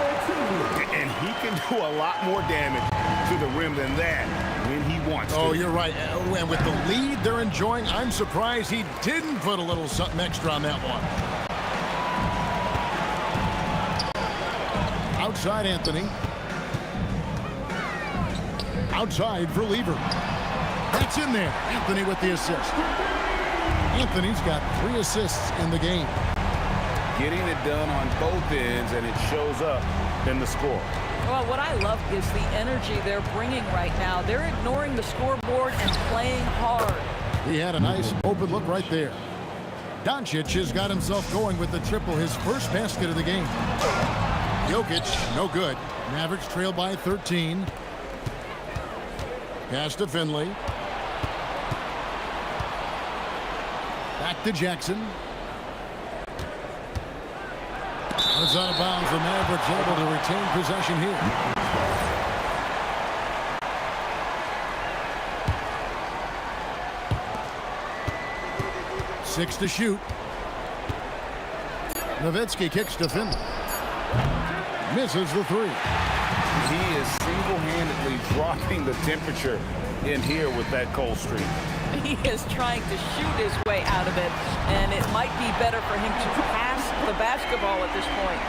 And he can do a lot more damage to the rim than that when he wants to. Oh, you're right. And with the lead they're enjoying, I'm surprised he didn't put a little something extra on that one. Outside Anthony. Outside for Lever. That's in there. Anthony with the assist. Anthony's got 3 assists in the game. Getting it done on both ends, and it shows up in the score. Well, what I love is the energy they're bringing right now. They're ignoring the scoreboard and playing hard. He had a nice open look right there. Doncic has got himself going with the triple, his first basket of the game. Jokic, no good. Mavericks trail by 13. Pass to Finley. Back to Jackson. It's out of bounds. The Mavericks able to retain possession here. Six to shoot. Nowitzki kicks to Finley. Misses the 3. He is single-handedly dropping the temperature in here with that cold streak. He is trying to shoot his way out of it, and it might be better for him to pass the basketball at this point.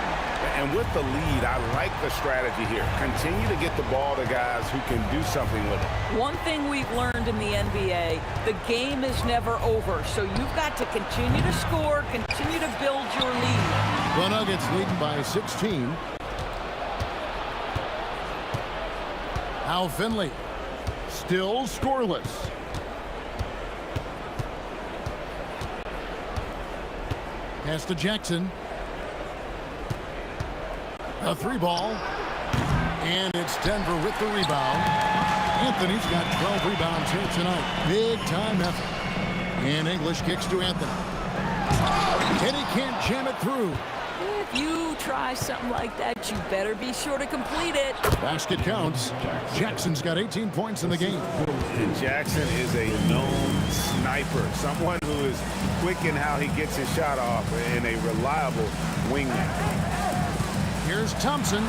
And with the lead, I like the strategy here. Continue to get the ball to guys who can do something with it. One thing we've learned in the NBA, the game is never over, so you've got to continue to score, continue to build your lead. The Nuggets leading by 16. Now Finley, still scoreless. Pass to Jackson. A 3-ball. And it's Denver with the rebound. Anthony's got 12 rebounds here tonight. Big time effort. And English kicks to Anthony. And he can't jam it through. If you try something like that, you better be sure to complete it. Basket counts. Jackson's got 18 points in the game. And Jackson is a known sniper, someone who is quick in how he gets his shot off, and a reliable wingman. Here's Thompson.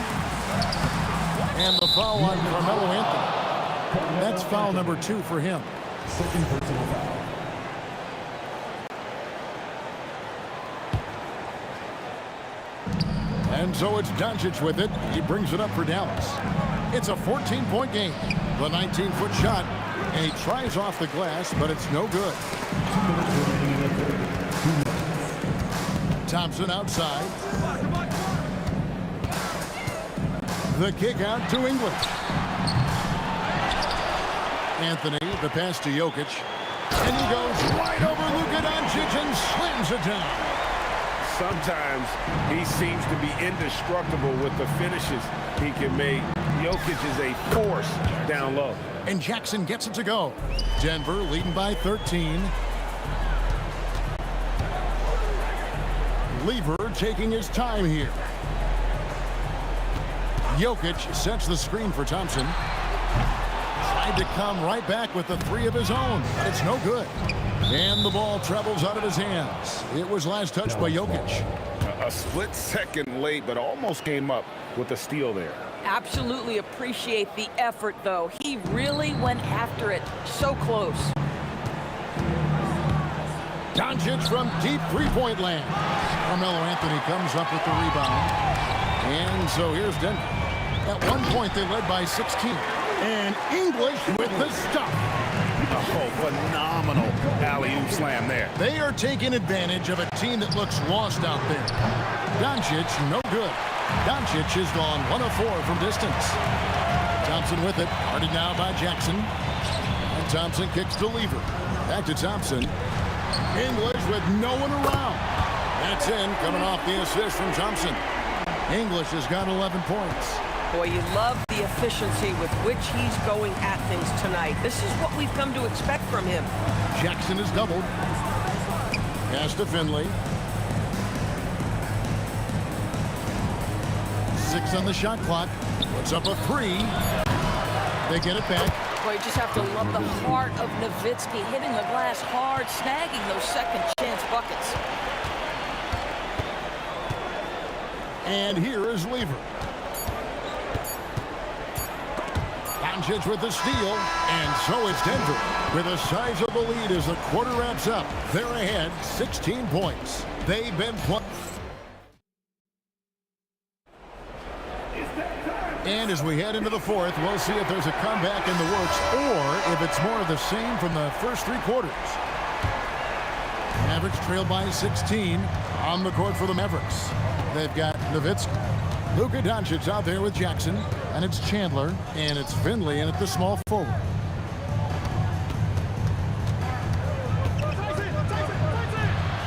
And the foul on Carmelo Anthony. That's foul number 2 for him. Second personal foul. And so it's Doncic with it. He brings it up for Dallas. It's a 14-point game. The 19-foot shot. And he tries off the glass, but it's no good. Thompson outside. The kick out to England. Anthony, the pass to Jokic. And he goes right over Luka Doncic and slams it down. Sometimes he seems to be indestructible with the finishes he can make. Jokic is a force down low. And Jackson gets it to go. Denver leading by 13. Lever taking his time here. Jokic sets the screen for Thompson. Tried to come right back with the 3 of his own, but it's no good. And the ball travels out of his hands. It was last touched by Jokic. A split second late, but almost came up with a steal there. Absolutely appreciate the effort, though. He really went after it. So close. Doncic from deep three-point land. Carmelo Anthony comes up with the rebound. And so here's Denver. At one point, they led by 16. And English with the stop. Oh, phenomenal alley-oop slam there. They are taking advantage of a team that looks lost out there. Doncic, no good. Doncic has gone 1 of 4 from distance. Thompson with it. Guarded now by Jackson. And Thompson kicks to Lever. Back to Thompson. English with no one around. That's in, coming off the assist from Thompson. English has got 11 points. Boy, you love the efficiency with which he's going at things tonight. This is what we've come to expect from him. Jackson is doubled. Pass to Finley. 6 on the shot clock. Puts up a 3. They get it back. Boy, you just have to love the heart of Nowitzki, hitting the glass hard, snagging those second chance buckets. And here is Lever. Doncic with the steal, and so is Denver with a sizable lead as the quarter wraps up. They're ahead 16 points. They've been and as we head into the fourth, we'll see if there's a comeback in the works or if it's more of the same from the first 3 quarters. Mavericks trail by 16 on the court for the Mavericks. They've got Nowitzki. Luka Doncic out there with Jackson, and it's Chandler, and it's Finley in at the small forward.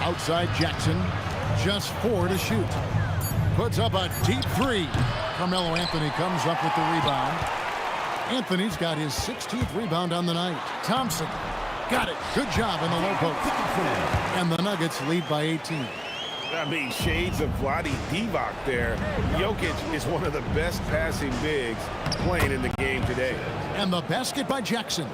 Outside Jackson, just 4 to shoot. Puts up a deep 3. Carmelo Anthony comes up with the rebound. Anthony's got his 16th rebound on the night. Thompson got it. Good job in the low post. And the Nuggets lead by 18. I mean, shades of Vlade Divac there. Jokic is one of the best passing bigs playing in the game today. And the basket by Jackson.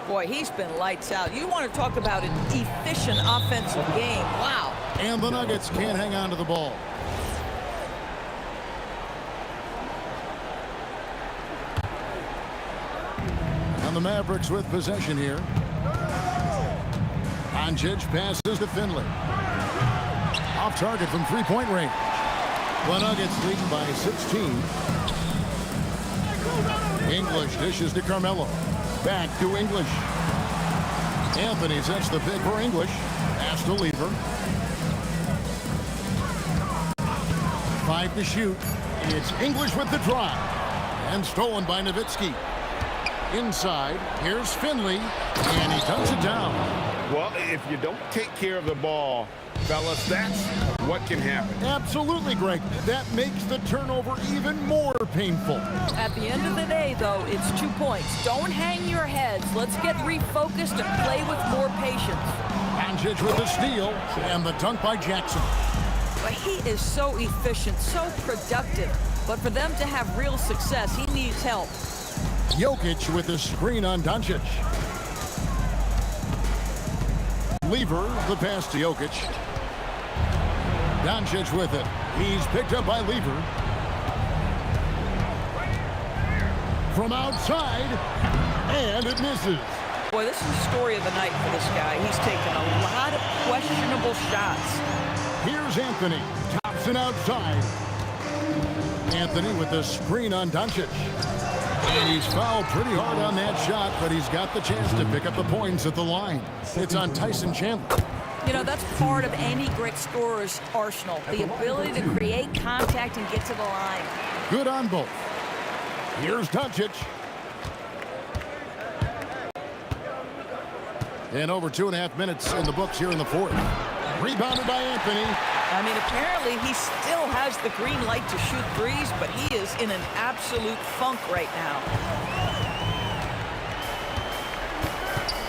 Boy, he's been lights out. You want to talk about an efficient offensive game. Wow. And the Nuggets can't hang on to the ball. And the Mavericks with possession here. Doncic passes to Finley. Off target from three-point range. The Nuggets leading by 16. English dishes to Carmelo. Back to English. Anthony sets the pick for English. Pass to Lever. 5 to shoot. It's English with the drive. And stolen by Nowitzki. Inside, here's Finley. And he tucks it down. Well, if you don't take care of the ball, fellas, that's what can happen. Absolutely, Greg. That makes the turnover even more painful. At the end of the day, though, it's 2 points. Don't hang your heads. Let's get refocused and play with more patience. Doncic with the steal and the dunk by Jackson. But he is so efficient, so productive. But for them to have real success, he needs help. Jokic with the screen on Doncic. Lever, the pass to Jokic. Doncic with it. He's picked up by Lever. From outside, and it misses. Boy, this is the story of the night for this guy. He's taken a lot of questionable shots. Here's Anthony. Thompson outside. Anthony with the screen on Doncic. And he's fouled pretty hard on that shot, but he's got the chance to pick up the points at the line. It's on Tyson Chandler. You know, that's part of any great scorer's arsenal, the ability to create contact and get to the line. Good on both. Here's Doncic. And over 2.5 minutes in the books here in the fourth. Rebounded by Anthony. I mean, apparently he still has the green light to shoot threes, but he is in an absolute funk right now.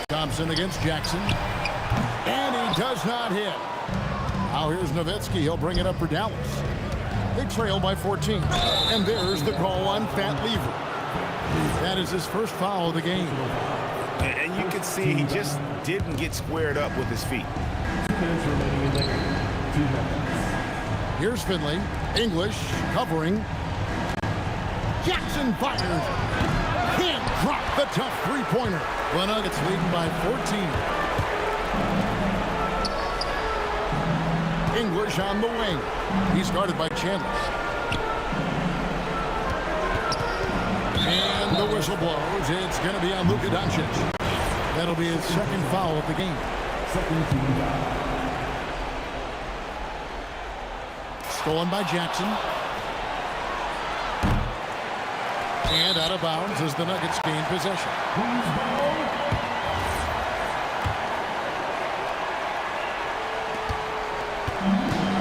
Thompson against Jackson. And he does not hit. Now here's Nowitzki. He'll bring it up for Dallas. They trail by 14. And there's the call on Fat Lever. That is his first foul of the game. And you can see he just didn't get squared up with his feet. Here's Finley. English covering. Jackson fires. Can't drop the tough three-pointer. The Nuggets leading by 14. English on the wing. He's guarded by Chandler. And the whistle blows. It's going to be on Luka Doncic. That'll be his second foul of the game. Second team foul. Stolen by Jackson. And out of bounds as the Nuggets gain possession.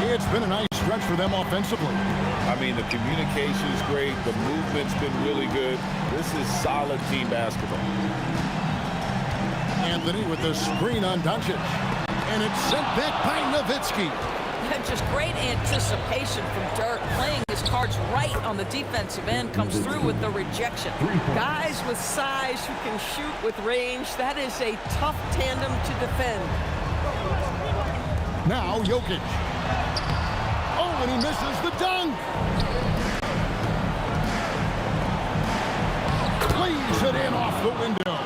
It's been a nice stretch for them offensively. I mean, the communication's great. The movement's been really good. This is solid team basketball. Anthony with the screen on Doncic. And it's sent back by Nowitzki. Just great anticipation from Dirk, playing his cards right on the defensive end, comes through with the rejection. Guys with size who can shoot with range, that is a tough tandem to defend. Now Jokic. Oh, and he misses the dunk. Leaves it in off the window.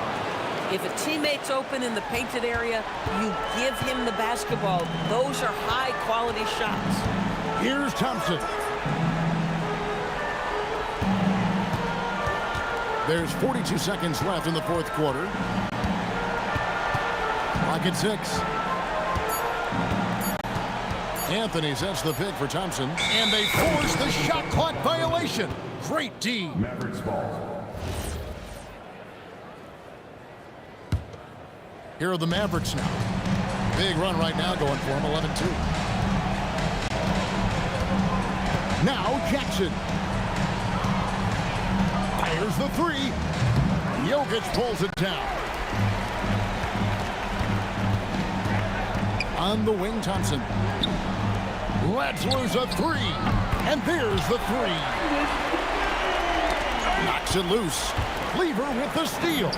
If a teammate's open in the painted area, you give him the basketball. Those are high-quality shots. Here's Thompson. There's 42 seconds left in the fourth quarter. Clock at 6. Anthony sets the pick for Thompson. And they force the shot clock violation. Great D. Mavericks ball. Here are the Mavericks now. Big run right now going for them, 11-2. Now Jackson. Fires the three. Jokic pulls it down. On the wing, Thompson. Lets loose a three. And there's the three. Knocks it loose. Lever with the steal.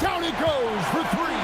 Down he goes for three.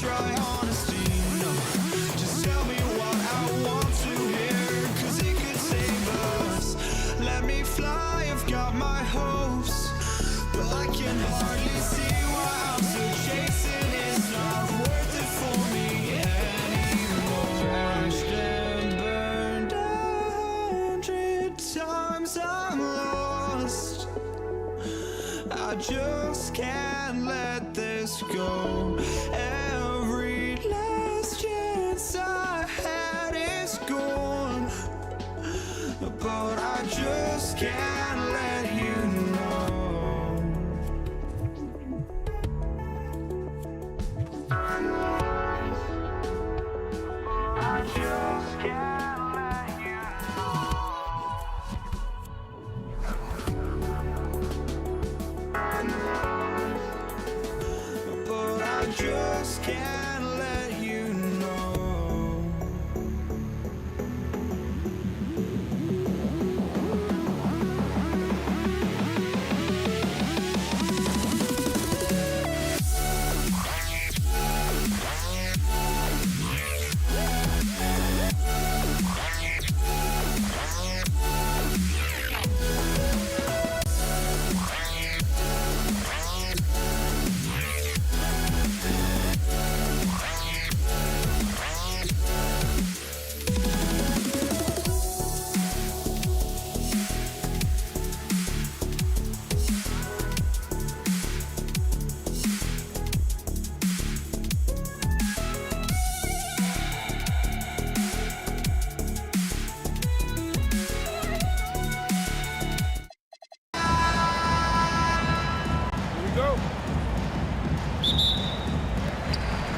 try honesty, no. Just tell me what I want to hear, 'cause it could save us. Let me fly, I've got my hopes, but I can hardly see why I'm still chasing. It's not worth it for me anymore. Crashed and burned 100 times, I'm lost. I just can't let this go. Every last chance I had is gone, but I just can't let you know. I just can't let you know. But I just can't let you know.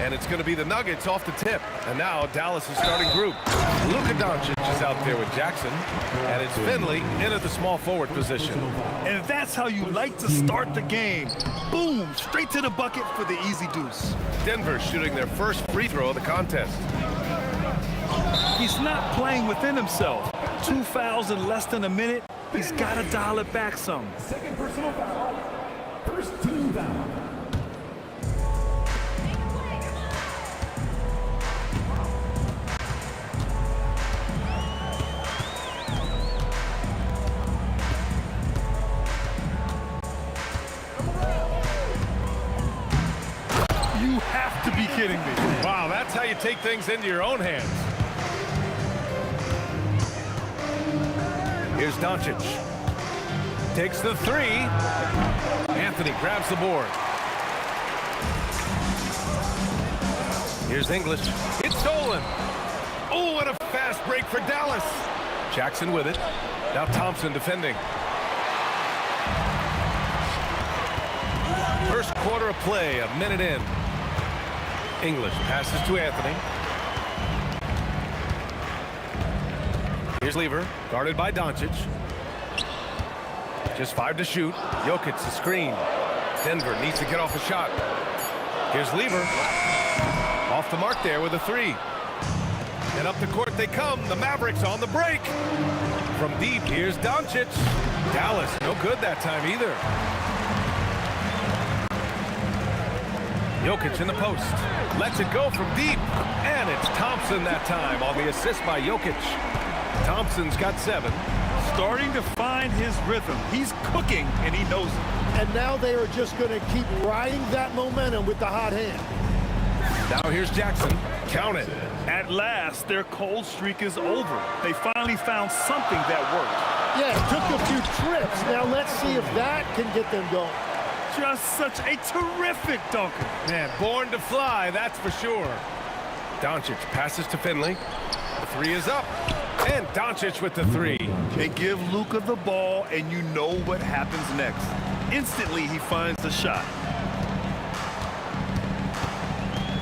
And it's going to be the Nuggets off the tip. And now Dallas is starting group. Luka Doncic is out there with Jackson. And it's Finley in at the small forward position. And that's how you like to start the game. Boom, straight to the bucket for the easy deuce. Denver shooting their first free throw of the contest. He's not playing within himself. 2 fouls in less than a minute. He's got to dial it back some. Second personal foul. First team foul. You have to be kidding me. Wow, that's how you take things into your own hands. Here's Doncic. Takes the three. Anthony grabs the board. Here's English. It's stolen. Oh, and a fast break for Dallas. Jackson with it. Now Thompson defending. First quarter of play, a minute in. English passes to Anthony. Here's Lever, guarded by Doncic. Just 5 to shoot. Jokic the screen. Denver needs to get off a shot. Here's Lever. Off the mark there with a 3. And up the court they come. The Mavericks on the break. From deep, here's Doncic. Dallas, no good that time either. Jokic in the post. Lets it go from deep. And it's Thompson that time on the assist by Jokic. Thompson's got 7. Starting to find his rhythm. He's cooking, and he knows it. And now they are just going to keep riding that momentum with the hot hand. Now here's Jackson. Count it. At last, their cold streak is over. They finally found something that worked. Yeah, it took a few trips. Now let's see if that can get them going. Just such a terrific dunker. Man, born to fly, that's for sure. Doncic passes to Finley. The 3 is up. And Doncic with the 3. They give Luka the ball, and you know what happens next. Instantly, he finds the shot.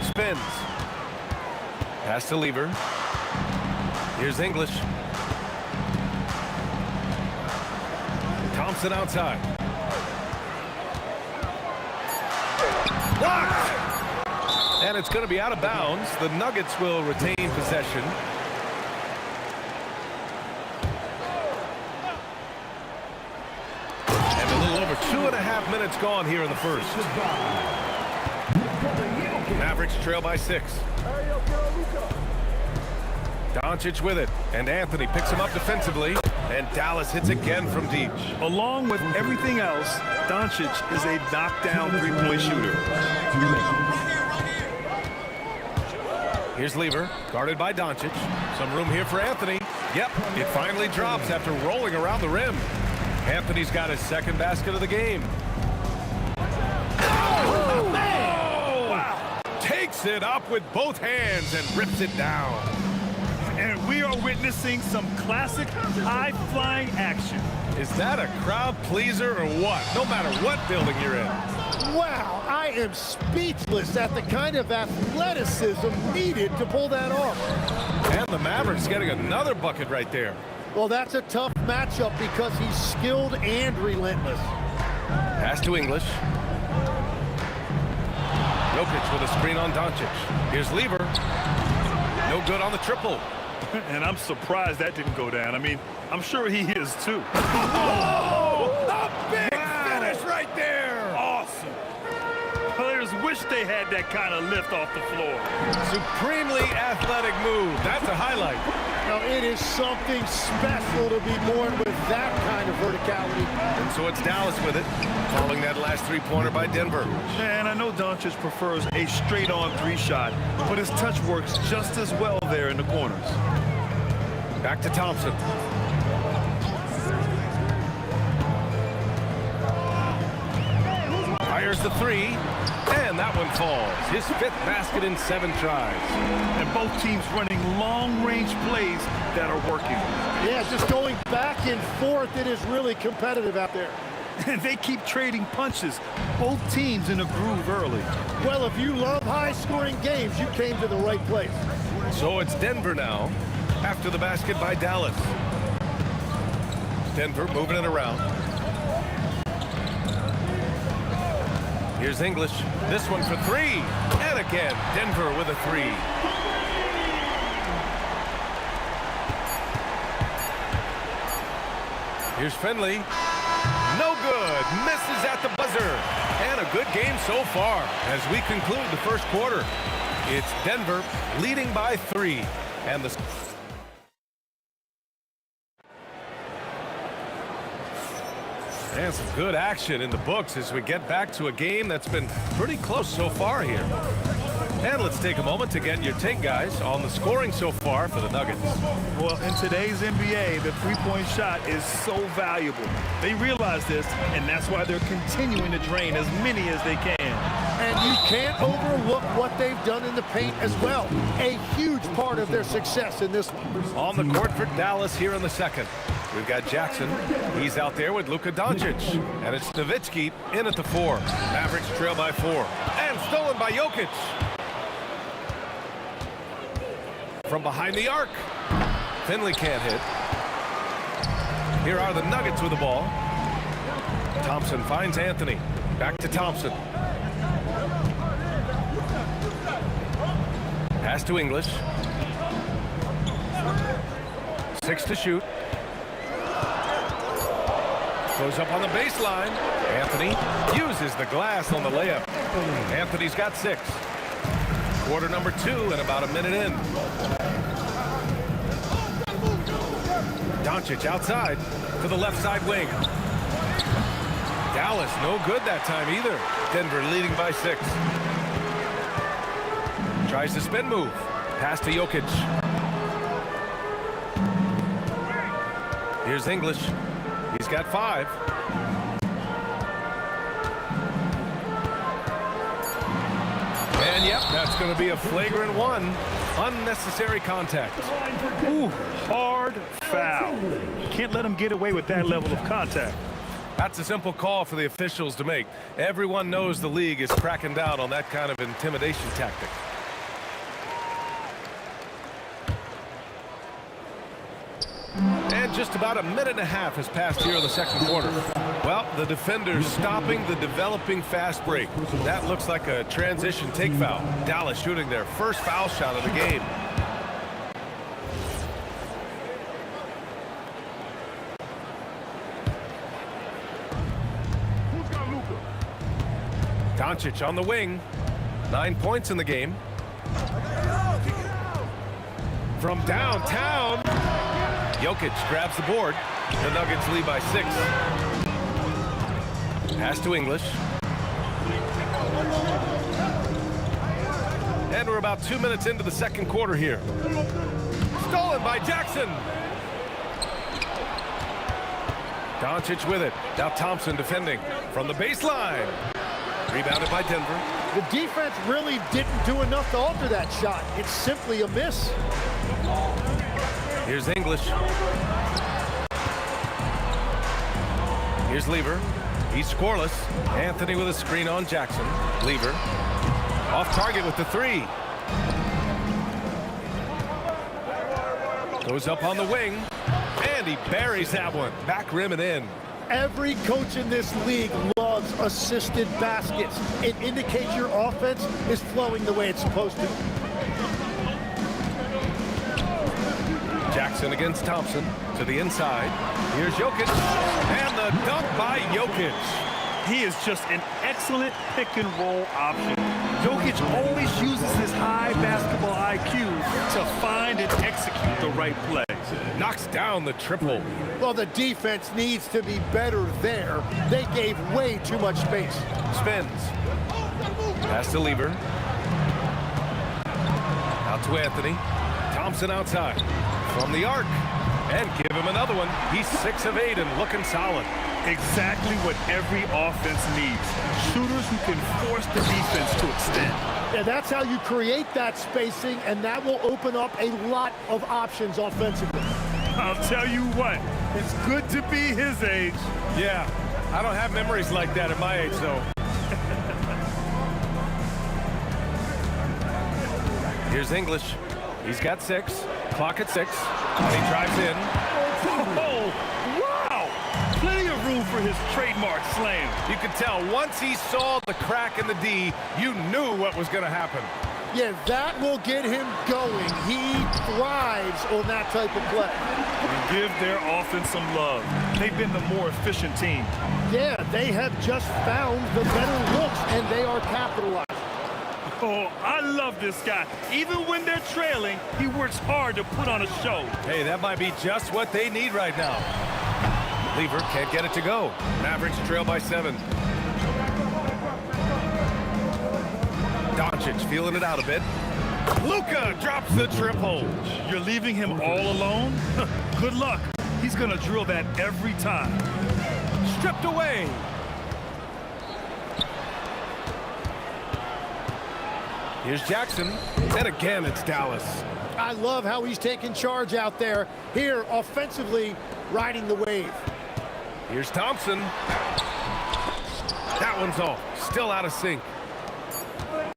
Spins. Pass to Lever. Here's English. Thompson outside. Blocked! And it's going to be out of bounds. The Nuggets will retain possession. And a little over 2.5 minutes gone here in the first. Mavericks trail by 6. Doncic with it, and Anthony picks him up defensively, and Dallas hits again from deep. Along with everything else, Doncic is a knockdown three-point shooter. Here's Lever, guarded by Doncic. Some room here for Anthony. Yep, it finally drops after rolling around the rim. Anthony's got his second basket of the game. Oh, wow. Takes it up with both hands and rips it down. And we are witnessing some classic high-flying action. Is that a crowd pleaser or what? No matter what building you're in. Wow, I am speechless at the kind of athleticism needed to pull that off. And the Mavericks getting another bucket right there. Well, that's a tough matchup because he's skilled and relentless. Pass to English. Jokic with a screen on Doncic. Here's Lever. No good on the triple. And I'm surprised that didn't go down. I mean, I'm sure he is too. Oh, a big finish right there. Awesome. Players wish they had that kind of lift off the floor. Supremely athletic move. That's a highlight. Now, it is something special to be born with that kind of verticality. And so it's Dallas with it, following that last three-pointer by Denver. And I know Doncic prefers a straight-on three shot, but his touch works just as well there in the corners. Back to Thompson. Fires the three, and that one falls. His 5th basket in 7 tries. And both teams running long-range plays that are working. Yeah, just going back and forth, it is really competitive out there. And they keep trading punches. Both teams in a groove early. Well, if you love high-scoring games, you came to the right place. So it's Denver now, after the basket by Dallas. Denver moving it around. Here's English. This one for 3. And again, Denver with a 3. Here's Finley. No good. Misses at the buzzer. And a good game so far as we conclude the first quarter. It's Denver leading by 3. And the... And some good action in the books as we get back to a game that's been pretty close so far here. And let's take a moment to get your take, guys, on the scoring so far for the Nuggets. Well, in today's NBA, the three-point shot is so valuable. They realize this, and that's why they're continuing to drain as many as they can. And you can't overlook what they've done in the paint as well. A huge part of their success in this one. On the court for Dallas here in the second. We've got Jackson. He's out there with Luka Doncic. And it's Nowitzki in at the 4. Mavericks trail by 4. And stolen by Jokic. From behind the arc. Finley can't hit. Here are the Nuggets with the ball. Thompson finds Anthony. Back to Thompson. Pass to English. 6 to shoot. Goes up on the baseline. Anthony uses the glass on the layup. Anthony's got 6. Quarter number 2 and about a minute in. Doncic outside to the left side wing. Dallas no good that time either. Denver leading by 6. Tries the spin move. Pass to Jokic. Here's English. He's got 5. And yep, that's going to be a flagrant 1. Unnecessary contact. Ooh, hard foul. Can't let him get away with that level of contact. That's a simple call for the officials to make. Everyone knows the league is cracking down on that kind of intimidation tactic. And just about a minute and a half has passed here in the second quarter. Well, the defenders stopping the developing fast break. That looks like a transition take foul. Dallas shooting their first foul shot of the game. Doncic on the wing. 9 points in the game. From downtown, Jokic grabs the board. The Nuggets lead by 6. Pass to English. And we're about 2 minutes into the second quarter here. Stolen by Jackson. Doncic with it. Now Thompson defending from the baseline. Rebounded by Denver. The defense really didn't do enough to alter that shot. It's simply a miss. Here's English. Here's Lever. He's scoreless. Anthony with a screen on Jackson. Lever. Off target with the 3. Goes up on the wing. And he buries that one. Back rim and in. Every coach in this league loves assisted baskets. It indicates your offense is flowing the way it's supposed to. Jackson against Thompson to the inside. Here's Jokic. And the dunk by Jokic. He is just an excellent pick-and-roll option. Jokic always uses his high basketball IQ to find and execute the right play. Knocks down the triple. Well, the defense needs to be better there. They gave way too much space. Spins. Pass to Lever. Out to Anthony. Thompson outside. From the arc. And give him another one. He's 6 of 8 and looking solid. Exactly what every offense needs. Shooters who can force the defense to extend. Yeah, that's how you create that spacing, and that will open up a lot of options offensively. I'll tell you what, it's good to be his age. Yeah, I don't have memories like that at my age, though. Here's English. He's got 6. Clock at 6. And he drives in. Oh, wow! Plenty of room for his trademark slam. You could tell once he saw the crack in the D, you knew what was going to happen. Yeah, that will get him going. He thrives on that type of play. And give their offense some love. They've been the more efficient team. Yeah, they have just found the better looks, and they are capitalizing. Oh, I love this guy. Even when they're trailing, he works hard to put on a show. Hey, that might be just what they need right now. Lever can't get it to go. Mavericks trail by 7. Doncic feeling it out a bit. Luka drops the triple. You're leaving him all alone? Good luck. He's going to drill that every time. Stripped away. Here's Jackson. And again, it's Dallas. I love how he's taking charge out there. Here, offensively, riding the wave. Here's Thompson. That one's off. Still out of sync.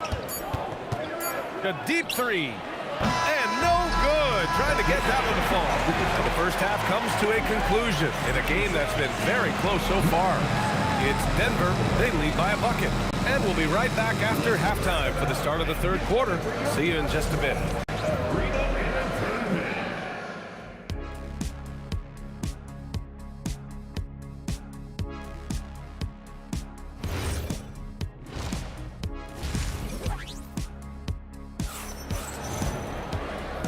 A deep 3. And no good. Trying to get that one to fall. And the first half comes to a conclusion in a game that's been very close so far. It's Denver. They lead by a bucket. And we'll be right back after halftime for the start of the third quarter. See you in just a bit.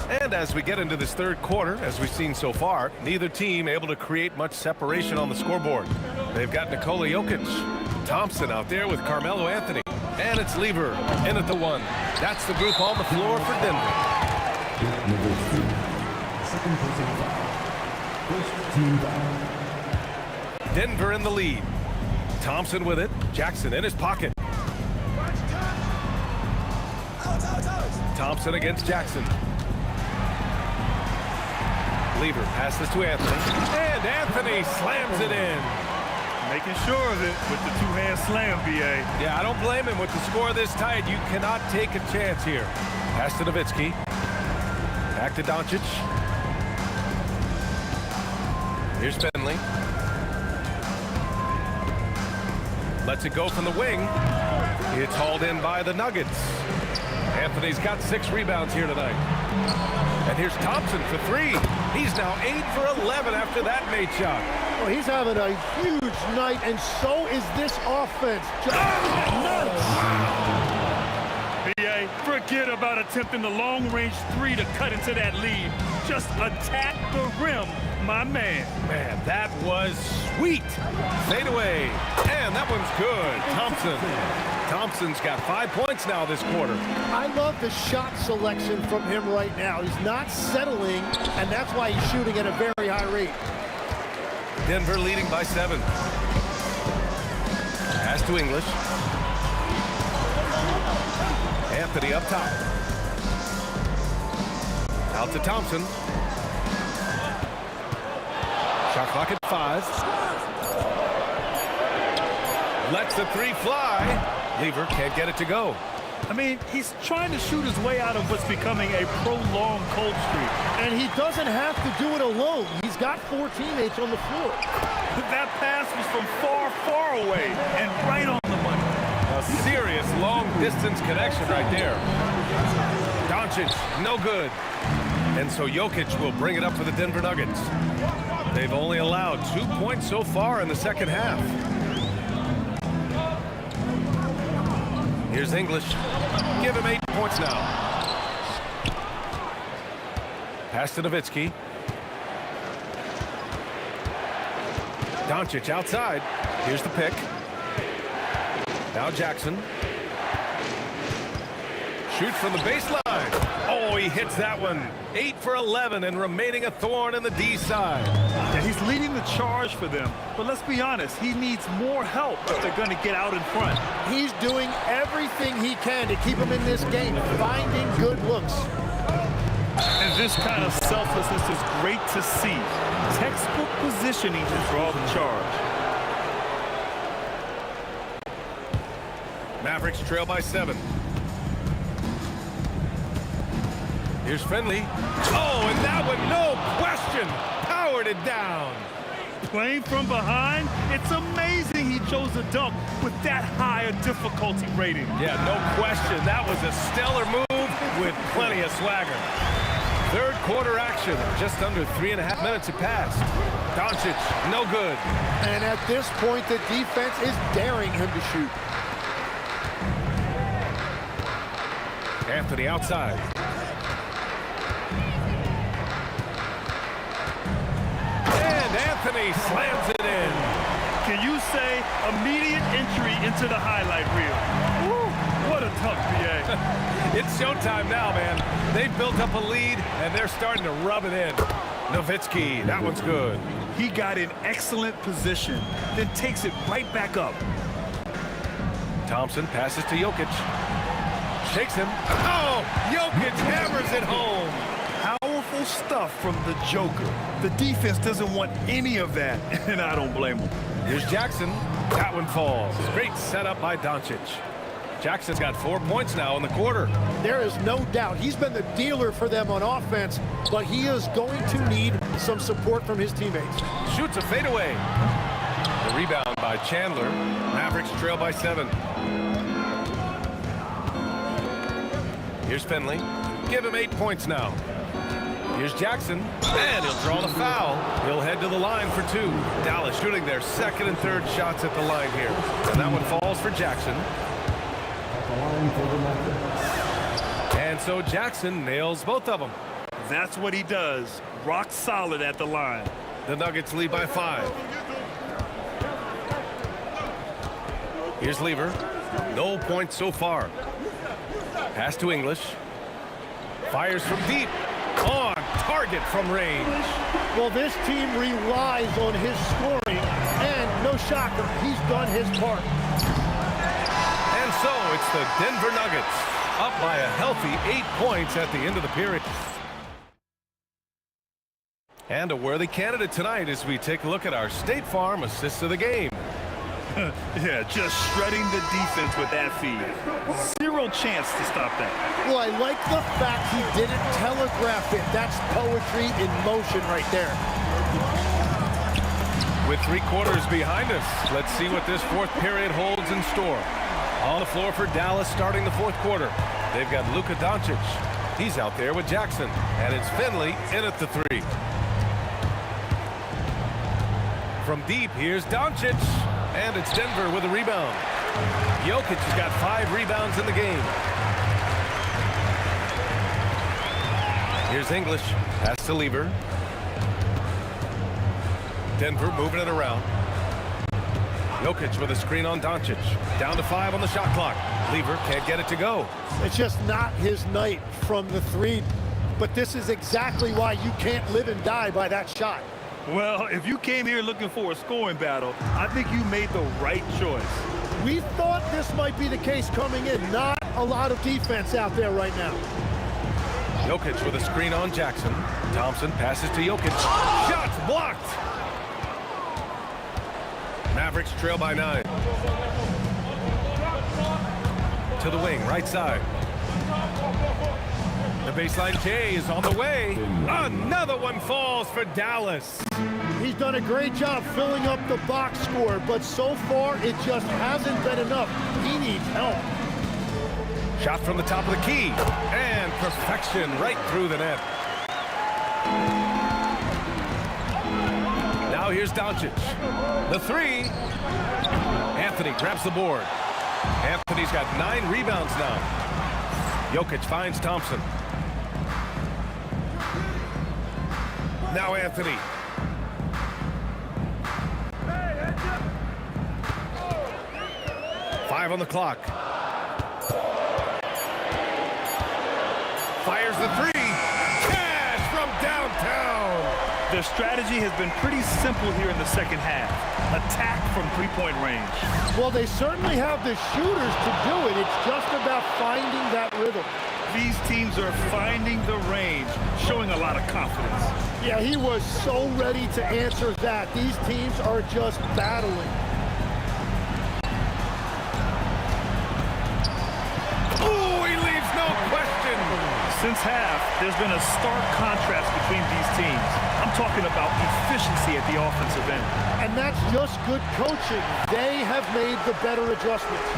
And as we get into this third quarter, as we've seen so far, neither team able to create much separation on the scoreboard. They've got Nikola Jokic. Thompson out there with Carmelo Anthony. And it's Lever in at the 1. That's the group on the floor for Denver. Denver in the lead. Thompson with it. Jackson in his pocket. Thompson against Jackson. Lever passes to Anthony. And Anthony slams it in. Making sure of it with the two-hand slam, B.A. Yeah, I don't blame him. With the score this tight, you cannot take a chance here. Pass to Nowitzki. Back to Doncic. Here's Finley. Lets it go from the wing. It's hauled in by the Nuggets. Anthony's got 6 rebounds here tonight. And here's Thompson for 3. He's now 8 for 11 after that made shot. Well, he's having a huge night, and so is this offense. Nice. BA. Forget about attempting the long-range three to cut into that lead. Just attack the rim, my man. Man, that was sweet. Fade away. And that one's good. Thompson's got 5 points now this quarter. I love the shot selection from him right now. He's not settling, and that's why he's shooting at a very high rate. Denver leading by 7. Pass to English. Anthony up top. Out to Thompson. Shot clock at 5. Lets the three fly. Lever can't get it to go. I mean, he's trying to shoot his way out of what's becoming a prolonged cold streak. And he doesn't have to do it alone. He's got 4 teammates on the floor. That pass was from far, far away and right on the money. A serious long-distance connection right there. Doncic, no good. And so Jokic will bring it up for the Denver Nuggets. They've only allowed 2 points so far in the second half. Here's English. Give him 8 points now. Pass to Nowitzki. Doncic outside. Here's the pick. Now Jackson. Shoots from the baseline. Oh, he hits that one. 8 for 11 and remaining a thorn in the D side. Yeah, he's leading the charge for them. But let's be honest, he needs more help if they're going to get out in front. He's doing everything he can to keep him in this game, finding good looks. And this kind of selflessness is great to see. Textbook positioning to draw the charge. Mavericks trail by 7. Here's Finley. Oh, and that one, no question, powered it down. Playing from behind, it's amazing he chose a dunk with that high a difficulty rating. Yeah, no question. That was a stellar move with plenty of swagger. Third quarter action. Just under 3.5 minutes have passed. Doncic, no good. And at this point, the defense is daring him to shoot. Anthony outside. Anthony slams it in. Can you say immediate entry into the highlight reel? Woo, what a tough BA. It's showtime now, man. They've built up a lead, and they're starting to rub it in. Nowitzki, that one's good. He got in excellent position, then takes it right back up. Thompson passes to Jokic. Shakes him. Oh, Jokic hammers it home. Powerful stuff from the Joker. The defense doesn't want any of that, and I don't blame him. Here's Jackson. That one falls. Great setup by Doncic. Jackson's got 4 points now in the quarter. There is no doubt he's been the dealer for them on offense, but he is going to need some support from his teammates. Shoots a fadeaway. The rebound by Chandler. Mavericks trail by 7. Here's Finley. Give him 8 points now. Here's Jackson, and he'll draw the foul. He'll head to the line for 2. Dallas shooting their second and third shots at the line here. And that one falls for Jackson. And so Jackson nails both of them. That's what he does. Rock solid at the line. The Nuggets lead by 5. Here's Lever. No points so far. Pass to English. Fires from deep. On target from range. Well, this team relies on his scoring, and no shocker, he's done his part. And so it's the Denver Nuggets up by a healthy 8 points at the end of the period. And a worthy candidate tonight as we take a look at our State Farm assists of the game. Yeah, just shredding the defense with that feed. Zero chance to stop that. Well, I like the fact he didn't telegraph it. That's poetry in motion right there. With 3 quarters behind us, let's see what this fourth period holds in store. On the floor for Dallas starting the fourth quarter. They've got Luka Doncic. He's out there with Jackson. And it's Finley in at the 3. From deep, here's Doncic. And it's Denver with a rebound. Jokic has got 5 rebounds in the game. Here's English. Pass to Lever. Denver moving it around. Jokic with a screen on Doncic. Down to 5 on the shot clock. Lever can't get it to go. It's just not his night from the three. But this is exactly why you can't live and die by that shot. Well, if you came here looking for a scoring battle, I think you made the right choice. We thought this might be the case coming in. Not a lot of defense out there right now. Jokic with a screen on Jackson. Thompson passes to Jokic. Shots blocked! Mavericks trail by 9. To the wing, right side. The baseline J is on the way. Another one falls for Dallas. He's done a great job filling up the box score, but so far it just hasn't been enough. He needs help. Shot from the top of the key. And perfection right through the net. Now here's Doncic. The 3. Anthony grabs the board. Anthony's got 9 rebounds now. Jokic finds Thompson. Now Anthony. Five on the clock. Fires the 3. Cash from downtown. Their strategy has been pretty simple here in the second half. Attack from three-point range. Well, they certainly have the shooters to do it. It's just about finding that rhythm. These teams are finding the range, showing a lot of confidence. Yeah, he was so ready to answer that. These teams are just battling. Oh, he leaves no question. Since half, there's been a stark contrast between these teams. I'm talking about efficiency at the offensive end. And that's just good coaching. They have made the better adjustments.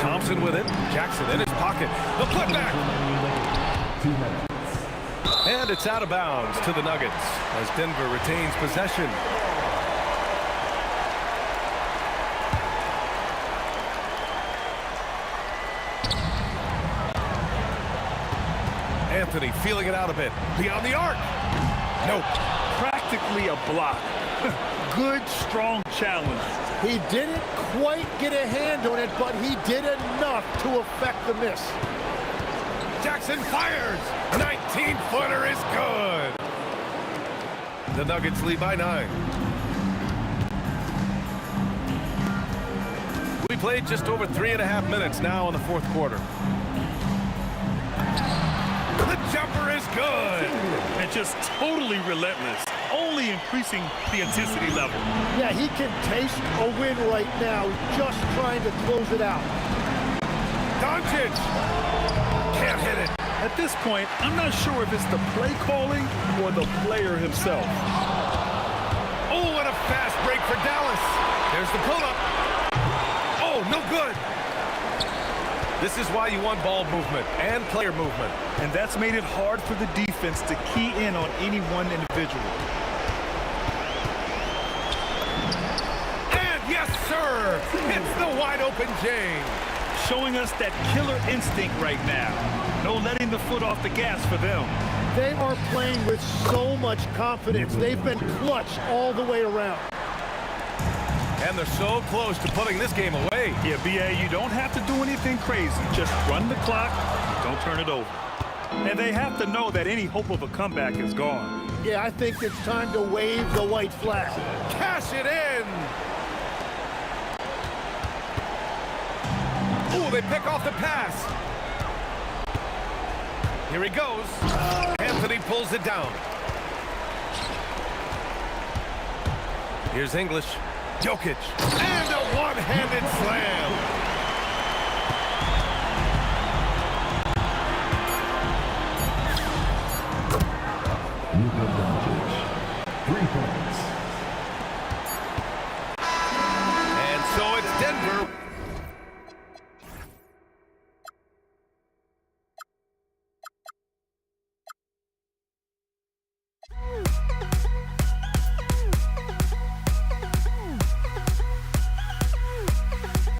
Thompson with it. Jackson in his pocket. The putback. And it's out of bounds to the Nuggets as Denver retains possession. Anthony feeling it out a bit. Beyond the arc. Nope. Practically a block. Good, strong challenge. He didn't quite get a hand on it, but he did enough to affect the miss. Jackson fires. 19-footer is good. The Nuggets lead by 9. We played just over 3.5 minutes now in the fourth quarter. The jumper is good. And just totally relentless, only increasing the intensity level. Yeah, he can taste a win right now, just trying to close it out. Doncic can't hit it. At this point, I'm not sure if it's the play calling or the player himself. Oh, what a fast break for Dallas. There's the pull-up. Oh, no good. This is why you want ball movement and player movement. And that's made it hard for the defense to key in on any one individual. And yes, sir, it's the wide open James. Showing us that killer instinct right now. No letting the foot off the gas for them. They are playing with so much confidence. They've been clutch all the way around. And they're so close to putting this game away. Yeah, B.A., you don't have to do anything crazy. Just run the clock, don't turn it over. And they have to know that any hope of a comeback is gone. Yeah, I think it's time to wave the white flag. Cash it in. Oh, they pick off the pass. Here he goes. Anthony pulls it down. Here's English. Jokic. And a one-handed slam.